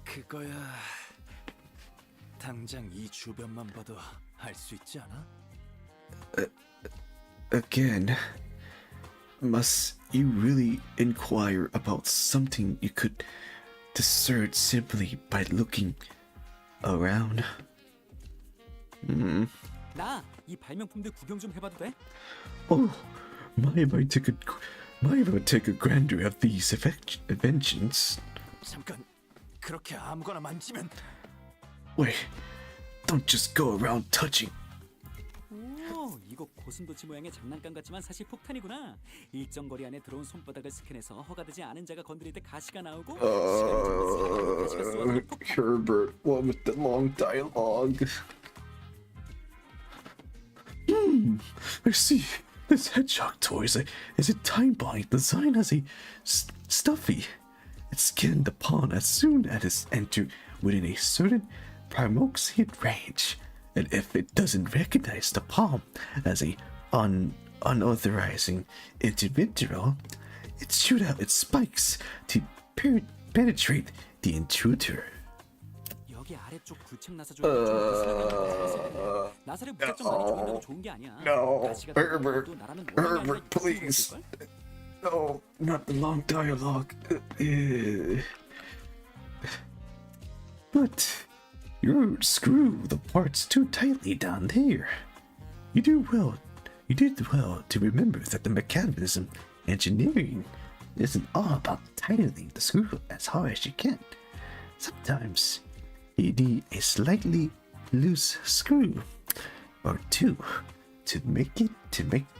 Speaker 4: 그거야 당장 이 주변만 봐도 알 수 있지 않아?
Speaker 2: Again, must you really inquire about something you could discern simply by looking around?
Speaker 14: 나 이 발명품들 구경 좀 해봐도 돼?
Speaker 2: Oh, might I take a gander at these inventions?
Speaker 4: 잠깐, 그렇게 아무거나 만지면.
Speaker 2: Wait, don't just go around touching.
Speaker 14: 오, 이거 고슴도치 모양의 장난감 같지만 사실 폭탄이구나. 일정 거리 안에 들어온 손바닥을 스캔해서 허가되지 않은 자가 건드릴 때 가시가 나오고 가시가 쏘아서
Speaker 2: Herbert, what with the long dialogue? I see. This hedgehog toy is a time-bonding design as a stuffy. It's skinned the pawn as soon as it's entered within a certain proximate range, and if it doesn't recognize the palm as a unauthorized individual, it shoot out its spikes to penetrate the intruder.
Speaker 14: 여기 아래 쪽 구청 나사 쪽에 나사를 무작정 많이 조인다고 좋은 게 아니야. 가시가
Speaker 2: Herbert,
Speaker 14: 또 나라는 원인이 아니라
Speaker 2: Herbert, please.
Speaker 14: 걸?
Speaker 2: No, not the long dialogue.
Speaker 18: But you screw the parts too tightly down there. You did well to remember that the mechanism engineering isn't all about tightening the screw as hard as you can. Sometimes you need a slightly loose screw or two to make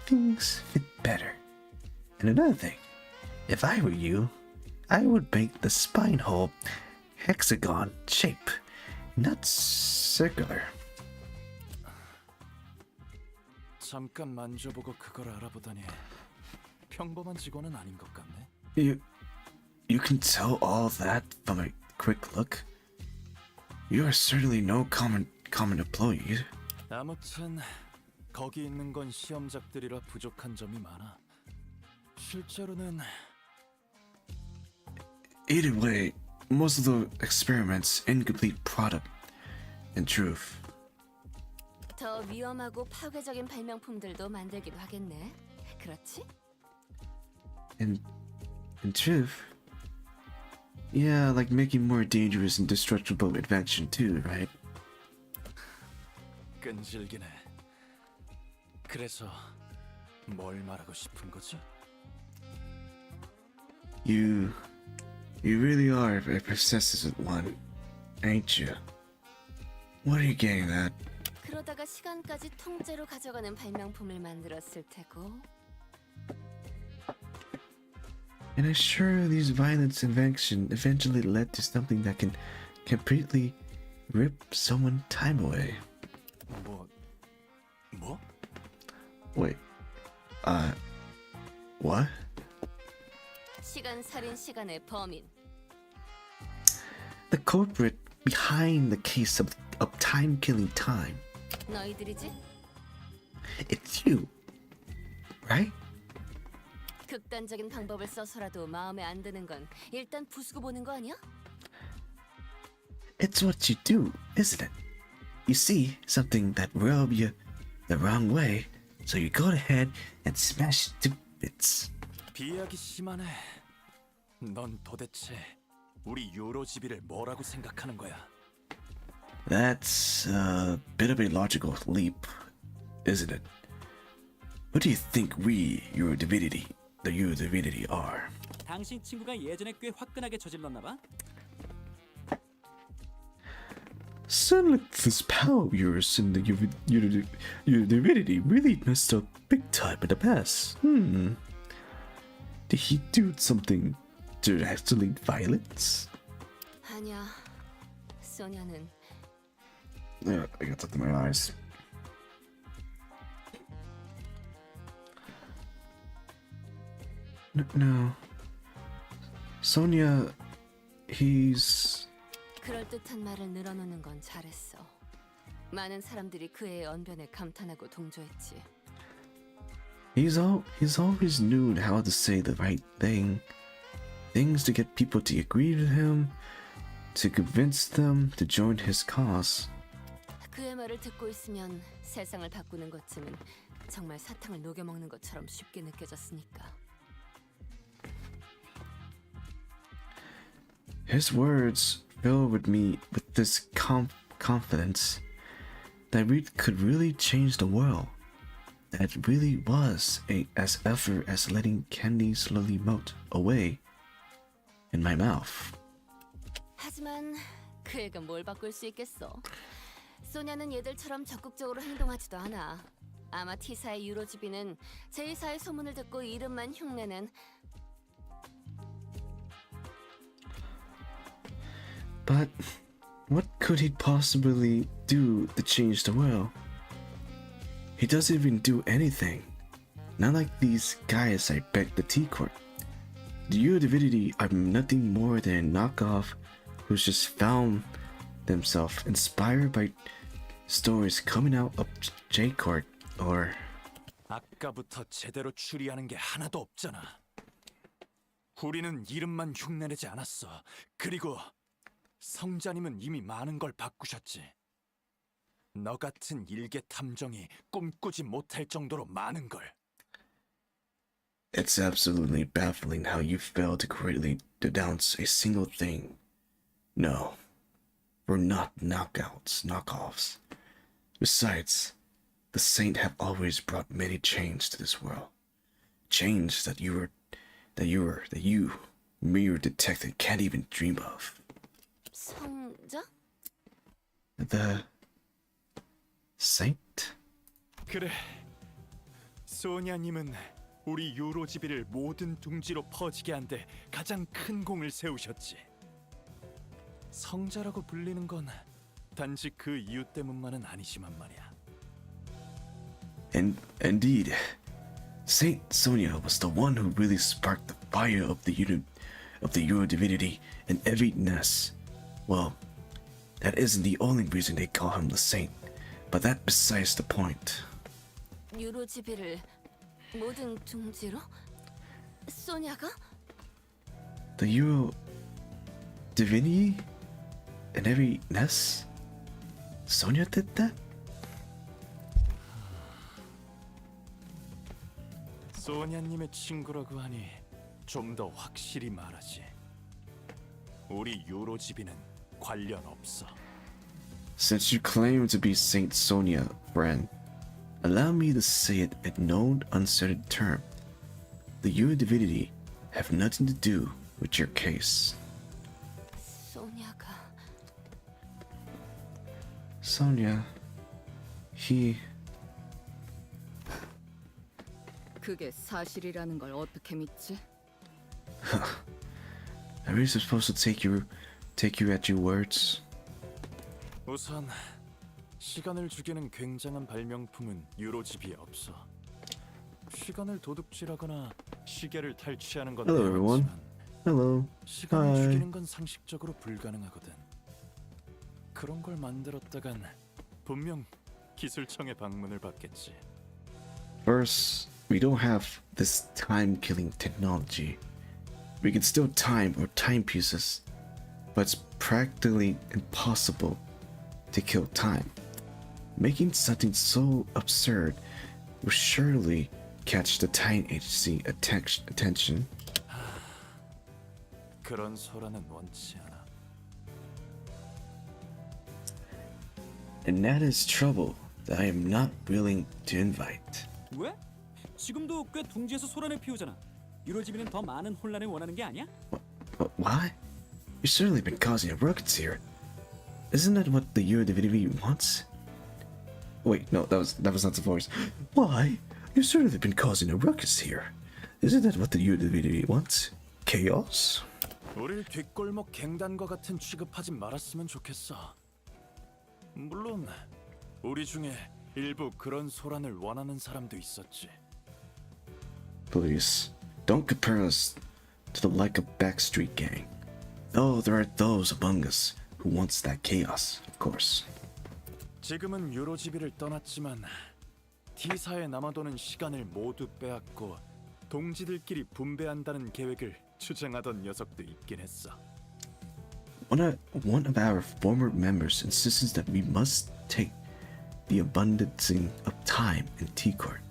Speaker 18: things fit better. And another thing, if I were you, I would make the spine hole hexagon shape, not circular.
Speaker 4: 잠깐 만져보고 그걸 알아보다니 평범한 직원은 아닌 것 같네.
Speaker 18: You can tell all that from a quick look. You are certainly no common employee.
Speaker 4: 아무튼 거기 있는 건 시험작들이라 부족한 점이 많아. 실제로는
Speaker 18: Either way, most of the experiments incomplete product. In truth,
Speaker 3: 더 위험하고 파괴적인 발명품들도 만들기도 하겠네. 그렇지?
Speaker 18: in truth, yeah, like making more dangerous and destructible invention too, right?
Speaker 4: 끈질기네. 그래서 뭘 말하고 싶은 거지?
Speaker 18: You really are a persistent one, ain't you? What are you getting at?
Speaker 3: 그러다가 시간까지 통째로 가져가는 발명품을 만들었을 테고.
Speaker 18: And I'm sure these violent invention eventually led to something that can completely rip someone's time away.
Speaker 4: 뭐?
Speaker 18: Wait, what?
Speaker 3: 시간 살인 시간의 범인.
Speaker 18: The culprit behind the case of time killing time.
Speaker 3: 너희들이지?
Speaker 18: It's you, right?
Speaker 3: 극단적인 방법을 써서라도 마음에 안 드는 건 일단 부수고 보는 거 아니야?
Speaker 18: It's what you do, isn't it? You see something that rub you the wrong way, so you go ahead and smash it to bits.
Speaker 4: 비약이 심하네. 넌 도대체 우리 요로지비를 뭐라고 생각하는 거야?
Speaker 18: That's a bit of a logical leap, isn't it? What do you think your divinity are?
Speaker 14: 당신 친구가 예전에 꽤 화끈하게 저질렀나 봐.
Speaker 18: Sound like this pal of yours and your divinity really messed up big time in the past. Did he do something to escalate violence?
Speaker 3: 아니야. 소녀는
Speaker 2: Yeah, I got something in my eyes.
Speaker 18: No. Sonia, he's...
Speaker 3: 그럴듯한 말을 늘어놓는 건 잘했어. 많은 사람들이 그의 언변에 감탄하고 동조했지.
Speaker 18: He's always knew how to say the right things to get people to agree with him, to convince them to join his cause.
Speaker 3: 그의 말을 듣고 있으면 세상을 바꾸는 것쯤은 정말 사탕을 녹여 먹는 것처럼 쉽게 느껴졌으니까.
Speaker 18: His words fill with me with this confidence that we could really change the world. That really was as effort as letting candy slowly melt away in my mouth.
Speaker 3: 하지만 그 애가 뭘 바꿀 수 있겠어? 소냐는 얘들처럼 적극적으로 행동하지도 않아. 아마 T사의 유로지비는 제2사의 소문을 듣고 이름만 흉내낸.
Speaker 18: But what could he possibly do to change the world? He doesn't even do anything. Not like these guys I begged the T-Court. The Your Divinity are nothing more than a knockoff who's just found themselves inspired by stories coming out of J-Court or...
Speaker 4: 아까부터 제대로 추리하는 게 하나도 없잖아. 우리는 이름만 흉내내지 않았어. 그리고 성자님은 이미 많은 걸 바꾸셨지. 너 같은 일개 탐정이 꿈꾸지 못할 정도로 많은 걸.
Speaker 18: It's absolutely baffling how you failed to correctly denounce a single thing. No, we're not knockoffs. Besides, the Saint have always brought many change to this world. Change that you, mere detective, can't even dream of.
Speaker 3: 성자?
Speaker 18: The Saint?
Speaker 4: 그래. 소냐님은 우리 유로지비를 모든 둥지로 퍼지게 한 데 가장 큰 공을 세우셨지. 성자라고 불리는 건 단지 그 이유 때문만은 아니지만 말이야.
Speaker 18: Indeed, Saint Sonia was the one who really sparked the fire of the Euro divinity in every nest. Well, that isn't the only reason they call him the Saint, but that's besides the point.
Speaker 3: 유로지비를 모든 둥지로? 소냐가?
Speaker 18: The Euro divinity in every nest? Sonia did that?
Speaker 4: 소냐님의 친구라고 하니 좀 더 확실히 말하지. 우리 유로지비는 관련 없어.
Speaker 18: Since you claim to be Saint Sonia, friend, allow me to say it in no uncertain term. The Euro divinity have nothing to do with your case.
Speaker 3: 소냐가
Speaker 18: Sonia, he...
Speaker 21: 그게 사실이라는 걸 어떻게 믿지?
Speaker 18: Are we supposed to take you at your words?
Speaker 4: 우선 시간을 죽이는 굉장한 발명품은 유로집이 없어. 시간을 도둑질하거나 시계를 탈취하는 건
Speaker 18: Hello, everyone.
Speaker 4: 배웠지만
Speaker 18: Hello.
Speaker 4: 시간을
Speaker 18: Hi.
Speaker 4: 죽이는 건 상식적으로 불가능하거든. 그런 걸 만들었다간 분명 기술청의 방문을 받겠지.
Speaker 18: First, we don't have this time-killing technology. We can still time our timepieces, but it's practically impossible to kill time. Making something so absurd will surely catch the time agency attention.
Speaker 4: 그런 소란은 원치 않아.
Speaker 18: And that is trouble that I am not willing to invite.
Speaker 14: 왜? 지금도 꽤 둥지에서 소란을 피우잖아. 유로지비는 더 많은 혼란을 원하는 게 아니야?
Speaker 18: But why? You've certainly been causing a ruckus here. Isn't that what the Euro divinity wants? Wait, no, that was not the voice. Why? You've certainly been causing a ruckus here. Isn't that what the Euro divinity wants? Chaos?
Speaker 4: 우릴 뒷골목 갱단과 같은 취급하지 말았으면 좋겠어. 물론 우리 중에 일부 그런 소란을 원하는 사람도 있었지.
Speaker 18: Please, don't compare us to the like of Backstreet Gang. Though there are those among us who wants that chaos, of course.
Speaker 4: 지금은 유로지비를 떠났지만 T사에 남아도는 시간을 모두 빼앗고 동지들끼리 분배한다는 계획을 주장하던 녀석도 있긴 했어.
Speaker 18: One of our former members insisted that we must take the abundancing of time in T-Court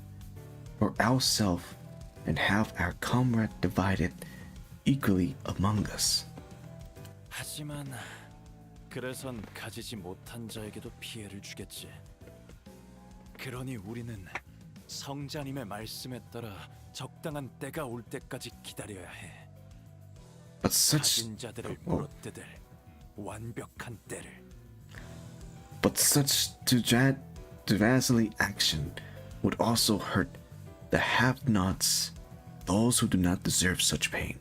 Speaker 18: for ourselves and have our comrade divided equally among us.
Speaker 4: 하지만 그래선 가지지 못한 자에게도 피해를 주겠지. 그러니 우리는 성자님의 말씀에 따라 적당한 때가 올 때까지 기다려야 해. 가진 자들을 물어뜯을 완벽한 때를.
Speaker 18: But such drastic action would also hurt the have-nots, those who do not deserve such pain.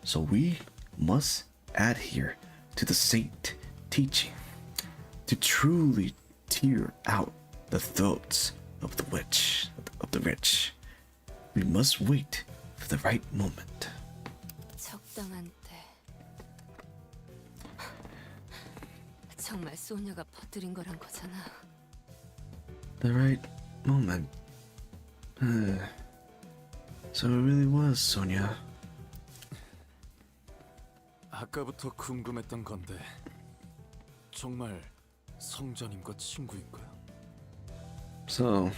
Speaker 18: So we must adhere to the saint teaching to truly tear out the throats of the rich. We must wait for the right moment.
Speaker 3: 적당한 때. 정말 소녀가 퍼뜨린 거란 거잖아.
Speaker 18: The right moment. So it really was Sonia.
Speaker 4: 아까부터 궁금했던 건데 정말 성자님과 친구인가요?
Speaker 2: So,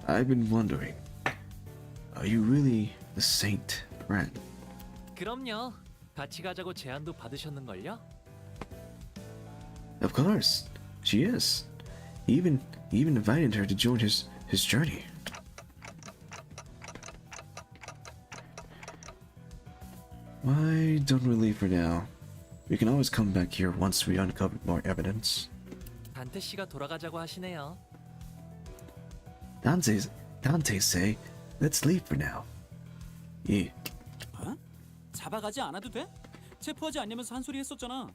Speaker 2: I've been wondering, are you really the Saint friend?
Speaker 15: 그럼요. 같이 가자고 제안도 받으셨는걸요?
Speaker 2: Of course, she is. He even invited her to join his journey. Why don't we leave for now? We can always come back here once we uncover more evidence.
Speaker 15: 단테 씨가 돌아가자고 하시네요.
Speaker 2: Dante say, let's leave for now. Yeah.
Speaker 14: 어? 잡아가지 않아도 돼? 체포하지 않냐면서 한 소리 했었잖아.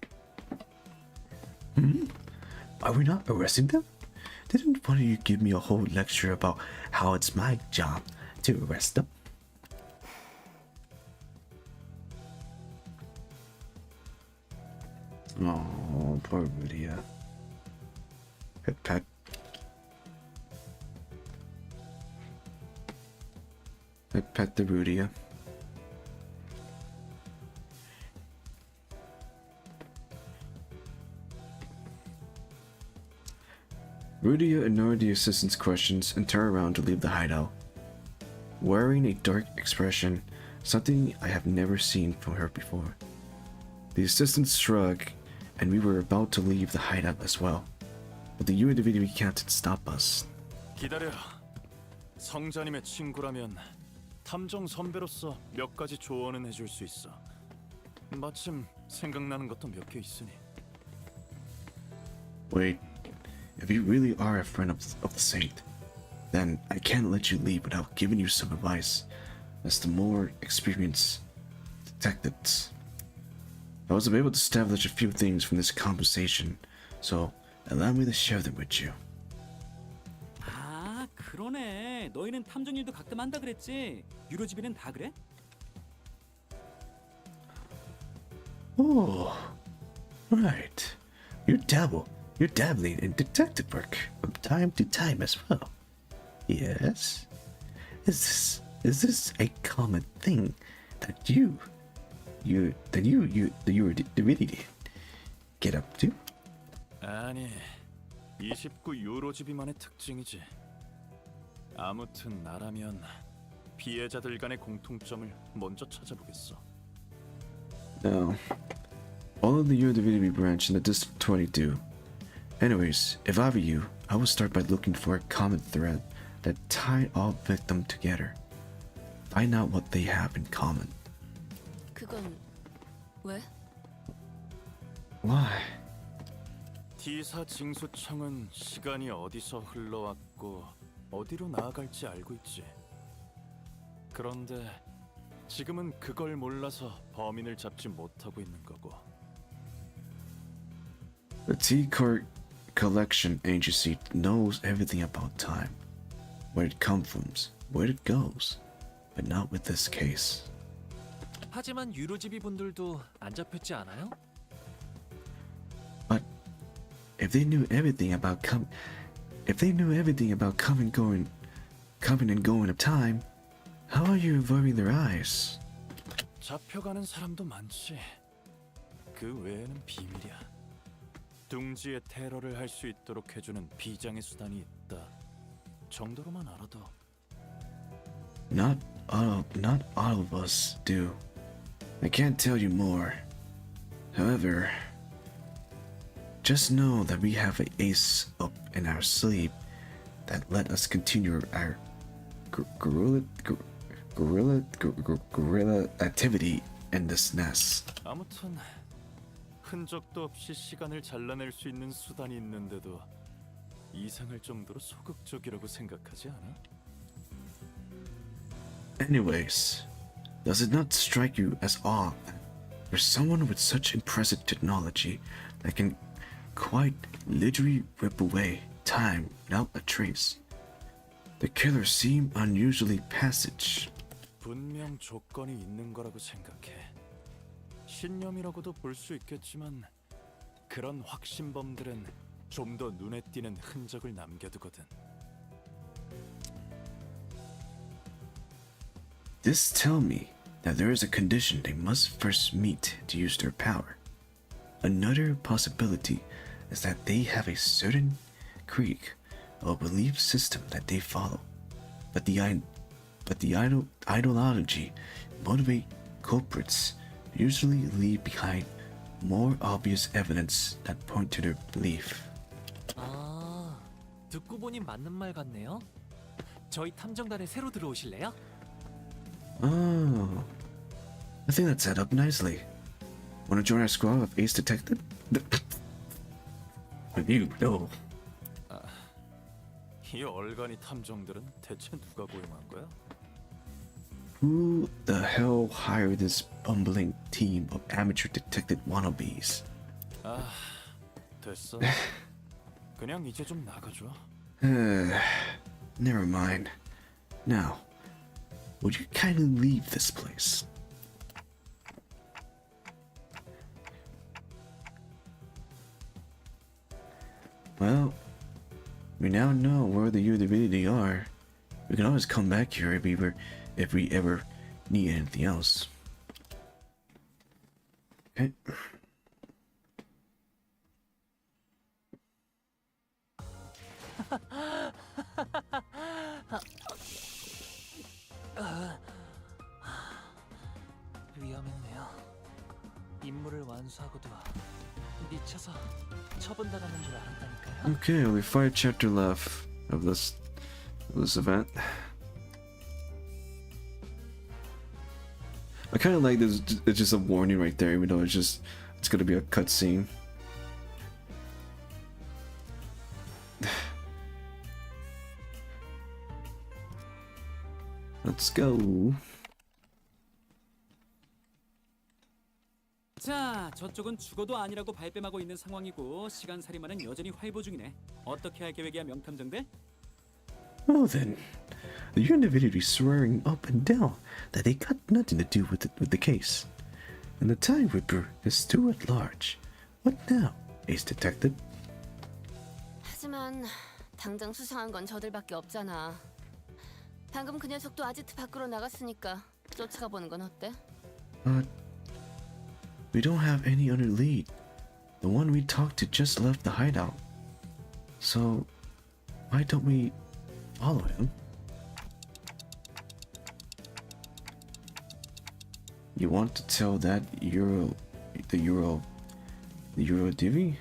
Speaker 18: Are we not arresting them? Didn't one of you give me a whole lecture about how it's my job to arrest them?
Speaker 2: Oh, poor Rudia. Pat. Pet the Rudia. Rudia ignored the assistant's questions and turned around to leave the hideout. Wearing a dark expression, something I have never seen from her before. The assistant shrugged, and we were about to leave the hideout as well. But the UNDVD can't stop us.
Speaker 4: 기다려. 성자님의 친구라면 탐정 선배로서 몇 가지 조언은 해줄 수 있어. 마침 생각나는 것도 몇 개 있으니.
Speaker 2: Wait, if you really are a friend of the saint, then I can't let you leave without giving you some advice as the more experienced detectives. I was able to establish a few things from this conversation, so allow me to share them with you.
Speaker 14: 아, 그러네. 너희는 탐정 일도 가끔 한다 그랬지. 유로집에는 다 그래?
Speaker 18: Oh, right. You're dabbling in detective work from time to time as well. Yes. Is this a common thing that you really get up to?
Speaker 4: 아니, 29 유로집이만의 특징이지. 아무튼 나라면 피해자들 간의 공통점을 먼저 찾아보겠어.
Speaker 2: No. All of the UNDVD branch in the District 22. Anyways, if I were you, I would start by looking for a common thread that tied all victims together. Find out what they have in common.
Speaker 3: 그건 왜?
Speaker 2: Why?
Speaker 4: T사 징수청은 시간이 어디서 흘러왔고 어디로 나아갈지 알고 있지. 그런데 지금은 그걸 몰라서 범인을 잡지 못하고 있는 거고.
Speaker 2: The T-Court Collection Agency knows everything about time. Where it comes from, where it goes. But not with this case.
Speaker 15: 하지만 유로집이 분들도 안 잡혔지 않아요?
Speaker 2: But if they knew everything about coming and going of time, how are you avoiding their eyes?
Speaker 4: 잡혀가는 사람도 많지. 그 외에는 비밀이야. 둥지의 테러를 할 수 있도록 해주는 비장의 수단이 있다. 정도로만 알아도.
Speaker 2: Not all of us do. I can't tell you more. However, just know that we have an ace up in our sleeve that let us continue our guerrilla activity in this nest.
Speaker 4: 아무튼 흔적도 없이 시간을 잘라낼 수 있는 수단이 있는데도 이상할 정도로 소극적이라고 생각하지 않아?
Speaker 2: Anyways, does it not strike you as odd that for someone with such impressive technology that can quite literally rip away time without a trace, the killer seemed unusually passage?
Speaker 4: 분명 조건이 있는 거라고 생각해. 신념이라고도 볼 수 있겠지만 그런 확신범들은 좀 더 눈에 띄는 흔적을 남겨두거든.
Speaker 2: This tell me Now there is a condition they must first meet to use their power. Another possibility is that they have a certain creed or belief system that they follow, but the ideology motivate culprits usually leave behind more obvious evidence that point to their belief.
Speaker 15: 아, 듣고 보니 맞는 말 같네요. 저희 탐정단에 새로 들어오실래요?
Speaker 2: Oh, I think that set up nicely. Want to join our squad of Ace Detective? You know.
Speaker 4: 이 얼간이 탐정들은 대체 누가 고용한 거야?
Speaker 2: Who the hell hired this bumbling team of amateur detective wannabes?
Speaker 4: 아, 됐어. 그냥 이제 좀 나가줘.
Speaker 2: Never mind. Now, would you kindly leave this place? Well, we now know where the Udability are. We can always come back here if we ever need anything else. Okay.
Speaker 15: 위험했네요. 임무를 완수하고도 미쳐서 처분당하는 줄 알았다니까요.
Speaker 2: Okay, only 5 chapter left of this event. I kind of like this. It's just a warning right there, even though it's gonna be a cutscene. Let's go.
Speaker 14: 자, 저쪽은 죽어도 아니라고 발뺌하고 있는 상황이고 시간살인마는 여전히 활보 중이네. 어떻게 할 계획이야, 명탐정들?
Speaker 2: Well then, the Unividity's swearing up and down that they got nothing to do with the case. And the Time Ripper is still at large. What now, Ace Detective?
Speaker 3: 하지만 당장 수상한 건 저들밖에 없잖아. 방금 그 녀석도 아지트 밖으로 나갔으니까 쫓아가 보는 건 어때?
Speaker 2: We don't have any other lead. The one we talked to just left the hideout. So, why don't we follow him? You want to tell that the Euro Divi?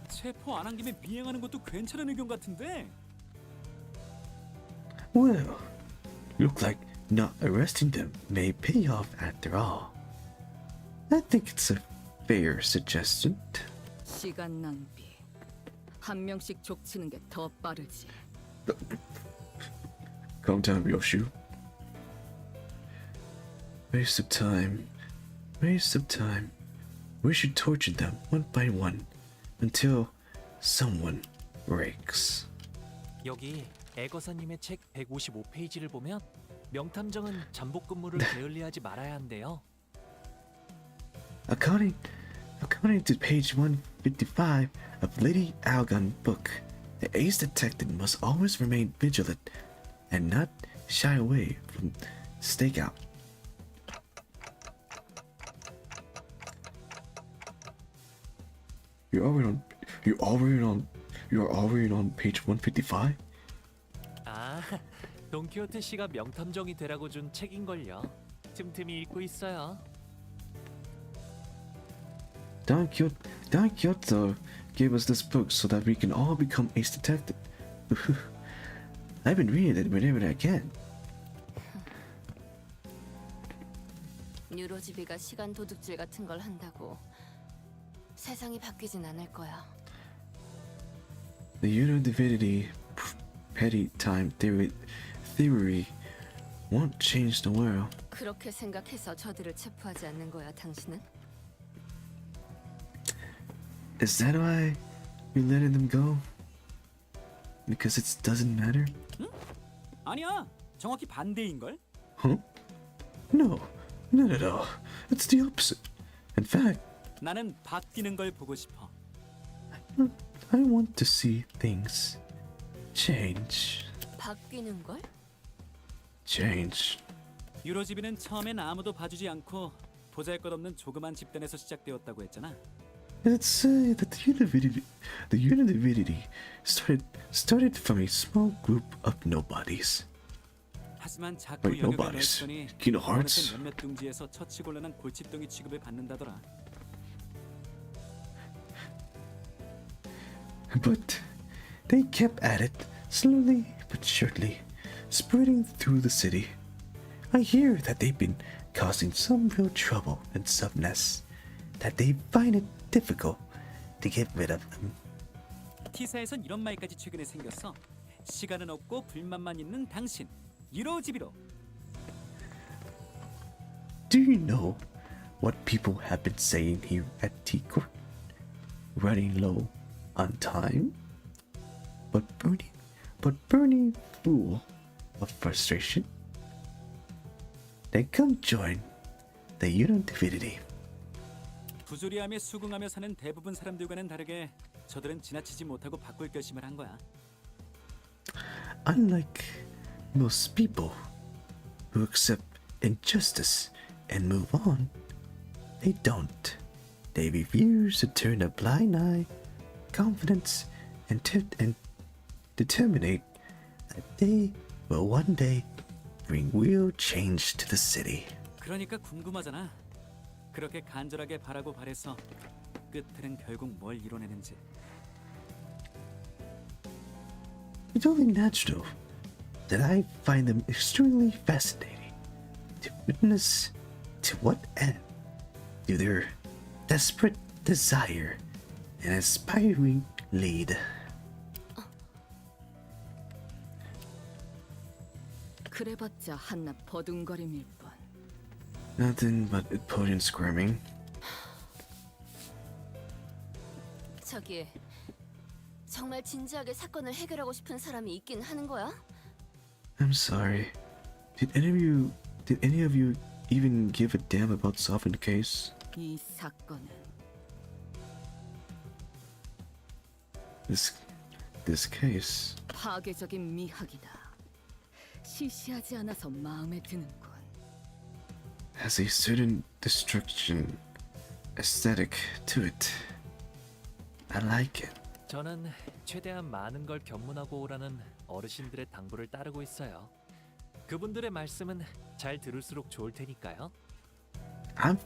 Speaker 14: 체포 안 한 김에 미행하는 것도 괜찮은 의견 같은데.
Speaker 2: Well, look like not arresting them may pay off after all. I think it's a fair suggestion.
Speaker 21: 시간 낭비. 한 명씩 족치는 게 더 빠르지.
Speaker 2: Calm down, Ryoshu. Waste of time. Waste of time. We should torture them one by one until someone breaks.
Speaker 15: 여기 애거사님의 책 155페이지를 보면 명탐정은 잠복 근무를 게을리하지 말아야 한대요.
Speaker 2: According to page 155 of Lady Algon's book, the ace detective must always remain vigilant and not shy away from stakeout. You're already on page 155?
Speaker 15: 아, 돈키호테 씨가 명탐정이 되라고 준 책인걸요. 틈틈이 읽고 있어요.
Speaker 2: Don Quixote gave us this book so that we can all become ace detective. I've been reading it whenever I can.
Speaker 3: 뉴로지비가 시간 도둑질 같은 걸 한다고 세상이 바뀌진 않을 거야.
Speaker 2: The Unidivinity petty time theory won't change the world.
Speaker 3: 그렇게 생각해서 저들을 체포하지 않는 거야, 당신은?
Speaker 2: Is that why you're letting them go? Because it doesn't matter?
Speaker 14: 응? 아니야. 정확히 반대인 걸.
Speaker 2: Huh? No, not at all. It's the opposite. In fact,
Speaker 14: 나는 바뀌는 걸 보고 싶어.
Speaker 2: I want to see things change.
Speaker 3: 바뀌는 걸?
Speaker 2: Change.
Speaker 14: 유로지비는 처음엔 아무도 봐주지 않고 보잘것없는 조그만 집단에서 시작되었다고 했잖아.
Speaker 18: Let's say that the Unity started from a small group of nobodies.
Speaker 14: 하지만 자꾸
Speaker 18: Wait,
Speaker 14: 영역을
Speaker 18: nobodies.
Speaker 14: 넓더니
Speaker 18: Kingdom Hearts?
Speaker 14: 어느새 몇몇 둥지에서 처치곤란한 골칫덩이 취급을 받는다더라.
Speaker 18: But they kept at it, slowly but surely, spreading through the city. I hear that they've been causing some real trouble in some nests, that they find it difficult to get rid of them.
Speaker 14: T사에선 이런 말까지 최근에 생겼어. 시간은 없고 불만만 있는 당신, 유로지비로.
Speaker 18: Do you know what people have been saying here at T-Court? Running low on time, but burning full of frustration. Then come join the Unity.
Speaker 14: 부조리함에 수긍하며 사는 대부분 사람들과는 다르게 저들은 지나치지 못하고 바꿀 결심을 한 거야.
Speaker 18: Unlike most people who accept injustice and move on, they don't. They refuse to turn a blind eye, confidence, and determinate that they will one day bring real change to the city.
Speaker 14: 그러니까 궁금하잖아. 그렇게 간절하게 바라고 바래서 끝에는 결국 뭘 이뤄내는지.
Speaker 18: It's only natural that I find them extremely fascinating to witness to what end do their desperate desire and aspiring lead.
Speaker 21: 그래봤자 한낱 버둥거림일 뿐.
Speaker 18: Nothing but impotent squirming.
Speaker 3: 저기 정말 진지하게 사건을 해결하고 싶은 사람이 있긴 하는 거야?
Speaker 18: I'm sorry. Did any of you even give a damn about solving the case?
Speaker 21: 이 사건은
Speaker 18: This case.
Speaker 21: 파괴적인 미학이다. 시시하지 않아서 마음에 드는군.
Speaker 18: Has a certain destruction aesthetic to it. I like it.
Speaker 15: 저는 최대한 많은 걸 견문하고 오라는 어르신들의 당부를 따르고 있어요. 그분들의 말씀은 잘 들을수록 좋을 테니까요.
Speaker 18: I'm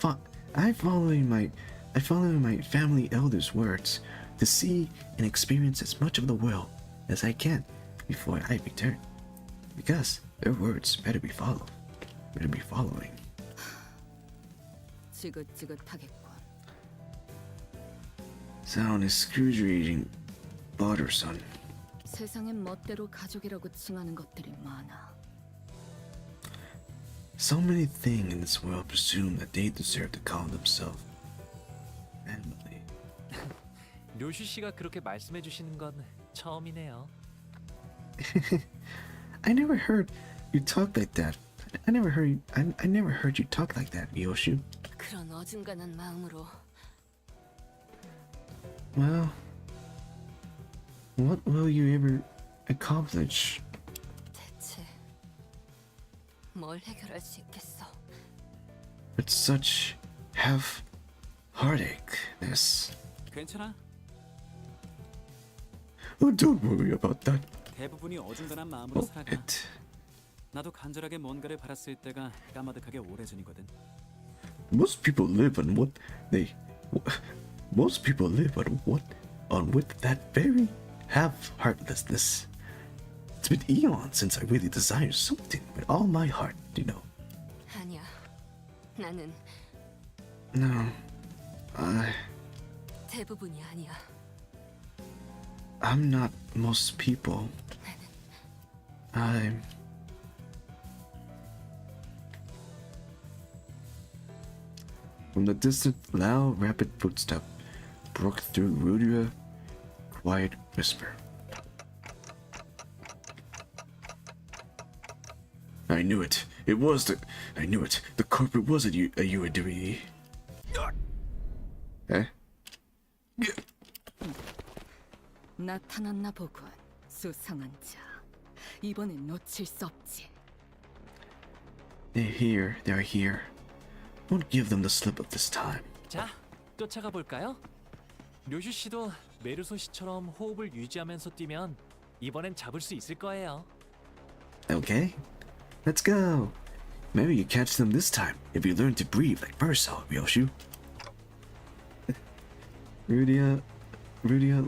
Speaker 18: following my family elders' words to see and experience as much of the world as I can before I return. Because their words better be following.
Speaker 21: 지긋지긋하겠군.
Speaker 18: Sound excruciating, bothersome.
Speaker 21: 세상엔 멋대로 가족이라고 칭하는 것들이 많아.
Speaker 18: So many things in this world presume that they deserve to call themselves family.
Speaker 15: 료슈 씨가 그렇게 말씀해 주시는 건 처음이네요.
Speaker 18: I never heard you talk like that. I never heard you talk like that, Yoshu.
Speaker 3: 그런 어중간한 마음으로
Speaker 18: Well, what will you ever accomplish?
Speaker 3: 대체 뭘 해결할 수 있겠어?
Speaker 18: With such half-heartedness.
Speaker 14: 괜찮아?
Speaker 18: Oh, don't worry about that.
Speaker 14: 대부분이 어중간한 마음으로 살아가. 나도 간절하게 뭔가를 바랐을 때가 까마득하게 오래전이거든.
Speaker 18: Most people live on with that very half-heartedness. It's been eons since I really desired something with all my heart, you know.
Speaker 3: 아니야. 나는
Speaker 18: No,
Speaker 3: 대부분이 아니야.
Speaker 18: I'm not most people. I'm... From the distant, loud, rapid footstep broke through Rudia's quiet whisper. I knew it. I knew it. The culprit was a Uediri. Eh?
Speaker 21: 나타났나 보군. 수상한 자. 이번엔 놓칠 수 없지.
Speaker 2: They are here. Won't give them the slip of this time.
Speaker 15: 자, 쫓아가 볼까요? 료슈 씨도 메르소 씨처럼 호흡을 유지하면서 뛰면 이번엔 잡을 수 있을 거예요.
Speaker 2: Okay, let's go. Maybe you catch them this time if you learn to breathe like Burso, Ryoshu. Rudia,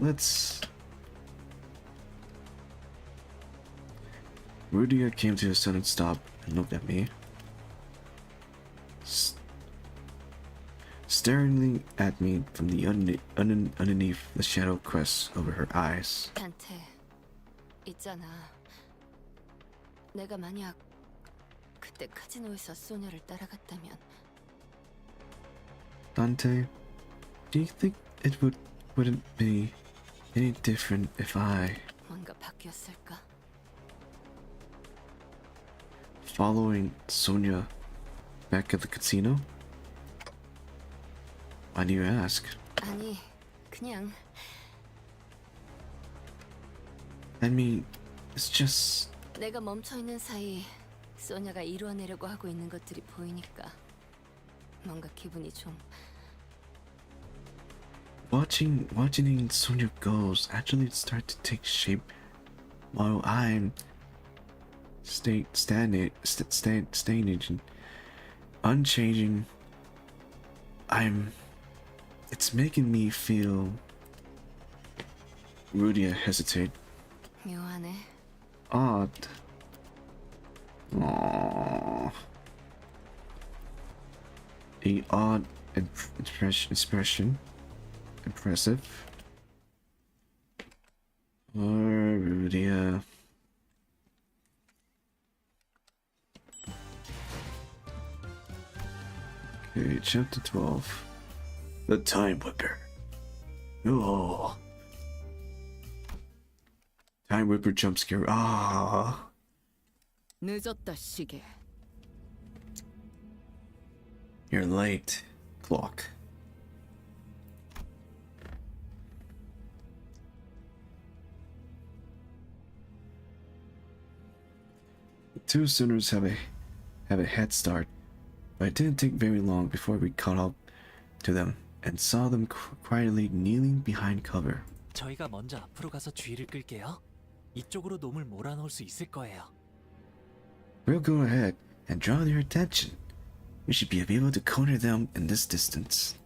Speaker 2: let's... Rudia came to a sudden stop and looked at me. Staring at me from the underneath the shadow crest over her eyes.
Speaker 3: 단테, 있잖아. 내가 만약 그때 카지노에서 소녀를 따라갔다면
Speaker 2: Dante, do you think it wouldn't be any different if I...
Speaker 3: 뭔가 바뀌었을까?
Speaker 2: Following Sonia back at the casino? Why do you ask?
Speaker 3: 아니, 그냥
Speaker 2: I mean, it's just...
Speaker 3: 내가 멈춰 있는 사이 소녀가 이루어내려고 하고 있는 것들이 보이니까 뭔가 기분이 좀
Speaker 2: Watching Sonia goals actually start to take shape while I'm staying unchanging. It's making me feel... Rudia hesitate.
Speaker 3: 묘하네.
Speaker 2: Odd. Aww. A odd expression. Impressive. Rudia. Okay, chapter 12. The Time Whipper. Oh. Time Whipper jump scare. Ah.
Speaker 21: 늦었다 시계.
Speaker 2: You're late, clock. The two Sooners have a head start, but it didn't take very long before we caught up to them and saw them quietly kneeling behind cover.
Speaker 15: 저희가 먼저 앞으로 가서 주의를 끌게요. 이쪽으로 놈을 몰아넣을 수 있을 거예요.
Speaker 2: We'll go ahead and draw their attention. We should be able to corner them in this distance.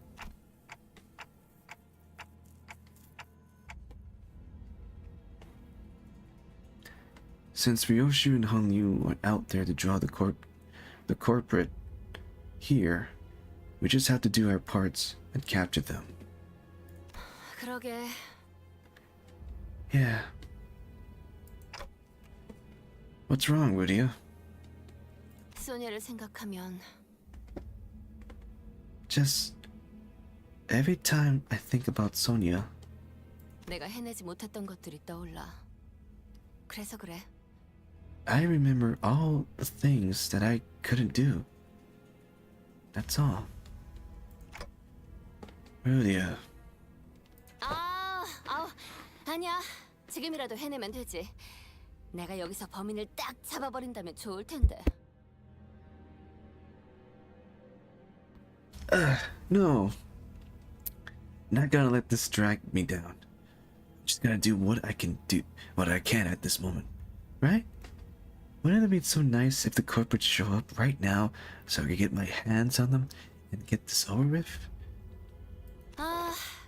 Speaker 2: Since Ryoshu and Hong Yu were out there to draw the corporate here, we just have to do our parts and capture them.
Speaker 3: 그러게.
Speaker 2: Yeah. What's wrong, Rudia?
Speaker 3: 소녀를 생각하면
Speaker 2: Just every time I think about Sonia,
Speaker 3: 내가 해내지 못했던 것들이 떠올라. 그래서 그래.
Speaker 2: I remember all the things that I couldn't do. That's all. Rudia.
Speaker 3: 아니야. 지금이라도 해내면 되지. 내가 여기서 범인을 딱 잡아버린다면 좋을 텐데.
Speaker 2: No. Not gonna let this drag me down. Just gonna do what I can at this moment. Right? Wouldn't it be so nice if the corporates show up right now so I could get my hands on them and get this over with?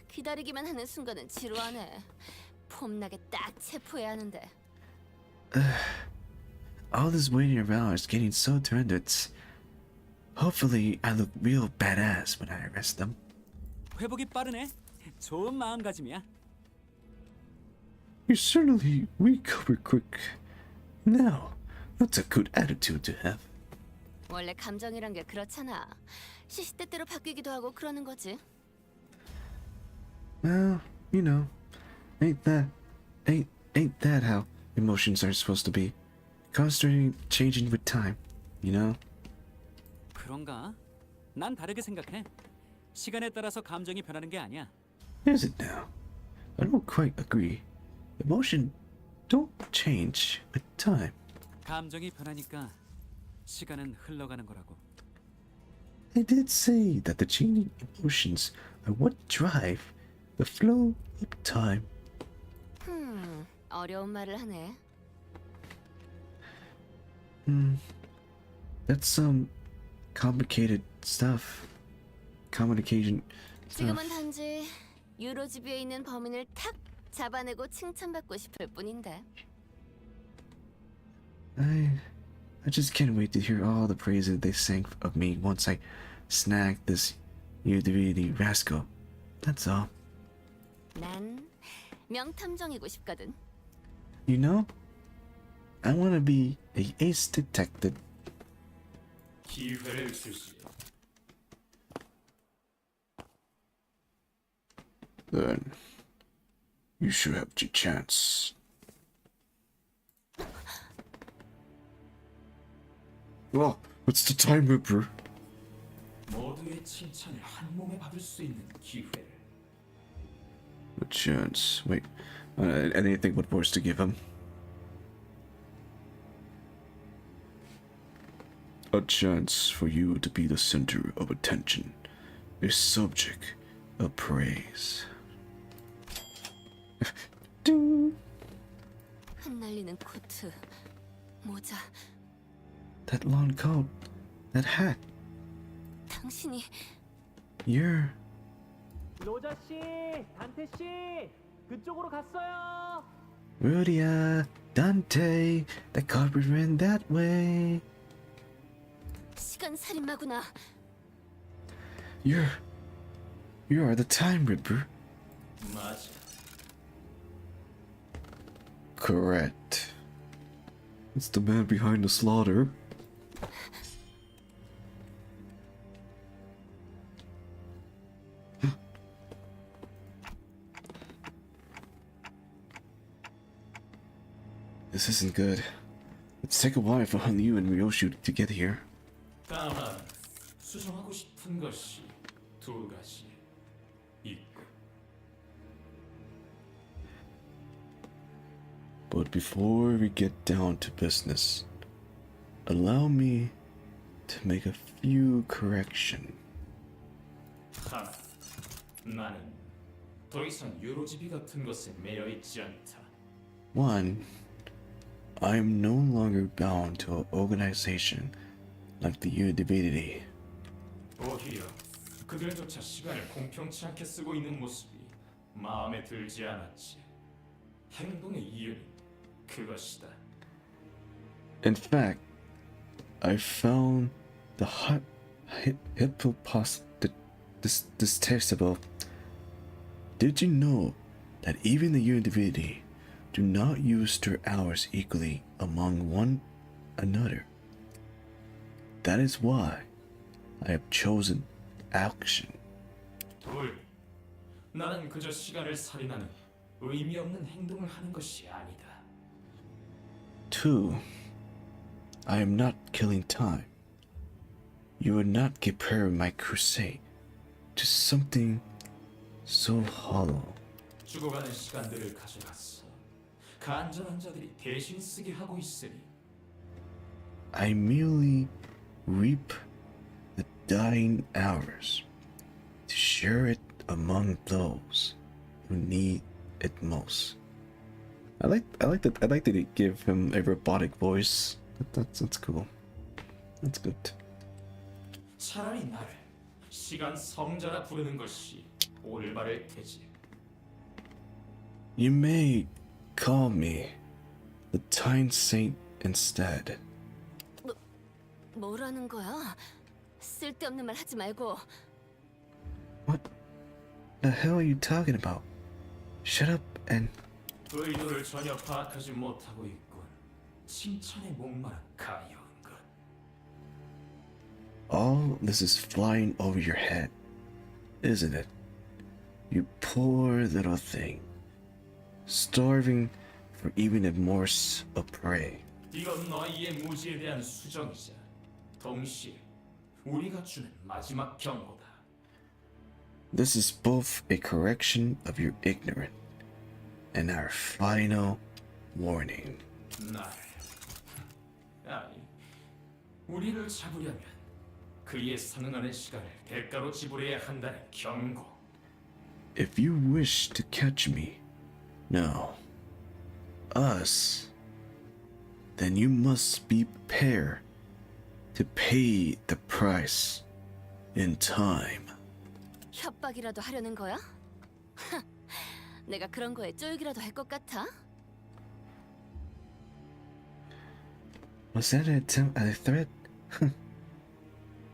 Speaker 3: 기다리기만 하는 순간은 지루하네. 폼나게 딱 체포해야 하는데.
Speaker 2: All this waiting around is getting so turned. Hopefully I look real badass when I arrest them.
Speaker 14: 회복이 빠르네. 좋은 마음가짐이야.
Speaker 2: You certainly recover quick. Now, that's a good attitude to have.
Speaker 3: 원래 감정이란 게 그렇잖아. 시시때때로 바뀌기도 하고 그러는 거지.
Speaker 2: Well, you know, ain't that how emotions are supposed to be? Constantly changing with time, you know?
Speaker 14: 그런가? 난 다르게 생각해. 시간에 따라서 감정이 변하는 게 아니야.
Speaker 2: Is it now? I don't quite agree. Emotion don't change with time.
Speaker 14: 감정이 변하니까 시간은 흘러가는 거라고.
Speaker 18: I did say that the changing emotions are what drive the flow of time.
Speaker 3: 어려운 말을 하네.
Speaker 18: That's some complicated stuff. Communication stuff.
Speaker 3: 지금은 단지 유로지비에 있는 범인을 탁 잡아내고 칭찬받고 싶을 뿐인데.
Speaker 18: I just can't wait to hear all the praises they sang of me once I snag this UDVD rascal. That's all.
Speaker 3: 난 명탐정이고 싶거든.
Speaker 18: You know, I want to be a ace detective.
Speaker 10: 기회를 주시.
Speaker 2: Then you should have your chance. Well, it's the time ripper.
Speaker 10: 모두의 칭찬을 한 몸에 받을 수 있는 기회를.
Speaker 2: A chance. Wait, anything but worse to give him. A chance for you to be the center of attention, a subject of praise.
Speaker 3: 흩날리는 코트, 모자.
Speaker 18: That long coat, that hat.
Speaker 3: 당신이
Speaker 18: You're.
Speaker 15: 로자 씨, 단테 씨, 그쪽으로 갔어요.
Speaker 18: Rudia, Dante, the carpet ran that way.
Speaker 3: 시간 살인마구나.
Speaker 18: You are the time ripper.
Speaker 10: 맞아.
Speaker 2: Correct. It's the man behind the slaughter. This isn't good. Let's take a while for Hanyu and Ryoshu to get here.
Speaker 10: 다만 수정하고 싶은 것이 두 가지 있고.
Speaker 2: But before we get down to business, allow me to make a few corrections.
Speaker 10: 하나, 나는 더 이상 유로지비 같은 것에 매여 있지 않다.
Speaker 2: One, I am no longer bound to an organization like the Udivity.
Speaker 10: 오히려 그들조차 시간을 공평치 않게 쓰고 있는 모습이 마음에 들지 않았지. 행동의 이유는 그것이다.
Speaker 2: In fact, I found the detestable. Did you know that even the Udivity do not use their hours equally among one another? That is why I have chosen action.
Speaker 10: 둘, 나는 그저 시간을 살인하는 의미 없는 행동을 하는 것이 아니다.
Speaker 2: 2. I am not killing time. You would not compare my crusade to something so hollow.
Speaker 10: 죽어가는 시간들을 가져갔어. 간절한 자들이 대신 쓰게 하고 있으니.
Speaker 2: I merely reap the dying hours to share it among those who need it most. I like that they give him a robotic voice. That's cool. That's good.
Speaker 10: 차라리 나를 시간 성자라 부르는 것이 올바를 테지.
Speaker 2: You may call me the Time Saint instead.
Speaker 3: 뭐라는 거야? 쓸데없는 말 하지 말고.
Speaker 18: The hell are you talking about? Shut up and.
Speaker 10: 의도를 전혀 파악하지 못하고 있군. 칭찬에 목마른 가여운 것.
Speaker 2: All this is flying over your head, isn't it? You poor little thing, starving for even a morsel of prey.
Speaker 10: 이건 너희의 무지에 대한 수정이자 동시에 우리가 주는 마지막 경고다.
Speaker 2: This is both a correction of your ignorance and our final warning.
Speaker 10: 날 아니 우리를 잡으려면 그에 상응하는 시간을 대가로 지불해야 한다는 경고.
Speaker 2: If you wish to catch me, no, us, then you must be prepared to pay the price in time.
Speaker 3: 협박이라도 하려는 거야? 내가 그런 거에 쫄기라도 할 것 같아?
Speaker 2: Was that a threat?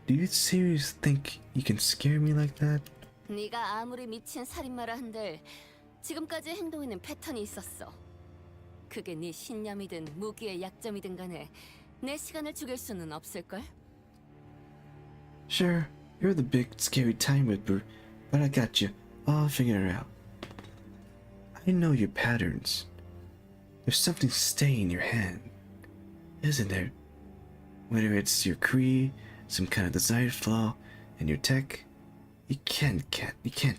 Speaker 2: Do you seriously think you can scare me like that?
Speaker 3: 네가 아무리 미친 살인마라 한들 지금까지 행동에는 패턴이 있었어. 그게 네 신념이든 무기의 약점이든 간에 내 시간을 죽일 수는 없을걸?
Speaker 2: Sure, you're the big scary time whipper, but I got you. I'll figure it out. I know your patterns. There's something staying in your hand, isn't there? Whether it's your creed, some kind of design flaw in your tech, you can't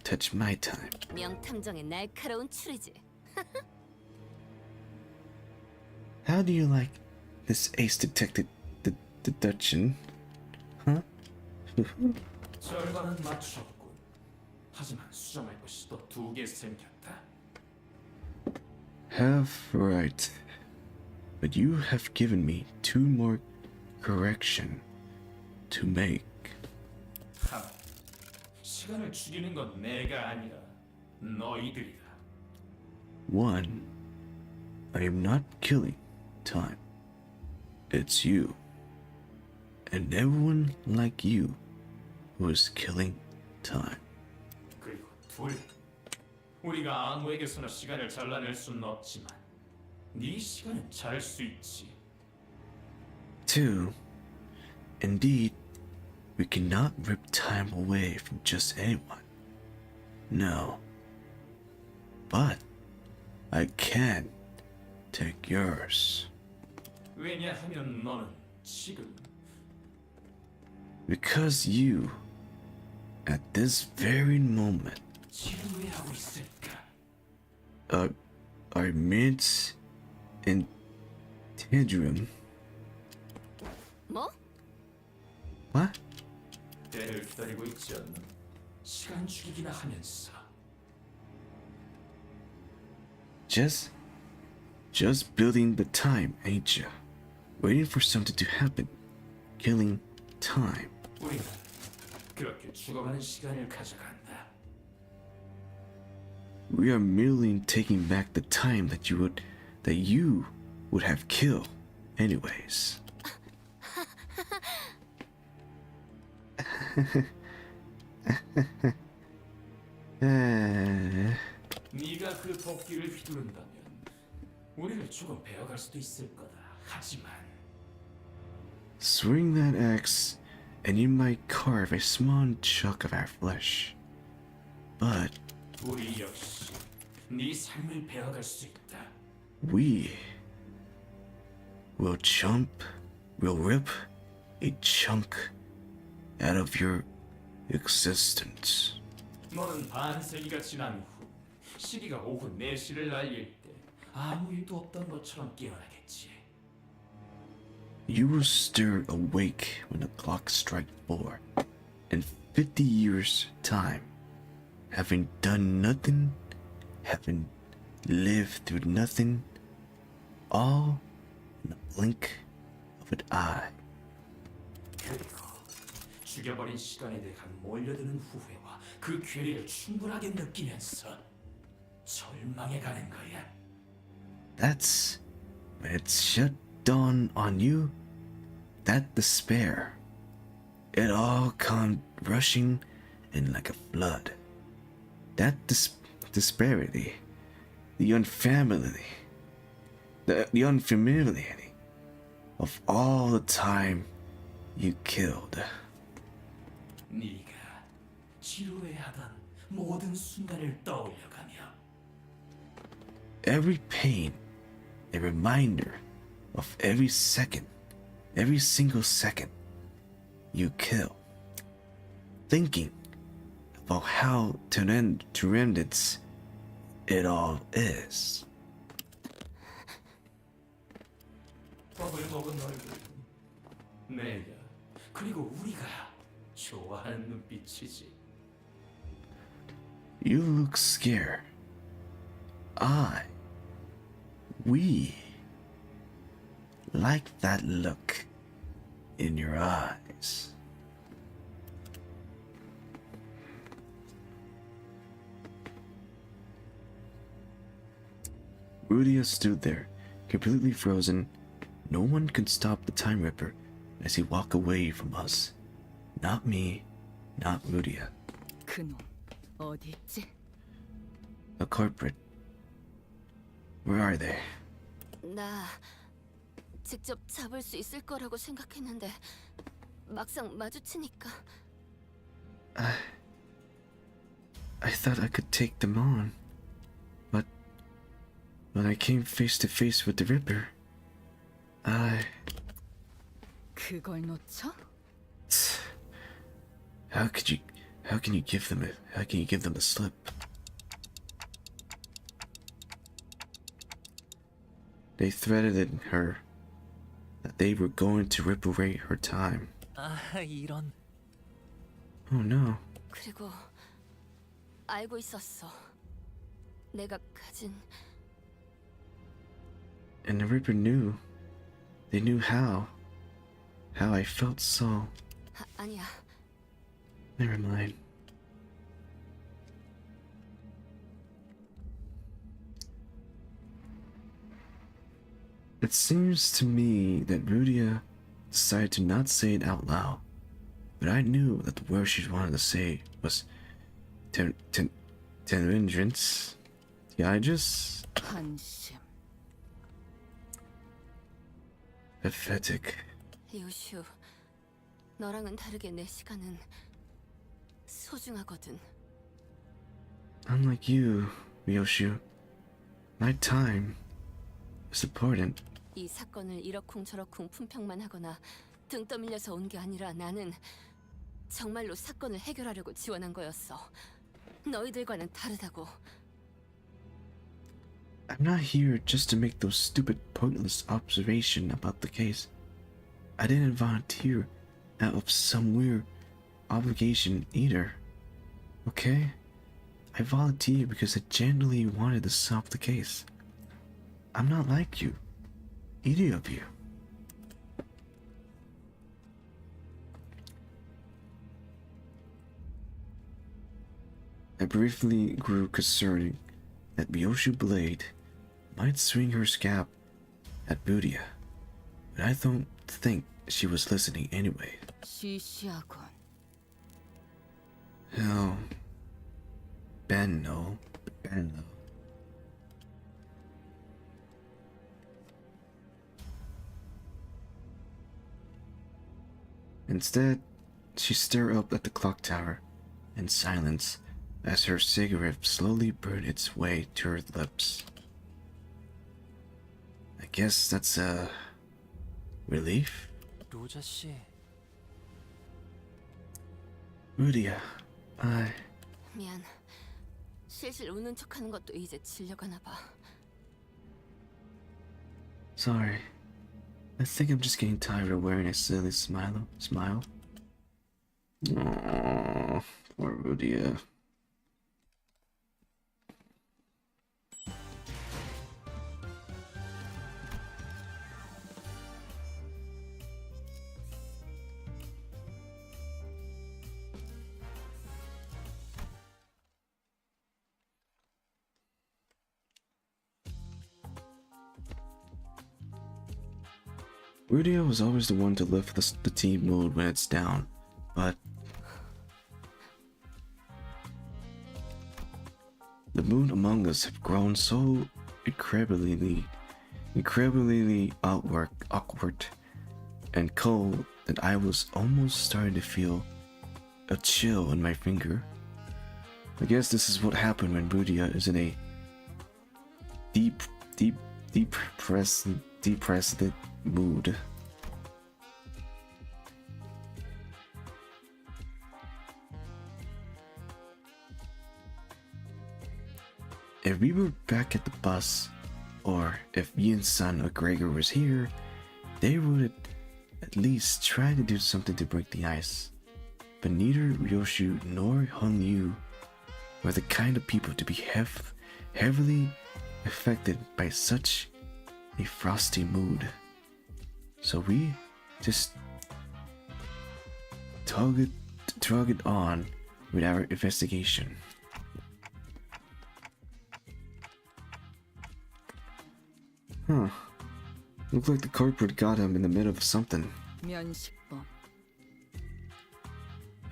Speaker 2: touch my time.
Speaker 3: 명탐정의 날카로운 추리지.
Speaker 2: How do you like this ace detected deduction? Huh?
Speaker 10: 절반은 맞췄군. 하지만 수정할 것이 또 2개 생겼다.
Speaker 2: Half right. But you have given me 2 more correction to make.
Speaker 10: 하나, 시간을 죽이는 건 내가 아니라 너희들이다.
Speaker 2: 1. I am not killing time. It's you. And everyone like you who is killing time.
Speaker 10: 그리고 2, 우리가 아무에게서나 시간을 잘라낼 수는 없지만 네 시간은 잘 수 있지.
Speaker 2: 2. Indeed, we cannot rip time away from just anyone. No. But I can take yours.
Speaker 10: 왜냐하면 너는 지금
Speaker 2: Because you, at this very moment,
Speaker 10: 지루해하고 있을까?
Speaker 2: are mint and tangerine.
Speaker 3: 뭐?
Speaker 2: What?
Speaker 10: 때를 기다리고 있지 않나? 시간 죽이기나 하면서.
Speaker 2: Just building the time, ain't ya? Waiting for something to happen. Killing time.
Speaker 10: 우리는 그렇게 죽어가는 시간을 가져간다.
Speaker 2: We are merely taking back the time that you would have killed anyways.
Speaker 10: 네가 그 도끼를 휘두른다면 우리를 조금 베어갈 수도 있을 거다. 하지만
Speaker 2: Swing that axe, and you might carve a small chunk of our flesh. But
Speaker 10: 우리 역시 네 삶을 베어갈 수 있다.
Speaker 2: we will rip a chunk out of your existence.
Speaker 10: 너는 반세기가 지난 후 시기가 오후 4시를 날릴 때 아무 일도 없던 것처럼 깨어나겠지.
Speaker 2: You will stir awake when the clock strikes 4. In 50 years' time, having done nothing, having lived through nothing, all in the blink of an eye.
Speaker 10: 그리고 죽여버린 시간에 대한 몰려드는 후회와 그 괴리를 충분하게 느끼면서 절망해 가는 거야.
Speaker 2: That's when it's shut dawn on you, that despair. It all come rushing in like a flood. That disparity, the unfamiliarity, the unfamiliarity of all the time you killed.
Speaker 10: 네가 지루해하던 모든 순간을 떠올려가며
Speaker 2: Every pain, a reminder of every single second you kill. Thinking about how tremendous it all is.
Speaker 10: 밥을 먹은 얼굴
Speaker 6: 내가 그리고 우리가 좋아하는 눈빛이지.
Speaker 18: You look scared. We like that look in your eyes. Rudia stood there, completely frozen. No one could stop the Time Ripper as he walked away from us. Not me, not Rudia.
Speaker 21: 그놈 어디 있지?
Speaker 18: The culprit. Where are they?
Speaker 3: 나 직접 잡을 수 있을 거라고 생각했는데 막상 마주치니까
Speaker 18: I thought I could take them on. But when I came face to face with the Ripper,
Speaker 21: 그걸 놓쳐?
Speaker 18: How can you give them the slip? They threatened her that they were going to rip away her time.
Speaker 15: 이런.
Speaker 18: Oh no.
Speaker 3: 그리고 알고 있었어. 내가 가진
Speaker 18: And the Ripper knew. They knew how I felt so.
Speaker 3: 아니야.
Speaker 18: Never mind. It seems to me that Rudia decided to not say it out loud, but I knew that the word she wanted to say was Tenringens.
Speaker 21: 한심.
Speaker 18: Pathetic.
Speaker 3: 요슈, 너랑은 다르게 내 시간은 소중하거든.
Speaker 18: Unlike you, Ryoshu, my time is important.
Speaker 3: 이 사건을 이러쿵저러쿵 품평만 하거나 등 떠밀려서 온 게 아니라 나는 정말로 사건을 해결하려고 지원한 거였어. 너희들과는 다르다고.
Speaker 18: I'm not here just to make those stupid, pointless observations about the case. I didn't volunteer out of some weird obligation either. Okay? I volunteered because I genuinely wanted to solve the case. I'm not like you. Either of you. I briefly grew concerned that Ryoshu Blade might swing her scalp at Rudia, but I don't think she was listening anyway.
Speaker 21: 시시하군.
Speaker 18: Hell, Benno. Instead, she stared up at the clock tower in silence as her cigarette slowly burned its way to her lips. I guess that's a relief?
Speaker 15: 로자 씨.
Speaker 18: Rudia,
Speaker 3: 미안. 실실 우는 척하는 것도 이제 질려가나 봐.
Speaker 18: Sorry. I think I'm just getting tired of wearing a silly smile. Aww, poor Rudia. Rudia was always the one to lift the team mood when it's down, but the mood among us have grown so incredibly awkward and cold that I was almost starting to feel a chill in my finger. I guess this is what happened when Rudia is in a depressed mood. If we were back at the bus, or if Ian's son or Gregor was here, they would
Speaker 2: at least try to do something to break the ice. But neither Ryoshu nor Hongyu were the kind of people to be heavily affected by such a frosty mood. So we just tug it on with our investigation. Huh. Looks like the corporate got him in the middle of something.
Speaker 21: 면식범.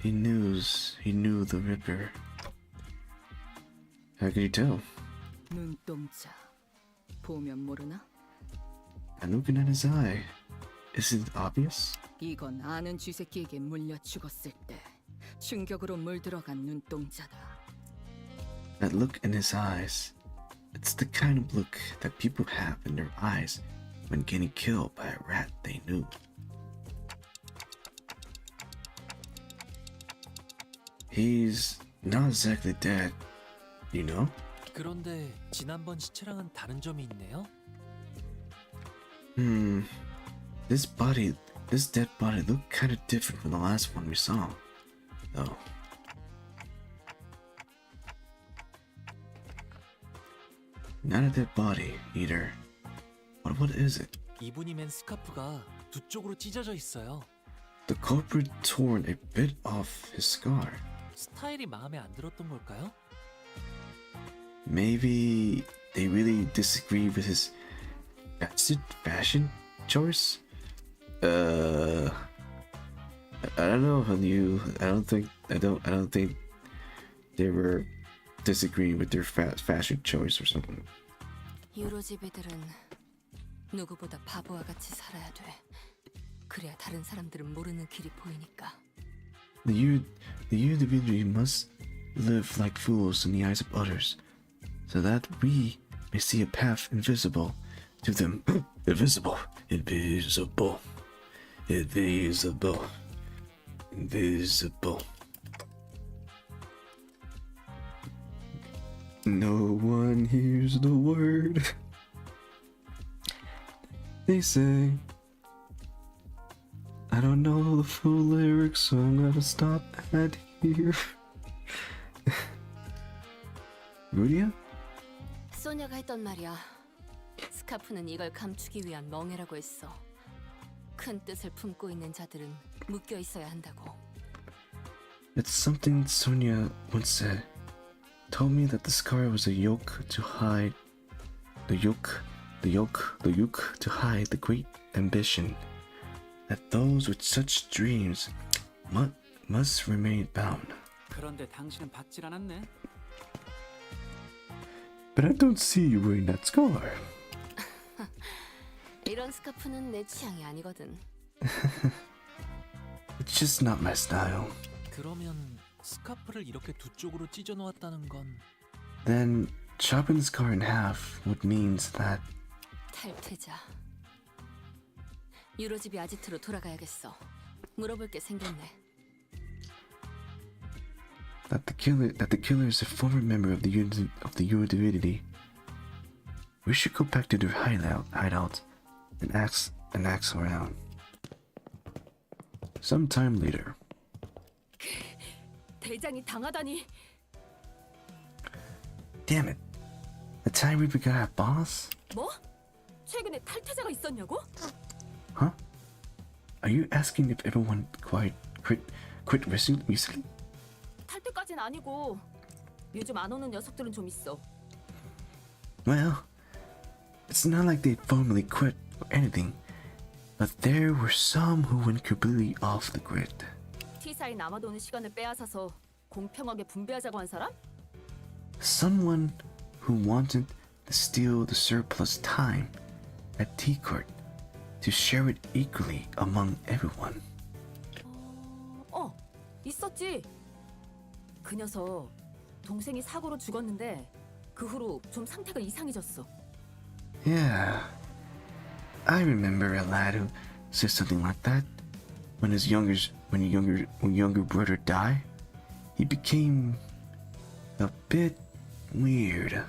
Speaker 2: He knew the Ripper. How can you tell?
Speaker 21: 눈동자. 보면 모르나?
Speaker 2: I'm looking at his eye. Isn't it obvious?
Speaker 21: 이건 아는 쥐새끼에게 물려 죽었을 때 충격으로 물들어간 눈동자다.
Speaker 2: That look in his eyes. It's the kind of look that people have in their eyes when getting killed by a rat they knew. He's not exactly dead, you know?
Speaker 15: 그런데 지난번 시체랑은 다른 점이 있네요.
Speaker 2: This dead body looked kind of different from the last one we saw, though. Not a dead body either. But what is it?
Speaker 15: 이분이 맨 스카프가 두 쪽으로 찢어져 있어요.
Speaker 2: The culprit torn a bit off his scar.
Speaker 15: 스타일이 마음에 안 들었던 걸까요?
Speaker 2: Maybe they really disagree with his fashion choice? I don't know, Hanyu. I don't think they were disagreeing with their fashion choice or something.
Speaker 3: 유로집애들은 누구보다 바보와 같이 살아야 돼. 그래야 다른 사람들은 모르는 길이 보이니까.
Speaker 2: The individual must live like fools in the eyes of others, so that we may see a path invisible to them. Invisible. No one hears the word they say. I don't know the full lyrics, so I'm gonna stop at here. 루리야?
Speaker 3: 소녀가 했던 말이야. 스카프는 이걸 감추기 위한 멍해라고 했어. 큰 뜻을 품고 있는 자들은 묶여 있어야 한다고.
Speaker 2: It's something Sonia once said. Told me that the scar was a yoke to hide the yoke to hide the great ambition. That those with such dreams must remain bound.
Speaker 14: 그런데 당신은 받질 않았네.
Speaker 2: But I don't see you wearing that scar.
Speaker 3: 이런 스카프는 내 취향이 아니거든.
Speaker 2: It's just not my style.
Speaker 15: 그러면 스카프를 이렇게 두 쪽으로 찢어 놓았다는 건
Speaker 2: Then chopping the scar in half would means that
Speaker 3: 탈퇴자. 유로집이 아지트로 돌아가야겠어. 물어볼 게 생겼네.
Speaker 2: that the killer is a former member of the Euro Divinity. We should go back to their hideout and ask around. Sometime later.
Speaker 3: 대장이 당하다니.
Speaker 2: Damn it! The time we got our boss?
Speaker 3: 뭐? 최근에 탈퇴자가 있었냐고?
Speaker 2: Huh? Are you asking if everyone quit recently?
Speaker 3: 탈퇴까진 아니고 요즘 안 오는 녀석들은 좀 있어.
Speaker 2: Well, it's not like they formally quit or anything, but there were some who went completely off the grid.
Speaker 3: T사에 남아도는 시간을 빼앗아서 공평하게 분배하자고 한 사람?
Speaker 2: Someone who wanted to steal the surplus time at T-Court to share it equally among everyone.
Speaker 3: 있었지. 그 녀석 동생이 사고로 죽었는데 그 후로 좀 상태가 이상해졌어.
Speaker 2: Yeah, I remember a lad who said something like that. When his younger brother died, he became a bit weird.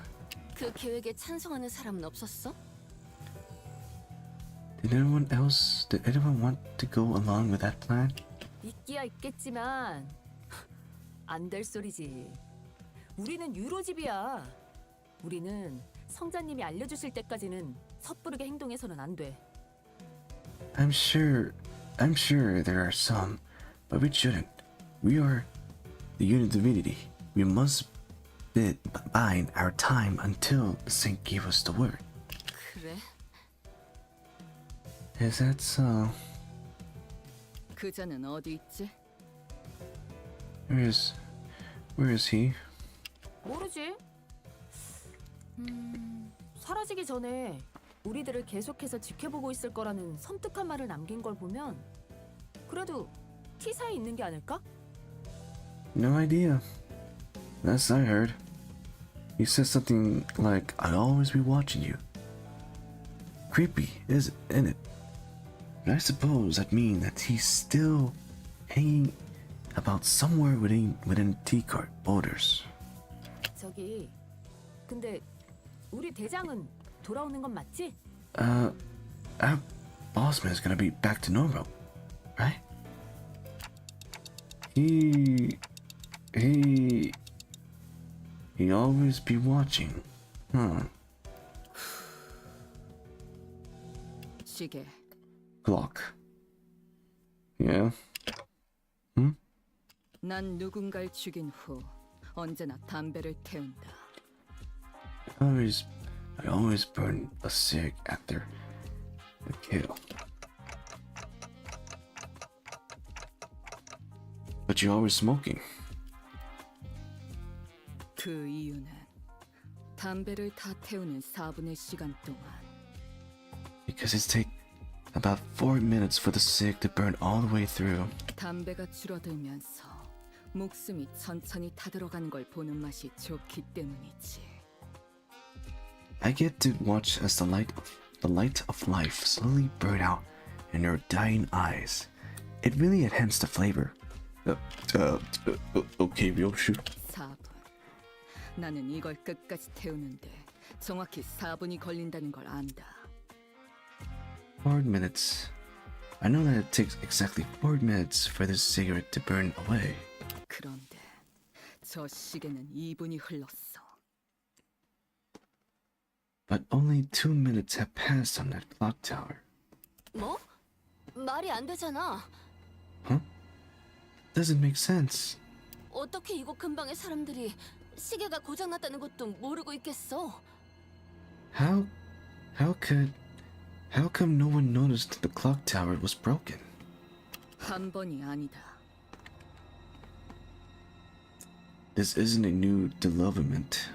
Speaker 3: 그 계획에 찬성하는 사람은 없었어?
Speaker 2: Did anyone want to go along with that plan?
Speaker 12: 있기야 있겠지만 안 될 소리지. 우리는 유로집이야. 우리는 성자님이 알려주실 때까지는 섣부르게 행동해서는 안 돼.
Speaker 2: I'm sure there are some, but we shouldn't. We are the unit divinity. We must bide our time until the saint gave us the word.
Speaker 12: 그래?
Speaker 2: Is that so?
Speaker 21: 그자는 어디 있지?
Speaker 2: Where is he?
Speaker 12: 모르지. 사라지기 전에 우리들을 계속해서 지켜보고 있을 거라는 섬뜩한 말을 남긴 걸 보면 그래도 T사에 있는 게 아닐까?
Speaker 2: No idea. Last I heard, he said something like, "I'll always be watching you." Creepy, isn't it? But I suppose that means that he's still hanging about somewhere within T-cart borders.
Speaker 12: 저기 근데 우리 대장은 돌아오는 건 맞지?
Speaker 2: Our bossman is gonna be back to normal, right? He always be watching, huh?
Speaker 21: 시계.
Speaker 2: Clock. Yeah.
Speaker 21: 난 누군가를 죽인 후 언제나 담배를 태운다.
Speaker 2: I always burn a cig after a kill. But you're always smoking.
Speaker 21: 그 이유는 담배를 다 태우는 4분의 시간 동안
Speaker 2: Because it takes about 4 minutes for the cig to burn all the way through.
Speaker 21: 담배가 줄어들면서 목숨이 천천히 타들어가는 걸 보는 맛이 좋기 때문이지.
Speaker 2: I get to watch as the light of life slowly burn out in your dying eyes. It really enhances the flavor. Okay, real shoot.
Speaker 21: 4분. 나는 이걸 끝까지 태우는데 정확히 4분이 걸린다는 걸 안다.
Speaker 2: 4 minutes. I know that it takes exactly 4 minutes for this cigarette to burn away.
Speaker 21: 그런데 저 시계는 2분이 흘렀어.
Speaker 2: But only 2 minutes have passed on that clock tower.
Speaker 3: 뭐? 말이 안 되잖아.
Speaker 2: Huh? Doesn't make sense.
Speaker 3: 어떻게 이곳 근방의 사람들이 시계가 고장났다는 것도 모르고 있겠어?
Speaker 2: How come no one noticed that the clock tower was broken?
Speaker 21: 한 번이 아니다.
Speaker 2: This isn't a new development.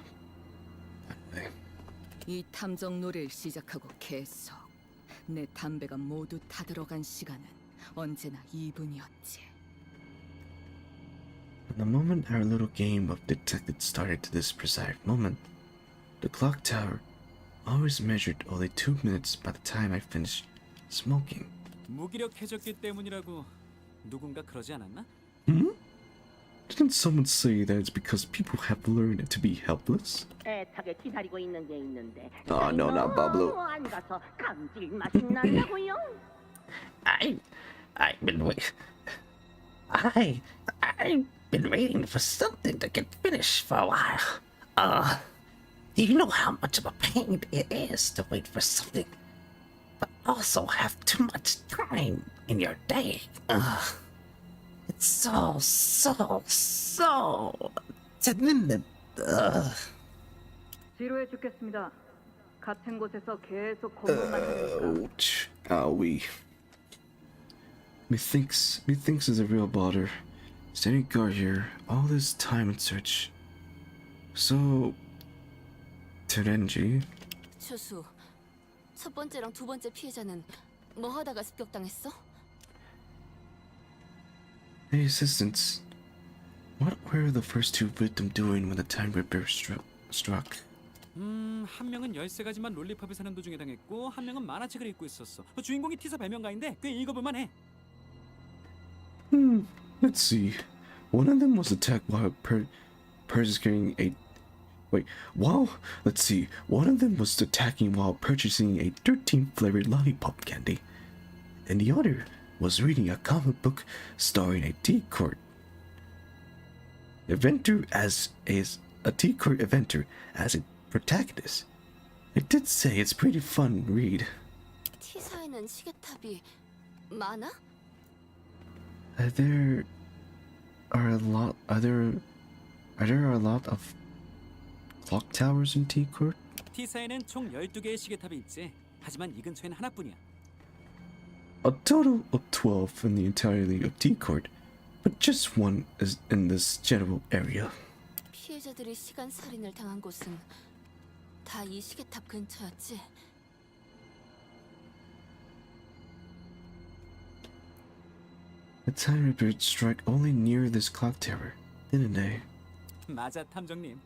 Speaker 21: 이 탐정 놀이를 시작하고 계속 내 담배가 모두 타들어간 시간은 언제나 2분이었지.
Speaker 2: From the moment our little game of detective started to this precise moment, the clock tower always measured only 2 minutes by the time I finished smoking.
Speaker 14: 무기력해졌기 때문이라고 누군가 그러지 않았나?
Speaker 2: Didn't someone say that it's because people have learned to be helpless?
Speaker 17: 애타게 기다리고 있는 게 있는데.
Speaker 2: Oh, no, not Pablo.
Speaker 17: 안 가서 감질맛이 난다고요?
Speaker 18: I've been waiting for something to get finished for a while. Do you know how much of a pain it is to wait for something, but also have too much time in your day? It's so 재밌는.
Speaker 5: 지루해 죽겠습니다. 같은 곳에서 계속 공부만 하니까.
Speaker 2: Ouch. Owie. Methinks is a real bother. Standing guard here all this time in search. So, Terenji.
Speaker 3: 추수, 첫 번째랑 두 번째 피해자는 뭐 하다가 습격당했어?
Speaker 2: Hey, assistants. What were the first two victims doing when the time ripper struck?
Speaker 14: 한 명은 13가지만 롤리팝에 사는 도중에 당했고 한 명은 만화책을 읽고 있었어. 주인공이 티사 발명가인데 꽤 읽어볼만 해.
Speaker 2: Let's see. One of them was attacked while purchasing Wait, well, let's see. One of them was attacking while purchasing a 13 flavored lollipop candy, and the other was reading a comic book starring a T-Court eventer as a T-Court eventer as a protagonist. I did say it's pretty fun read.
Speaker 3: T사에는 시계탑이 많아?
Speaker 2: There are a lot. Are there a lot of clock towers in T-Court?
Speaker 14: T사에는 총 12개의 시계탑이 있지. 하지만 이 근처엔 하나뿐이야.
Speaker 2: A total of 12 in the entirety of T-Court, but just one is in this general area.
Speaker 3: 피해자들이 시간 살인을 당한 곳은 다 이 시계탑 근처였지.
Speaker 2: The time report struck only near this clock tower, didn't they?
Speaker 14: 맞아, 탐정님.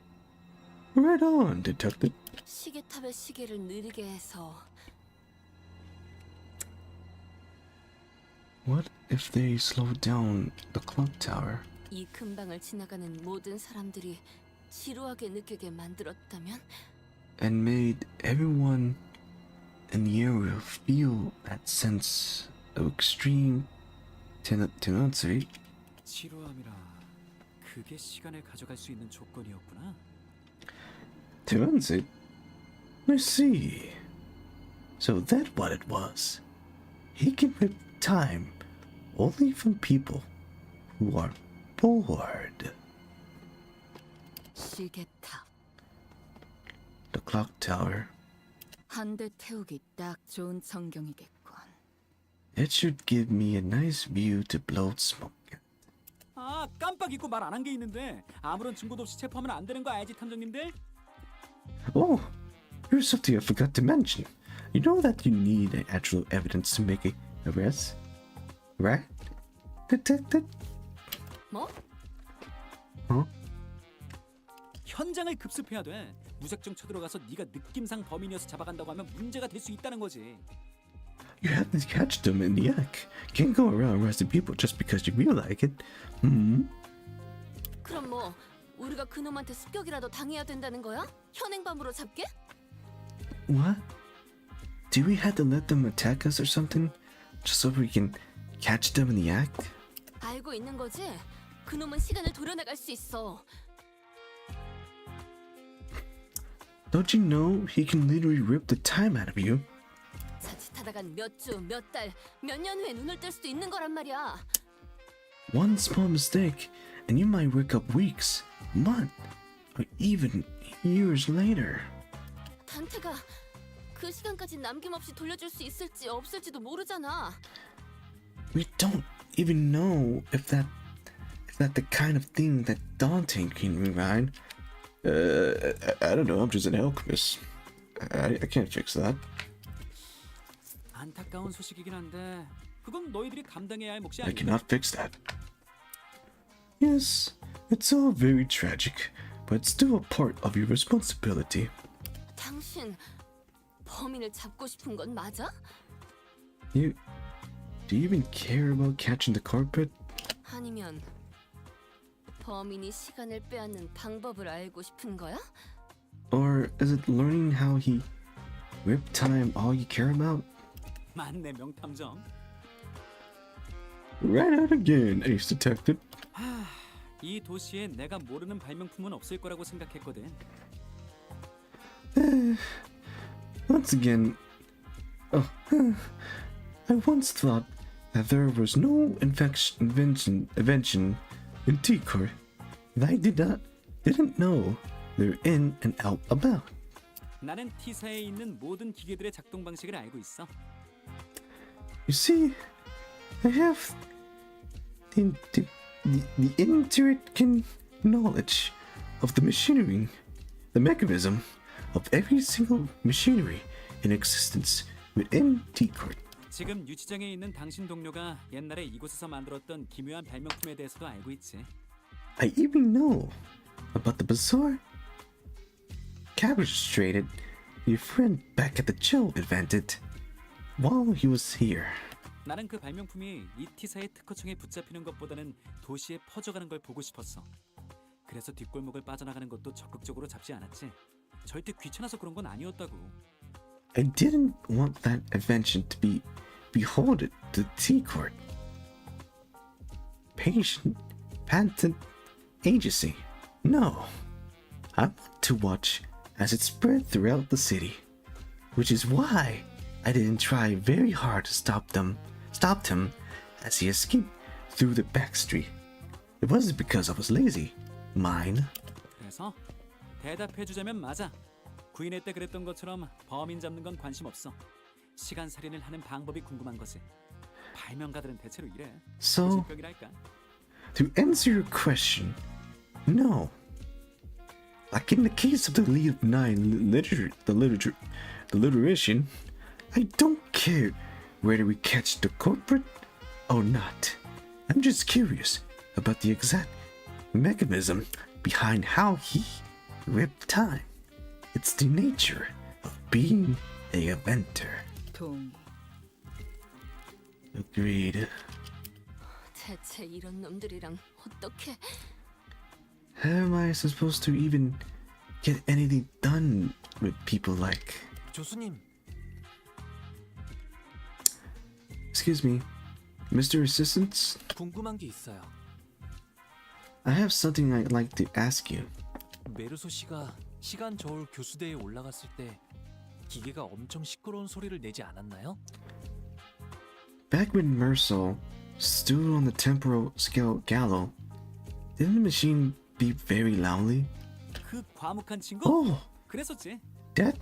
Speaker 2: Right on, detective.
Speaker 3: 시계탑의 시계를 느리게 해서
Speaker 2: What if they slowed down the clock tower
Speaker 3: 이 근방을 지나가는 모든 사람들이 지루하게 느끼게 만들었다면?
Speaker 2: and made everyone in the area feel that sense of extreme tenacity?
Speaker 14: 지루함이라 그게 시간을 가져갈 수 있는 조건이었구나.
Speaker 2: Tenacity? I see. So that's what it was. He can rip time only from people who are bored.
Speaker 16: 시계탑.
Speaker 2: The clock tower.
Speaker 16: 한 대 태우기 딱 좋은 전경이겠군.
Speaker 2: It should give me a nice view to blow smoke.
Speaker 14: 아, 깜빡 잊고 말 안 한 게 있는데 아무런 증거도 없이 체포하면 안 되는 거 알지, 탐정님들?
Speaker 2: Oh, here's something I forgot to mention. You know that you need actual evidence to make a arrest, right? Detective?
Speaker 3: 뭐?
Speaker 2: Huh?
Speaker 14: 현장을 급습해야 돼. 무작정 쳐들어가서 네가 느낌상 범인이어서 잡아간다고 하면 문제가 될 수 있다는 거지.
Speaker 2: You have to catch them in the act. Can't go around arresting people just because you feel like it.
Speaker 3: 그럼 뭐 우리가 그놈한테 습격이라도 당해야 된다는 거야? 현행범으로 잡게?
Speaker 2: What? Do we have to let them attack us or something? Just so we can catch them in the act?
Speaker 3: 알고 있는 거지? 그놈은 시간을 돌려나갈 수 있어.
Speaker 2: Don't you know he can literally rip the time out of you?
Speaker 3: 자칫하다간 몇 주, 몇 달, 몇 년 후에 눈을 뜰 수도 있는 거란 말이야.
Speaker 2: One small mistake, and you might wake up weeks, months, or even years later.
Speaker 3: 단테가 그 시간까지 남김없이 돌려줄 수 있을지 없을지도 모르잖아.
Speaker 2: We don't even know if that's the kind of thing that Dante can rewind. I don't know. I'm just an alchemist. I can't fix that.
Speaker 14: 안타까운 소식이긴 한데 그건 너희들이 감당해야 할 몫이
Speaker 2: I
Speaker 14: 아니야.
Speaker 2: cannot fix that. Yes, it's all very tragic, but it's still a part of your responsibility.
Speaker 3: 당신 범인을 잡고 싶은 건 맞아?
Speaker 2: Do you even care about catching the culprit?
Speaker 3: 아니면 범인이 시간을 빼앗는 방법을 알고 싶은 거야?
Speaker 2: Or is it learning how he ripped time all you care about?
Speaker 14: 맞네, 명탐정.
Speaker 2: Right out again, Ace Detective.
Speaker 14: 이 도시에 내가 모르는 발명품은 없을 거라고 생각했거든.
Speaker 2: Once again, I once thought that there was no invention in T-Court that I didn't know they're in and out about.
Speaker 14: 나는 T사에 있는 모든 기계들의 작동 방식을 알고 있어.
Speaker 2: You see, I have the intricate knowledge of the machinery, the mechanism of every single machinery in existence within T-Court.
Speaker 14: 지금 유치장에 있는 당신 동료가 옛날에 이곳에서 만들었던 기묘한 발명품에 대해서도 알고 있지.
Speaker 2: I even know about the bizarre cabbage traded your friend back at the jail invented while he was here.
Speaker 14: 나는 그 발명품이 이 T사의 특허청에 붙잡히는 것보다는 도시에 퍼져가는 걸 보고 싶었어. 그래서 뒷골목을 빠져나가는 것도 적극적으로 잡지 않았지. 절대 귀찮아서 그런 건 아니었다고.
Speaker 18: I didn't want that invention to be beholden to the T-Court. Patent agency. No. I want to watch as it spread throughout the city, which is why I didn't try very hard to stopped him as he escaped through the back street. It wasn't because I was lazy. Mine.
Speaker 14: 그래서 대답해주자면 맞아. 구인회 때 그랬던 것처럼 범인 잡는 건 관심 없어. 시간 살인을 하는 방법이 궁금한 거지. 발명가들은 대체로 이래.
Speaker 18: So,
Speaker 14: 고질병이랄까?
Speaker 18: to answer your question, no. Like in the case of the League of Nine the literation, I don't care whether we catch the culprit or not. I'm just curious about the exact mechanism behind how he ripped time. It's the nature of being a inventor. Agreed.
Speaker 3: 대체 이런 놈들이랑 어떻게?
Speaker 18: How am I supposed to even get anything done with people like?
Speaker 15: 교수님,
Speaker 18: Excuse me, Mr. Assistant?
Speaker 15: 궁금한 게 있어요.
Speaker 18: I have something I'd like to ask you.
Speaker 15: 메르소 씨가 시간 저울 교수대에 올라갔을 때 기계가 엄청 시끄러운 소리를 내지 않았나요?
Speaker 18: Back when Mersault stood on the temporal scale gallows, didn't the machine beep very loudly?
Speaker 14: 그 과묵한 친구?
Speaker 18: Oh,
Speaker 14: 그랬었지.
Speaker 18: that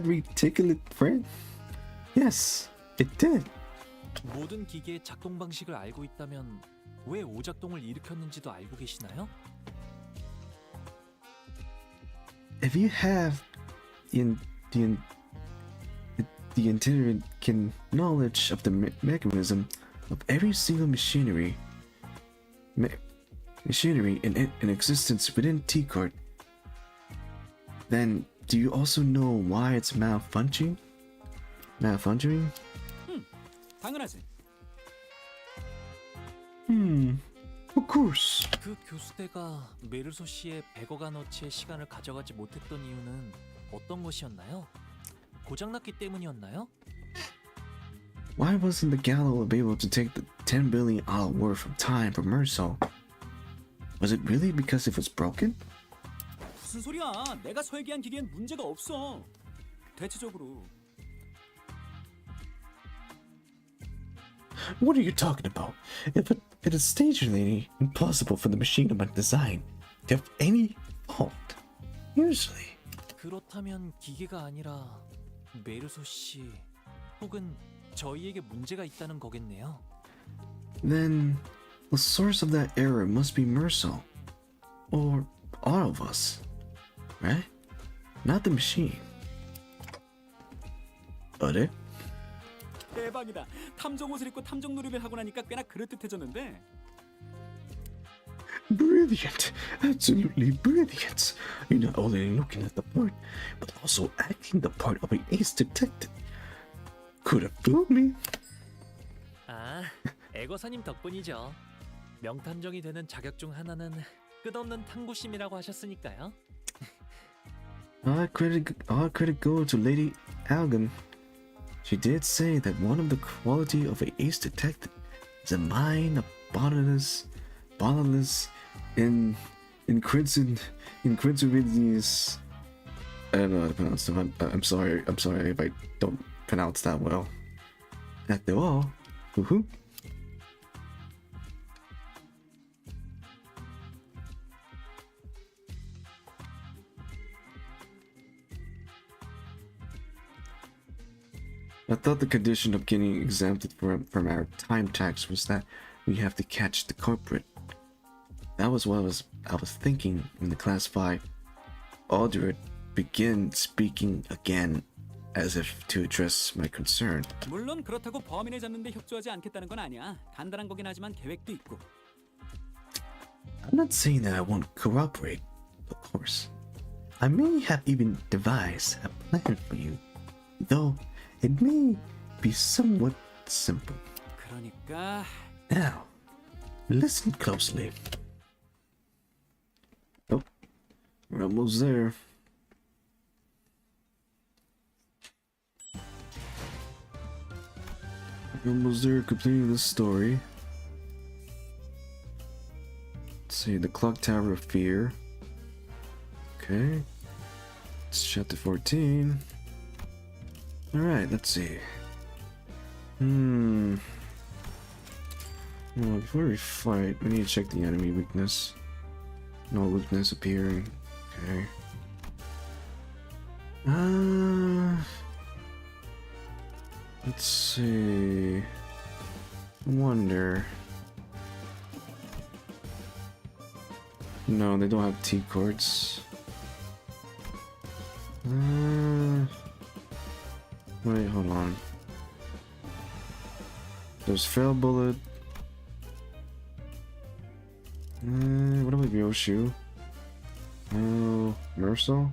Speaker 18: reticulate friend? Yes, it did.
Speaker 15: 모든 기계의 작동 방식을 알고 있다면 왜 오작동을 일으켰는지도 알고 계시나요?
Speaker 18: If you have the intelligent knowledge of the mechanism of every single machinery in existence within T-Court, then do you also know why it's malfunctioning?
Speaker 14: 당연하지.
Speaker 18: Of course.
Speaker 15: 그 교수대가 메르소 씨의 100억 원어치의 시간을 가져가지 못했던 이유는 어떤 것이었나요? 고장났기 때문이었나요?
Speaker 18: Why wasn't the gallows able to take the $10 billion worth of time from Mersault? Was it really because it was broken?
Speaker 14: 무슨 소리야? 내가 설계한 기계엔 문제가 없어. 대체적으로.
Speaker 18: What are you talking about? It is stagingly impossible for the machine of my design to have any fault. Usually.
Speaker 15: 그렇다면 기계가 아니라 메르소 씨 혹은 저희에게 문제가 있다는 거겠네요.
Speaker 18: Then the source of that error must be Mersault, or all of us, right? Not the machine. But it?
Speaker 14: 대박이다. 탐정 옷을 입고 탐정 놀이를 하고 나니까 꽤나 그럴듯해졌는데.
Speaker 18: Brilliant! Absolutely brilliant! You're not only looking at the part, but also acting the part of an ace detective. Could have fooled me.
Speaker 15: 아, 애거사님 덕분이죠. 명탐정이 되는 자격 중 하나는 끝없는 탐구심이라고 하셨으니까요.
Speaker 18: All credit go to Lady Algan. She did say that one of the quality of an ace detective is a mind of bottomless incredulous. I don't know how to pronounce it. I'm sorry if I don't pronounce that well. After all, woohoo. I thought the condition of getting exempted from our time tax was that we have to catch the culprit. That was what I was thinking when the class 5 Aldred began speaking again as if to address my concern.
Speaker 14: 물론 그렇다고 범인을 잡는 데 협조하지 않겠다는 건 아니야. 간단한 거긴 하지만 계획도 있고.
Speaker 18: I'm not saying that I won't cooperate, of course. I may have even devised a plan for you, though it may be somewhat simple.
Speaker 14: 그러니까
Speaker 18: Now, Listen closely.
Speaker 2: Oh, we're almost there. We're almost there, completing this story. Let's see, the Clock Tower of Fear. Okay. It's chapter 14. Alright, let's see. Well, before we fight, we need to check the enemy weakness. No weakness appearing. Okay. Let's see. Wonder. No, they don't have T chords. Wait, hold on. There's Fail Bullet. What about Yoshu? Oh, Mercil?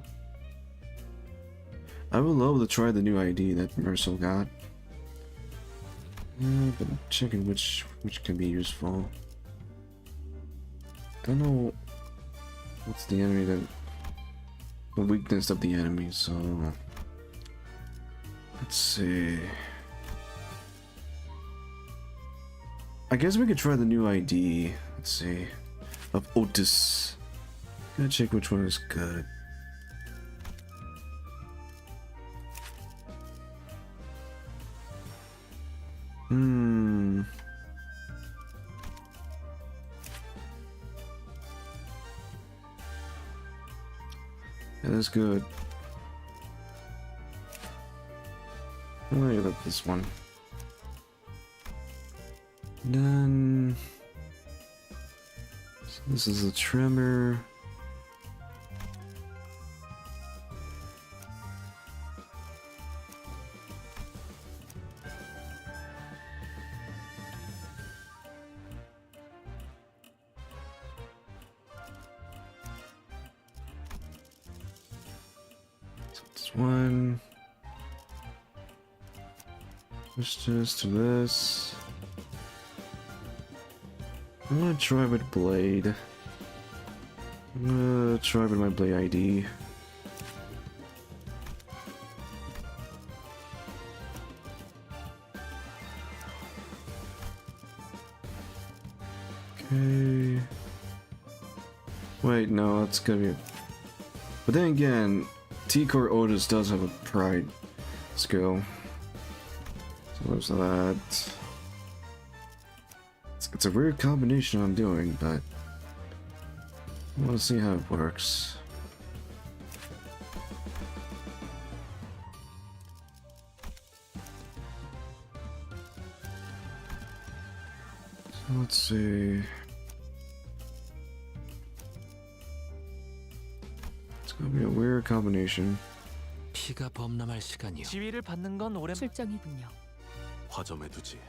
Speaker 2: I would love to try the new ID that Mercil got. But I'm checking which can be useful. Don't know what's the enemy that the weakness of the enemy, so let's see. I guess we could try the new ID. Let's see. Of Otis. Gotta check which one is good. Yeah, that's good. I like this one. Then so this is a tremor. So it's one. Push this to this. I'm gonna try with Blade. I'm gonna try with my Blade ID. Okay. Wait, no, that's gonna be. But then again, T-Core Otis does have a Pride skill. So there's that. It's a weird combination I'm doing, but I want to see how it works. So let's see. It's gonna be a weird combination.
Speaker 6: 피가 범람할 시간이요.
Speaker 15: 지위를 받는 건 오랜
Speaker 12: 출정이군요.
Speaker 13: 화점에 두지.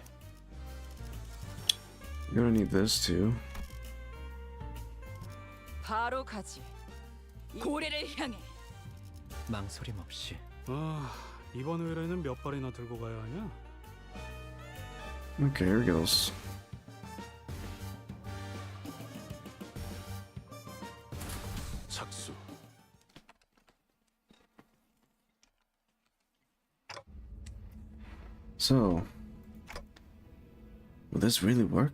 Speaker 2: You're gonna need this too.
Speaker 21: 바로 가지. 고래를 향해.
Speaker 15: 망설임 없이.
Speaker 9: 아, 이번 의뢰는 몇 발이나 들고 가야 하냐?
Speaker 2: Okay, here it goes.
Speaker 13: 착수.
Speaker 2: So, will this really work?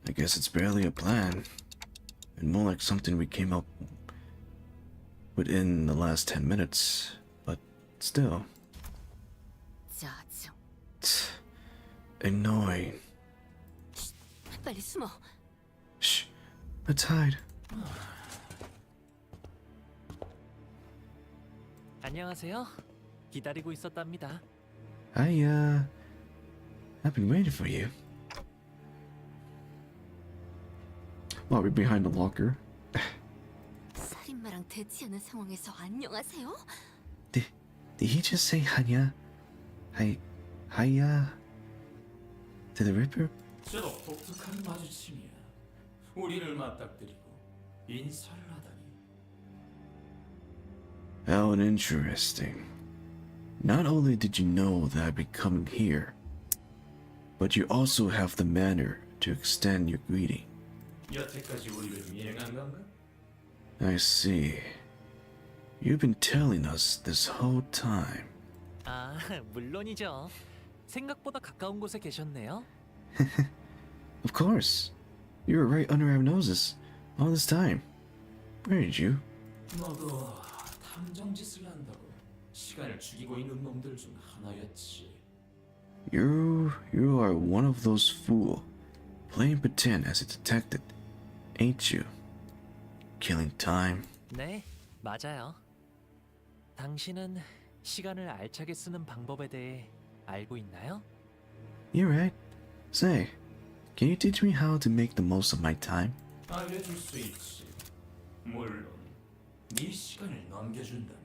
Speaker 2: I guess it's barely a plan, and more like something we came up within the last 10 minutes, but still.
Speaker 3: 짜증.
Speaker 2: Annoying.
Speaker 3: 빨리 숨어.
Speaker 2: Shh, let's hide.
Speaker 15: 안녕하세요. 기다리고 있었답니다.
Speaker 2: I've been waiting for you. Wow, we're behind the locker.
Speaker 3: 살인마랑 대치하는 상황에서 안녕하세요?
Speaker 18: Did he just say Hanya? Hiya? To the Ripper?
Speaker 10: 저도 독특한 마주침이야. 우리를 맞닥뜨리고 인사를 하다니.
Speaker 2: How interesting. Not only did you know that I'd be coming here, but you also have the manner to extend your greeting.
Speaker 10: 여태까지 우리를 미행한 건가?
Speaker 2: I see. You've been telling us this whole time.
Speaker 15: 아, 물론이죠. 생각보다 가까운 곳에 계셨네요.
Speaker 2: Of course. You were right under our noses all this time. Weren't you?
Speaker 10: 너도 탐정짓을 한다고 시간을 죽이고 있는 놈들 중 하나였지.
Speaker 2: You are one of those fools playing pretend as a detective, ain't you? Killing time.
Speaker 15: 네, 맞아요. 당신은 시간을 알차게 쓰는 방법에 대해 알고 있나요?
Speaker 2: You're right. Say, can you teach me how to make the most of my time?
Speaker 10: 알려줄 수 있지. 물론 네 시간을 넘겨준다면.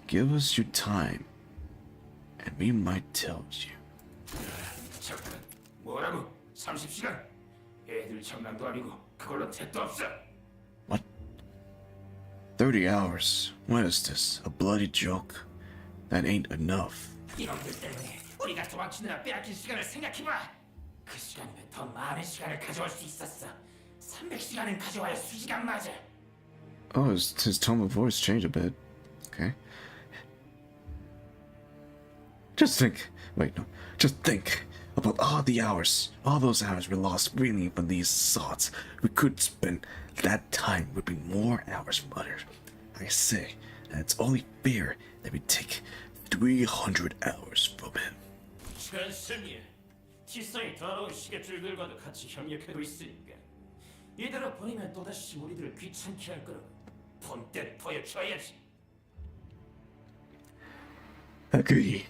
Speaker 2: Give us your time, and we might tell you.
Speaker 10: 잠깐, 뭐라고? 30시간? 애들 장난도 아니고 그걸로 택도 없어.
Speaker 2: 30 hours. What is this? A bloody joke? That ain't enough.
Speaker 20: 이놈들 때문에 우리가 도망치느라 빼앗긴 시간을 생각해봐. 그 시간이면 더 많은 시간을 가져올 수 있었어. 300시간은 가져와야 수시간 맞아.
Speaker 2: Oh, his tone of voice changed a bit. Okay. Just think about all the hours. All those hours we lost reeling from these thoughts. We could spend that time would be more hours from others. I say that it's only fair that we take 300 hours from him.
Speaker 10: 전승이 티성이 더러운 시계줄들과도 같이 협력하고 있으니까 이대로 보내면 또다시 우리들을 귀찮게 할 거라고 본때 보여줘야지.
Speaker 2: Agree.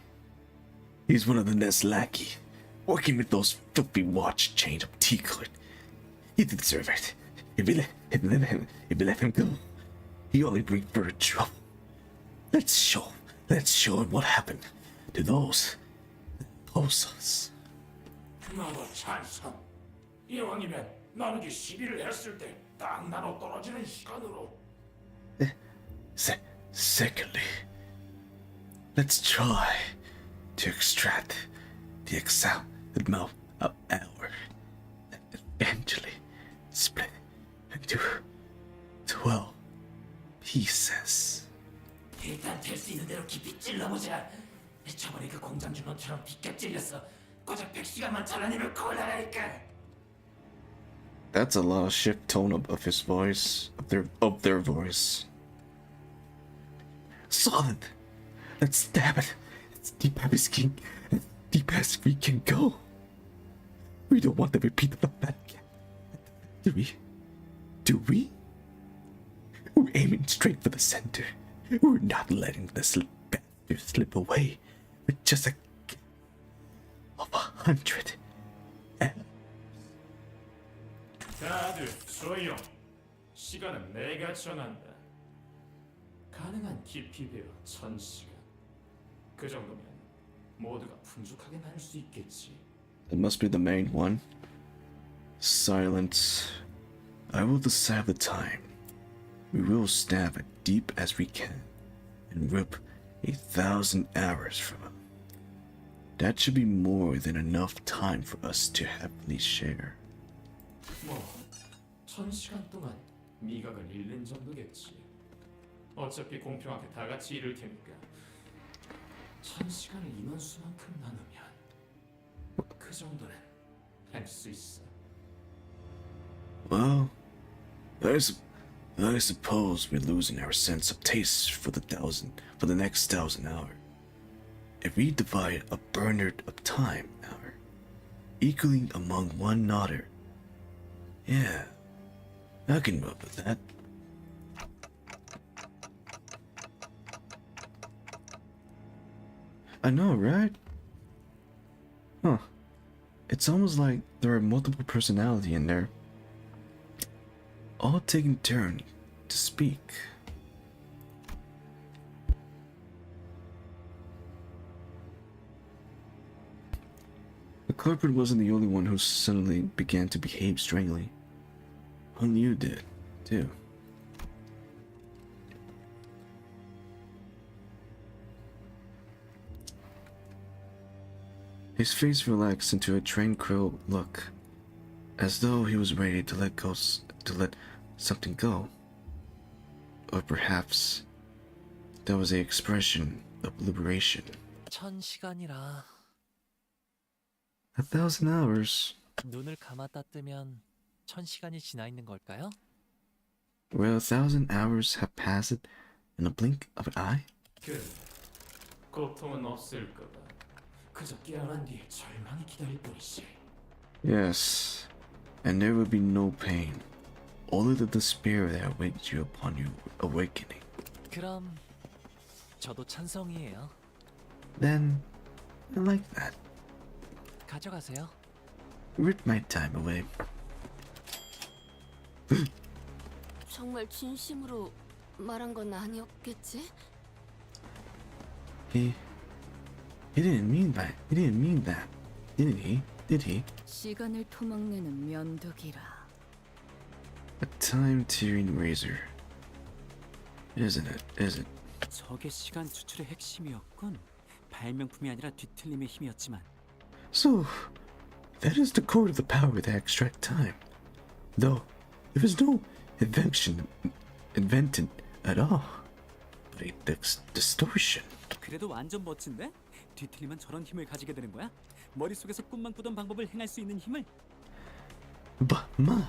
Speaker 2: He's one of the Nest lackey, working with those filthy watch chains of tea-colored. He deserves it. If we let him go, he only brings further trouble. Let's show him what happened to those that oppose us.
Speaker 10: 나도 찬성. 이왕이면 나누기 12를 했을 때 딱 나눠 떨어지는 시간으로.
Speaker 2: Secondly, let's try to extract the exact amount of hour and eventually split into 12 pieces.
Speaker 20: 일단 될 수 있는 대로 깊이 찔러보자. 저번에 그 공장 주놈처럼 빗겨 찔려서 고작 100시간만 잘라내면 곤란하니까.
Speaker 2: That's a lot of shift tone of his voice, of their voice. Solid. Let's stab it as deep as we can go. We don't want the repeat of that again. Do we? Do we? We're aiming straight for the center. We're not letting this bastard slip away with just a gap of 100.
Speaker 10: 다들 조용. 시간은 내가 정한다. 가능한 깊이 배워 1000시간. 그 정도면 모두가 풍족하게 나눌 수 있겠지.
Speaker 2: It must be the main one. Silence. I will decide the time. We will stab as deep as we can and rip 1,000 hours from him. That should be more than enough time for us to happily share.
Speaker 10: 뭐 1000시간 동안 미각을 잃는 정도겠지. 어차피 공평하게 다 같이 잃을 테니까 1000시간을 인원수만큼 나누면 그 정도는 할 수 있어.
Speaker 2: Well, I suppose we're losing our sense of taste for the next 1,000 hours. If we divide a bernard of time hour equally among one nodder, yeah, I can work with that. I know, right? Huh. It's almost like there are multiple personality in there, all taking turn to speak. The culprit wasn't the only one who suddenly began to behave strangely. Hung Yu did, too. His face relaxed into a tranquil look as though he was ready to let something go. Or perhaps that was the expression of liberation.
Speaker 15: 1000시간이라
Speaker 2: 1,000 hours.
Speaker 15: 눈을 감았다 뜨면 1000시간이 지나 있는 걸까요?
Speaker 2: Will 1,000 hours have passed in a blink of an eye?
Speaker 10: 그 고통은 없을 거다. 그저 깨어난 뒤 절망이 기다릴 뿐이지.
Speaker 2: Yes, and there will be no pain, only the despair that awaits you upon your awakening.
Speaker 15: 그럼 저도 찬성이에요.
Speaker 2: Then, I like that.
Speaker 15: 가져가세요.
Speaker 2: Rip my time away.
Speaker 3: 정말 진심으로 말한 건 아니었겠지?
Speaker 2: He didn't mean that. He didn't mean that, didn't he? Did he?
Speaker 21: 시간을 토막내는 면도기라.
Speaker 2: A time-tearing razor. Isn't it? Is it?
Speaker 14: 저게 시간 추출의 핵심이었군. 발명품이 아니라 뒤틀림의 힘이었지만.
Speaker 2: So, that is the core of the power that extract time. Though, there is no invented at all. But a distortion.
Speaker 14: 그래도 완전 멋진데? 뒤틀리면 저런 힘을 가지게 되는 거야? 머릿속에서 꿈만 꾸던 방법을 행할 수 있는 힘을?
Speaker 2: But ma,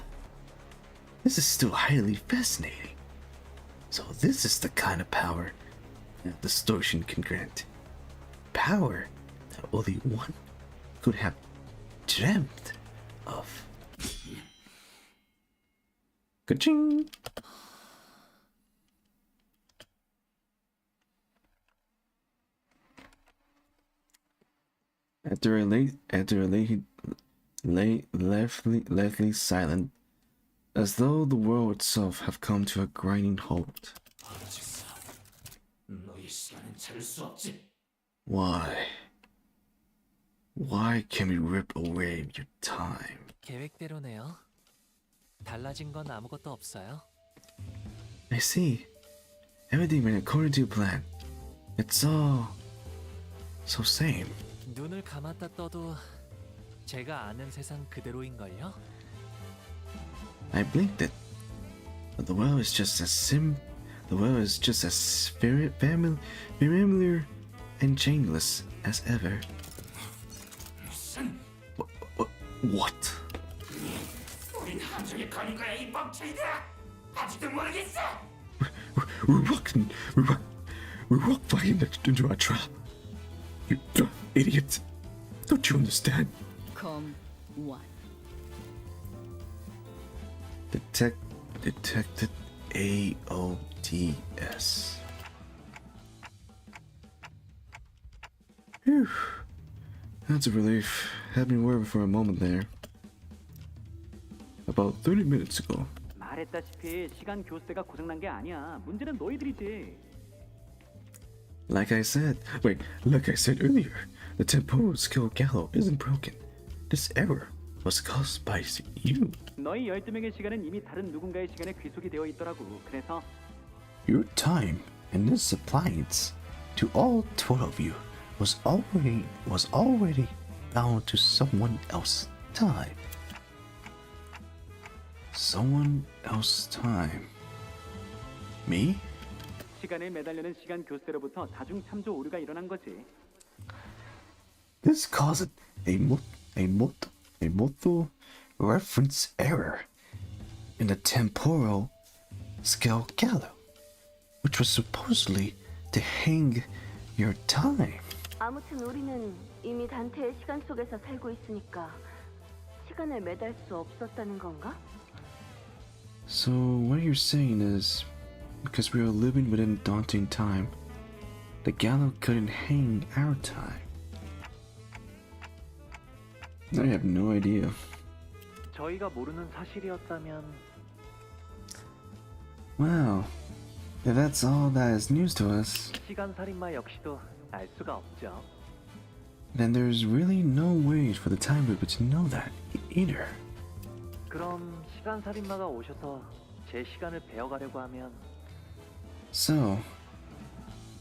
Speaker 2: this is still highly fascinating. So this is the kind of power that distortion can grant. Power that only one could have dreamt of. Ka-ching! After a leftly silent, as though the world itself have come to a grinding halt.
Speaker 10: 너희 시간은 찾을 수 없지.
Speaker 2: Why? Why can we rip away your time?
Speaker 15: 계획대로네요. 달라진 건 아무것도 없어요.
Speaker 2: I see. Everything went according to plan. It's all so same.
Speaker 15: 눈을 감았다 떠도 제가 아는 세상 그대로인걸요?
Speaker 2: I blinked it. But the well is just as familiar and changeless as ever. What?
Speaker 10: 우린 함정에 걸린 거야 이 멍청이들아. 아직도 모르겠어.
Speaker 2: We're walking into a trap. You idiot! Don't you understand?
Speaker 21: Come one.
Speaker 2: Detected AOTS. Phew. That's a relief. Had me worried for a moment there. About 30 minutes ago.
Speaker 1: 말했다시피 시간 교수대가 고장난 게 아니야. 문제는 너희들이지.
Speaker 2: Like I said earlier, the temporal scale gallows isn't broken. This error was caused by you.
Speaker 1: 너희 12명의 시간은 이미 다른 누군가의 시간에 귀속이 되어 있더라고. 그래서
Speaker 2: Your time and this appliance to all 12 of you was already bound to someone else's time. Someone else's time. Me?
Speaker 1: 시간에 매달리는 시간 교수대로부터 다중 참조 오류가 일어난 거지.
Speaker 2: This caused a multiple reference error in the temporal scale gallows, which was supposedly to hang your time.
Speaker 3: 아무튼 우리는 이미 단테의 시간 속에서 살고 있으니까 시간을 매달 수 없었다는 건가?
Speaker 2: So what you're saying is, because we are living within daunting time, the gallows couldn't hang our time. I have no idea.
Speaker 11: 저희가 모르는 사실이었다면
Speaker 2: Well, if that's all that is news to us,
Speaker 11: 시간 살인마 역시도 알 수가 없죠.
Speaker 2: then there's really no way for the time loop to know that either.
Speaker 11: 그럼 시간 살인마가 오셔서 제 시간을 베어가려고 하면
Speaker 2: So,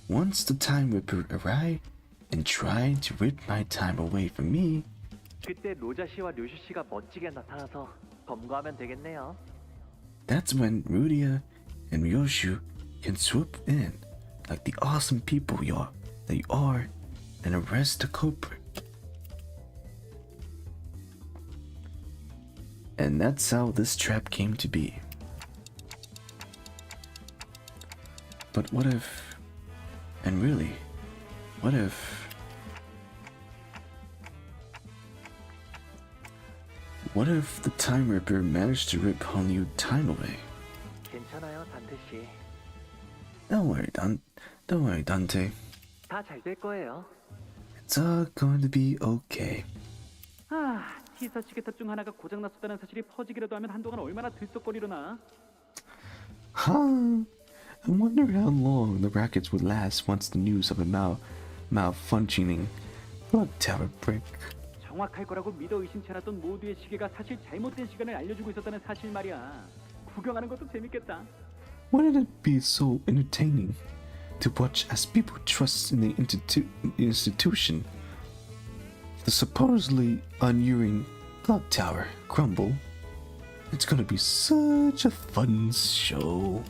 Speaker 2: once the time loop arrived and tried to rip my time away from me,
Speaker 1: 그때 로자 씨와 류슈 씨가 멋지게 나타나서 검거하면 되겠네요.
Speaker 18: That's when Rudia and Ryoshu can swoop in like the awesome people that you are and arrest the culprit. And that's how this trap came to be. But what if, and really, what if the Time Ripper managed to rip Hanyu time away?
Speaker 1: 괜찮아요, 단테 씨.
Speaker 18: Don't worry, Dante.
Speaker 1: 다 잘 될 거예요.
Speaker 18: It's all going to be okay.
Speaker 1: 아, T사 시계탑 중 하나가 고장났었다는 사실이 퍼지기라도 하면 한동안 얼마나 들썩거리려나.
Speaker 18: Huh? I wonder how long the rackets would last once the news of a malfunctioning clock tower break.
Speaker 1: 정확할 거라고 믿어 의심치 않았던 모두의 시계가 사실 잘못된 시간을 알려주고 있었다는 사실 말이야. 구경하는 것도 재밌겠다.
Speaker 18: Wouldn't it be so entertaining to watch as people trust in the institution, the supposedly unyielding clock tower, crumble? It's gonna be such a fun show.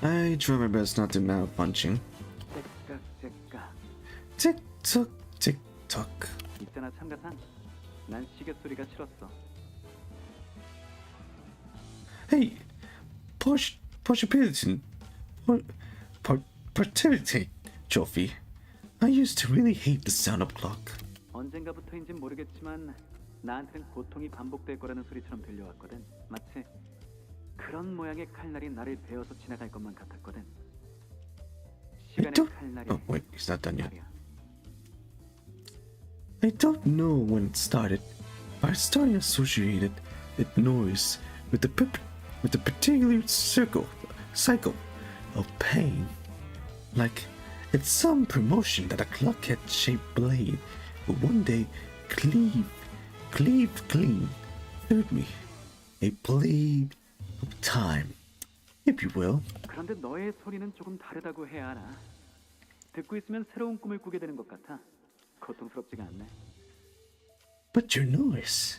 Speaker 18: I try my best not to malfunction. Tick tock, tick tock.
Speaker 1: 있잖아 참가상. 난 시계 소리가 싫었어.
Speaker 18: Hey, participation, trophy. I used to really hate the sound of clock.
Speaker 1: 언젠가부터인진 모르겠지만 나한테는 고통이 반복될 거라는 소리처럼 들려왔거든. 마치 그런 모양의 칼날이 나를 베어서 지나갈 것만 같았거든. 시간의 칼날이.
Speaker 18: Oh wait, he's not done yet. I don't know when it started, but I started associated that noise with the particular cycle of pain, like it's some promotion that a clockhead-shaped blade will one day cleave clean through me, a blade of time, if you will.
Speaker 1: 그런데 너의 소리는 조금 다르다고 해야 하나. 듣고 있으면 새로운 꿈을 꾸게 되는 것 같아. 고통스럽지가 않네.
Speaker 18: But your noise,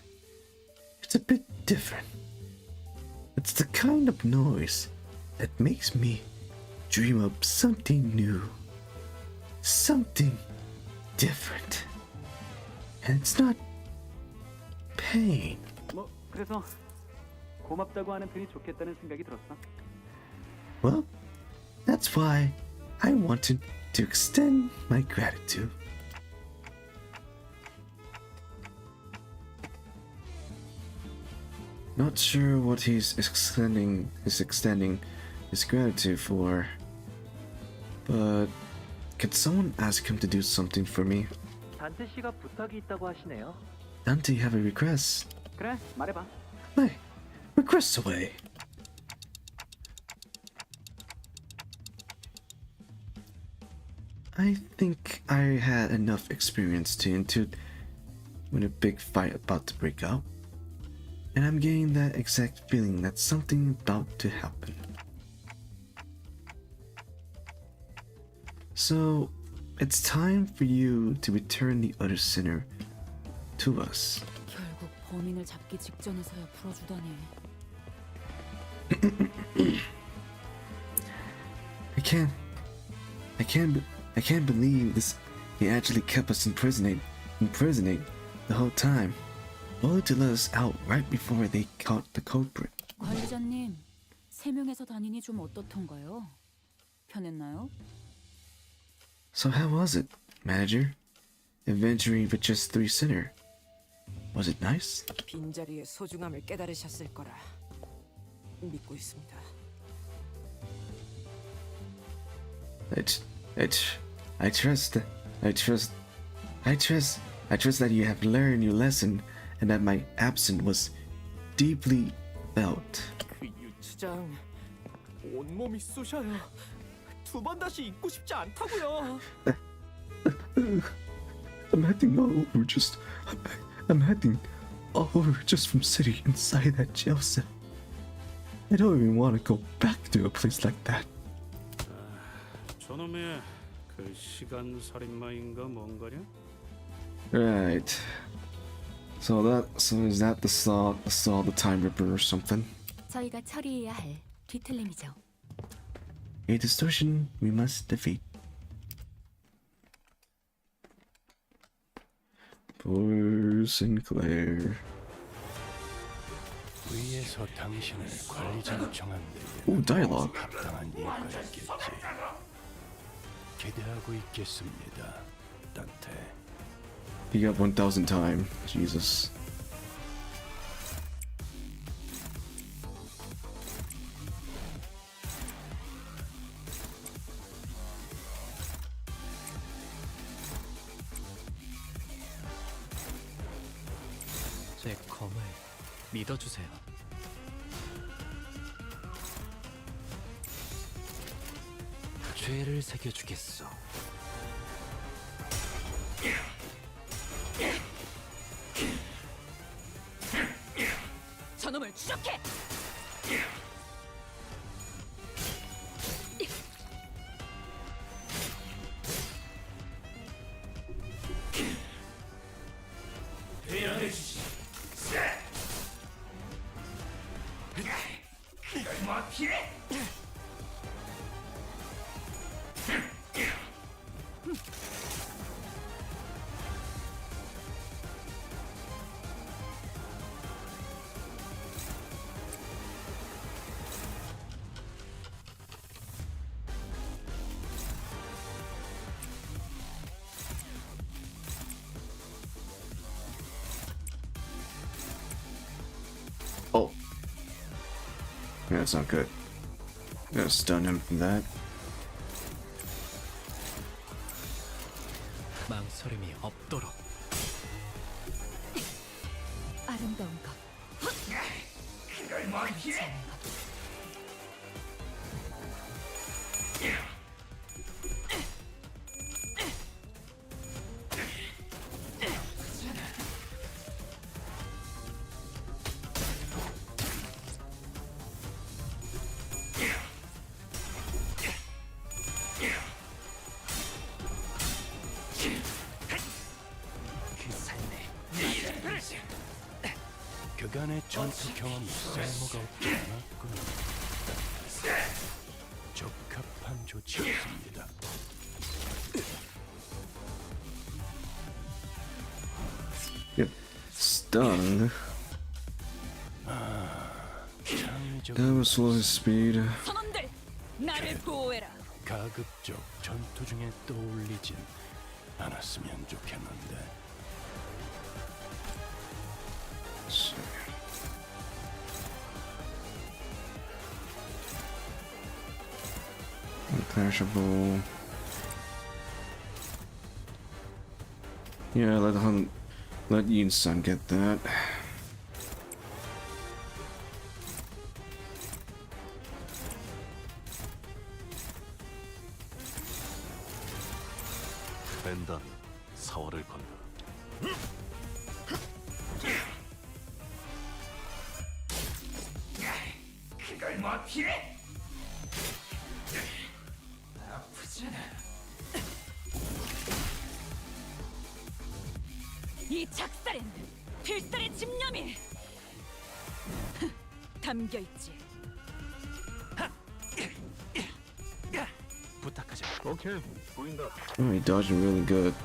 Speaker 18: it's a bit different. It's the kind of noise that makes me dream of something new, something different. And it's not pain.
Speaker 1: 뭐 그래서 고맙다고 하는 편이 좋겠다는 생각이 들었어.
Speaker 18: Well, that's why I wanted to extend my gratitude. Not sure what he's extending his gratitude for, but could someone ask him to do something for me?
Speaker 1: 단테 씨가 부탁이 있다고 하시네요.
Speaker 18: Dante, have a request?
Speaker 1: 그래, 말해봐.
Speaker 18: Hey, request away. I think I had enough experience to intuit when a big fight about to break out. And I'm getting that exact feeling that something about to happen. So, it's time for you to return the other sinner to us.
Speaker 16: 결국 범인을 잡기 직전에서야 풀어주다니.
Speaker 18: I can't believe this. He actually kept us imprisoned the whole time. Only to let us out right before they caught the culprit.
Speaker 16: 관리자님, 3명에서 다니니 좀 어떻던가요? 편했나요?
Speaker 18: So how was it, manager? Adventuring with just 3 sinner. Was it nice?
Speaker 8: 빈자리의 소중함을 깨달으셨을 거라 믿고 있습니다.
Speaker 18: I trust that you have learned your lesson and that my absence was deeply felt.
Speaker 4: 그 유치장 온몸이 쑤셔요. 2번 다시 입고 싶지 않다고요.
Speaker 18: I'm heading all over just from sitting inside that jail cell. I don't even want to go back to a place like that.
Speaker 9: 저놈의 그 시간 살인마인가 뭔가냐?
Speaker 2: Right. So is that the saw the time ripper or something?
Speaker 12: 저희가 처리해야 할 뒤틀림이죠.
Speaker 2: A distortion we must defeat. Poor Sinclair.
Speaker 7: 위에서 당신을 관리자로 정한
Speaker 2: Ooh, dialogue.
Speaker 7: 합당한 이유가있겠지. 기대하고 있겠습니다, 단테.
Speaker 2: He got 1,000 time. Jesus.
Speaker 15: 제 검을 믿어주세요. 죄를 새겨주겠어.
Speaker 3: 저놈을 추적해!
Speaker 10: 대연해주시. 그걸 뭐 피해?
Speaker 2: Oh. Yeah, that's not good. Gotta stun him from that.
Speaker 15: 망설임이 없도록.
Speaker 21: 아름다운 것.
Speaker 10: 그걸 뭐 피해?
Speaker 7: 그간의 전투 경험이 쓸모가 없지 않았군요. 적합한 조치였습니다.
Speaker 2: Yep. Stung. That was slow his speed.
Speaker 3: 선원들, 나를 보호해라.
Speaker 7: 가급적 전투 중에 떠올리진 않았으면 좋겠는데.
Speaker 2: Clashable. Yeah, let Yin-san get that.
Speaker 13: 벤담 4월을 건다.
Speaker 10: 그걸 뭐 피해? 아프잖아.
Speaker 3: 이 작살엔 필살의 집념이 담겨 있지.
Speaker 15: 부탁하자.
Speaker 13: 오케이, 보인다.
Speaker 2: Oh, he dodging really good.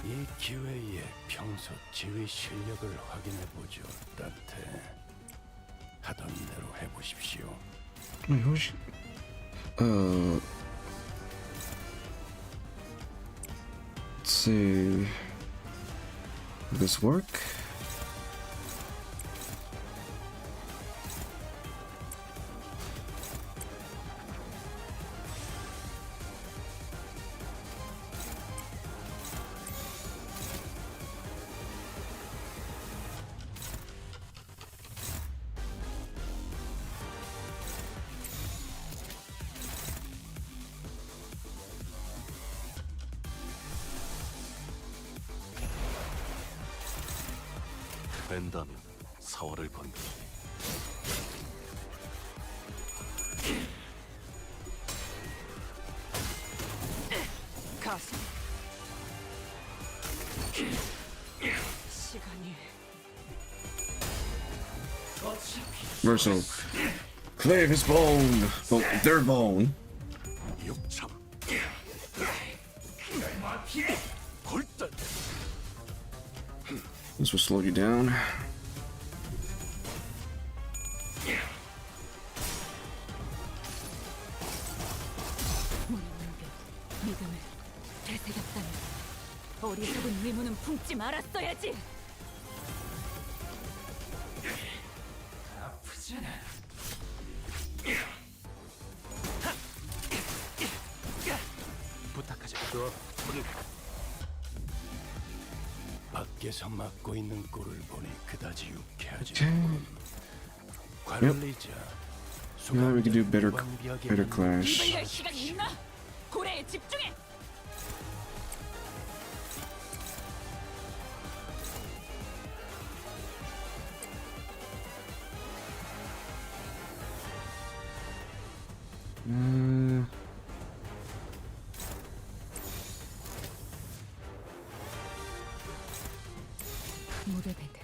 Speaker 7: 이 기회에 평소 지휘 실력을 확인해보죠, 단테. 하던 대로 해보십시오.
Speaker 2: Wait, who's let's see. Will this work?
Speaker 13: 벤다면 4월을 건다.
Speaker 2: Versatile. Clave his bone. Oh, their bone. This will slow you down.
Speaker 21: 믿음을 되새겼다니. 어리석은 의무는 품지 말았어야지.
Speaker 10: 아프잖아.
Speaker 6: 부탁하자.
Speaker 7: 밖에서 막고 있는 꼴을 보니 그다지 유쾌하지
Speaker 2: Okay.
Speaker 7: 않군. 관리자.
Speaker 2: Yeah, we could do better clash.
Speaker 21: 입을 열 시간이 있나? 고래에 집중해. 무대배들.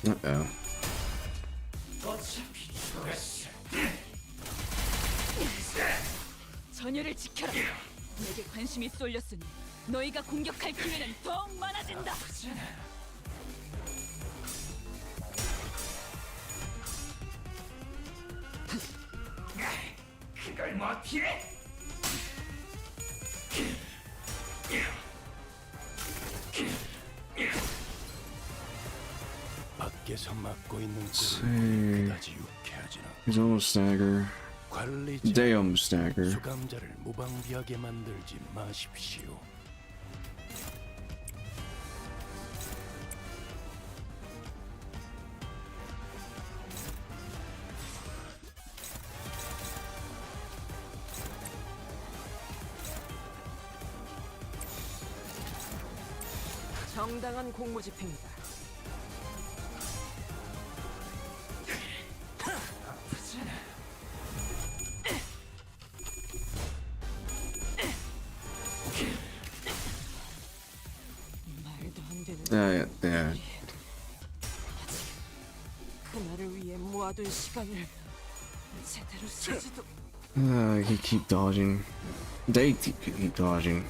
Speaker 2: Uh-oh.
Speaker 10: 어차피 죽었어.
Speaker 21: 전열을 지켜라. 내게 관심이 쏠렸으니 너희가 공격할 기회는 더욱 많아진다.
Speaker 10: 그걸 뭐 피해?
Speaker 7: 밖에서 막고 있는 꼴을
Speaker 2: See.
Speaker 7: 그다지 유쾌하지 않아.
Speaker 2: He's almost stagger.
Speaker 7: 관리자.
Speaker 2: They almost stagger.
Speaker 7: 수감자를 무방비하게 만들지 마십시오.
Speaker 8: 정당한 공무 집행이다. 말도 안 되는.
Speaker 2: Yeah.
Speaker 8: 그날을 위해 모아둔 시간을 제대로 쓰지도.
Speaker 2: He keep dodging. They keep dodging.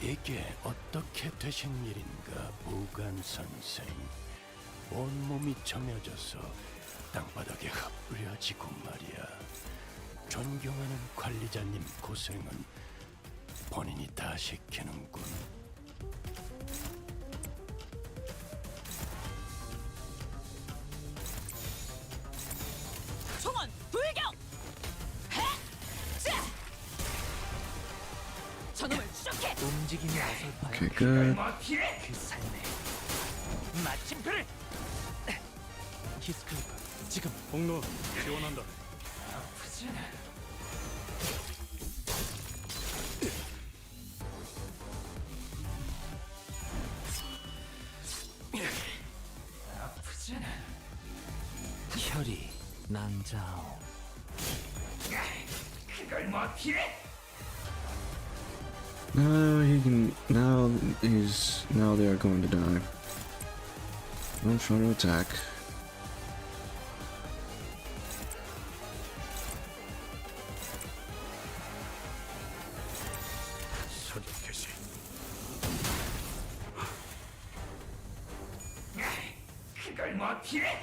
Speaker 7: 이게 어떻게 되신 일인가, 보관 선생. 온몸이 점여져서 땅바닥에 흩뿌려지고 말이야. 존경하는 관리자님 고생은 본인이 다 시키는군.
Speaker 21: 총원 불경. 저놈을 추적해.
Speaker 15: 움직임이 어설퍼요.
Speaker 2: Okay, good.
Speaker 15: 그 삶에 마침표를. 히스클리프 지금
Speaker 9: 공로 지원한다.
Speaker 10: 아프잖아. 아프잖아.
Speaker 15: 혈이 난자오.
Speaker 10: 그걸 뭐 피해?
Speaker 2: He can. Now they are going to die. I'm trying to attack.
Speaker 10: 그걸 뭐 피해?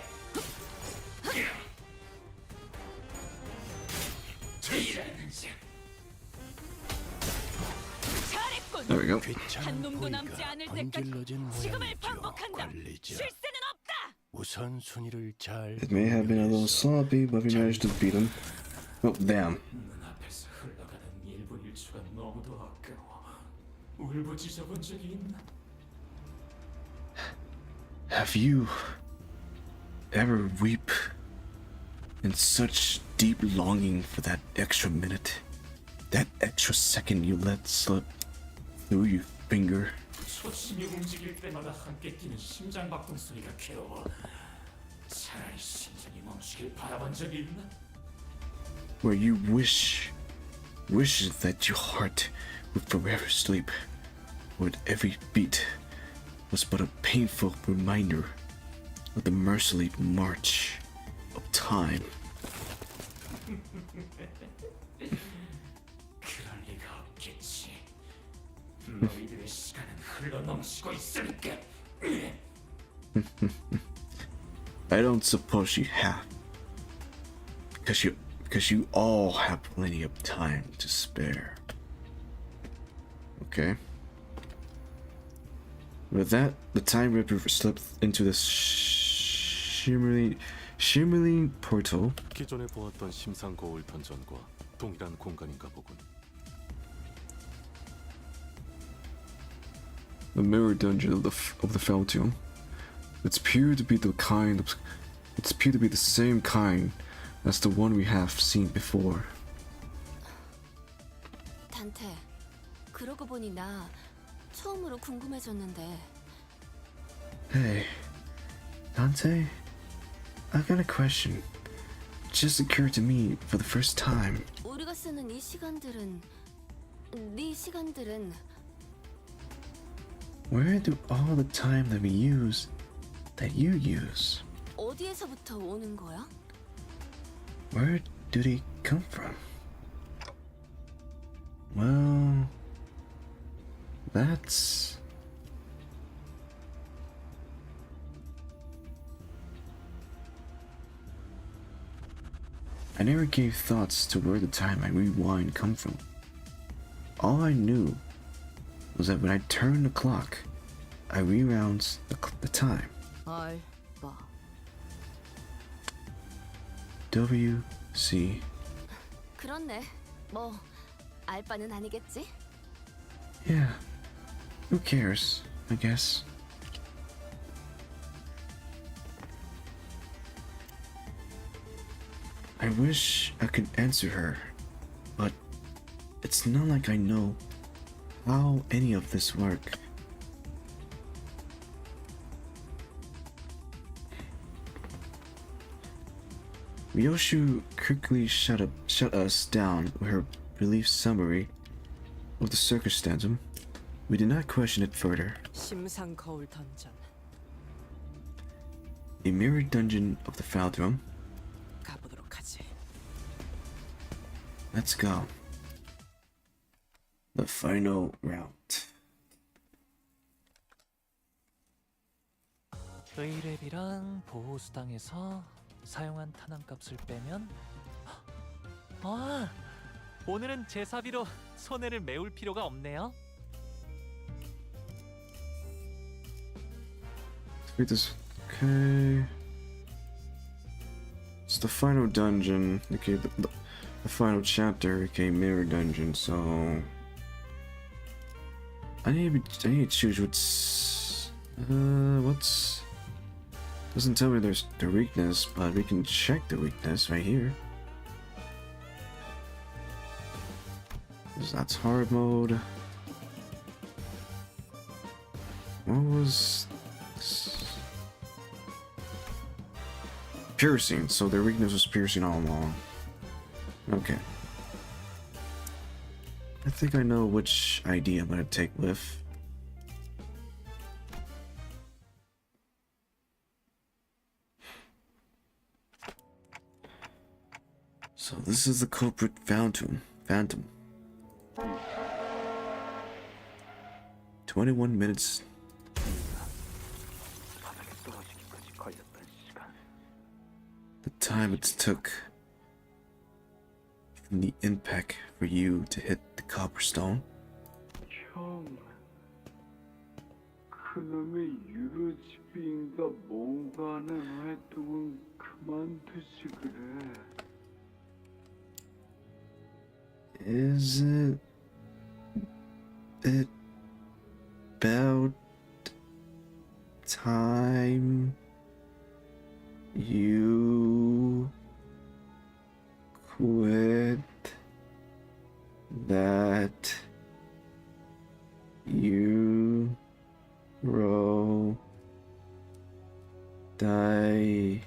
Speaker 2: There we go.
Speaker 21: 한 놈도 남지 않을 때까지
Speaker 7: 안질러진
Speaker 21: 지금을
Speaker 7: 모양이죠,
Speaker 21: 반복한다.
Speaker 7: 관리자.
Speaker 21: 실세는 없다.
Speaker 7: 우선순위를 잘.
Speaker 2: It may have been a little sloppy, but we managed to beat him. Oh, damn.
Speaker 10: 눈앞에서 흘러가는 일부 일초가 너무도 아까워. 울부짖어 본 적이 있나?
Speaker 2: Have you ever weep in such deep longing for that extra minute? That extra second you let slip through your finger?
Speaker 10: 초침이 움직일 때마다 함께 뛰는 심장 박동 소리가 괴로워. 차라리 심장이 멈추길 바라본 적이 있나?
Speaker 2: where you wishes that your heart would forever sleep, where every beat was but a painful reminder of the merciless march of time.
Speaker 10: 그럴 리가 없겠지. 너희들의 시간은 흘러넘치고 있으니까.
Speaker 2: I don't suppose you have, because you all have plenty of time to spare. Okay. With that, the Time Ripper slipped into the shimmering portal.
Speaker 13: 기존에 보았던 심상 거울 던전과 동일한 공간인가 보군.
Speaker 2: The mirror dungeon of the Fountain. It's appeared to be the same kind as the one we have seen before.
Speaker 3: 단테, 그러고 보니 나 처음으로 궁금해졌는데.
Speaker 2: Hey, Dante, I got a question. It just occurred to me for the first time.
Speaker 3: 우리가 쓰는 이 시간들은, 네 시간들은
Speaker 2: Where do all the time that we use, that you use,
Speaker 3: 어디에서부터 오는 거야?
Speaker 2: where do they come from? Well, that's... I never gave thoughts to where the time I rewind come from. All I knew was that when I turn the clock, I reround the time.
Speaker 21: 알바.
Speaker 2: WC.
Speaker 3: 그렇네. 뭐 알바는 아니겠지?
Speaker 2: Yeah. Who cares, I guess. I wish I could answer her, but it's not like I know how any of this work. Ryoshu quickly shut us down with her brief summary of the circumstance. We did not question it further.
Speaker 8: 심상 거울 던전.
Speaker 2: The mirror dungeon of the Fountain.
Speaker 8: 가보도록 하지.
Speaker 2: Let's go. The final route.
Speaker 15: 의뢰비랑 보호수당에서 사용한 탄환값을 빼면 오늘은 제 사비로 손해를 메울 필요가 없네요.
Speaker 2: Read this. Okay. It's the final dungeon. Okay, the final chapter. Okay, mirror dungeon. So I need to choose what's doesn't tell me there's the weakness, but we can check the weakness right here. That's hard mode. What was this? Piercing, so their weakness was piercing all along. Okay. I think I know which ID I'm gonna take with. So this is the culprit Phantom. 21 minutes. The time it took from the impact for you to hit the cobblestone.
Speaker 9: 형, 그놈의 유로집인가 뭔가 하는 활동은 그만두지 그래.
Speaker 2: Is it about time you quit that Euro dive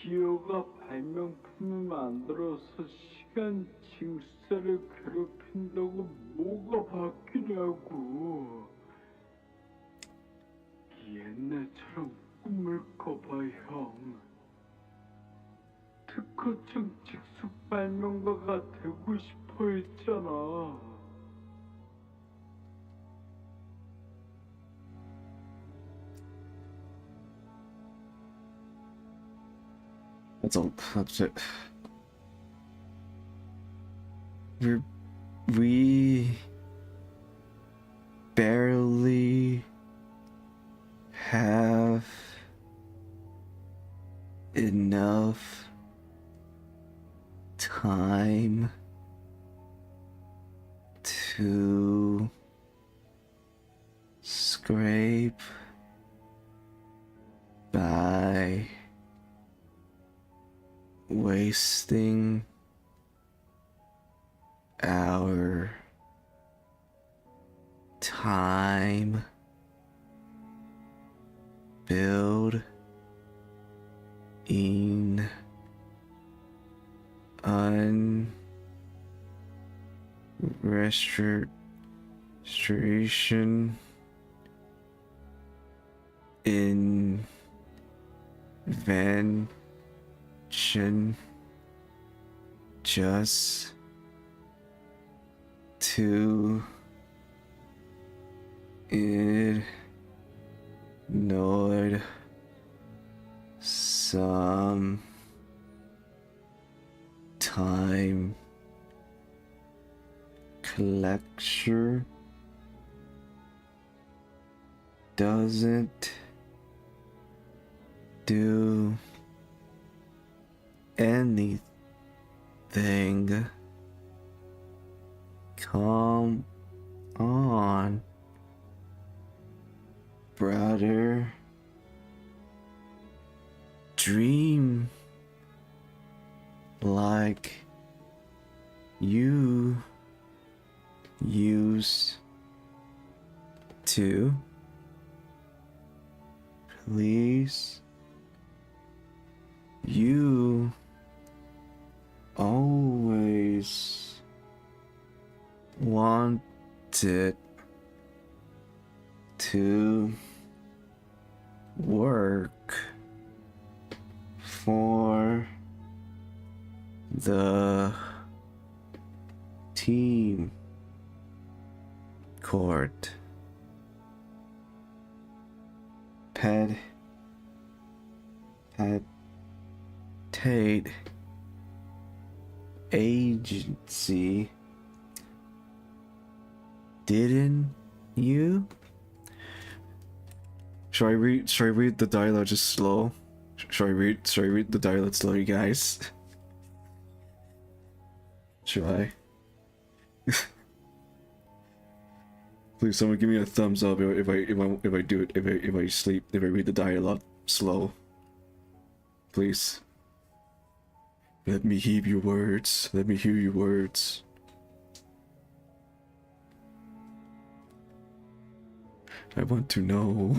Speaker 9: 기어가 발명품을 만들어서 시간 징수자를 괴롭힌다고 뭐가 바뀌냐고. 옛날처럼 꿈을 꿔봐, 형. 특허청 직속 발명가가 되고 싶어 했잖아.
Speaker 2: That's it. We barely have enough time to scrape by wasting our time building restoration invention just to ignore some time collector doesn't do anything. Come on, brother. Dream like you used to. Please. You always wanted to work for the team court. Tate agency, didn't you? Should I read the dialogue just slow? Should I read the dialogue slow, you guys? Should I? Please, someone give me a thumbs up if I do it, if I read the dialogue slow. Please. Let me hear your words. Let me hear your words. I want to know.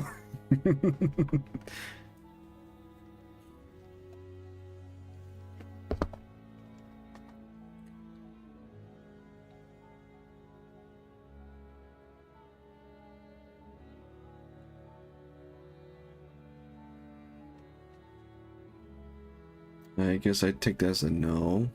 Speaker 2: I guess I'd take that as a no.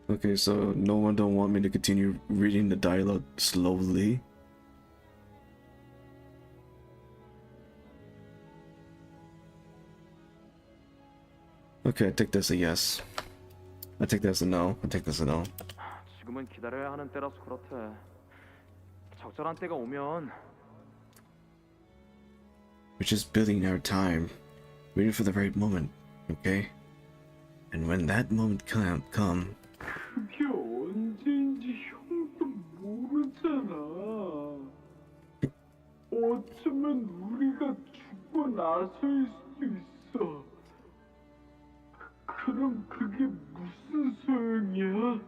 Speaker 2: Okay, so no one don't want me to continue reading the dialogue slowly. Okay, I take that as a yes. I take that as a no. I take that as a no.
Speaker 11: 지금은 기다려야 하는 때라서 그렇대. 적절한 때가 오면.
Speaker 2: We're just building our time, waiting for the right moment, okay? And when that moment come,
Speaker 9: 그게 언제인지 형도 모르잖아. 어쩌면 우리가 죽고 나서일 수도 있어. 그럼 그게 무슨 소용이야?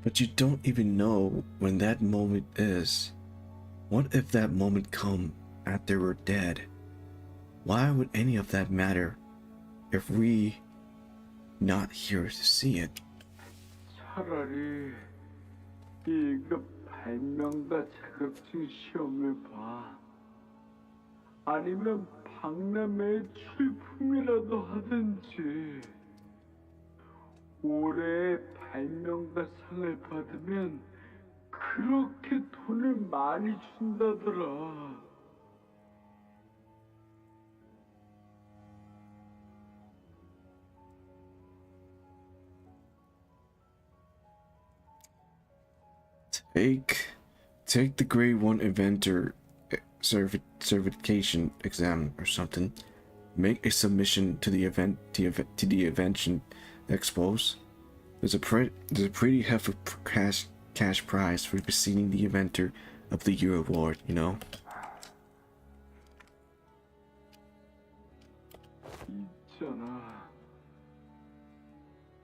Speaker 2: But you don't even know when that moment is. What if that moment come after we're dead? Why would any of that matter if we not here to see it?
Speaker 9: 차라리 1급 발명가 자격증 시험을 봐. 아니면 박람회 출품이라도 하든지. 올해의 발명가상을 받으면 그렇게 돈을 많이 준다더라.
Speaker 2: Take the grade 1 inventor certification exam or something. Make a submission to the invention expos. There's a pretty hefty cash prize for receiving the Inventor of the Year award, you know?
Speaker 9: 있잖아.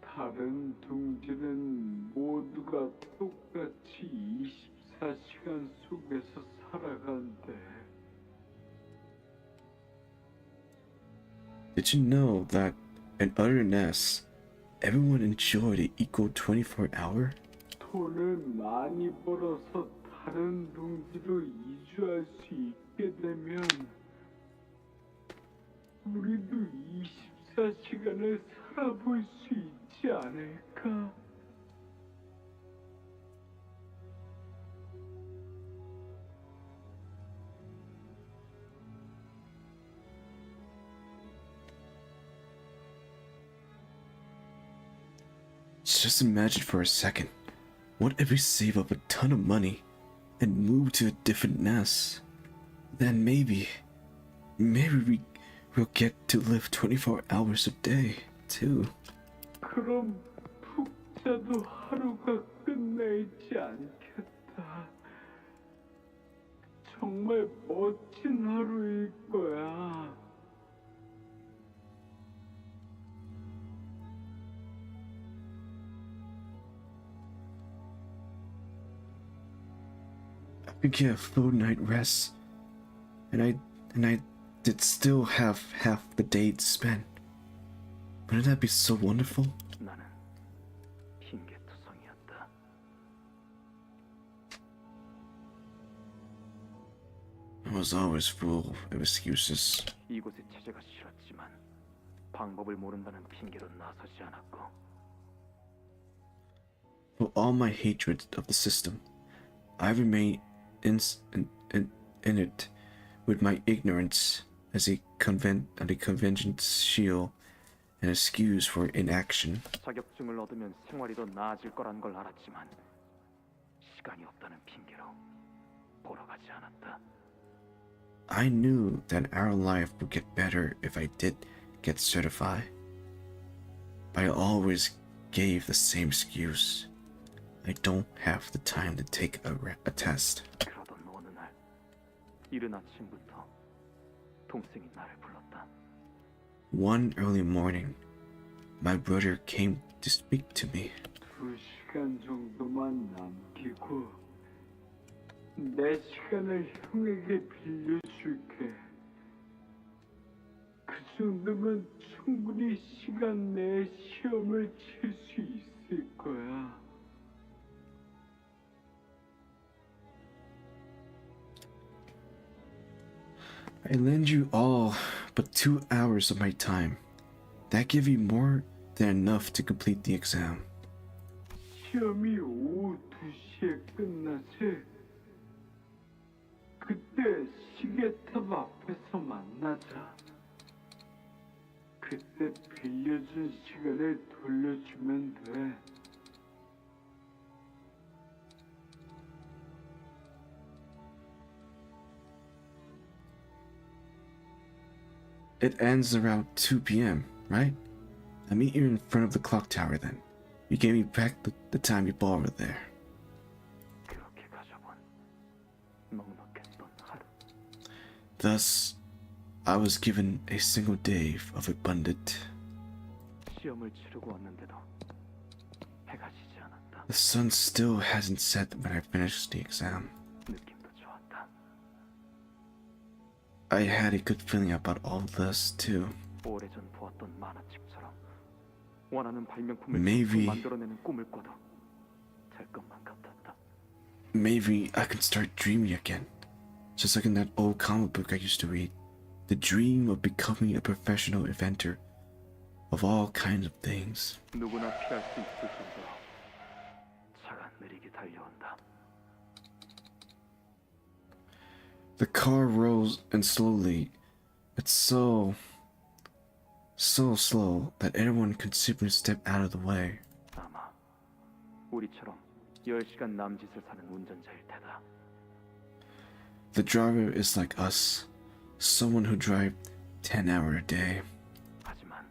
Speaker 9: 다른 동지는 모두가 똑같이 24시간 속에서 살아간대.
Speaker 2: Did you know that in other nests, everyone enjoyed an equal 24-hour?
Speaker 9: 돈을 많이 벌어서 다른 동지로 이주할 수 있게 되면 우리도 24시간을 살아볼 수 있지 않을까?
Speaker 2: Just imagine for a second, what if we save up a ton of money and move to a different nest? Then maybe we'll get to live 24 hours a day, too.
Speaker 9: 그럼 푹 자도 하루가 끝나 있지 않겠다. 정말 멋진 하루일 거야.
Speaker 2: I could get a full night rest, and I did still have half the day to spend. Wouldn't that be so wonderful?
Speaker 11: 나는 핑계투성이었다.
Speaker 2: I was always full of excuses.
Speaker 11: 이곳에 체제가 싫었지만 방법을 모른다는 핑계로 나서지 않았고.
Speaker 2: For all my hatred of the system, I remain in it with my ignorance as a convention's shield and excuse for inaction.
Speaker 11: 자격증을 얻으면 생활이 더 나아질 거란 걸 알았지만 시간이 없다는 핑계로 보러 가지 않았다.
Speaker 2: I knew that our life would get better if I did get certified, but I always gave the same excuse. I don't have the time to take a test.
Speaker 11: 그러던 어느 날 이른 아침부터 동생이 나를 불렀다.
Speaker 2: One early morning, my brother came to speak to me.
Speaker 9: 2시간 정도만 남기고 내 시간을 형에게 빌려줄게. 그 정도면 충분히 시간 내에 시험을 칠 수 있을 거야.
Speaker 2: I lend you all but 2 hours of my time. That give you more than enough to complete the exam.
Speaker 9: 시험이 오후 2시에 끝나지? 그때 시계탑 앞에서 만나자. 그때 빌려준 시간을 돌려주면 돼.
Speaker 2: It ends around 2 p.m., right? I'll meet you in front of the clock tower then. You gave me back the time you borrowed there.
Speaker 11: 그렇게 가져본
Speaker 1: 넉넉했던 하루.
Speaker 2: Thus, I was given a single day of abundant.
Speaker 1: 시험을 치르고 왔는데도 해가 지지 않았다.
Speaker 2: The sun still hasn't set when I finished the exam.
Speaker 1: 느낌도 좋았다.
Speaker 2: I had a good feeling about all this too.
Speaker 1: 오래전 보았던 만화책처럼 원하는 발명품을
Speaker 2: Maybe-
Speaker 1: 만들어내는 꿈을 꿔도 될 것만 같았다.
Speaker 2: Maybe I can start dreaming again. Just like in that old comic book I used to read. The dream of becoming a professional inventor of all kinds of things.
Speaker 1: 누구나 피할 수 있을 정도로 차가 느리게 달려온다.
Speaker 2: The car rolls and slowly. It's so slow that anyone could simply step out of the way.
Speaker 1: 아마 우리처럼 10시간 남짓을 사는 운전자일 테다.
Speaker 2: The driver is like us, someone who drives 10 hours a day.
Speaker 1: 하지만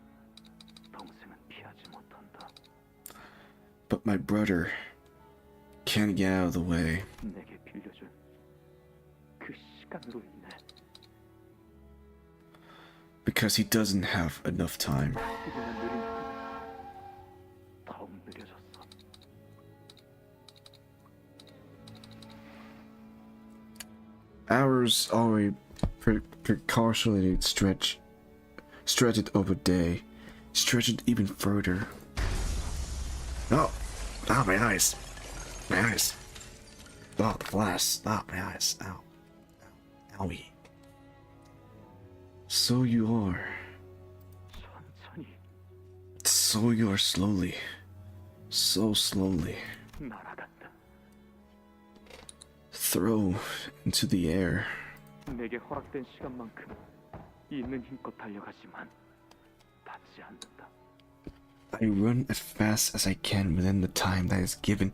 Speaker 1: 동생은 피하지 못한다.
Speaker 2: But my brother can't get out of the way
Speaker 1: 내게 빌려준 그 시간으로 인해
Speaker 2: because he doesn't have enough time.
Speaker 1: 이제는 느린 더욱 느려졌어.
Speaker 2: Hours already precautionally stretch it over day, stretch it even further. Oh, my eyes. My eyes. Oh, the flash. Oh, my eyes. Ow. Owie. So you are.
Speaker 1: 천천히
Speaker 2: So you are slowly. So slowly.
Speaker 1: 날아간다.
Speaker 2: Throw into the air.
Speaker 1: 내게 허락된 시간만큼 있는 힘껏 달려가지만 닿지 않는다.
Speaker 2: I run as fast as I can within the time that is given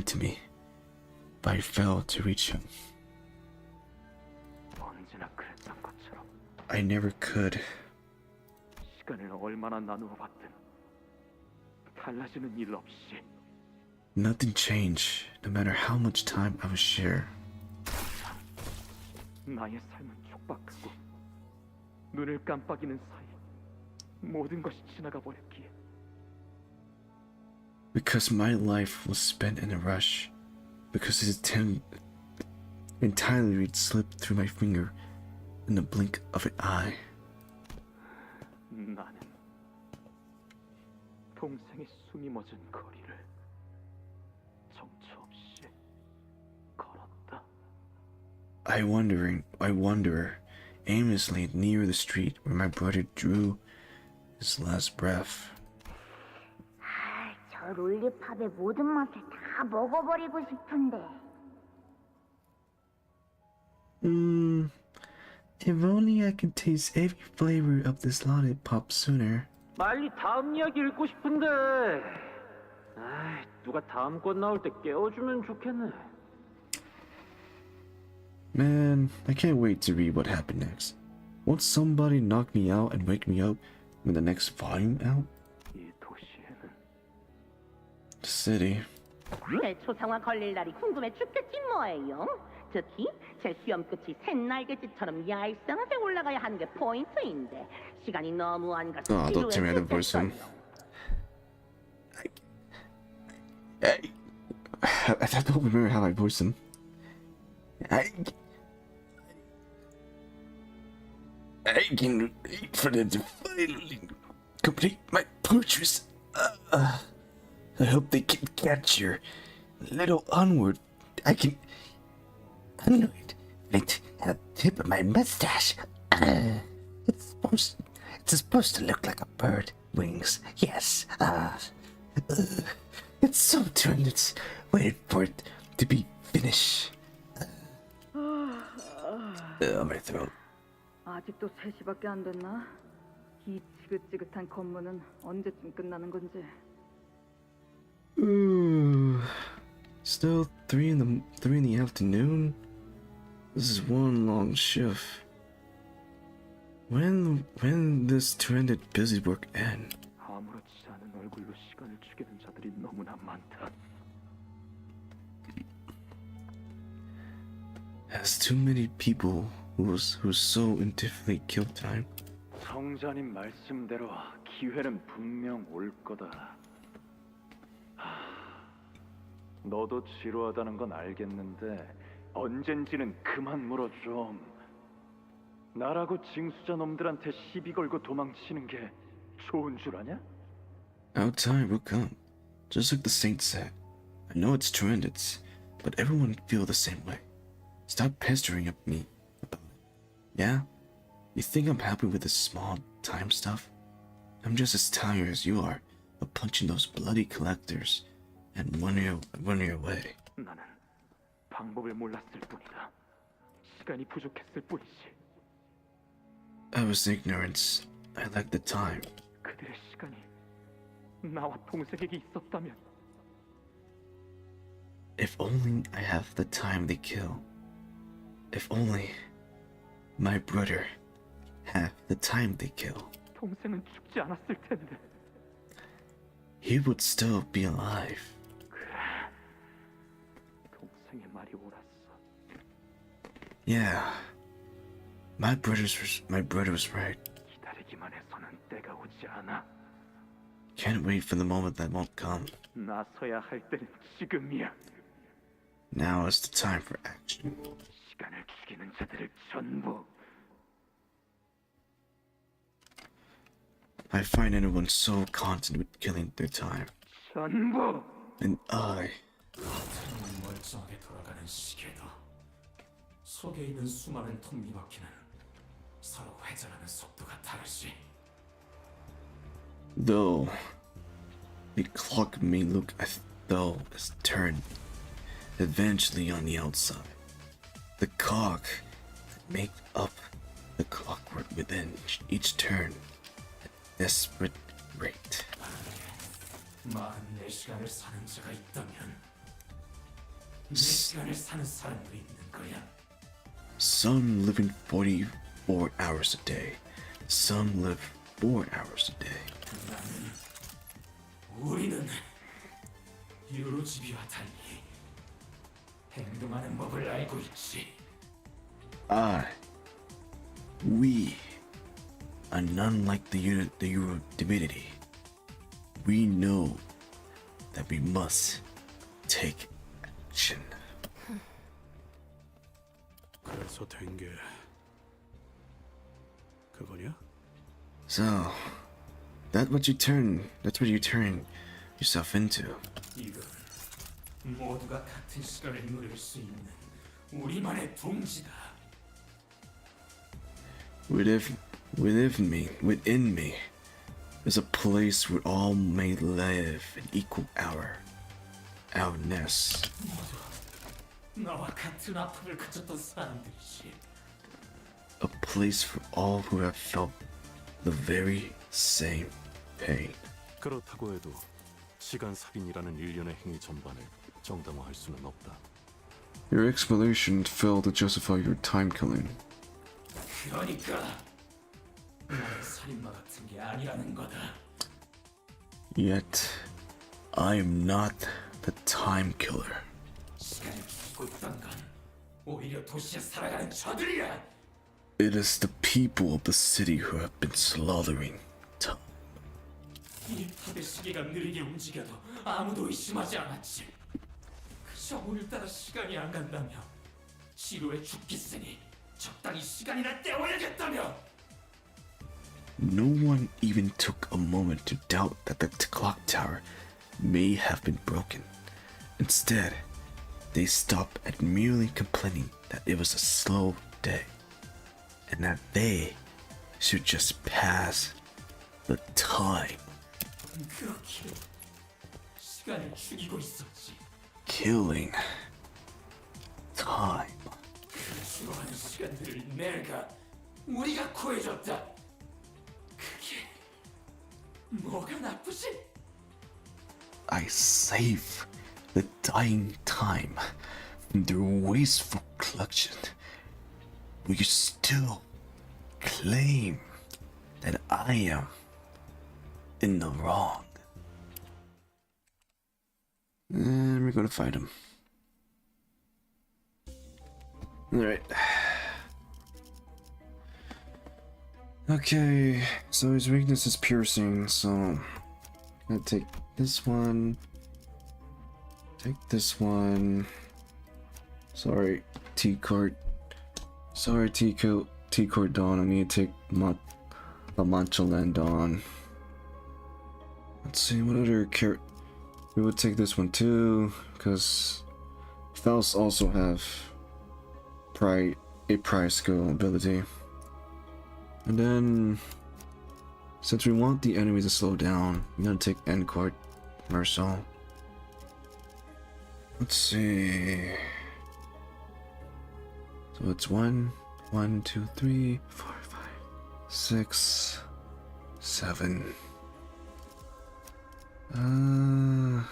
Speaker 2: to me. But I fail to reach him.
Speaker 1: 언제나 그랬던 것처럼
Speaker 2: I never could.
Speaker 1: 시간을 얼마나 나누어 봤든 달라지는 일 없이
Speaker 2: Nothing changed, no matter how much time I would share.
Speaker 1: 나의 삶은 촉박하고 눈을 깜빡이는 사이 모든 것이 지나가 버렸기에
Speaker 2: Because my life was spent in a rush. Because it entirely slipped through my finger in the blink of an eye.
Speaker 1: 나는 동생의 숨이 멎은 거리를 정처 없이 걸었다.
Speaker 2: I wander aimlessly near the street where my brother drew his last breath.
Speaker 19: 저 롤리팝의 모든 맛을 다 먹어버리고 싶은데.
Speaker 2: If only I could taste every flavor of this lollipop sooner.
Speaker 11: 빨리 다음 이야기 읽고 싶은데. 누가 다음 권 나올 때 깨워주면 좋겠네.
Speaker 2: Man, I can't wait to read what happened next. Won't somebody knock me out and wake me up when the next volume out?
Speaker 1: 이 도시에는
Speaker 2: The city.
Speaker 17: 제 초상화 걸릴 날이 궁금해 죽겠지 뭐예요. 특히 제 수염 끝이 샛날개짓처럼 얄쌍하게 올라가야 하는 게 포인트인데 시간이 너무 안 가서
Speaker 2: 아, 너 때문에 안 보였음. I don't remember how I voiced him. I can wait for them to finally complete my purchase. I hope they can catch your little onward. I can
Speaker 18: Onward, right at the tip of my mustache. It's supposed to look like a bird wings. Yes. It's so turned. It's waited for it to be finished. My throat.
Speaker 5: 아직도 3시밖에 안 됐나? 이 지긋지긋한 검문은 언제쯤 끝나는 건지.
Speaker 2: Still 3 in the afternoon? This is one long shift. When this trended busy work end?
Speaker 1: 아무렇지 않은 얼굴로 시간을 죽이는 자들이 너무나 많다.
Speaker 2: Has too many people who so indifferently kill time.
Speaker 11: 성자님 말씀대로 기회는 분명 올 거다. 너도 지루하다는 건 알겠는데 언젠지는 그만 물어 좀. 나라고 징수자 놈들한테 시비 걸고 도망치는 게 좋은 줄 아냐?
Speaker 2: Our time will come, just like the saint said. I know it's tremendous, but everyone feel the same way. Stop pestering at me about it. Yeah? You think I'm happy with this small time stuff? I'm just as tired as you are of punching those bloody collectors and running away.
Speaker 11: 나는 방법을 몰랐을 뿐이다. 시간이 부족했을 뿐이지.
Speaker 2: I was ignorance. I lacked the time.
Speaker 11: 그들의 시간이 나와 동생에게 있었다면.
Speaker 2: If only I have the time they kill. If only my brother had the time they kill.
Speaker 11: 동생은 죽지 않았을 텐데.
Speaker 2: He would still be alive.
Speaker 11: 그래. 동생의 말이 옳았어.
Speaker 2: Yeah. My brother was right.
Speaker 11: 기다리기만 해서는 때가 오지 않아.
Speaker 2: Can't wait for the moment that won't come.
Speaker 11: 나서야 할 때는 지금이야.
Speaker 2: Now is the time for action.
Speaker 11: 시간을 죽이는 자들을 전부.
Speaker 2: I find anyone so content with killing their time.
Speaker 11: 전부.
Speaker 2: And I.
Speaker 10: 멀쩡하게 돌아가는 시계도 속에 있는 수많은 톱니바퀴는 서로 회전하는 속도가 다르지.
Speaker 2: Though the clock may look as though it's turned eventually on the outside, the cog that makes up the clockwork within each turn at a desperate rate.
Speaker 10: 44시간을 사는 자가 있다면 내 시간을 사는 사람도 있는 거야.
Speaker 2: Some live in 44 hours a day. Some live 4 hours a day.
Speaker 10: 우리는 유로집이와 달리 행동하는 법을 알고 있지.
Speaker 2: We are none like the Euro divinity. We know that we must take action.
Speaker 7: 그래서 된 게 그거냐?
Speaker 2: So, that's what you turn yourself into.
Speaker 10: 이건 모두가 같은 시간을 누릴 수 있는 우리만의 동지다.
Speaker 2: Within me, is a place where all may live in equal ourness.
Speaker 10: 나와 같은 아픔을 가졌던 사람들이지.
Speaker 2: A place for all who have felt the very same pain.
Speaker 13: 그렇다고 해도 시간 살인이라는 일련의 행위 전반을 정당화할 수는 없다.
Speaker 2: Your explanation failed to justify your time killing.
Speaker 10: 그러니까 나는 살인마 같은 게 아니라는 거다.
Speaker 2: Yet, I am not the time killer.
Speaker 10: 시간을 죽이고 있던 건 오히려 도시에 살아가는 저들이야.
Speaker 2: It is the people of the city who have been slaughtering time.
Speaker 10: 이 탑의 시계가 느리게 움직여도 아무도 의심하지 않았지. 그저 오늘따라 시간이 안 간다며 지루해 죽겠으니 적당히 시간이나 때워야겠다며.
Speaker 2: No one even took a moment to doubt that the clock tower may have been broken. Instead, they stopped at merely complaining that it was a slow day and that they should just pass the time.
Speaker 10: 그렇게 시간을 죽이고 있었지.
Speaker 2: Killing time.
Speaker 10: 그 죽어가는 시간들을 우리가 구해줬다. 그게 뭐가 나쁘지?
Speaker 2: I save the dying time from their wasteful collection. Will you still claim that I am in the wrong? And we're gonna fight him. Alright. Okay, so his weakness is piercing, so I'm gonna take this one. Take this one. Sorry, T-Court. Sorry, T-Court Dawn. I need to take the Manchaland Dawn. Let's see, what other character... We would take this one too, because Faust also have a prize skill ability. And then, since we want the enemy to slow down, I'm gonna take Encore Mercel. Let's see. So it's 1, 2, 3, 4, 5, 6, 7. I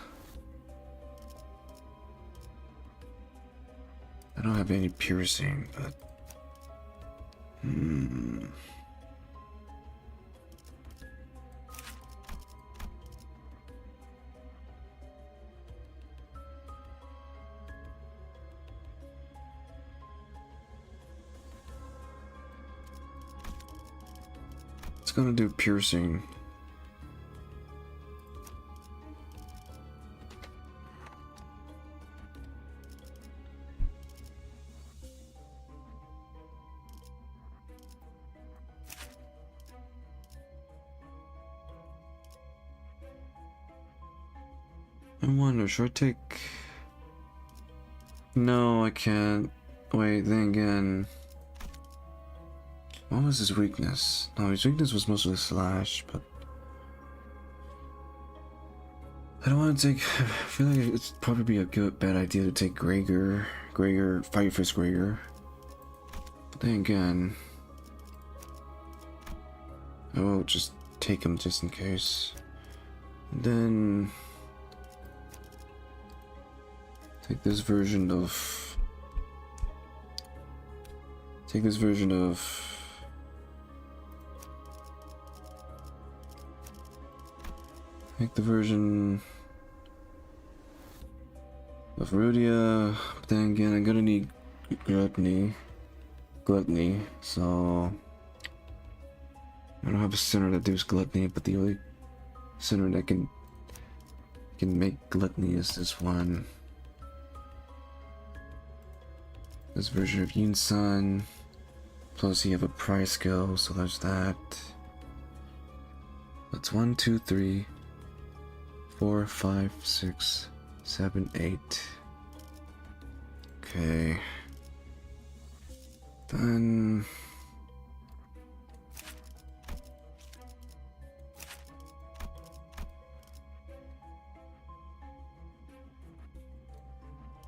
Speaker 2: don't have any piercing, but it's gonna do piercing. I wonder, should I take... No, I can't. Wait, then again... What was his weakness? No, his weakness was mostly slash, but... I don't want to take... I feel like it's probably be a bad idea to take Gregor, Fire Fist Gregor. But then again... I will just take him just in case. And then... Take this version of... Take this version of... Take the version of Rudia, but then again I'm gonna need Gluttony, so I don't have a center that does Gluttony, but the only center that can make Gluttony is this one. This version of Yunsun, plus you have a prize skill, so there's that. That's 1, 2, 3, 4, 5, 6, 7, 8. Okay. Then...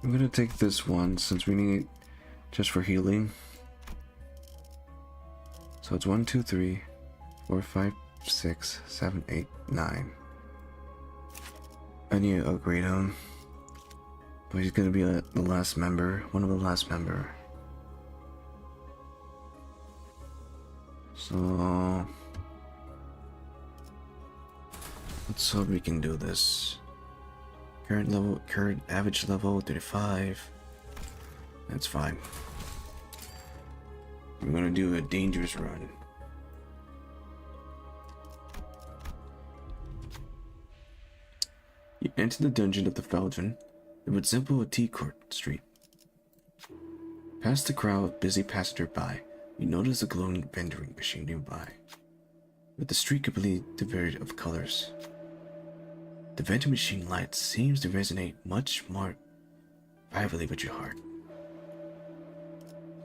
Speaker 2: I'm gonna take this one since we need it just for healing. So it's 1, 2, 3, 4, 5, 6, 7, 8, 9. I need to upgrade him. But he's gonna be the last member, one of the last member. So let's hope we can do this. Current average level 35. That's fine. We're gonna do a dangerous run. You enter the dungeon of the Falcon. It would resemble a T-Court street. Past the crowd of busy passersby, you notice a glowing vending machine nearby, with the street completely devoid of colors. The vending machine light seems to resonate much more vividly with your heart.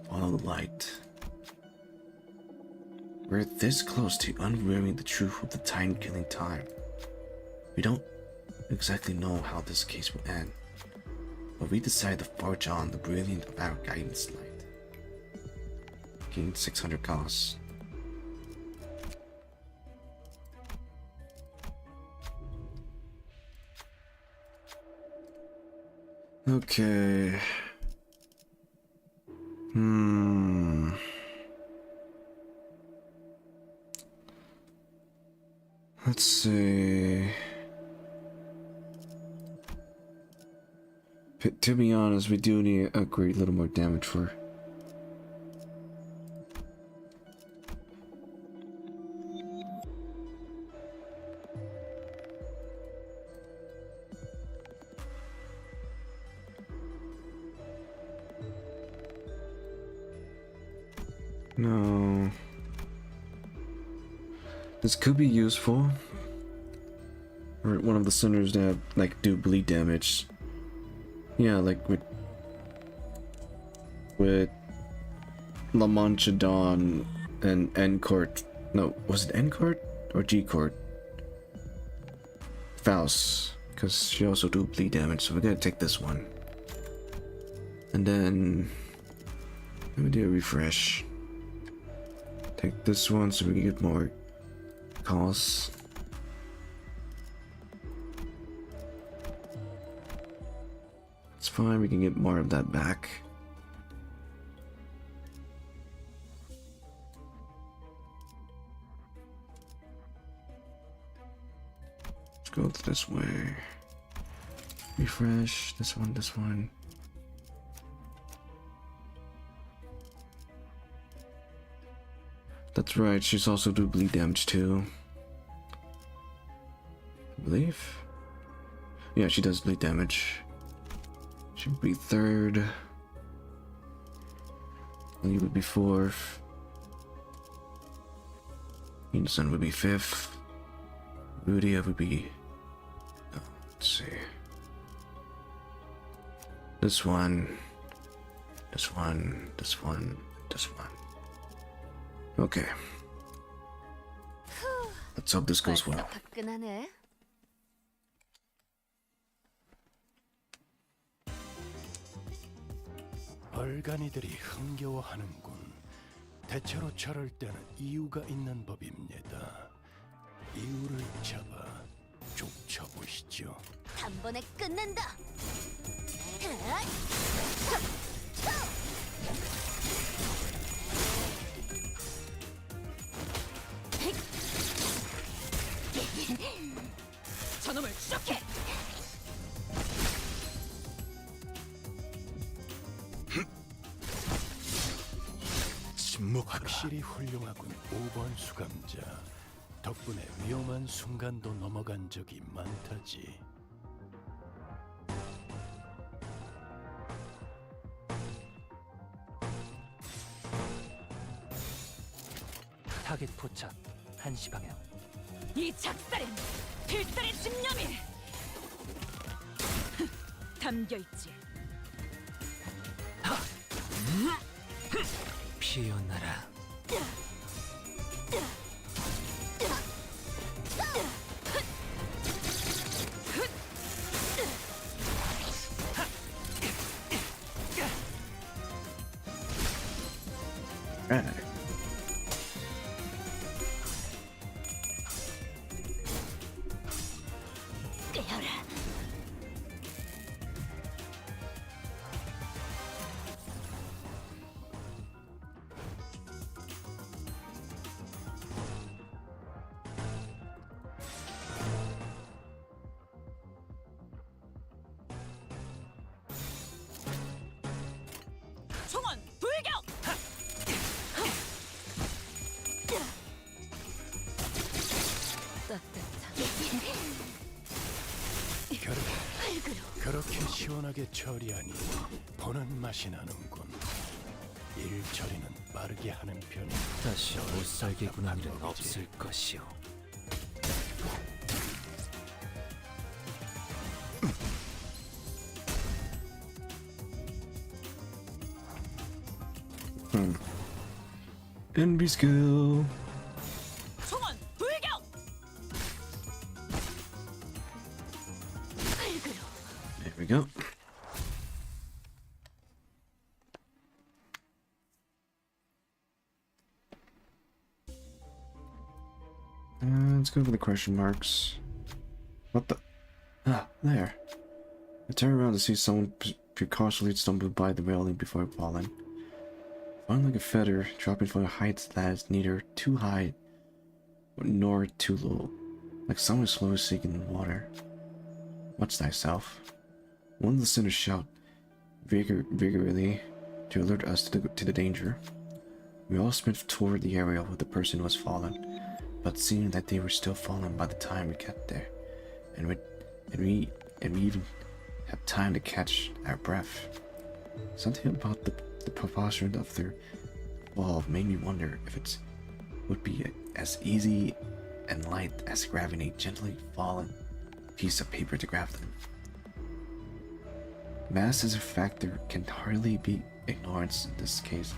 Speaker 2: Follow the light. We're this close to unveiling the truth of the time-killing time. We don't exactly know how this case will end, but we decide to forge on the brilliance of our guidance light. Gain 600 costs. Okay. Let's see. To be honest, we do need to upgrade a little more damage for No. This could be useful. Or one of the centers that like do bleed damage. Yeah, like with La Mancha Dawn and N Court. No, was it N Court or G Court? Faust, because she also do bleed damage, so we're gonna take this one. And then let me do a refresh. Take this one so we can get more costs. It's fine, we can get more of that back. Let's go this way. Refresh, this one, this one. That's right, she's also do bleed damage too. I believe. Yeah, she does bleed damage. She would be third. Lee would be fourth. Unison would be fifth. Rudia would be... oh, let's see. This one. This one. This one. This one. Okay. Let's hope this goes well.
Speaker 3: 화끈하네.
Speaker 7: 얼간이들이 흥겨워하는군. 대체로 저럴 때는 이유가 있는 법입니다. 이유를 잡아 쭉 쳐보시죠.
Speaker 3: 단번에 끝낸다. 저놈을 추적해.
Speaker 7: 확실히 훌륭하군. 5번 수감자. 덕분에 위험한 순간도 넘어간 적이 많다지.
Speaker 15: 타겟 포착 1시 방향.
Speaker 21: 이 작살엔 필살의 집념이 담겨 있지.
Speaker 15: 피어나라.
Speaker 3: 깨어라.
Speaker 21: 총원 불격!
Speaker 7: 그렇게 시원하게 처리하니 보는 맛이 나는군. 일 처리는 빠르게 하는 편이
Speaker 15: 다시 못살게 군한 일은 없을 것이오.
Speaker 2: Envy skill.
Speaker 21: 총원 불격!
Speaker 2: There we go. Let's go for the question marks. What the? Ah, there. I turn around to see someone precautiously stumble by the railing before falling. Falling like a feather, dropping from a height that is neither too high nor too low, like someone slowly sinking in water. Watch thyself. One of the sinners shout vigorously to alert us to the danger. We all sprint toward the area where the person was fallen, but seeing that they were still fallen by the time we got there, and we even have time to catch our breath. Something about the proportion of their fall made me wonder if it would be as easy and light as grabbing a gently fallen piece of paper to grab them. Mass as a factor can hardly be ignored in this case,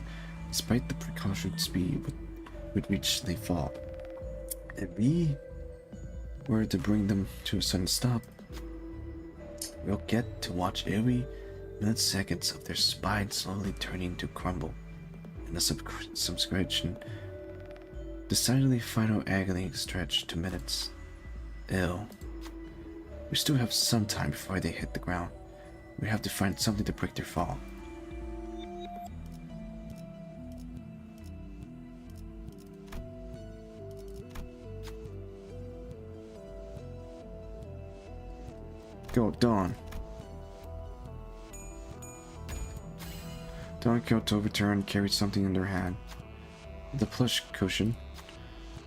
Speaker 2: despite the precautionary speed with which they fall. If we were to bring them to a sudden stop, we'll get to watch every milliseconds of their spine slowly turning to crumble, and the subscription decidedly final agony stretch to minutes. Ill. We still have some time before they hit the ground. We have to find something to break their fall. Go, Dawn. Dawn and Kyoto return carried something in their hand. The plush cushion.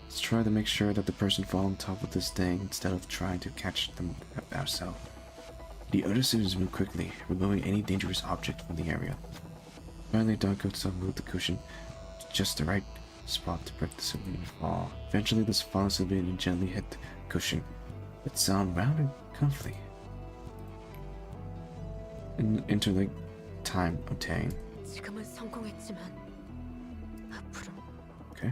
Speaker 2: Let's try to make sure that the person falls on top of this thing instead of trying to catch them ourselves. The other students moved quickly, removing any dangerous object from the area. Finally, Don Kyoto moved the cushion to just the right spot to break the civilian fall. Eventually, this fallen civilian gently hit the cushion. It sounded round and comfy. Interlinked time obtained.
Speaker 3: 지금은 성공했지만 앞으로
Speaker 2: Okay.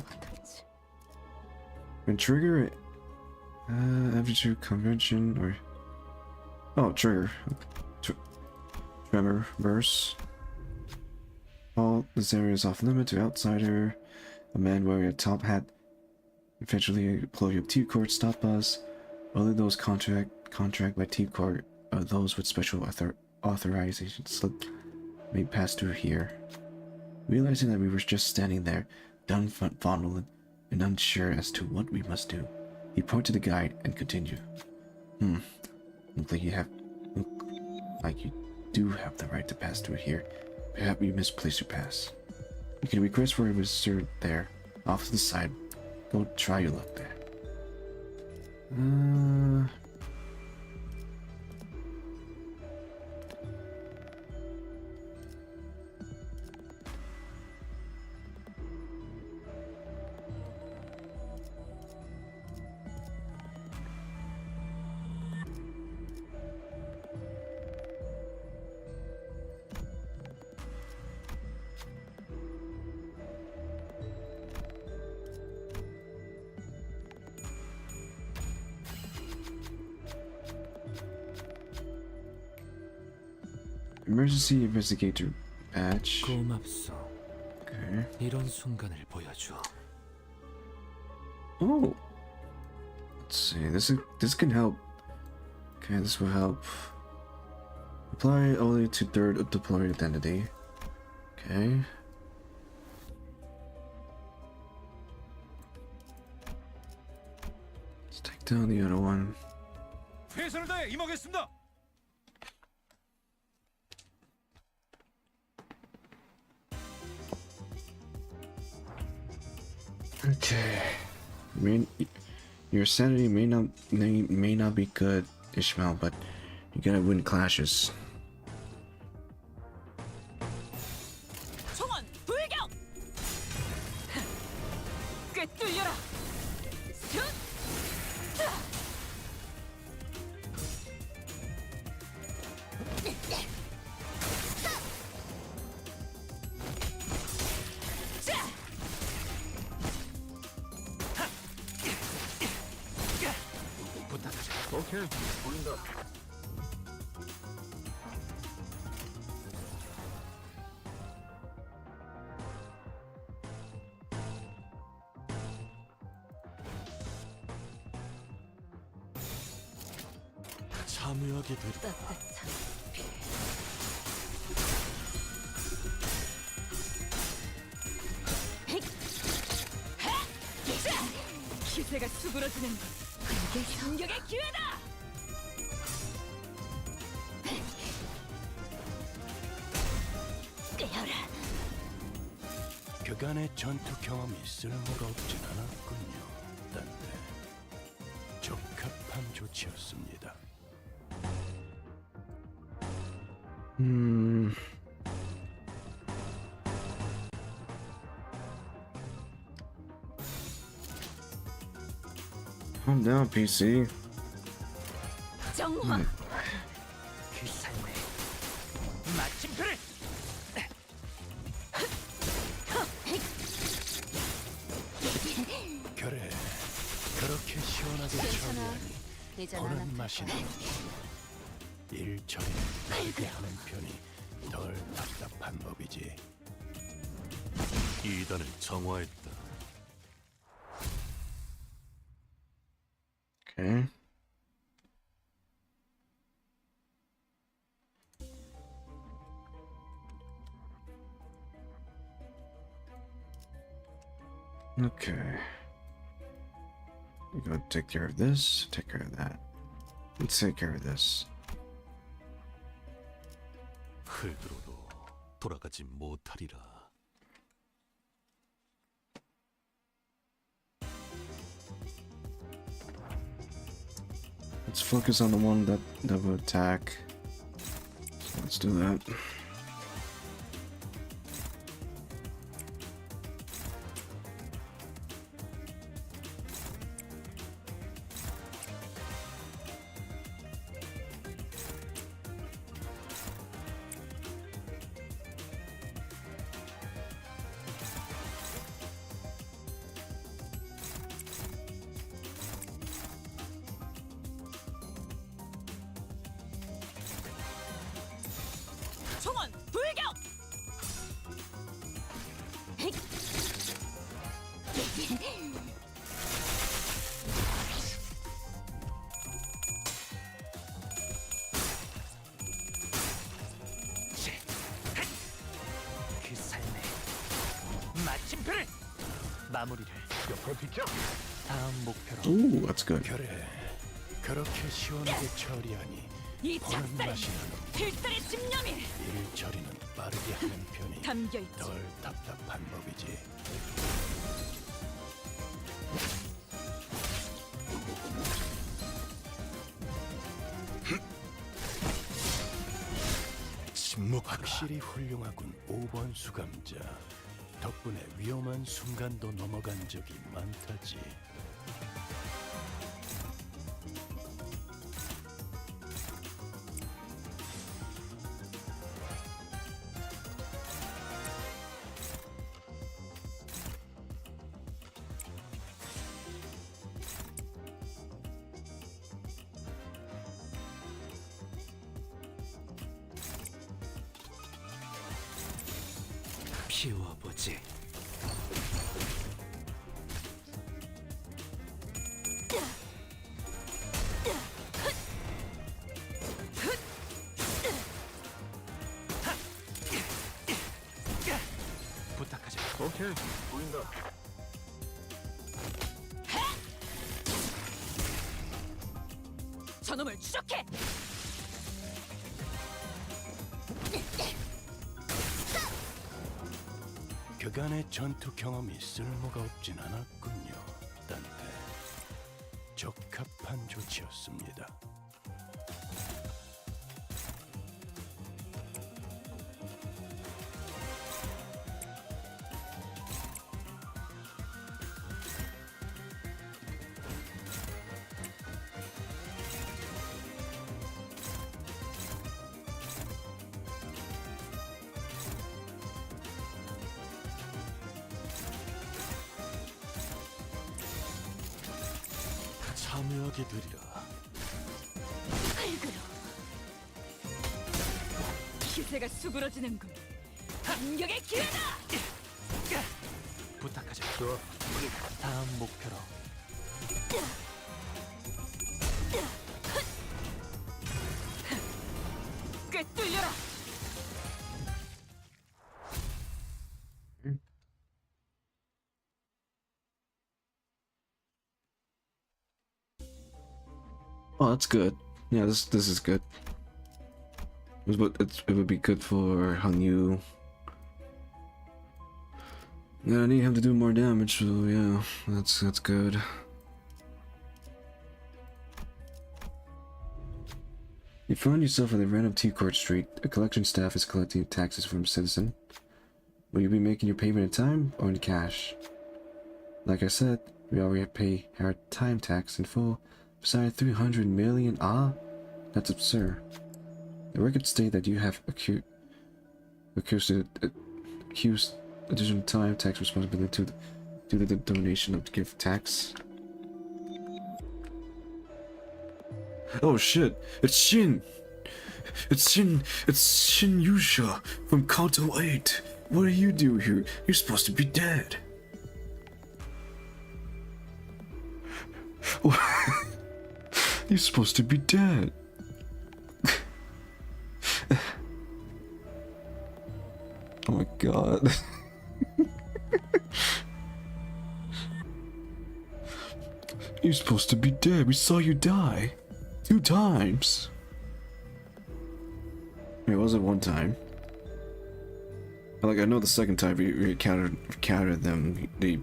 Speaker 2: When trigger adventure convention or trigger tremor burst. All this area is off limit to outsider. A man wearing a top hat. Eventually, a employee of T-Court stop us. Only those contract by T-Court are those with special authorization slip may pass through here. Realizing that we were just standing there, dumbfounded and unsure as to what we must do, he pointed to the guide and continued. Look like you do have the right to pass through here. Perhaps you misplaced your pass. You can request for a visitor there, off to the side. Go try your luck there. Emergency investigator badge.
Speaker 6: 고맙소.
Speaker 2: Okay.
Speaker 6: 이런 순간을 보여줘.
Speaker 2: Oh. Let's see. This can help. Okay, this will help. Apply only to third of deployed identity. Okay. Let's take down the other one.
Speaker 4: 최선을 다해 임하겠습니다.
Speaker 2: Okay. Your sanity may not be good, Ishmael, but you gotta win clashes.
Speaker 3: 총원 불격! 꿰뚫려라! 슛!
Speaker 13: 오케이, 보인다.
Speaker 6: 참여하게 될
Speaker 3: 따뜻한 비. 기세가 수그러지는 이게 공격의 기회다! 꿰어라!
Speaker 7: 그간의 전투 경험이 쓸모가 없진 않았군요. 딴데 적합한 조치였습니다.
Speaker 2: Calm down, PC.
Speaker 3: 정화.
Speaker 15: 그 삶의 마침표를.
Speaker 7: 그래, 그렇게 시원하게 처리하니 보는 맛이 나. 일처리는 빠르게 하는 편이 덜 답답한 법이지.
Speaker 13: 이단을 정화했다.
Speaker 2: Okay. Okay. You go take care of this, take care of that. Let's take care of this.
Speaker 13: 흙으로도 돌아가지 못하리라.
Speaker 2: Let's focus on the one that will attack. So let's do that.
Speaker 3: 총원 불격.
Speaker 15: 그 삶의 마침표를 마무리를.
Speaker 7: 옆으로 비켜.
Speaker 15: 다음 목표로.
Speaker 2: Ooh, that's good.
Speaker 7: 그래, 그렇게 시원하게 처리하니
Speaker 3: 이
Speaker 7: 보는
Speaker 3: 작살에
Speaker 7: 맛이 나는.
Speaker 3: 필살의 집념이
Speaker 7: 일처리는 빠르게 하는 편이
Speaker 3: 담겨있지.
Speaker 7: 덜 답답한 법이지. 침묵 확실히 훌륭하군. 5번 수감자. 덕분에 위험한 순간도 넘어간 적이 많다지.
Speaker 15: 피워보지. 부탁하자.
Speaker 7: 오케이, 보인다.
Speaker 3: 저놈을 추적해.
Speaker 7: 그간의 전투 경험이 쓸모가 없진 않았군요, 딴테. 적합한 조치였습니다.
Speaker 13: 참여하게 되리라.
Speaker 3: 발그러. 기세가 수그러지는군. 반격의 기회다.
Speaker 15: 부탁하자. 다음 목표로.
Speaker 3: 꿰뚫려라.
Speaker 2: Oh, that's good. Yeah, this is good. It would be good for Hanyu. Yeah, I need him to do more damage, so yeah, that's good. You find yourself on a random T-Court street. A collection staff is collecting taxes from a citizen. Will you be making your payment in time or in cash? Like I said, we already pay our time tax in full. Besides 300 million, that's absurd. The records state that you have accused additional time tax responsibility due to the donation of gift tax. Oh shit! It's Shin! It's Shin Yusha from Kanto 8. What do you do here? You're supposed to be dead. You're supposed to be dead. Oh my god. You're supposed to be dead. We saw you die. 2 times. Wait, was it 1 time? Like, I know the second time we encountered them, they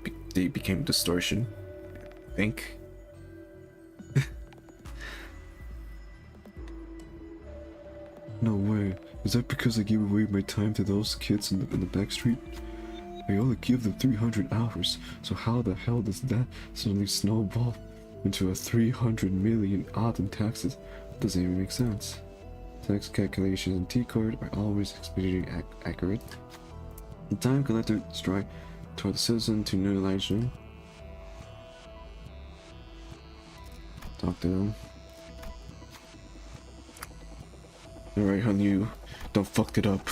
Speaker 2: became distortion. I think. No way. Is that because I gave away my time to those kids in the back street? I only give them 300 hours, so how the hell does that suddenly snowball into a 300 million odd in taxes? Doesn't even make sense. Tax calculations in T-card are always expediently accurate. The time collector strike toward the citizen to neutralize them. Talk to them. Alright, hon, you don't fuck it up.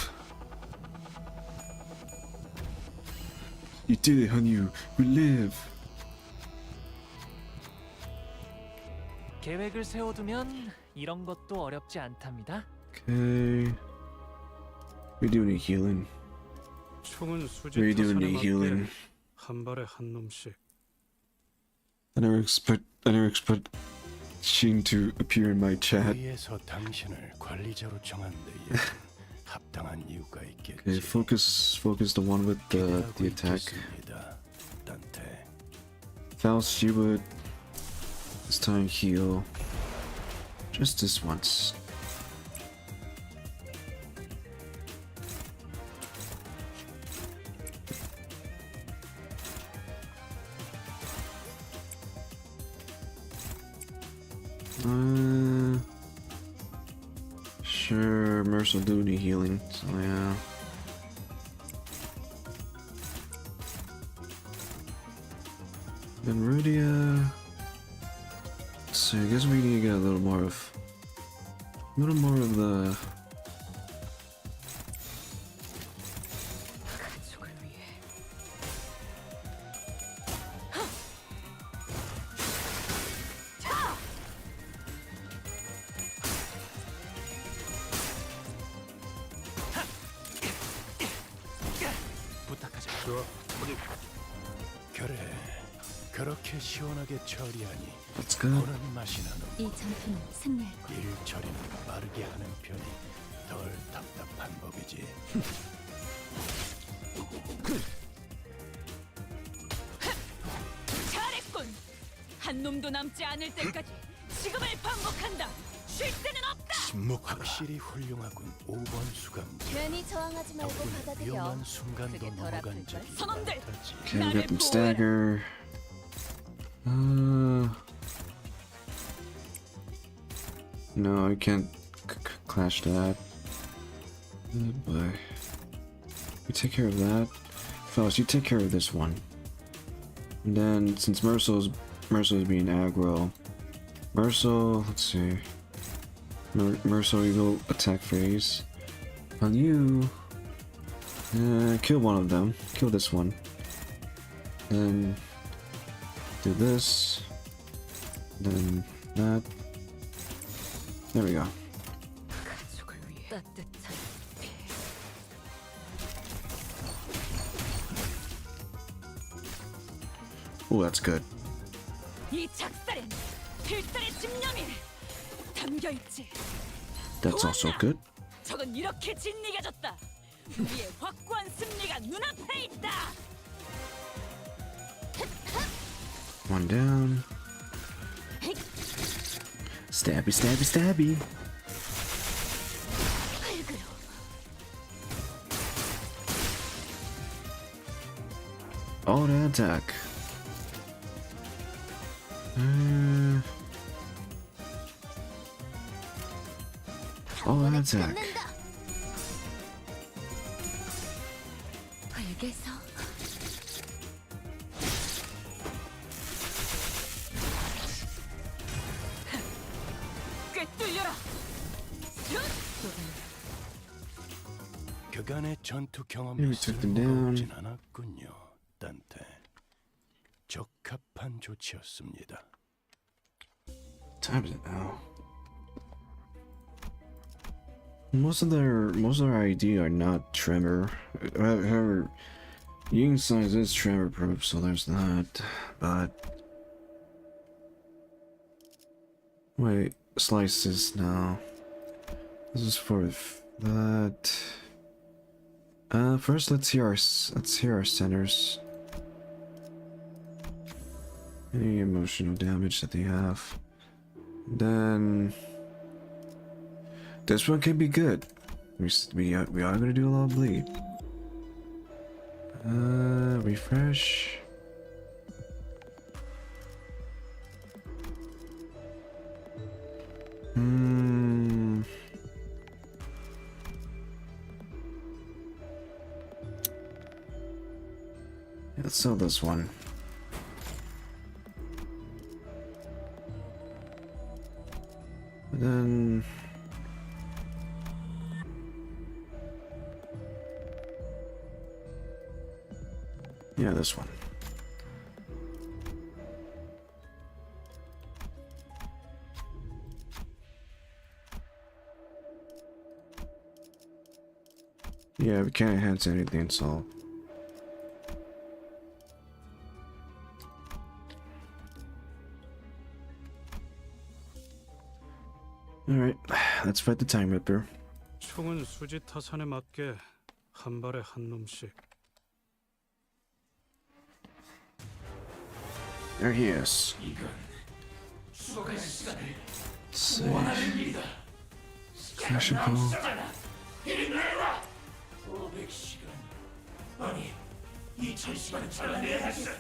Speaker 2: You did it, hon, you. We live.
Speaker 15: 계획을 세워두면 이런 것도 어렵지 않답니다.
Speaker 2: Okay. We do need healing.
Speaker 9: 총은
Speaker 2: We
Speaker 9: 수지
Speaker 2: do
Speaker 9: 타선에
Speaker 2: need
Speaker 9: 맞게
Speaker 2: healing.
Speaker 9: 한 발에 한 놈씩.
Speaker 2: I never expect Shin to appear in my chat.
Speaker 7: 위에서 당신을 관리자로 정한 데에 합당한 이유가 있겠지.
Speaker 2: Okay, focus the one with the attack. Faust, she would this time heal just this once. Sure, Mercer do need healing, so yeah. Then Rudia. So I guess we need to get a little more of the
Speaker 7: 좋아. 그래. 그렇게 시원하게 처리하니
Speaker 2: That's good.
Speaker 7: 보는 맛이 나는.
Speaker 3: 이 전투는 승리할 거야.
Speaker 7: 일 처리는 빠르게 하는 편이 덜 답답한 법이지.
Speaker 21: 잘했군. 한 놈도 남지 않을 때까지 지금을 반복한다. 쉴 새는 없다.
Speaker 7: 확실히 훌륭하군. 5번 수감.
Speaker 3: 괜히 저항하지 말고 받아들여.
Speaker 7: 위험한 순간도
Speaker 3: 그게 덜
Speaker 7: 넘어간
Speaker 3: 아플걸?
Speaker 7: 적이
Speaker 3: 선원들!
Speaker 7: 많다지.
Speaker 2: Okay, we got them stagger. No, I can't clash that. But you take care of that. Faust, you take care of this one. And then since Mercel's being aggro, Mercel, let's see. Mercel, you go attack phase. On you, kill one of them. Kill this one. Then do this. Then that. There we go. Oh, that's good.
Speaker 21: 이 작살엔 필살의 집념이 담겨 있지.
Speaker 2: That's also good.
Speaker 21: 저건 이렇게 진리가졌다. 우리의 확고한 승리가 눈앞에 있다.
Speaker 2: One down. Stabby, stabby, stabby. Auto attack. Oh, attack.
Speaker 3: 알겠어. 꿰뚫려라.
Speaker 7: 그간의 전투 경험이
Speaker 2: Here we took them down.
Speaker 7: 쓸모없진 않았군요, 단테. 적합한 조치였습니다.
Speaker 2: Time is it now? Most of their ID are not tremor. However, Ying size is tremor proof, so there's that. But wait, slices now. This is for that. First let's hear our centers. Any emotional damage that they have. Then this one can be good. We are gonna do a lot of bleed. Refresh. Let's sell this one. And then yeah, this one. Yeah, we can't enhance anything, so alright, let's fight the Time Ripper.
Speaker 9: 총은 수지 타산에 맞게 한 발에 한 놈씩.
Speaker 2: There he is.
Speaker 10: 죽어갈 시간을
Speaker 2: Save.
Speaker 10: 원하는 일이다.
Speaker 2: Flashing Ball.
Speaker 10: 힘내라. 500시간. 아니, 2000시간을 잘라내야겠어.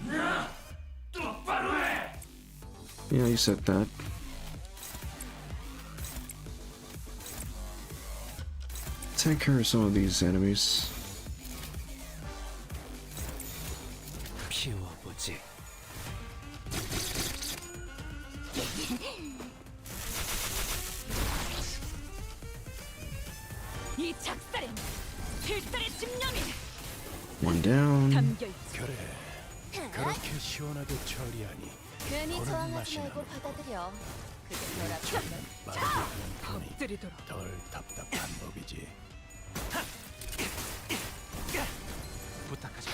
Speaker 10: 나 똑바로 해.
Speaker 2: Yeah, you said that. Take care of some of these enemies.
Speaker 6: 피워보지.
Speaker 3: 이 작살엔 필살의 집념이
Speaker 2: One down.
Speaker 3: 담겨 있지.
Speaker 7: 그래, 그렇게 시원하게 처리하니
Speaker 3: 괜히
Speaker 7: 그런
Speaker 3: 저항하지
Speaker 7: 맛이
Speaker 3: 말고
Speaker 7: 나는
Speaker 3: 받아들여. 그게 너라면
Speaker 7: 빠르게 하는 편이
Speaker 3: 엎드리도록.
Speaker 7: 덜 답답한 법이지.
Speaker 6: 부탁하지.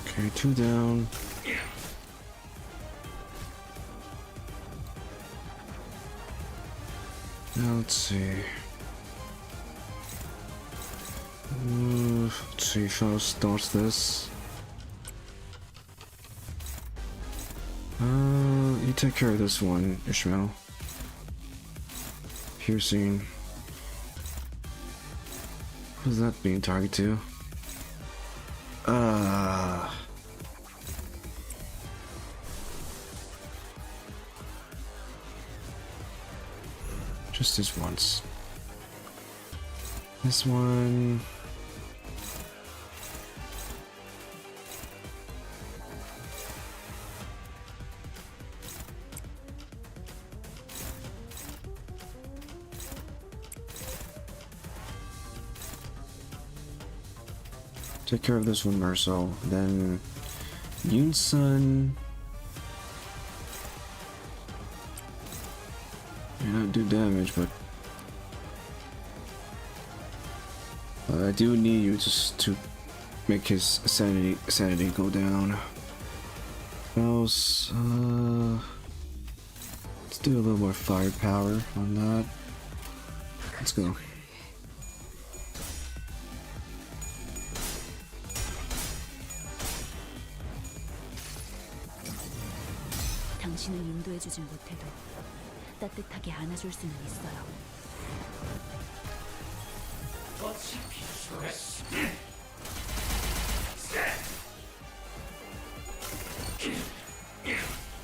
Speaker 2: Okay, 2 down. Now let's see. Let's see if I'll start this. You take care of this one, Ishmael. Piercing. Who's that being targeted to? Just this once. This one. Take care of this one, Merso. Then Yoon-sun. May not do damage, but I do need you just to make his sanity go down. Else, let's do a little more firepower on that. Let's go.
Speaker 5: 당신을 인도해주진 못해도 따뜻하게 안아줄 수는 있어요.
Speaker 10: 어차피 죽어갔어.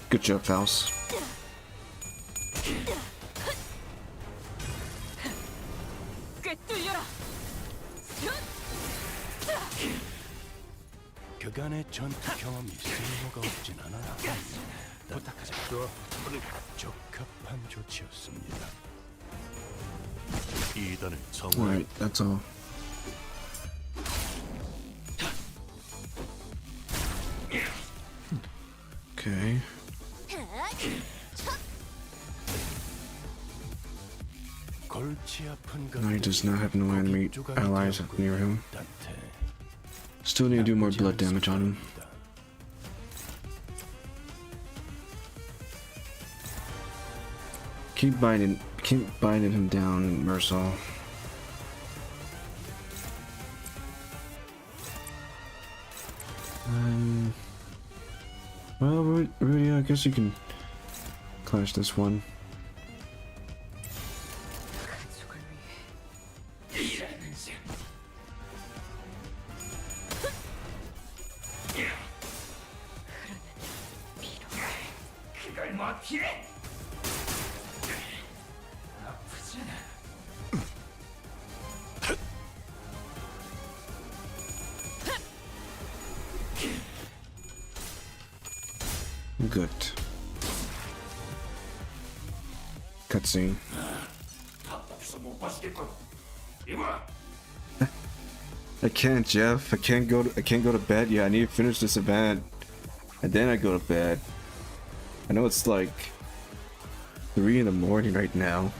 Speaker 2: Good job, Faust.
Speaker 3: 꿰뚫려라.
Speaker 7: 그간의 전투 경험이 쓸모가 없진 않아. 부탁하자. 적합한 조치였습니다.
Speaker 13: 이단을 정화.
Speaker 2: Alright, that's all. Okay.
Speaker 7: 골치 아픈
Speaker 2: Now he does not have no enemy allies near him. Still need to do more blood damage on him. Keep binding him down, Mersal. Well, Rudy, I guess you can clash this one.
Speaker 10: 그걸 뭐 필해? 아프잖아.
Speaker 2: Good. Cutscene.
Speaker 10: 답답해서 못 봐주겠군. 이봐.
Speaker 2: I can't, Jeff. I can't go to bed. Yeah, I need to finish this event, and then I go to bed. I know it's like 3 in the morning right now.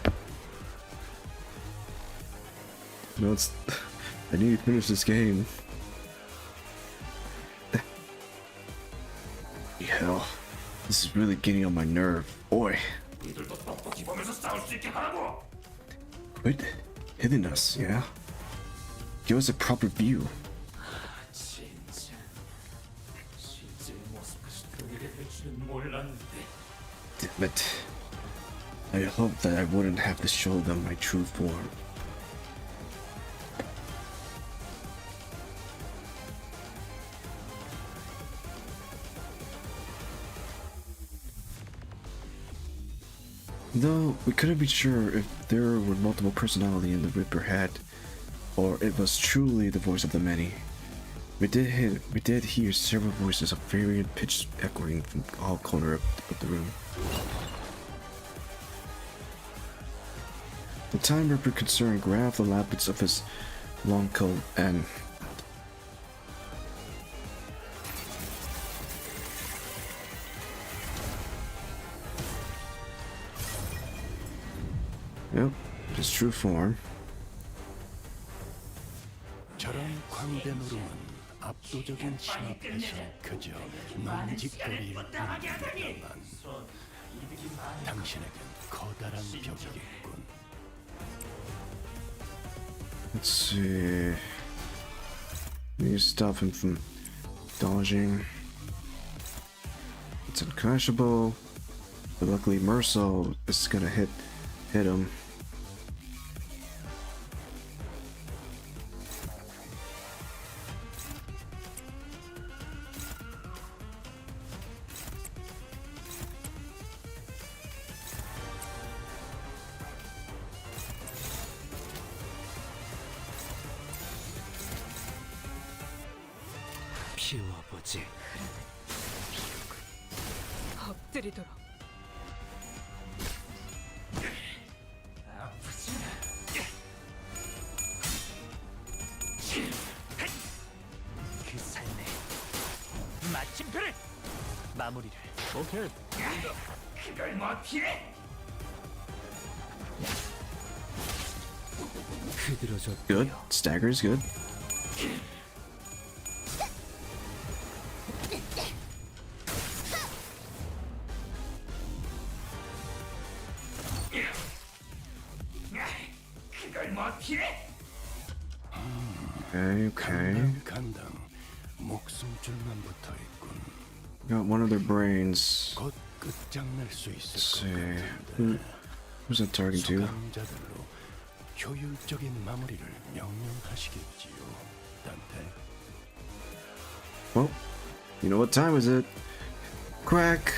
Speaker 2: No, it's. I need to finish this game. Hell, this is really getting on my nerve, boy.
Speaker 10: 이들도 똑똑히 보면서 싸울 수 있게 하라고.
Speaker 2: Quit hitting us, yeah? Give us a proper view.
Speaker 10: 진짜 실제 모습까지 그에게 될 줄은 몰랐는데.
Speaker 2: Damn it. I hoped that I wouldn't have to show them my true form. Though we couldn't be sure if there were multiple personality in the Ripper head, or it was truly the voice of the many. We did hear several voices of varying pitch echoing from all corners of the room. The Time Ripper concerned grabbed the lappets of his long coat and yep, his true form.
Speaker 7: 저런 광대 노름은 압도적인 힘 앞에서 그저 눈짓거리일 뿐입니다만 당신에겐 커다란 벽이겠군.
Speaker 2: Let's see. Need to stop him from dodging. It's uncrashable, but luckily Mercel is gonna hit him.
Speaker 6: 피워보지.
Speaker 21: 엎드리도록.
Speaker 15: 그 삶의 마침표를 마무리를.
Speaker 13: 오케이.
Speaker 10: 그걸 뭐 필해?
Speaker 6: 흐드러져.
Speaker 2: Good. Stagger's good.
Speaker 10: 그걸 뭐 필해?
Speaker 2: Okay.
Speaker 7: 간당 목숨줄만 붙어 있군.
Speaker 2: Got one of their brains.
Speaker 7: 곧 끝장날 수 있을
Speaker 2: Let's
Speaker 7: 것
Speaker 2: see.
Speaker 7: 같은데.
Speaker 2: Who's that targeting to?
Speaker 7: 수감자들로 효율적인 마무리를 명령하시겠지요. Dante.
Speaker 2: Well, you know what time is it? Quack!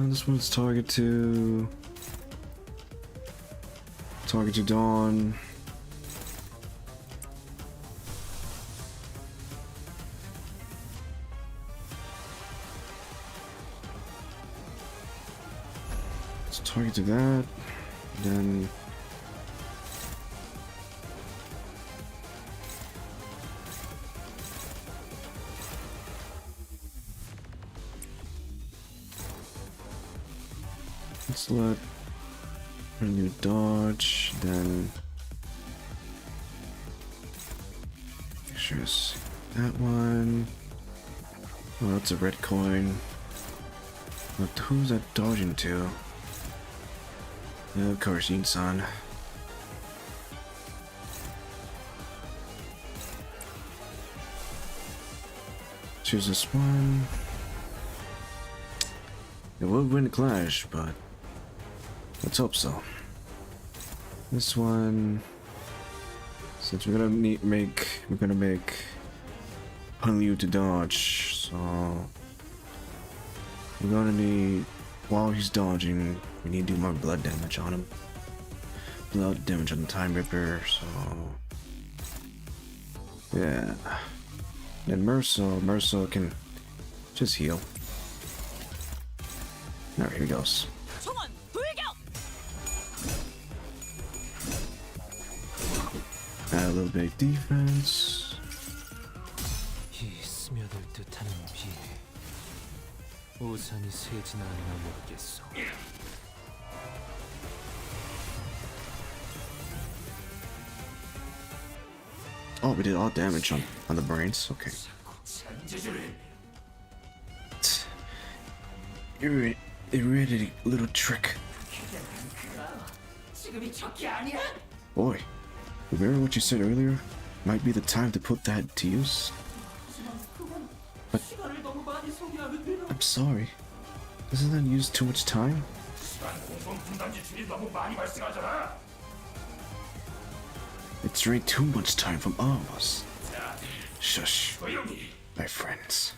Speaker 2: This one's target to Dawn. Let's target to that. Then let's let a new dodge, then make sure it's that one. Oh, that's a red coin. But who's that dodging to? Of course, Insan. Choose this one. It would win the clash, but let's hope so. This one, since we're gonna make Hanliu to dodge, so we're gonna need, while he's dodging, we need to do more blood damage on him. Blood damage on the Time Ripper, so yeah. Then Mercil can just heal. Alright, here he goes. Add a little bit of defense.
Speaker 6: 이 스며들 듯한 비 우산이 새지나 않나 모르겠어.
Speaker 2: Oh, we did all damage on the brains. Okay. You're a little trick. Boy, remember what you said earlier? Might be the time to put that to use. But I'm sorry. Doesn't that use too much time? It's drained too much time from all of us. Shush, my friends.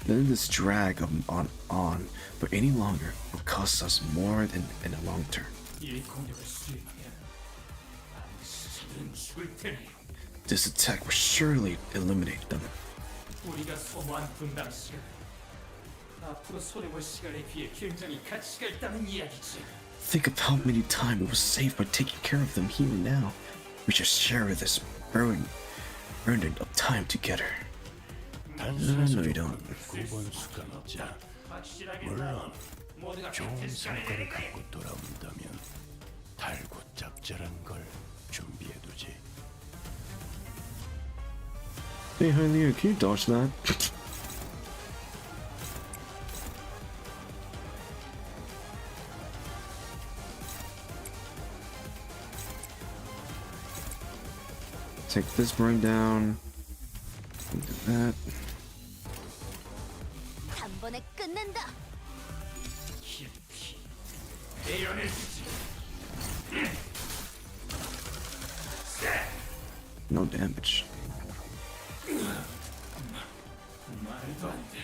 Speaker 2: Letting this drag on for any longer will cost us more than in the long term. This attack will surely eliminate them. Think of how many time it was saved by taking care of them here and now. We should share this burden of time together. No, you don't.
Speaker 7: 물론 좋은 성과를 갖고 돌아온다면 달고 짭짤한 걸 준비해두지.
Speaker 2: Hey, honey, can you dodge that? Take this brain down. Do that.
Speaker 3: 한 번에 끝낸다.
Speaker 2: No damage.
Speaker 10: 말도 안 돼.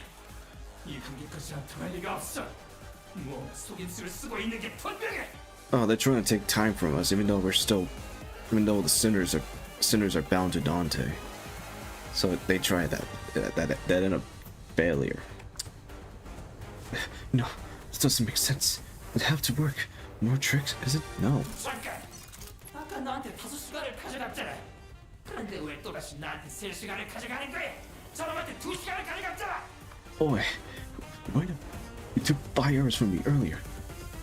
Speaker 10: 이 공격까지 안 통할 리가 없어. 뭐 속임수를 쓰고 있는 게 분명해.
Speaker 2: Oh, they're trying to take time from us, even though the sinners are bound to Dante. So they try that in a failure. No, this doesn't make sense. It'd have to work. More tricks, is it? No.
Speaker 10: 잠깐. 아까 나한테 5시간을 가져갔잖아. 그런데 왜 또다시 나한테 3시간을 가져가는 거야? 저놈한테 2시간을 가져갔잖아.
Speaker 2: Boy, wait. You took 5 hours from me earlier.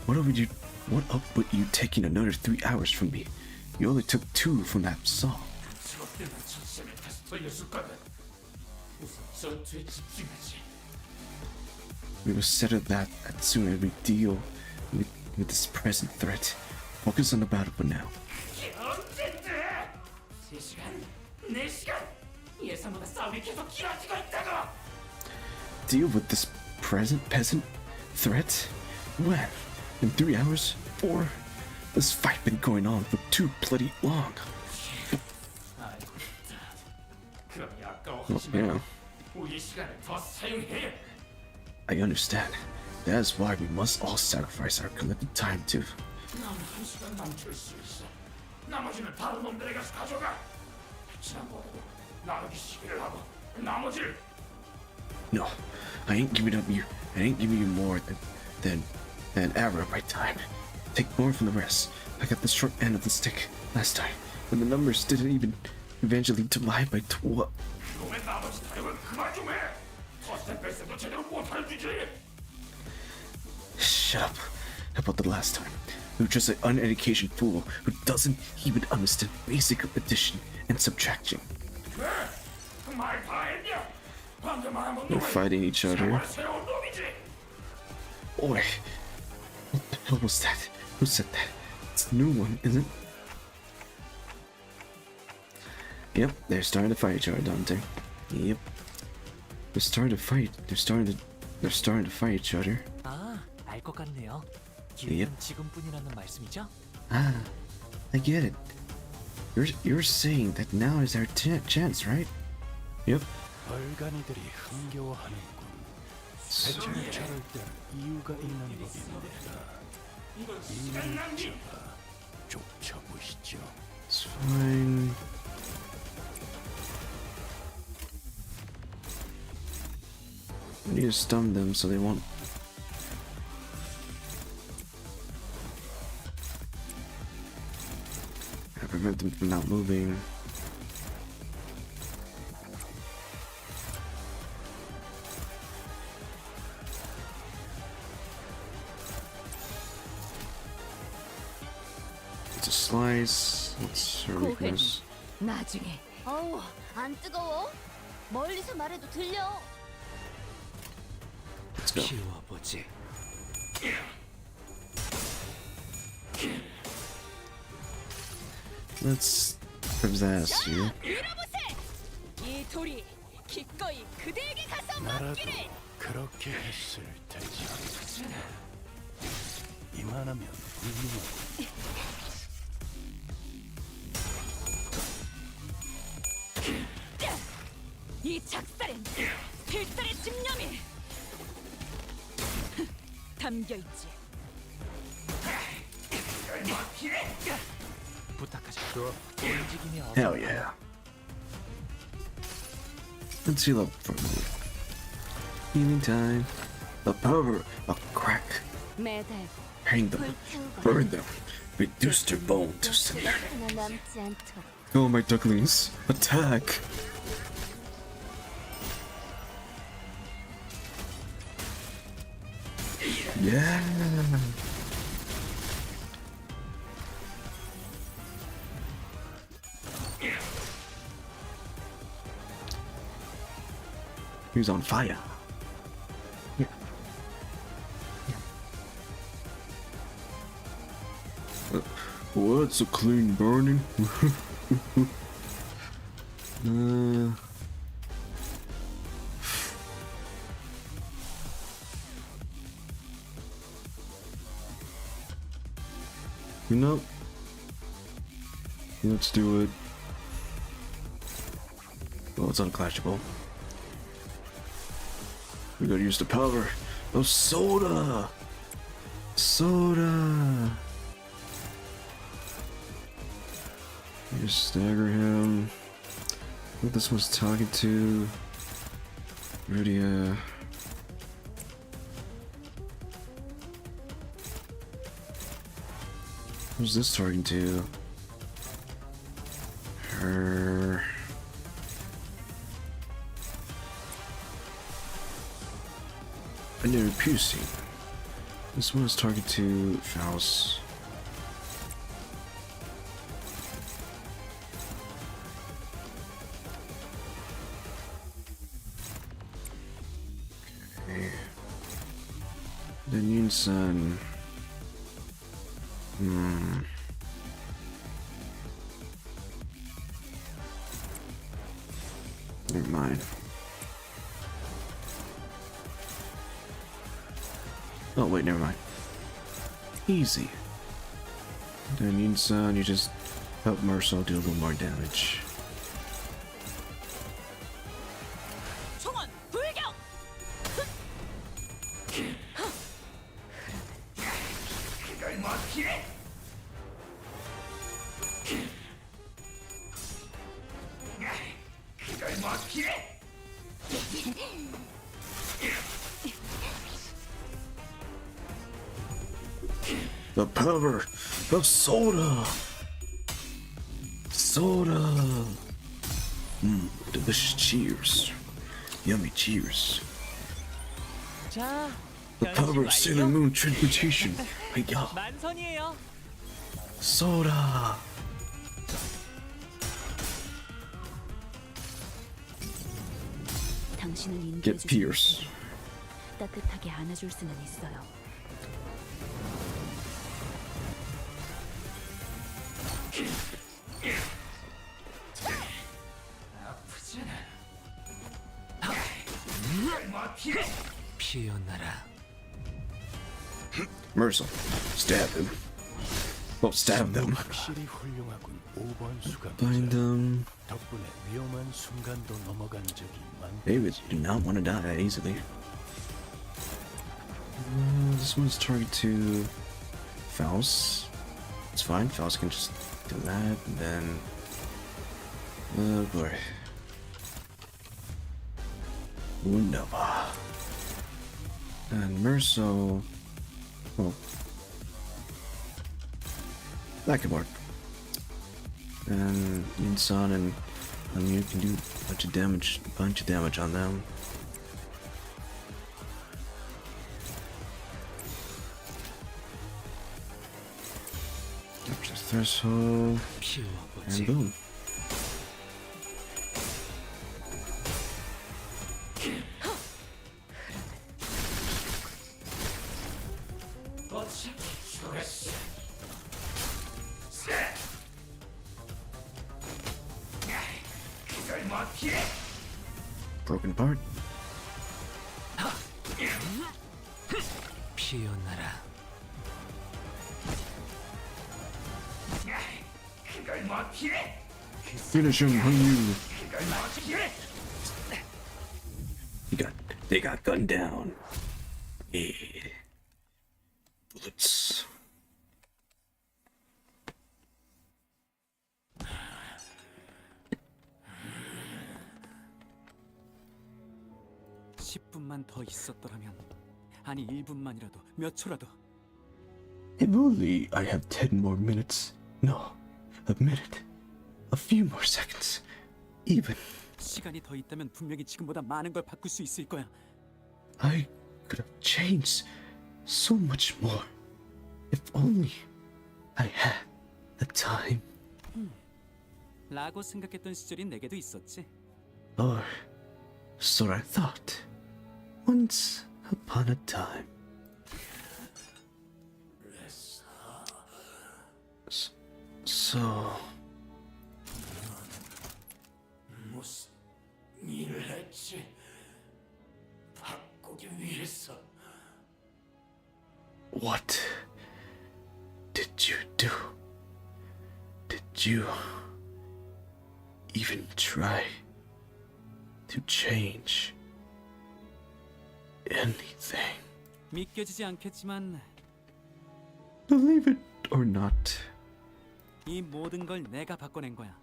Speaker 2: What up with you taking another 3 hours from me? You only took 2 from that saw.
Speaker 10: 저것들만 전시하면 다시 돌려줄 거다. 우선 전투에 집중하지.
Speaker 2: We will settle that as soon as we deal with this present threat. Focus on the battle for now.
Speaker 10: 이게 언젠데? 3시간? 4시간? 예상보다 싸움이 계속 길어지고 있다고!
Speaker 2: Deal with this present peasant threat? When? In 3 hours? 4? This fight been going on for too bloody long.
Speaker 10: 그러니
Speaker 2: Oh,
Speaker 10: 아까워하지
Speaker 2: yeah.
Speaker 10: 말고 우리 시간을 더 사용해야.
Speaker 2: I understand. That is why we must all sacrifice our collective time to.
Speaker 10: 난 1시간만 줄 수 있어. 나머지는 다른 놈들에 가서 가져가. 지난번에도 나누기 시기를 하고 나머지를.
Speaker 2: No, I ain't giving up you. I ain't giving you more than an hour of my time. Take more from the rest. I got the short end of the stick last time when the numbers didn't even eventually divide by 12.
Speaker 10: 놈의 나머지 타령은 그만 좀 해. 더스텝 뺄셈도 제대로 못할 주지.
Speaker 2: Shut up. How about the last time? You're just an uneducated fool who doesn't even understand basic addition and subtraction. They're fighting each other. Oi! What the hell was that? Who said that? It's a new one, isn't it? Yep, they're starting to fight each other, Dante. Yep. They're starting to fight. They're starting to fight each other.
Speaker 15: 아, 알 것 같네요. 기회는 지금뿐이라는 말씀이죠?
Speaker 2: Ah, I get it. You're saying that now is our chance, right? Yep.
Speaker 7: 얼간이들이 흥겨워하는군. 대체로 저럴 때 이유가 있는 법입니다. 이유를 잡아 쫓아보시죠.
Speaker 2: It's fine. I need to stun them so they won't. I prevent them from not moving. It's a slice. What's her weakness?
Speaker 3: 나중에. 어우, 안 뜨거워? 멀리서 말해도 들려.
Speaker 2: Let's go.
Speaker 15: 키워보지.
Speaker 2: Let's possess you.
Speaker 3: 이 돌이 기꺼이 그대에게 가서
Speaker 7: 나라도
Speaker 3: 맡기를.
Speaker 7: 그렇게 했을 테지. 이만하면 훌륭하고.
Speaker 3: 이 작살엔 필살의 집념이 담겨있지.
Speaker 15: 부탁하자. 움직임이 어서.
Speaker 2: Hell yeah. Let's heal up for a minute. Healing time. The power of crack.
Speaker 3: 매달고
Speaker 2: Hang them. Burn them. Reduce their bone to cinder.
Speaker 3: 하나 남지 않도록.
Speaker 2: Go, my ducklings. Attack. Yeah. He's on fire. Yeah. What's a clean burning? You know, let's do it. Well, it's unclashable. We gotta use the power of soda. Soda. Just stagger him. I think this one's talking to Rudia. Who's this talking to? Her. I know Pusey. This one is talking to Faust. Okay. The Yun-san. Never mind. Oh wait, never mind. Easy. Then Yinsan, you just help Marcel do a little more damage.
Speaker 3: 총원 불격!
Speaker 10: 그걸 뭐 피해? 그걸 뭐 피해?
Speaker 2: The power of soda! Soda! Delicious cheers. Yummy cheers.
Speaker 15: 자,
Speaker 2: The power of Sailor Moon transportation. Yeah.
Speaker 15: 만선이에요.
Speaker 2: Soda!
Speaker 5: 당신을
Speaker 2: Get
Speaker 5: 인도해주지
Speaker 2: Pierce.
Speaker 5: 따뜻하게 안아줄 수는 있어요.
Speaker 10: 아프잖아. 그걸 뭐 피해?
Speaker 6: 피어나라.
Speaker 2: Mercil. Stab him. Well, stab them.
Speaker 7: 확실히 훌륭하군. 5번 수감.
Speaker 2: Find them.
Speaker 7: 덕분에 위험한 순간도 넘어간 적이 많다.
Speaker 2: David, you do not want to die that easily. This one's target to Faust. It's fine. Faust can just do that, and then. Oh boy. Wunderbar. And Merso. Oh. That could work. And Insan and you can do a bunch of damage on them. Capture threshold. And boom.
Speaker 10: 어차피 죽었어. 그걸 뭐 피해?
Speaker 2: Broken part.
Speaker 6: 피어나라.
Speaker 10: 그걸 뭐 피해?
Speaker 2: Finish him, Hanyu.
Speaker 10: 그걸 뭐 피해?
Speaker 2: They got gunned down. Yeah. Bullets.
Speaker 14: 더 있었더라면, 아니 1분만이라도, 몇 초라도.
Speaker 2: If only I have 10 more minutes. No, a minute. A few more seconds. Even.
Speaker 14: 시간이 더 있다면 분명히 지금보다 많은 걸 바꿀 수 있을 거야.
Speaker 2: I could have changed so much more. If only I had the time.
Speaker 14: 라고 생각했던 시절이 내게도 있었지.
Speaker 2: Or so I thought. Once upon a time. So.
Speaker 10: 무슨 일을 했지? 바꾸기 위해서.
Speaker 2: What did you do? Did you even try to change anything?
Speaker 14: 믿겨지지 않겠지만
Speaker 2: Believe it or not,
Speaker 14: 이 모든 걸 내가 바꿔낸 거야.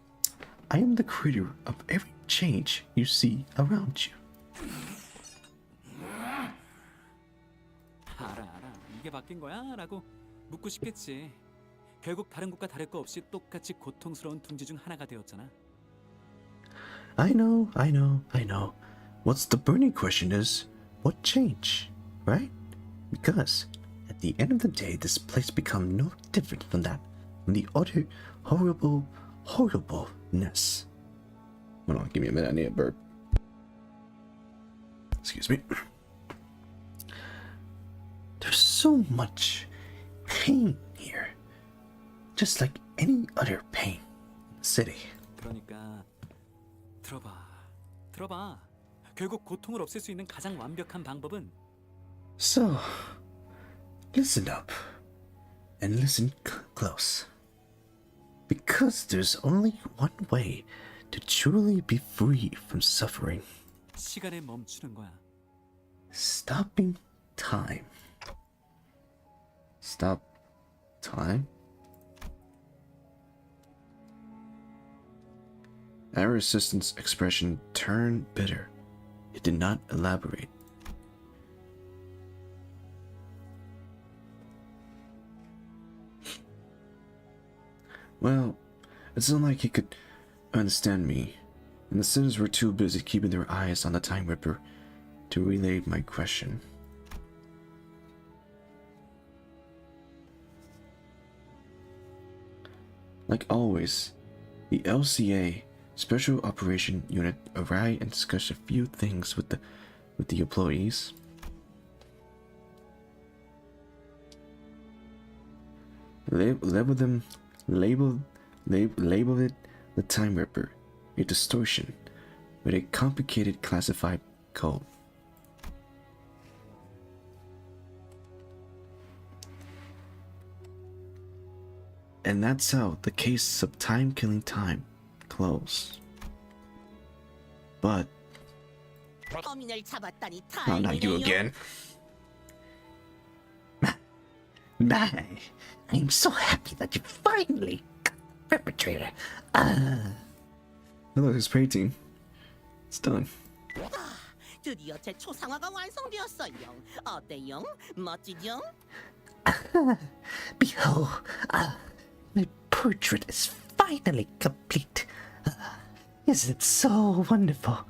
Speaker 2: I am the creator of every change you see around you.
Speaker 14: 알아. 이게 바뀐 거야? 라고 묻고 싶겠지. 결국 다른 곳과 다를 거 없이 똑같이 고통스러운 둥지 중 하나가 되었잖아.
Speaker 2: I know. What's the burning question is, what change, right? Because at the end of the day, this place become no different from that, from the utter horribleness. Hold on, give me a minute, I need a burp. Excuse me. There's so much pain here, just like any other pain in the city.
Speaker 14: 그러니까 들어봐. 결국 고통을 없앨 수 있는 가장 완벽한 방법은
Speaker 2: So, listen up.
Speaker 18: and listen close. Because there's only one way to truly be free from suffering.
Speaker 14: 시간에 멈추는 거야.
Speaker 18: Stopping time. Stop time? Our assistant's expression turned bitter. It did not elaborate. Well, it's not like he could understand me, and the sinners were too busy keeping their eyes on the Time Ripper to relay my question. Like always, the LCA Special Operation Unit arrived and discussed a few things with the employees. Labeled it the Time Ripper, a distortion with a complicated classified code. And that's how the case of time-killing time closed. But
Speaker 17: 범인을 잡았다니
Speaker 18: oh, not you again. I'm so happy that you finally got the perpetrator. Hello, his painting. It's done.
Speaker 17: 드디어 제 초상화가 완성되었어요. 어때요? 멋지죠?
Speaker 18: Behold, my portrait is finally complete. Isn't it so wonderful?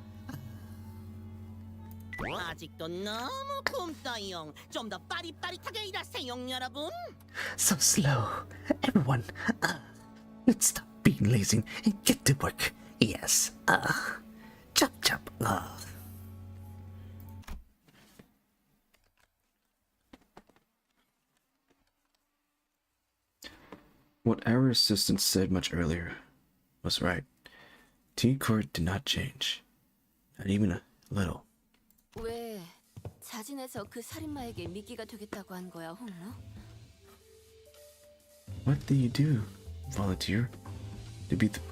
Speaker 17: 아직도 너무 굶떠요. 좀 더 빠릿빠릿하게 일하세요, 여러분.
Speaker 18: So slow. Everyone, let's stop being lazy and get to work. Yes. Chop chop. What our assistant said much earlier was right. T-Court did not change. Not even a little.
Speaker 3: 왜 자진해서 그 살인마에게 미끼가 되겠다고 한 거야, 홍로?
Speaker 18: What do you do, volunteer?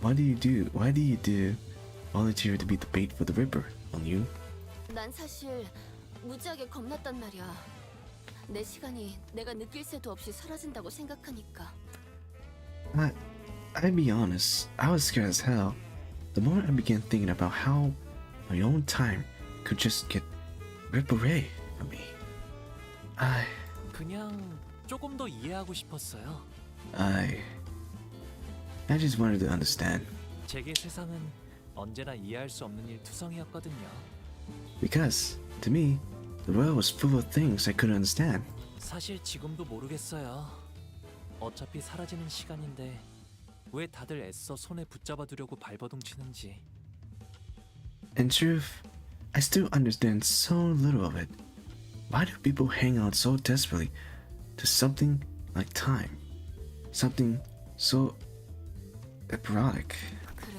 Speaker 18: Why do you do volunteer to be the bait for the Ripper on you?
Speaker 3: 난 사실 무지하게 겁났단 말이야. 내 시간이 내가 느낄 새도 없이 사라진다고 생각하니까.
Speaker 18: I'll be honest, I was scared as hell. The moment I began thinking about how my own time could just get ripped away from me.
Speaker 15: 그냥 조금 더 이해하고 싶었어요.
Speaker 18: I just wanted to understand.
Speaker 15: 제게 세상은 언제나 이해할 수 없는 일투성이었거든요.
Speaker 18: Because, to me, the world was full of things I couldn't understand.
Speaker 15: 사실 지금도 모르겠어요. 어차피 사라지는 시간인데 왜 다들 애써 손에 붙잡아 두려고 발버둥치는지.
Speaker 18: In truth, I still understand so little of it. Why do people hang on so desperately to something like time? Something so episodic.
Speaker 3: 그래?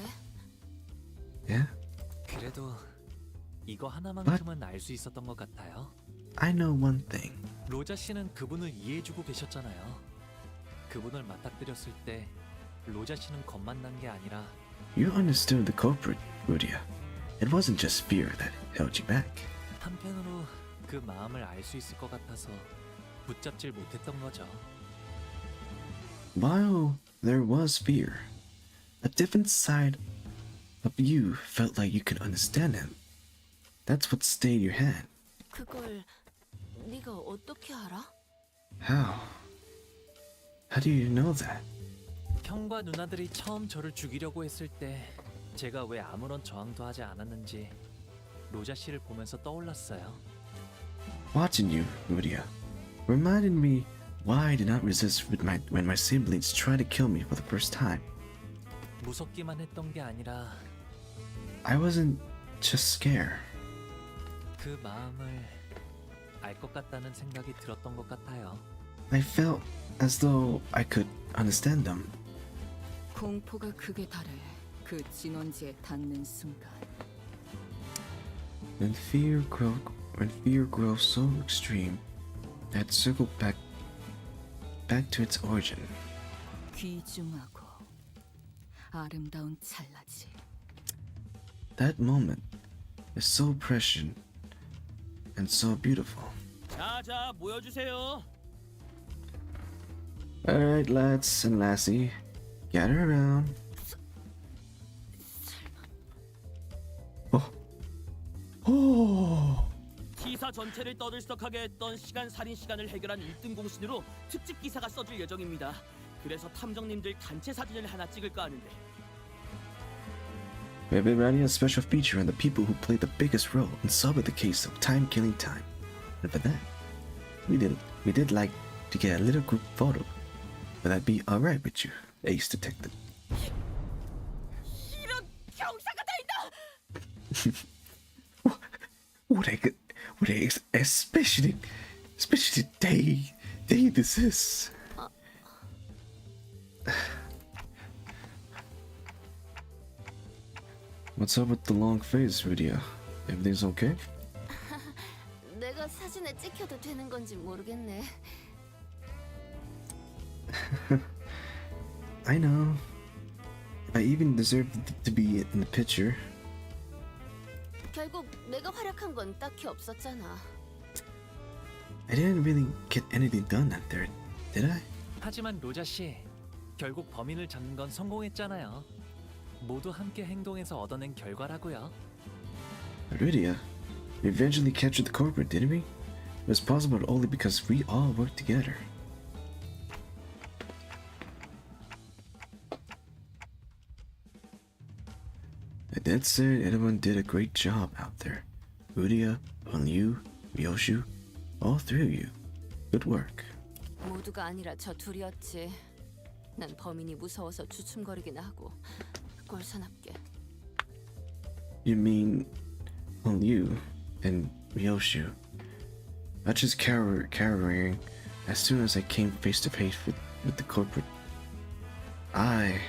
Speaker 18: Yeah?
Speaker 15: 그래도 이거 하나만큼은 알 수 있었던 것 같아요.
Speaker 18: I know one thing.
Speaker 15: 로자 씨는 그분을 이해해주고 계셨잖아요. 그분을 맞닥뜨렸을 때 로자 씨는 겁만 난 게 아니라
Speaker 18: You understood the culprit, Rudia. It wasn't just fear that held you back.
Speaker 15: 한편으로 그 마음을 알 수 있을 것 같아서 붙잡질 못했던 거죠.
Speaker 18: While there was fear, a different side of you felt like you could understand him. That's what stayed your hand.
Speaker 3: 그걸 네가 어떻게 알아?
Speaker 18: How? How do you know that?
Speaker 15: 형과 누나들이 처음 저를 죽이려고 했을 때 제가 왜 아무런 저항도 하지 않았는지 로자 씨를 보면서 떠올랐어요.
Speaker 18: Watching you, Rudia, reminded me why I did not resist when my siblings tried to kill me for the first time.
Speaker 15: 무섭기만 했던 게 아니라
Speaker 18: I wasn't just scared.
Speaker 15: 그 마음을 알 것 같다는 생각이 들었던 것 같아요.
Speaker 18: I felt as though I could understand them.
Speaker 21: 공포가 극에 달해 그 진원지에 닿는 순간
Speaker 18: When fear grows so extreme, that circle back
Speaker 2: back to its origin.
Speaker 21: 귀중하고 아름다운 찰나지.
Speaker 2: That moment is so precious and so beautiful.
Speaker 17: 자자 모여주세요.
Speaker 2: Alright, lads and lassie, gather around. Oh.
Speaker 17: 기사 전체를 떠들썩하게 했던 시간 살인 시간을 해결한 1등 공신으로 특집 기사가 써질 예정입니다. 그래서 탐정님들 단체 사진을 하나 찍을까 하는데.
Speaker 2: We have been writing a special feature on the people who played the biggest role in solving the case of time killing time. And for that, we did like to get a little group photo. Would that be alright with you, Ace Detective?
Speaker 17: 이런 경사가 다 있나?
Speaker 2: What a especially day this is. What's up with the long face, Rudia? Everything's okay?
Speaker 3: 내가 사진에 찍혀도 되는 건지 모르겠네.
Speaker 2: I know. I even deserve to be in the picture.
Speaker 3: 결국 내가 활약한 건 딱히 없었잖아.
Speaker 2: I didn't really get anything done out there, did I?
Speaker 15: 하지만 로자 씨, 결국 범인을 잡는 건 성공했잖아요. 모두 함께 행동해서 얻어낸 결과라고요.
Speaker 2: Rudia, we eventually captured the culprit, didn't we? It was possible only because we all worked together. That said, everyone did a great job out there. Rudia, Liu, Ryoshu, all three of you. Good work.
Speaker 3: 모두가 아니라 저 둘이었지. 난 범인이 무서워서 주춤거리긴 하고 꼴사납게.
Speaker 2: You mean Liu and Ryoshu? I just cowering as soon as I came face to face with the culprit. I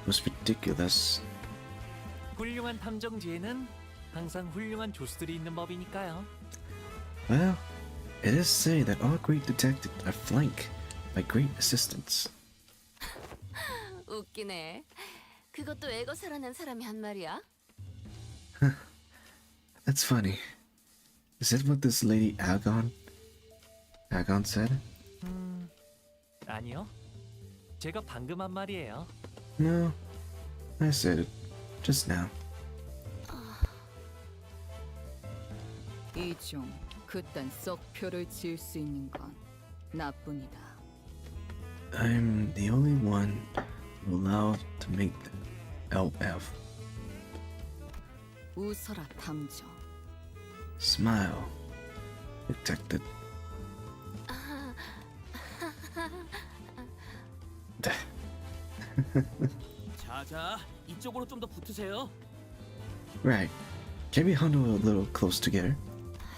Speaker 2: was ridiculous.
Speaker 15: 훌륭한 탐정지에는 항상 훌륭한 조수들이 있는 법이니까요.
Speaker 2: Well, it is said that all great detectives are flanked by great assistants.
Speaker 3: 웃기네. 그것도 애거사라는 사람이 한 말이야?
Speaker 2: That's funny. Is that what this lady Agon said?
Speaker 15: 아니요. 제가 방금 한 말이에요.
Speaker 2: No, I said it just now.
Speaker 21: 이종 그딴 썩표를 지을 수 있는 건 나뿐이다.
Speaker 2: I'm the only one allowed to make the LF.
Speaker 21: 웃어라 탐정.
Speaker 2: Smile, detective.
Speaker 17: 자자, 이쪽으로 좀 더 붙으세요.
Speaker 2: Right. Can we huddle a little close together?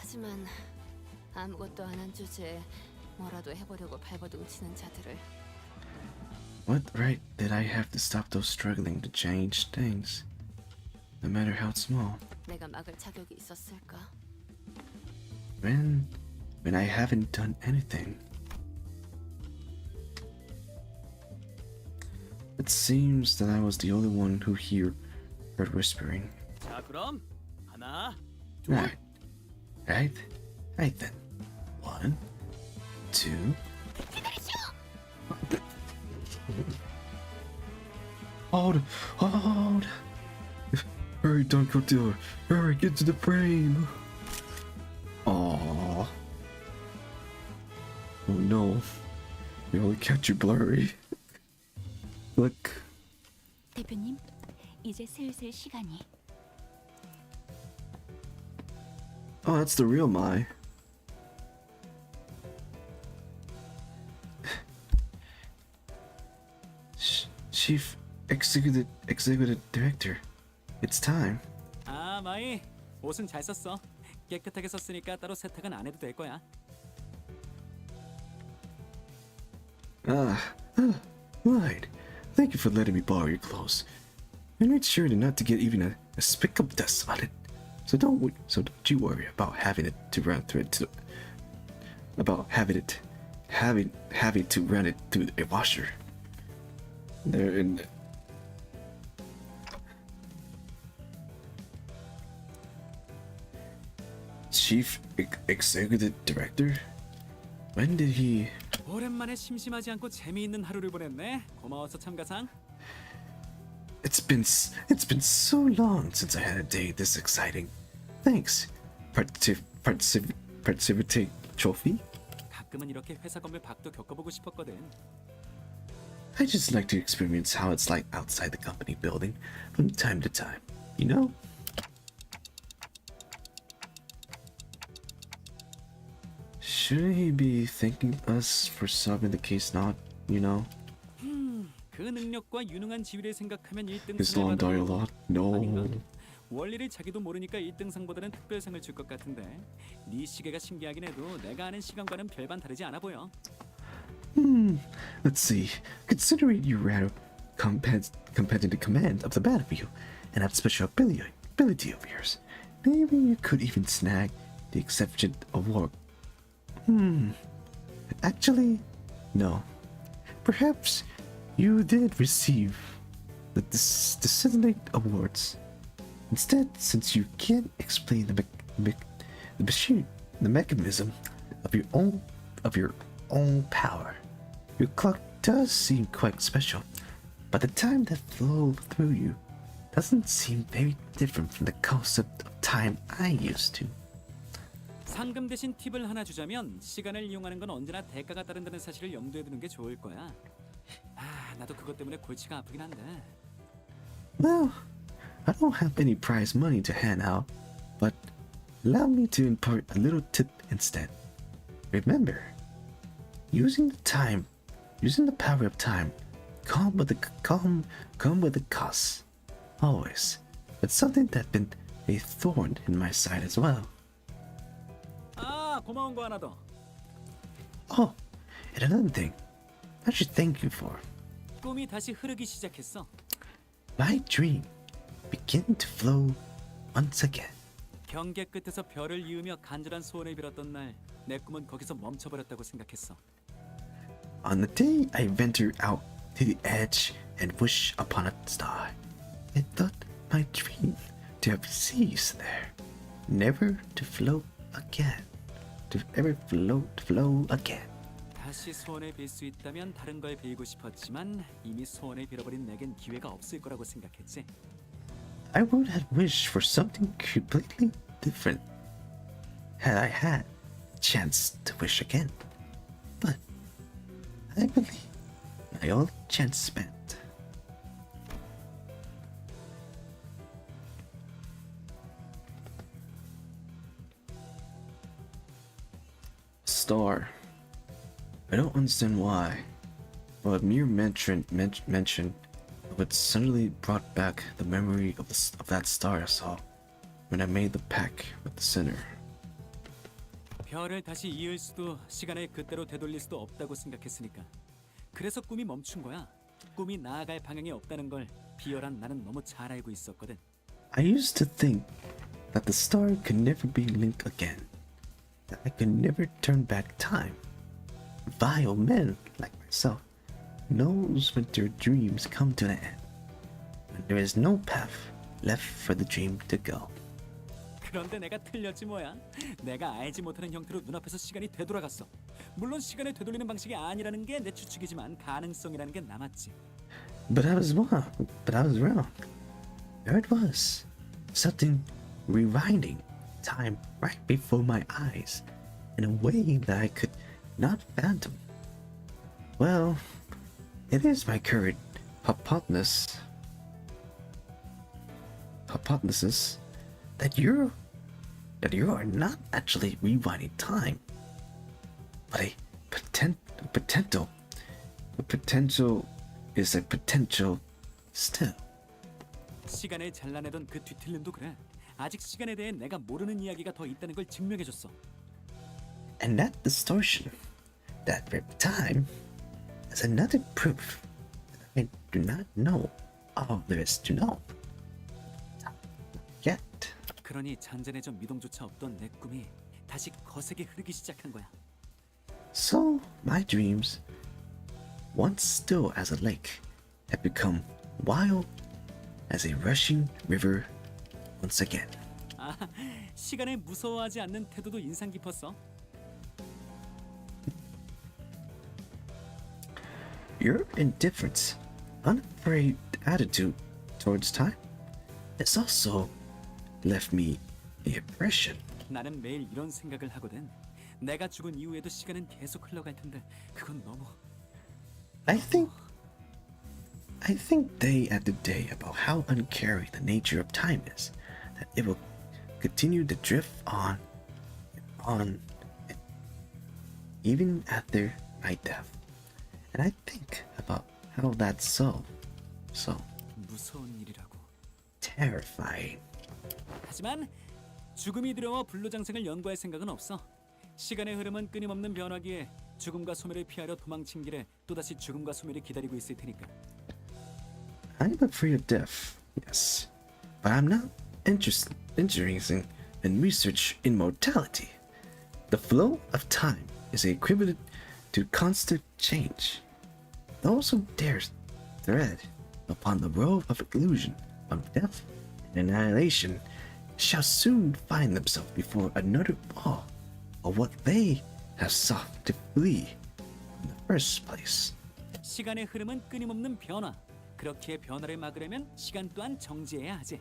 Speaker 3: 하지만 아무것도 안 한 주제에 뭐라도 해보려고 발버둥 치는 자들을.
Speaker 2: What right did I have to stop those struggling to change things, no matter how small?
Speaker 3: 내가 막을 자격이 있었을까?
Speaker 2: When I haven't done anything. It seems that I was the only one who heard whispering.
Speaker 17: 자, 그럼 하나, 둘.
Speaker 2: Right then. 1, 2. Hold! Hurry, don't go there. Hurry, get to the frame. Aww. Oh no. We only catch you blurry. Look.
Speaker 20: 대표님, 이제 슬슬 시간이.
Speaker 2: Oh, that's the real Mai. Chief Executive Director. It's time.
Speaker 14: 아, 마이. 옷은 잘 썼어. 깨끗하게 썼으니까 따로 세탁은 안 해도 될 거야.
Speaker 2: Right. Thank you for letting me borrow your clothes. I made sure not to get even a speck of dust on it. So don't you worry about having it having to run it through a washer. They're in. Chief Executive Director? When did he?
Speaker 14: 오랜만에 심심하지 않고 재미있는 하루를 보냈네. 고마워서 참가상.
Speaker 2: It's been so long since I had a day this exciting. Thanks. Participate trophy?
Speaker 14: 가끔은 이렇게 회사 건물 밖도 겪어보고 싶었거든.
Speaker 2: I just like to experience how it's like outside the company building from time to time, you know? Shouldn't he be thanking us for solving the case, not, you know?
Speaker 14: 그 능력과 유능한 지위를 생각하면 1등상을
Speaker 2: His long dialogue? No.
Speaker 14: 원리를 자기도 모르니까 1등상보다는 특별상을 줄 것 같은데 네 시계가 신기하긴 해도 내가 아는 시간과는 별반 다르지 않아 보여.
Speaker 2: Let's see. Considering you ran competitive command of the battlefield and have special ability of yours, maybe you could even snag the exception award. Actually, no. Perhaps you did receive the Dissident Awards. Instead, since you can't explain the mechanism of your own power, your clock does seem quite special. But the time that flowed through you doesn't seem very different from the concept of time I used to.
Speaker 14: 상금 대신 팁을 하나 주자면 시간을 이용하는 건 언제나 대가가 따른다는 사실을 염두에 두는 게 좋을 거야. 나도 그것 때문에 골치가 아프긴 한데.
Speaker 2: Well, I don't have any prize money to hand out, but allow me to impart a little tip instead. Remember, using the power of time, come with the cost, always. But something that's been a thorn in my side as well.
Speaker 14: 고마운 거 하나 더.
Speaker 2: Oh, and another thing, I should thank you for.
Speaker 14: 꿈이 다시 흐르기 시작했어.
Speaker 2: My dream began to flow once again.
Speaker 14: 경계 끝에서 별을 이으며 간절한 소원을 빌었던 날, 내 꿈은 거기서 멈춰버렸다고 생각했어.
Speaker 2: On the day I ventured out to the edge and wished upon a star, I thought my dream to have ceased there, never to float again, to ever flow again.
Speaker 14: 다시 소원을 빌 수 있다면 다른 걸 빌고 싶었지만 이미 소원을 빌어버린 내겐 기회가 없을 거라고 생각했지.
Speaker 2: I would have wished for something completely different had I had a chance to wish again. But I believe my old chance spent. Star. I don't understand why, but mere mention of it suddenly brought back the memory of that star I saw when I made the pact with the sinner.
Speaker 14: 별을 다시 이을 수도 시간을 그때로 되돌릴 수도 없다고 생각했으니까. 그래서 꿈이 멈춘 거야. 꿈이 나아갈 방향이 없다는 걸 비열한 나는 너무 잘 알고 있었거든.
Speaker 2: I used to think that the star could never be linked again, that I could never turn back time. Vile men like myself knows when their dreams come to an end, when there is no path left for the dream to go.
Speaker 14: 그런데 내가 틀렸지 뭐야. 내가 알지 못하는 형태로 눈앞에서 시간이 되돌아갔어. 물론 시간을 되돌리는 방식이 아니라는 게 내 추측이지만 가능성이라는 게 남았지.
Speaker 2: But I was wrong. There it was, something rewinding time right before my eyes in a way that I could not fathom. Well, it is my current hypothesis that you are not actually rewinding time, but a potential is a potential still.
Speaker 14: 시간을 잘라내던 그 뒤틀림도 그래. 아직 시간에 대해 내가 모르는 이야기가 더 있다는 걸 증명해줬어.
Speaker 2: And that distortion, that time, is another proof that I do not know all there is to know. Yet.
Speaker 14: 그러니 잔잔해져 미동조차 없던 내 꿈이 다시 거세게 흐르기 시작한 거야.
Speaker 18: So my dreams, once still as a lake, have become wild as a rushing river once again.
Speaker 14: 아, 시간을 무서워하지 않는 태도도 인상 깊었어.
Speaker 18: Your indifference, unafraid attitude towards time has also left me the impression.
Speaker 14: 나는 매일 이런 생각을 하거든. 내가 죽은 이후에도 시간은 계속 흘러갈 텐데 그건 너무.
Speaker 18: I think day after day about how uncaring the nature of time is, that it will continue to drift on and on, even after my death. And I think about how that's so
Speaker 14: 무서운 일이라고.
Speaker 18: terrifying.
Speaker 14: 하지만 죽음이 두려워 불로장생을 연구할 생각은 없어. 시간의 흐름은 끊임없는 변화기에 죽음과 소멸을 피하려 도망친 길에 또다시 죽음과 소멸이 기다리고 있을 테니까.
Speaker 18: I'm afraid of death, yes, but I'm not interested in research immortality. The flow of time is equivalent to constant change. Those who dare tread upon the road of illusion, of death and annihilation, shall soon find themselves before another wall of what they have sought to flee in the first place.
Speaker 14: 시간의 흐름은 끊임없는 변화. 그렇기에 변화를 막으려면 시간 또한 정지해야 하지.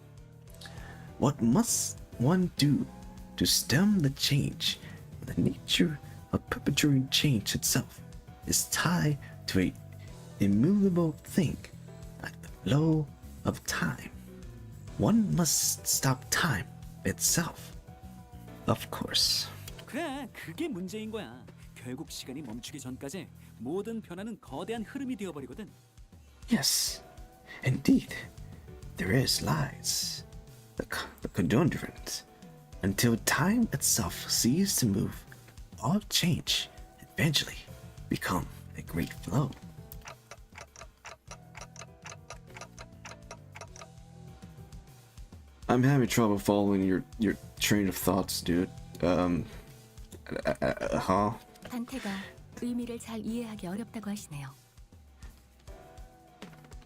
Speaker 18: What must one do to stem the change? The nature of perpetuating change itself is tied to a immutable thing, like the flow of time. One must stop time itself, of course.
Speaker 14: 그래, 그게 문제인 거야. 결국 시간이 멈추기 전까지 모든 변화는 거대한 흐름이 되어버리거든.
Speaker 18: Yes, indeed, there lies the conundrum. Until time itself ceases to move, all change eventually become a great flow.
Speaker 2: I'm having trouble following your train of thoughts, dude. Huh?
Speaker 20: 단테가 의미를 잘 이해하기 어렵다고 하시네요.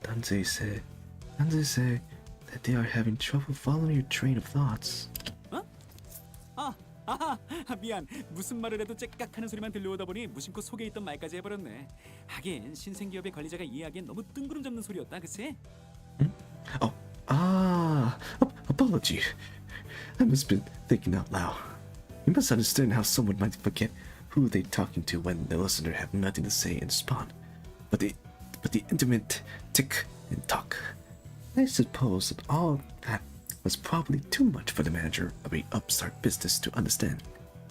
Speaker 18: Danze said that they are having trouble following your train of thoughts.
Speaker 14: 미안. 무슨 말을 해도 째깍하는 소리만 들려오다 보니 무심코 속에 있던 말까지 해버렸네. 하긴 신생기업의 관리자가 이해하기엔 너무 뜬구름 잡는 소리였다, 그치?
Speaker 18: Apology. I must have been thinking out loud. You must understand how someone might forget who they're talking to when the listener have nothing to say and respond. But the intimate tick and talk. I suppose that all that was probably too much for the manager of a upstart business to understand.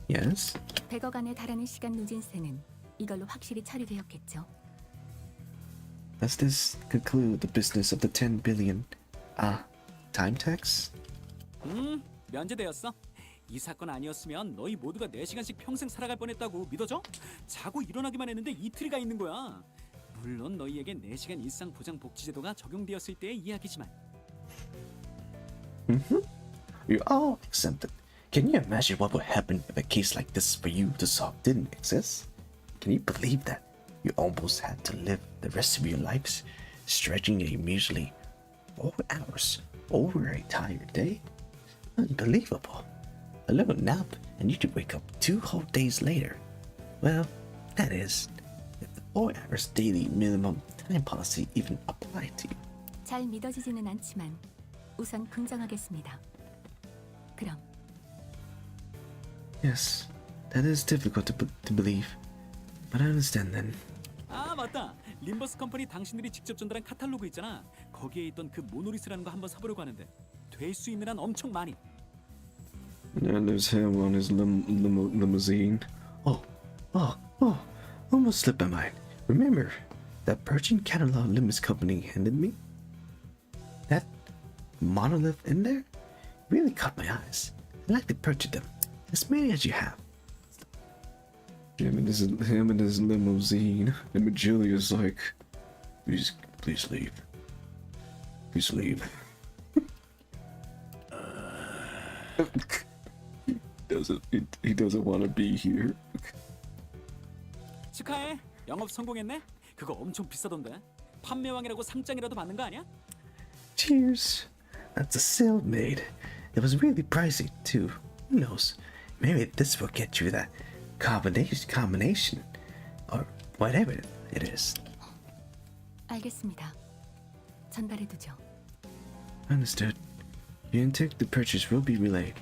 Speaker 18: Yes?
Speaker 20: 100억 안에 달하는 시간 누진세는 이걸로 확실히 처리되었겠죠.
Speaker 18: Does this conclude the business of the 10 billion time tax?
Speaker 14: 면제되었어. 이 사건 아니었으면 너희 모두가 4시간씩 평생 살아갈 뻔했다고 믿어져? 자고 일어나기만 했는데 이틀이 가 있는 거야. 물론 너희에게 4시간 일상 보장 복지 제도가 적용되었을 때의 이야기지만.
Speaker 18: You all accept it. Can you imagine what would happen if a case like this for you to solve didn't exist? Can you believe that you almost had to live the rest of your lives stretching a measly 4 hours over a entire day? Unbelievable. A little nap and you could wake up 2 whole days later. Well, that is, if the 4 hours daily minimum time policy even applied to you.
Speaker 20: 잘 믿어지지는 않지만 우선 긍정하겠습니다. 그럼
Speaker 18: Yes, that is difficult to believe, but I understand then.
Speaker 14: 아 맞다. 림버스 컴퍼니 당신들이 직접 전달한 카탈로그 있잖아. 거기에 있던 그 모노리스라는 거 한번 사보려고 하는데 될 수 있는 한 엄청 많이.
Speaker 2: And there's him on his limousine.
Speaker 18: Almost slipped my mind. Remember that purchasing catalog Limbus company handed me? That monolith in there really caught my eyes. I'd like to purchase them, as many as you have.
Speaker 2: Him and his limousine. And Magilia's like, please leave. Please leave. He doesn't want to be here.
Speaker 14: 축하해. 영업 성공했네. 그거 엄청 비싸던데. 판매왕이라고 상장이라도 받는 거 아니야?
Speaker 18: Cheers. That's a sale made. It was really pricey too. Who knows? Maybe this will get you that combination, or whatever it is.
Speaker 20: 알겠습니다. 전달해두죠.
Speaker 18: Understood. You intake the purchase will be relayed.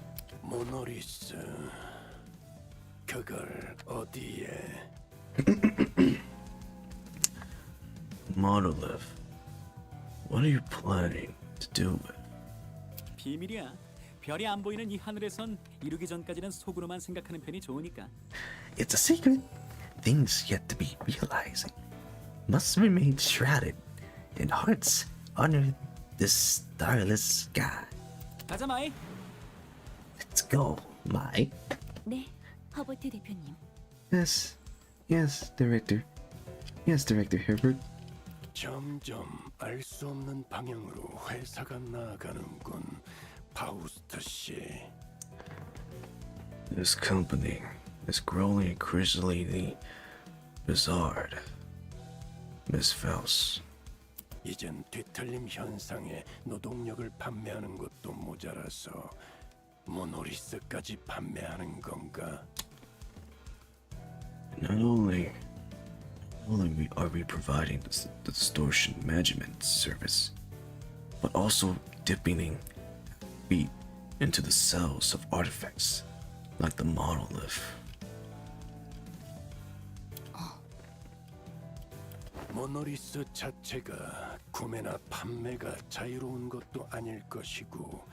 Speaker 7: 모노리스, 그걸 어디에?
Speaker 18: Monolith. What are you planning to do with?
Speaker 14: 비밀이야. 별이 안 보이는 이 하늘에선 이루기 전까지는 속으로만 생각하는 편이 좋으니까.
Speaker 18: It's a secret. Things yet to be realizing must remain shrouded in hearts under this starless sky.
Speaker 14: 가자 마이.
Speaker 18: Let's go, Mai.
Speaker 3: 네, 허버트 대표님.
Speaker 18: Yes, Director. Yes, Director Herbert.
Speaker 7: 점점 알 수 없는 방향으로 회사가 나아가는군, 파우스트 씨.
Speaker 18: This company is growing increasingly bizarre, Miss Faust.
Speaker 7: 이젠 뒤틀림 현상에 노동력을 판매하는 것도 모자라서 모노리스까지 판매하는 건가?
Speaker 18: Not only are we providing the distortion management service, but also dipping feet into the cells of artifacts like the monolith.
Speaker 7: 모노리스 자체가 구매나 판매가 자유로운 것도 아닐 것이고,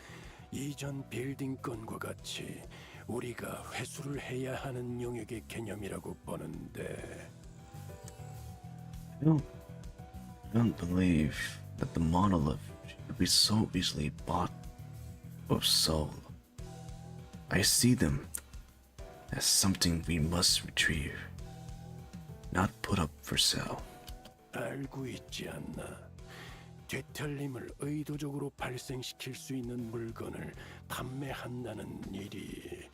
Speaker 7: 이전 빌딩건과 같이 우리가 회수를 해야 하는 영역의 개념이라고 보는데.
Speaker 18: I don't believe that the monolith should be so easily bought or sold. I see them as something we must retrieve, not put up for sale.
Speaker 7: 알고 있지 않나? 뒤틀림을 의도적으로 발생시킬 수 있는 물건을 판매한다는 일이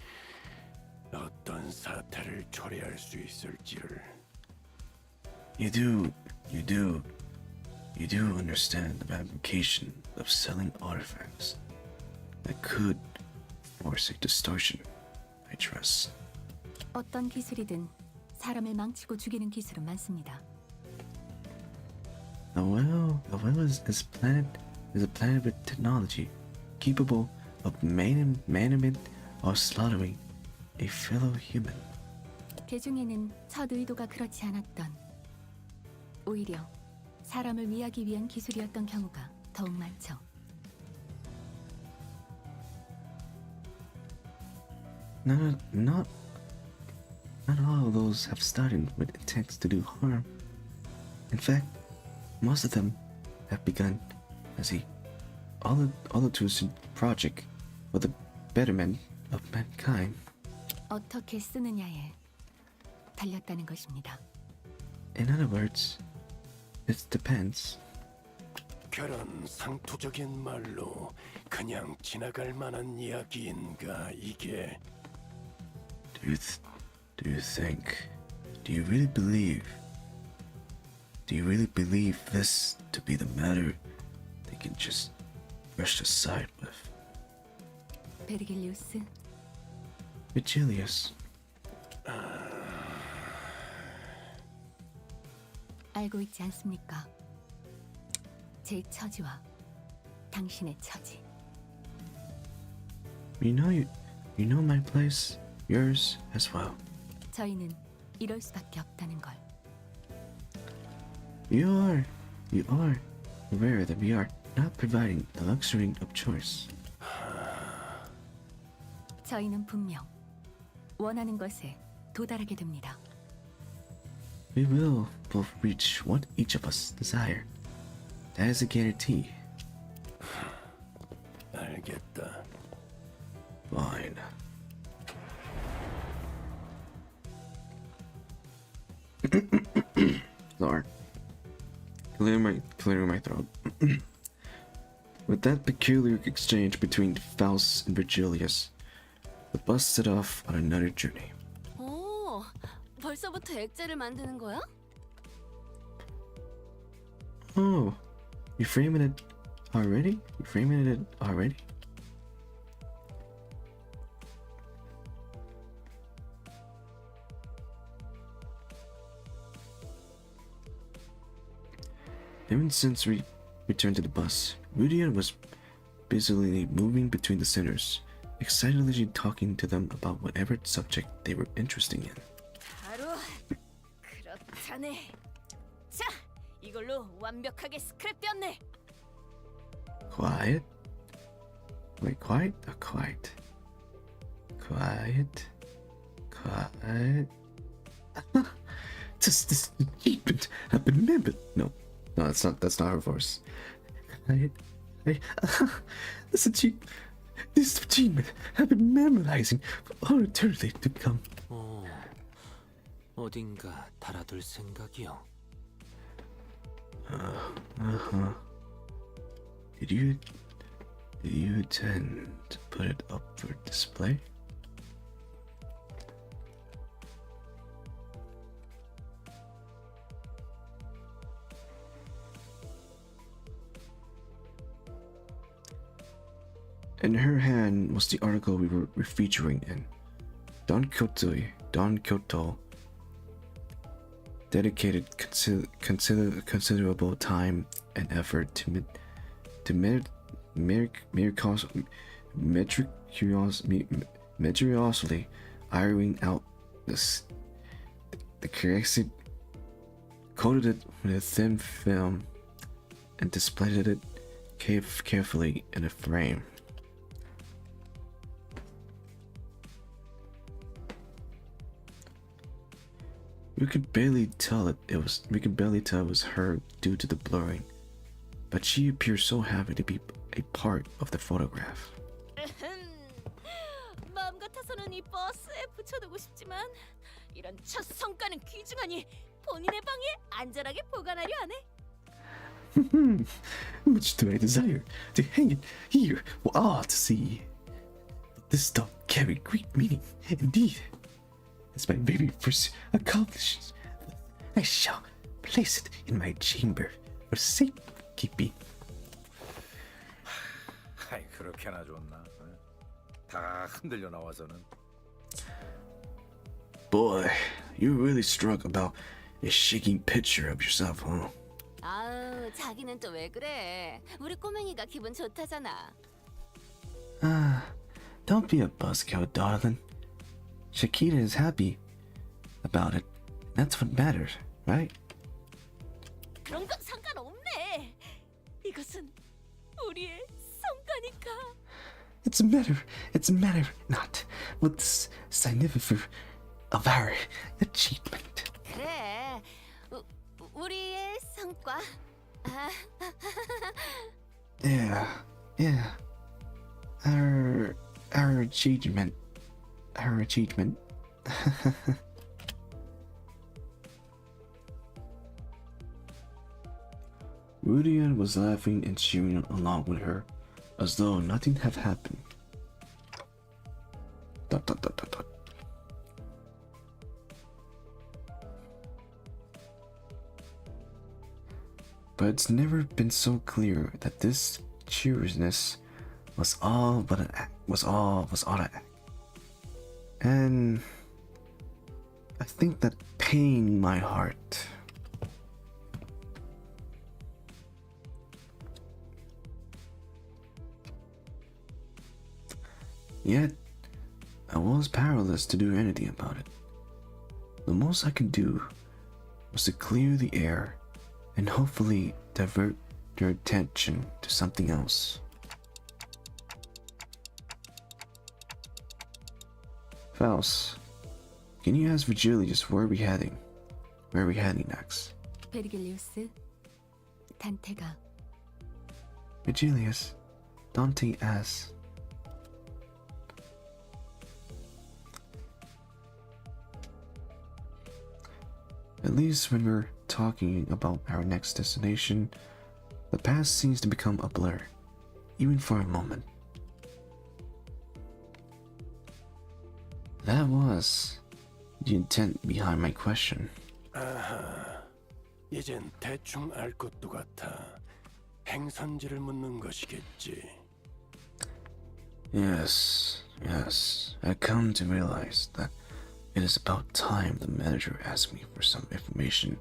Speaker 7: 어떤 사태를 초래할 수 있을지를.
Speaker 18: You do understand the ramification of selling artifacts that could force a distortion, I trust.
Speaker 20: 어떤 기술이든 사람을 망치고 죽이는 기술은 많습니다.
Speaker 18: The well is a planet with technology capable of management or slaughtering a fellow human.
Speaker 20: 그 중에는 첫 의도가 그렇지 않았던, 오히려 사람을 위하기 위한 기술이었던 경우가 더욱 많죠.
Speaker 18: Not all of those have started with attempts to do harm. In fact, most of them have begun as a altruistic project for the betterment of mankind.
Speaker 20: 어떻게 쓰느냐에 달렸다는 것입니다.
Speaker 18: In other words, it depends.
Speaker 7: 그런 상투적인 말로 그냥 지나갈 만한 이야기인가 이게?
Speaker 18: Do you really believe this to be the matter they can just brush aside with?
Speaker 20: 베르길리우스,
Speaker 18: Vigilius.
Speaker 20: 알고 있지 않습니까? 제 처지와 당신의 처지.
Speaker 18: You know my place, yours as well.
Speaker 20: 저희는 이럴 수밖에 없다는 걸.
Speaker 18: You are aware that we are not providing the luxury of choice.
Speaker 20: 저희는 분명 원하는 것에 도달하게 됩니다.
Speaker 18: We will both reach what each of us desire. That is a guarantee.
Speaker 7: 알겠다.
Speaker 18: Fine. Sorry. Clearing my throat. With that peculiar exchange between Faust and Virgilius, the bus set off on another journey.
Speaker 3: 오, 벌써부터 액자를 만드는 거야?
Speaker 2: Oh, you framing it already? You framing it already? Even since we returned to the bus, Rudian was busily moving between the sinners, excitedly talking to them about whatever subject they were interested in.
Speaker 3: 바로 그렇다네. 자, 이걸로 완벽하게 스크랩되었네.
Speaker 2: Quiet? Wait, quiet? Quiet. Quiet. Quiet. This achievement have been remembered. No, that's not her voice. Quiet. This achievement have been memorizing for all eternity to come.
Speaker 6: 어딘가 달아둘 생각이요.
Speaker 2: Did you intend to put it up for display? In her hand was the article we were featuring in. Don Quixote dedicated considerable time and effort to meticulously ironing out the corrected, coated it with a thin film, and displayed it carefully in a frame. We could barely tell it was her due to the blurring, but she appeared so happy to be a part of the photograph.
Speaker 3: 마음 같아서는 이 버스에 붙여두고 싶지만 이런 첫 성과는 귀중하니 본인의 방에 안전하게 보관하려 하네.
Speaker 2: Much do I desire to hang it here for all to see. But this stuff carry great meaning indeed. It's my very first accomplishment. I shall place it in my chamber for safekeeping.
Speaker 16: 아이 그렇게나 좋나? 다 흔들려 나와서는.
Speaker 2: Boy, you really struck about a shaking picture of yourself, huh?
Speaker 3: 아우, 자기는 또 왜 그래? 우리 꼬맹이가 기분 좋다잖아.
Speaker 2: Don't be a buzzkill, darling. Shakira is happy about it. That's what matters, right?
Speaker 3: 그런 건 상관없네. 이것은 우리의 성과니까.
Speaker 2: It's a matter not what's significant of our achievement.
Speaker 3: 그래, 우리의 성과.
Speaker 2: Yeah. Our achievement. Rudian was laughing and cheering along with her, as though nothing had happened. ... But it's never been so clear that this cheeriousness was all an act. And I think that pained my heart. Yet, I was powerless to do anything about it. The most I could do was to clear the air and hopefully divert their attention to something else. Faust, can you ask Virgilius where are we heading? Where are we heading next?
Speaker 20: 베르길리우스, 단테가.
Speaker 2: Virgilius, Dante asks. At least when we're talking about our next destination, the past seems to become a blur, even for a moment. the intent behind my question.
Speaker 7: 아하, 이젠 대충 알 것도 같아. 행선지를 묻는 것이겠지.
Speaker 2: Yes, I come to realize that it is about time the manager asked me for some information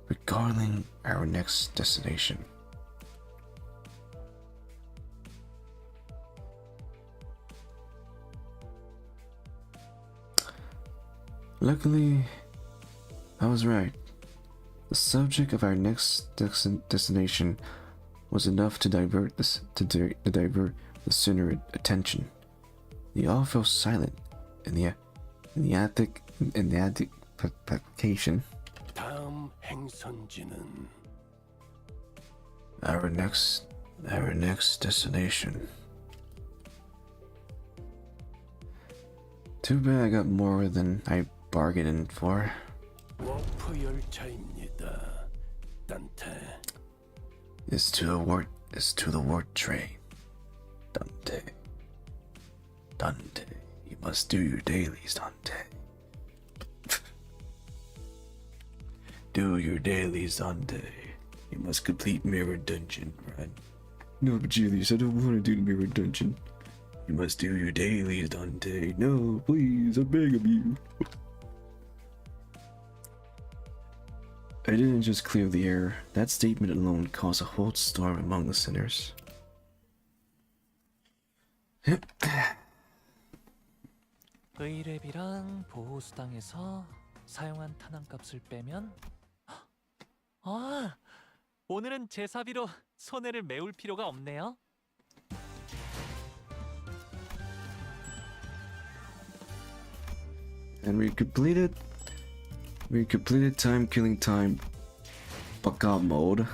Speaker 2: regarding our next destination. Luckily, I was right. The subject of our next destination was enough to divert the sooner attention. They all fell silent in the application.
Speaker 7: 다음 행선지는
Speaker 2: Our next destination. Too bad I got more than I bargained for.
Speaker 7: 워프 열차입니다. 단테.
Speaker 2: It's to the work train. Dante, you must do your dailies, Dante. Do your dailies, Dante. You must complete Mirror Dungeon, right? No, but Julius, I don't want to do the Mirror Dungeon. You must do your dailies, Dante. No, please, I beg of you. I didn't just clear the air. That statement alone caused a whole storm among the sinners.
Speaker 15: 의뢰비랑 보호수당에서 사용한 탄환값을 빼면 오늘은 제사비로 손해를 메울 필요가 없네요.
Speaker 2: And we completed time killing time backup mode.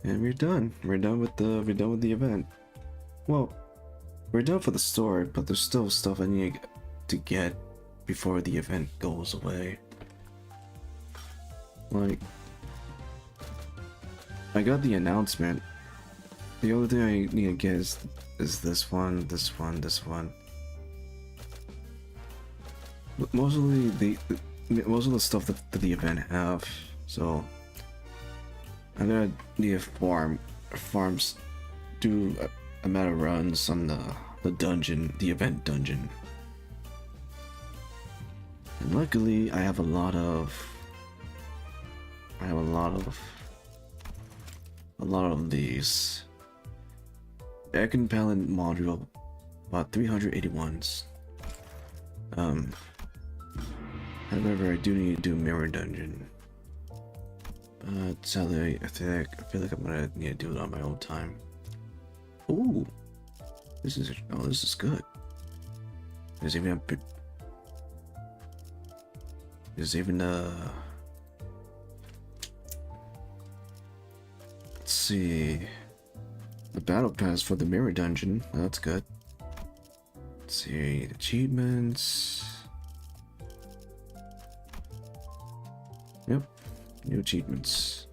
Speaker 2: And we're done. We're done with the event. Well, we're done for the story, but there's still stuff I need to get before the event goes away. Like, I got the announcement. The only thing I need to get is this one. But most of the stuff that the event have, so I'm gonna need farms do a matter of runs on the dungeon, the event dungeon. And luckily, I have a lot of these. Ekin Palin module, about 381s. However, I do need to do Mirror Dungeon. But sadly, I feel like I'm gonna need to do it on my own time. Ooh, this is good. There's even let's see, the battle pass for the Mirror Dungeon. That's good. Let's see, achievements. Yep, new achievements.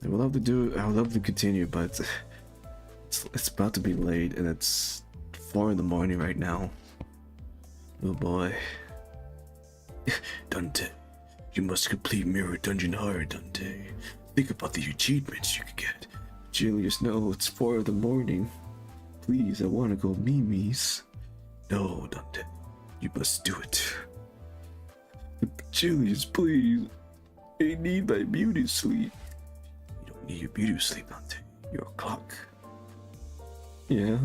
Speaker 2: I would love to continue, but it's about to be late, and it's 4 in the morning right now. Oh boy. Dante, you must complete Mirror Dungeon hard, Dante. Think about the achievements you could get. Julius, no, it's 4 in the morning. Please, I want to go Mimi's. No, Dante, you must do it. Julius, please. I need my beauty sleep. You don't need your beauty sleep, Dante. You're a clock. Yeah,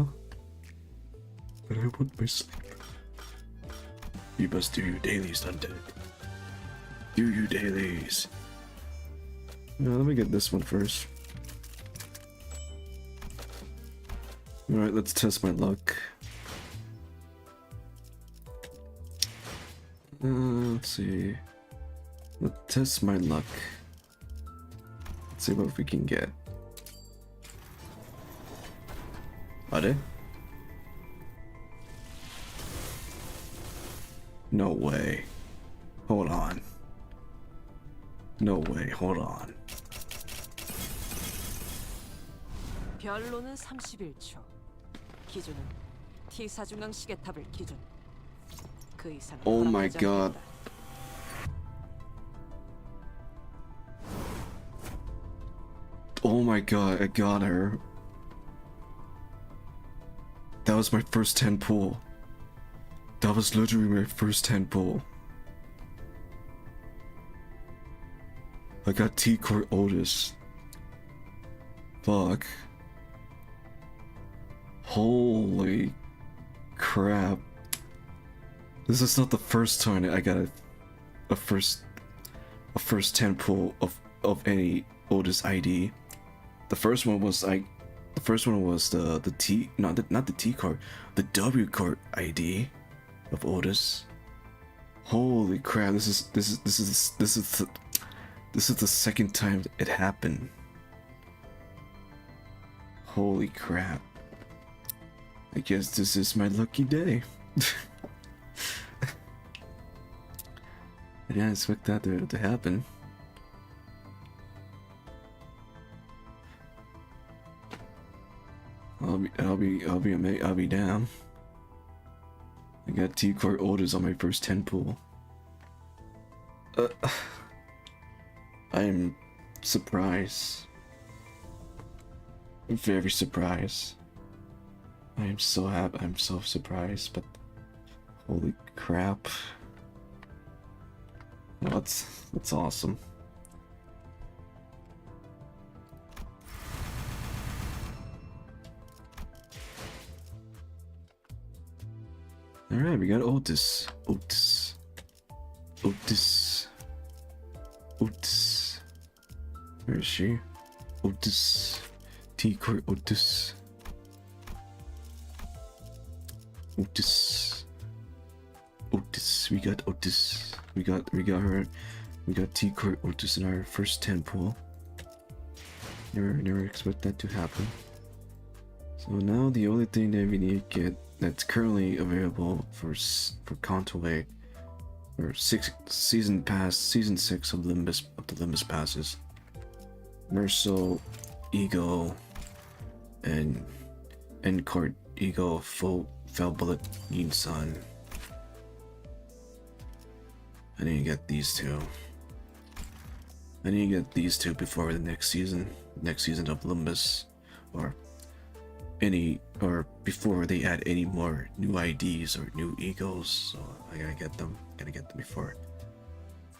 Speaker 2: but I want my sleep. You must do your dailies, Dante. Do your dailies. No, let me get this one first. Alright, let's test my luck. Let's see. Let's test my luck. Let's see what we can get. Are they? No way. Hold on. No way, hold on.
Speaker 8: 별로는 31초. 기준은 T4중앙 시계탑을 기준. 그 이상
Speaker 2: Oh my
Speaker 8: 허락하지
Speaker 2: god.
Speaker 8: 않겠다.
Speaker 2: Oh my god, I got her. That was my first 10 pull. That was literally my first 10 pull. I got T-Court Otis. Fuck. Holy crap. This is not the first time I got a first 10 pull of any Otis ID. The first one was the T, not the T card, the W card ID of Otis. Holy crap, this is the second time it happened. Holy crap. I guess this is my lucky day. I didn't expect that to happen. I'll be down. I got T-Court orders on my first 10 pull. I am surprised. I'm very surprised. I am so happy. I'm so surprised, but holy crap. Well, that's awesome. Alright, we got Otis. Otis. Where is she? Otis. T-Court Otis. We got Otis. We got her. We got T-Court Otis in our first 10 pull. Never expect that to happen. So now the only thing that we need to get that's currently available for Contaway or season 6 of the Limbus passes. Merso, Ego, and Endcourt Ego full Fell Bullet Yin Sun. I need to get these two. I need to get these two before the next season of Limbus, or before they add any more new IDs or new egos. So I gotta get them before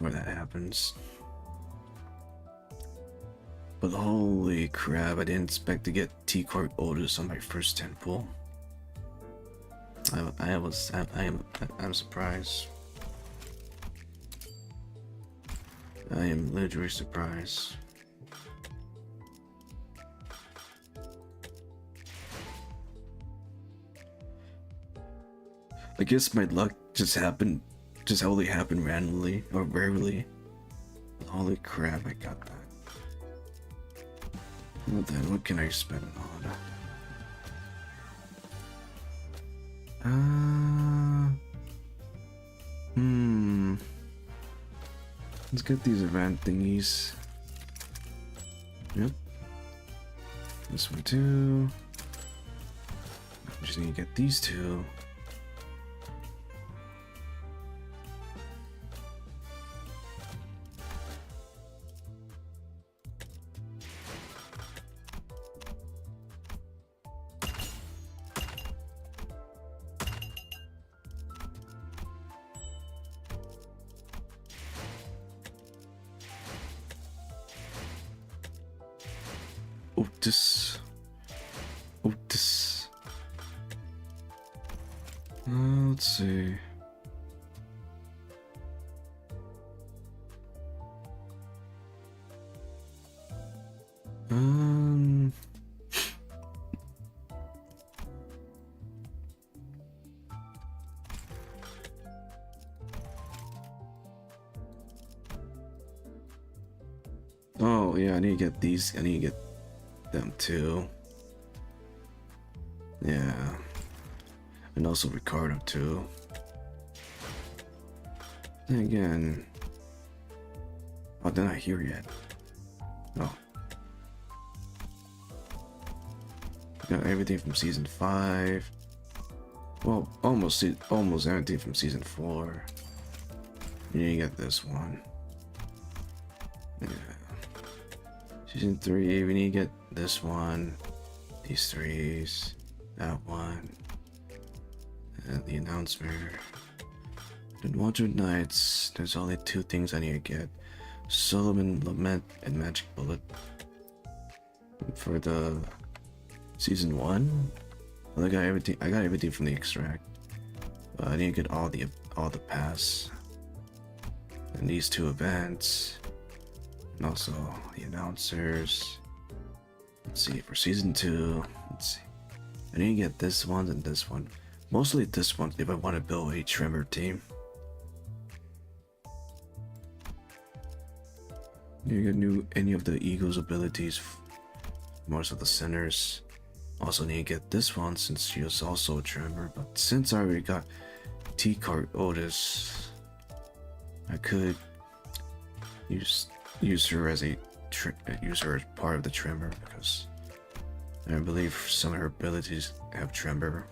Speaker 2: that happens. But holy crap, I didn't expect to get T-Court Otis on my first 10 pull. I'm surprised. I am literally surprised. I guess my luck just only happened randomly or rarely. Holy crap, I got that. What can I spend it on? Let's get these event thingies. Yep. This one too. I just need to get these two. Otis. Let's see. Oh yeah, I need to get these. I need to get them too. Yeah. And also Ricardo too. And again. Oh, they're not here yet. Oh. Got everything from season 5. Well, almost everything from season 4. You get this one. Yeah. Season 3, we need to get this one, these 3s, that one, and the announcement. In Watcher Knights, there's only 2 things I need to get: Solomon Lament and Magic Bullet. For the season 1, I got everything. I got everything from the extract. I need to get all the pass, and these 2 events, and also the announcers. Let's see, for season 2, let's see. I need to get this one and this one. Mostly this one if I want to build a Tremor team. You get any of the Eagle's abilities, most of the centers. Also need to get this one since she is also a Tremor, but since I already got T-Cart Otis, I could use her as part of the Tremor, because I believe some of her abilities have Tremor.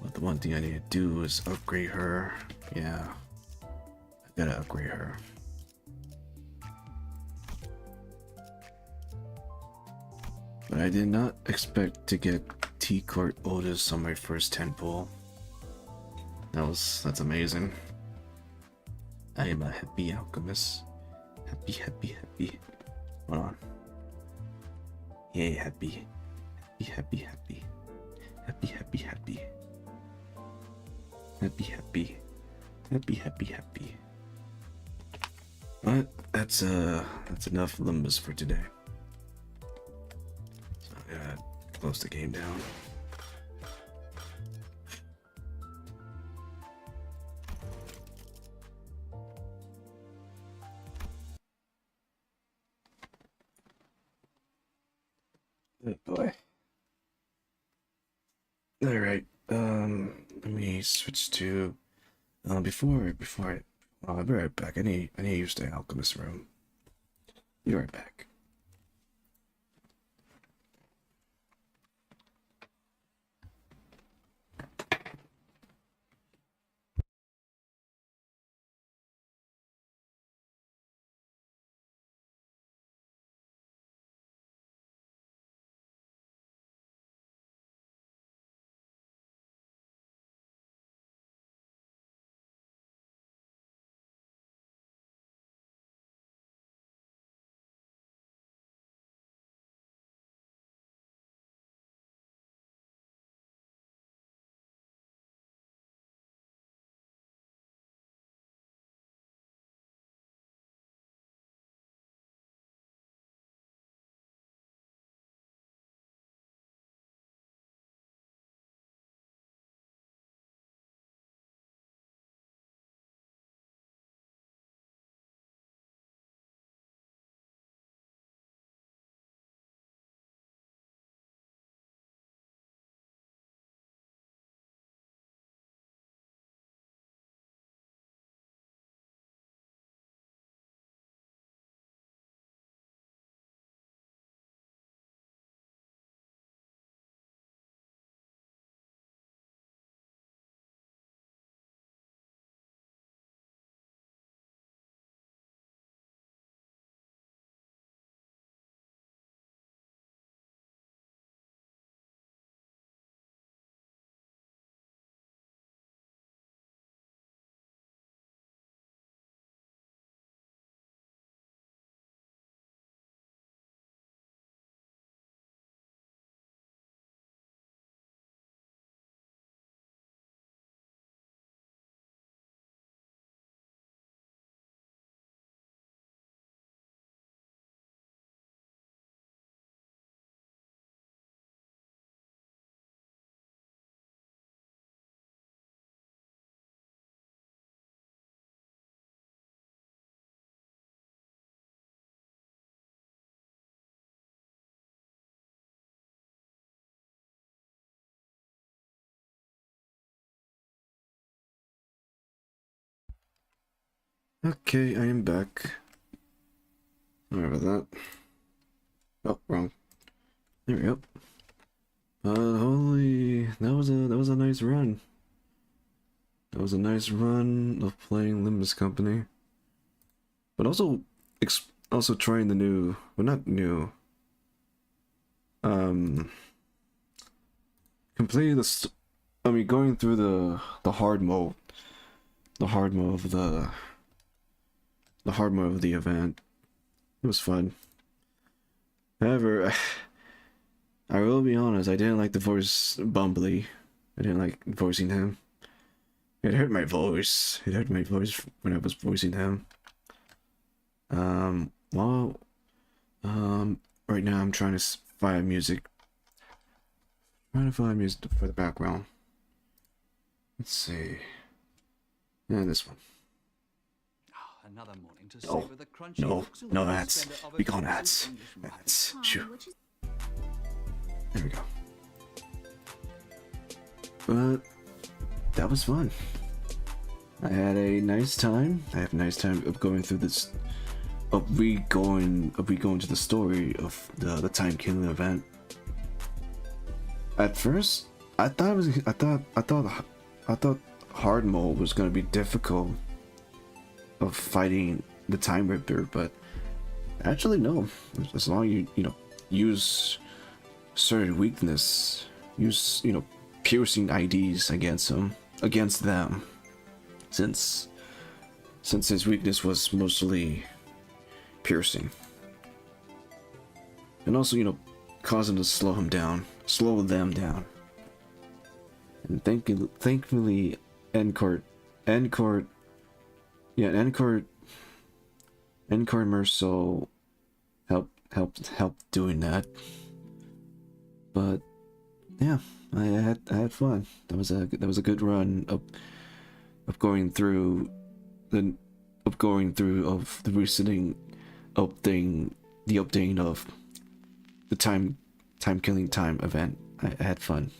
Speaker 2: But the one thing I need to do is upgrade her. Yeah, I gotta upgrade her. But I did not expect to get T-Cart Otis on my first 10 pull. That's amazing. I am a happy alchemist. Happy. Hold on. Yeah, happy. Happy. But that's enough Limbus for today. So I gotta close the game down. Oh boy. Alright, let me switch to before I'll be right back. I need to use the alchemist room. Be right back. Okay, I am back. Sorry about that. Oh, wrong. There we go. Holy, that was a nice run. That was a nice run of playing Limbus Company, but also trying the new, well, not new. Completing the, I mean, going through the hard mode, the hard mode of the event. It was fun. However, I will be honest, I didn't like the voice Bumbly. I didn't like voicing him. It hurt my voice. It hurt my voice when I was voicing him. Well, right now I'm trying to find music. Trying to find music for the background. Let's see. Yeah, this one.
Speaker 12: Another morning to
Speaker 2: No,
Speaker 12: savor the crunchy
Speaker 2: no,
Speaker 12: looks and
Speaker 2: no
Speaker 12: the
Speaker 2: ads.
Speaker 12: splendor of a
Speaker 2: Be gone
Speaker 12: delicious
Speaker 2: ads.
Speaker 12: English muffin.
Speaker 2: Ads. Shoo. There we go. But that was fun. I had a nice time. I had a nice time of going through this, of going to the story of the time killing event. At first, I thought hard mode was gonna be difficult of fighting the Time Ripper, but actually no. As long as you know, use certain weakness, use, you know, piercing IDs against them, since his weakness was mostly piercing, and also, you know, causing to slow them down. And thankfully, Encore Merceau helped doing that. But yeah, I had fun. That was a good run of going through the recent updating of the time killing time event. I had fun.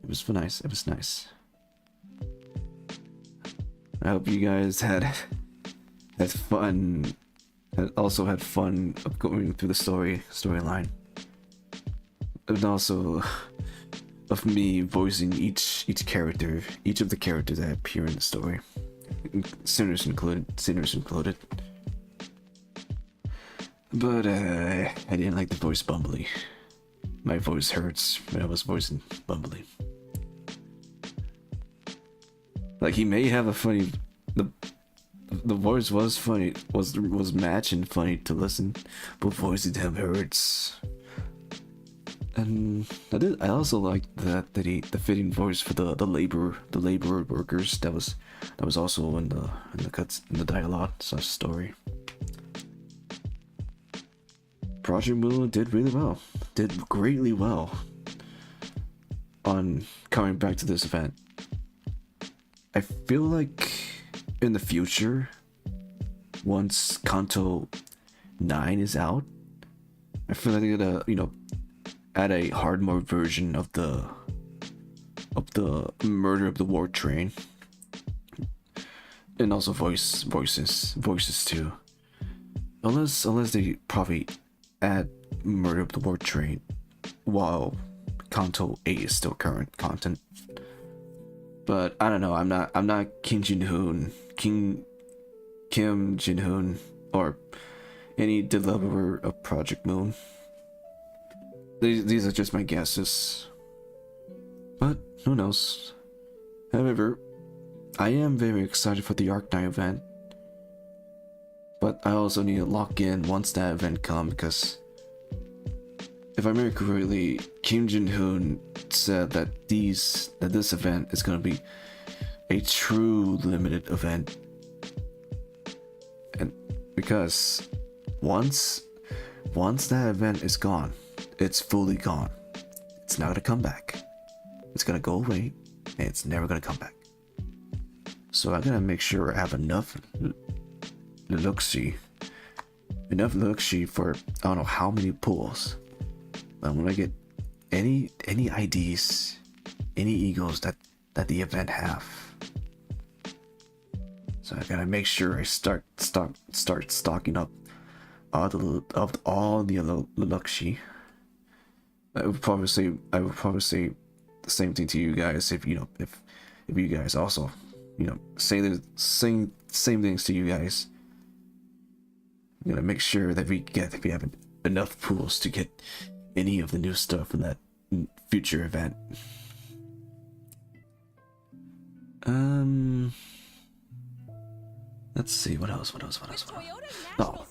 Speaker 2: It was nice. It was nice. I hope you guys had fun. Also had fun of going through the storyline, and also of me voicing each of the characters that appear in the story, sinners included. But I didn't like the voice Bumbly. My voice hurts when I was voicing Bumbly. Like, he may have a funny, the voice was funny, was matching funny to listen, but voicing him hurts. And I also liked the fitting voice for the labor workers. That was also in the cuts, in the dialogue story. Project Moon did greatly well on coming back to this event. I feel like in the future, once Kanto 9 is out, I feel like they're gonna, you know, add a hard mode version of the Murder of the War Train, and also voices too. Unless they probably add Murder of the War Train while Kanto 8 is still current content. But I don't know. I'm not Kim Jin-hoon, or any developer of Project Moon. These are just my guesses, but who knows. However, I am very excited for the Arc 9 event, but I also need to lock in once that event comes, because if I remember correctly, Kim Jin-hoon said that this event is going to be a true limited event, and because once that event is gone, it's fully gone. It's not gonna come back. It's gonna go away, and it's never gonna come back. So I gotta make sure I have enough look-see for I don't know how many pulls. But when I get any IDs, any egos that the event have, so I gotta make sure I start stocking up all the look-see. I would probably say the same thing to you guys if you know if you guys also say the same things to you guys. I'm gonna make sure that we have enough pools to get any of the new stuff in that future event. Let's see what else.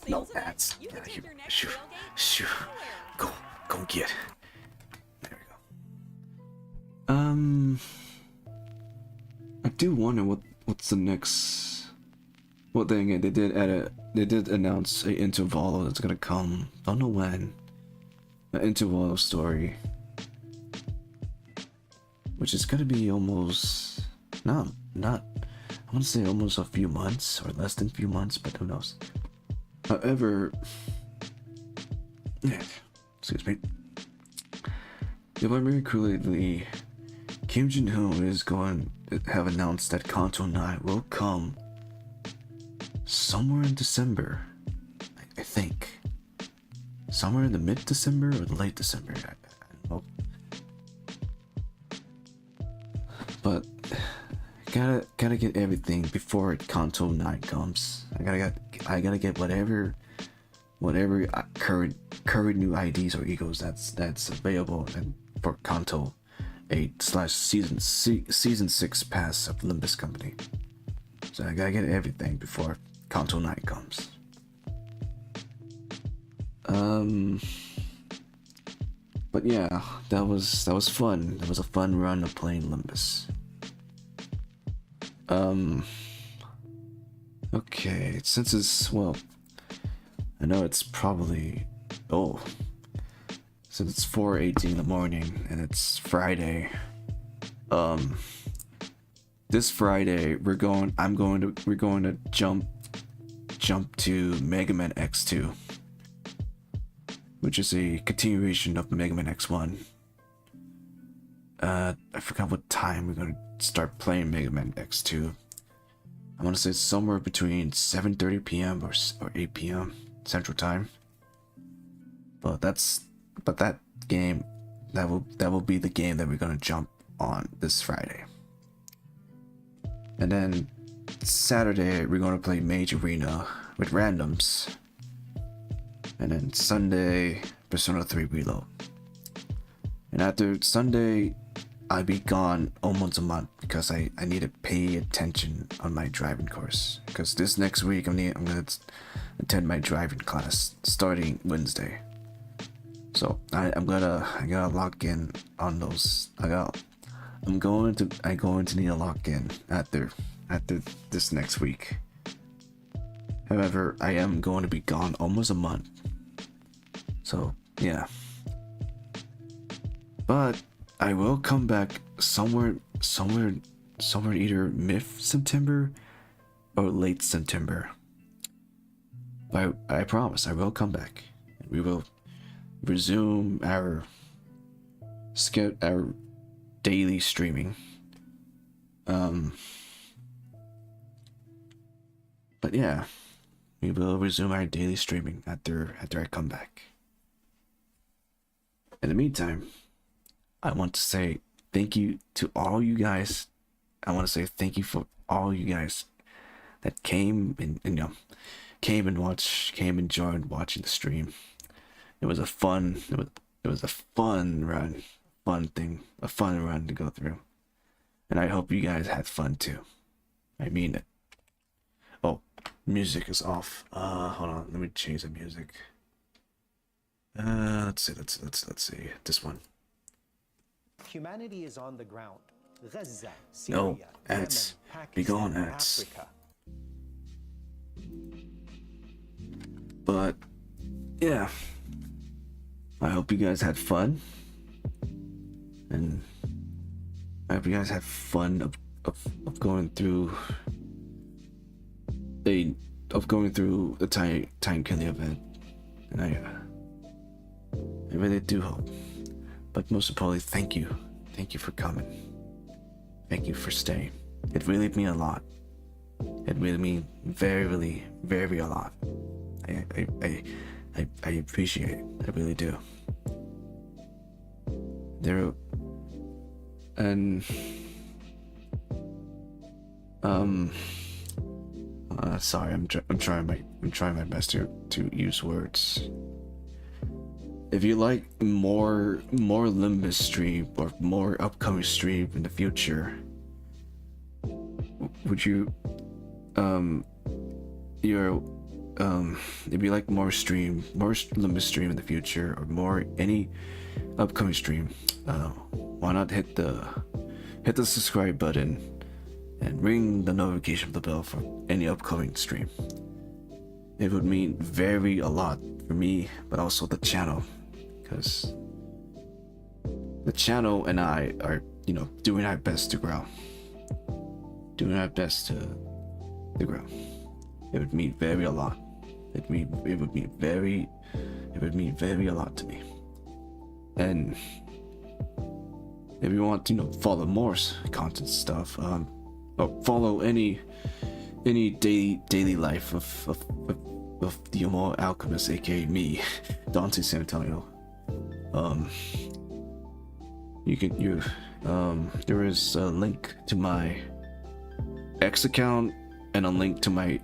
Speaker 2: No ads. Get out of here. Shoo. Go get. There we go. I do wonder what's the next. Well, then again, they did announce a intervalo that's gonna come. Don't know when. An intervalo story, which is gonna be almost not. I want to say almost a few months or less than a few months, but who knows. However, excuse me. If I remember correctly, Kim Jin-ho is going to have announced that Kanto 9 will come somewhere in December. I think. Somewhere in the mid-December or the late December. I don't know. But gotta get everything before Kanto 9 comes. I gotta get whatever current new IDs or egos that's available and for Kanto 8/season 6 pass of Limbus Company. So I gotta get everything before Kanto 9 comes. But yeah, that was fun. That was a fun run of playing Limbus. Okay, since it's, well, I know it's probably, since it's 4:18 in the morning and it's Friday, this Friday we're going to jump to Mega Man X2, which is a continuation of Mega Man X1. I forgot what time we're gonna start playing Mega Man X2. I want to say it's somewhere between 7:30 p.m. or 8 p.m. Central Time. But that game, that will be the game that we're gonna jump on this Friday. And then Saturday we're gonna play Mage Arena with randoms. And then Sunday, Persona 3 Reload. And after Sunday, I'll be gone almost a month because I need to pay attention on my driving course. Because this next week I'm gonna attend my driving class starting Wednesday. So I'm gonna lock in on those. I'm going to need to lock in after this next week. However, I am going to be gone almost a month. So yeah. But I will come back somewhere either mid-September or late September. But I promise I will come back. We will resume our daily streaming. But yeah, we will resume our daily streaming after I come back. In the meantime, I want to say thank you to all you guys. I want to say thank you for all you guys that came and joined watching the stream. It was a fun run, a fun run to go through. And I hope you guys had fun too. I mean it. Oh, music is off. Hold on, let me change the music. Let's see. This one.
Speaker 19: Humanity is on the ground. Gaza,
Speaker 2: No,
Speaker 19: Syria,
Speaker 2: ads.
Speaker 19: Yemen,
Speaker 2: Be gone,
Speaker 19: Pakistan,
Speaker 2: ads.
Speaker 19: Africa.
Speaker 2: But yeah, I hope you guys had fun, and I hope you guys had fun of going through the time killing event, and I really do hope. But most importantly, thank you for coming. Thank you for staying. It really means a lot. It really means very a lot. I appreciate it. I really do. there, and sorry, I'm trying my best to use words. If you like more Limbus stream or more upcoming stream in the future, would you if you like more Limbus stream in the future, or more any upcoming stream, why not hit the subscribe button and ring the notification bell for any upcoming stream. It would mean a lot for me, but also the channel, because the channel and I are, doing our best to grow. Doing our best to grow. It would mean a lot. It would mean very a lot to me. And if you want to, follow more content stuff, or follow any daily life of the Homo Alchemist, aka me, Dante San Antonio. There is a link to my X account and a link to my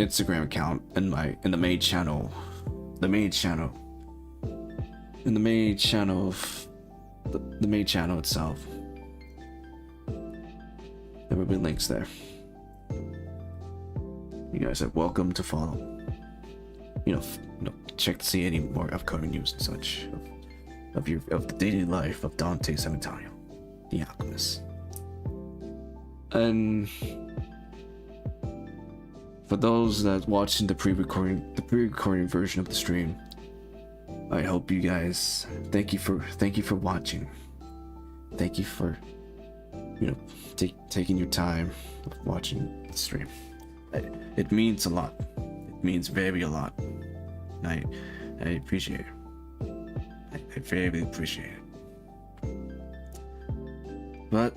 Speaker 2: Instagram account in the main channel. The main channel itself. There will be links there. You guys are welcome to follow. Check to see any more upcoming news and such of the daily life of Dante San Antonio, the Alchemist. And for those that watching the pre-recording version of the stream, I hope you guys, thank you for watching. Thank you for taking your time watching the stream. It means a lot. It means very a lot. I appreciate it. I very appreciate it. But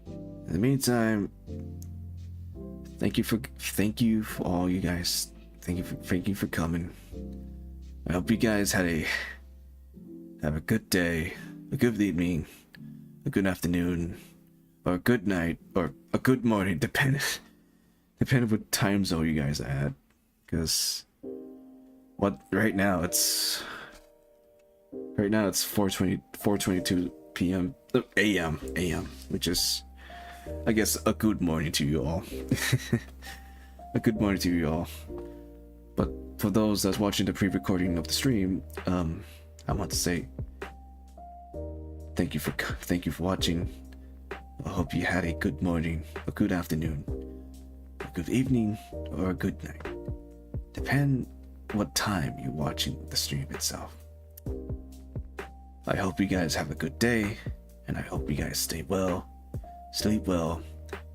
Speaker 2: in the meantime, thank you for all you guys. Thank you for coming. I hope you guys have a good day, a good evening, a good afternoon, or a good night, or a good morning, depending what time zone you guys are at. Because right now it's 4:22 p.m. a.m., which is, I guess, a good morning to you all. A good morning to you all. But for those that's watching the pre-recording of the stream, I want to say thank you for watching. I hope you had a good morning, a good afternoon, a good evening, or a good night. Depend what time you're watching the stream itself. I hope you guys have a good day, and I hope you guys stay well, sleep well,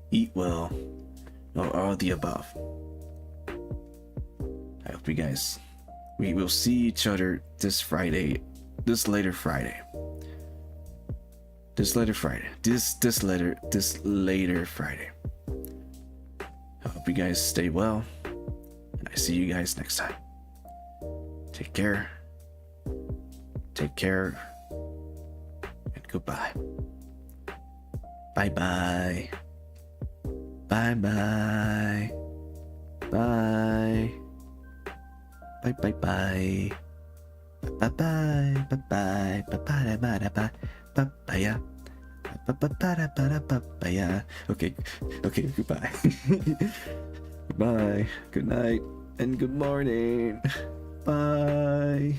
Speaker 2: eat well, or all the above. I hope you guys, we will see each other this later Friday. I hope you guys stay well, and I see you guys next time. Take care, and goodbye. Bye-bye. Bye-bye. Bye. Bye-bye-bye. Bye-bye. Bye-bye. Bye-bye. Bye-bye. Bye-bye. Okay, goodbye. Goodbye. Good night and good morning. Bye.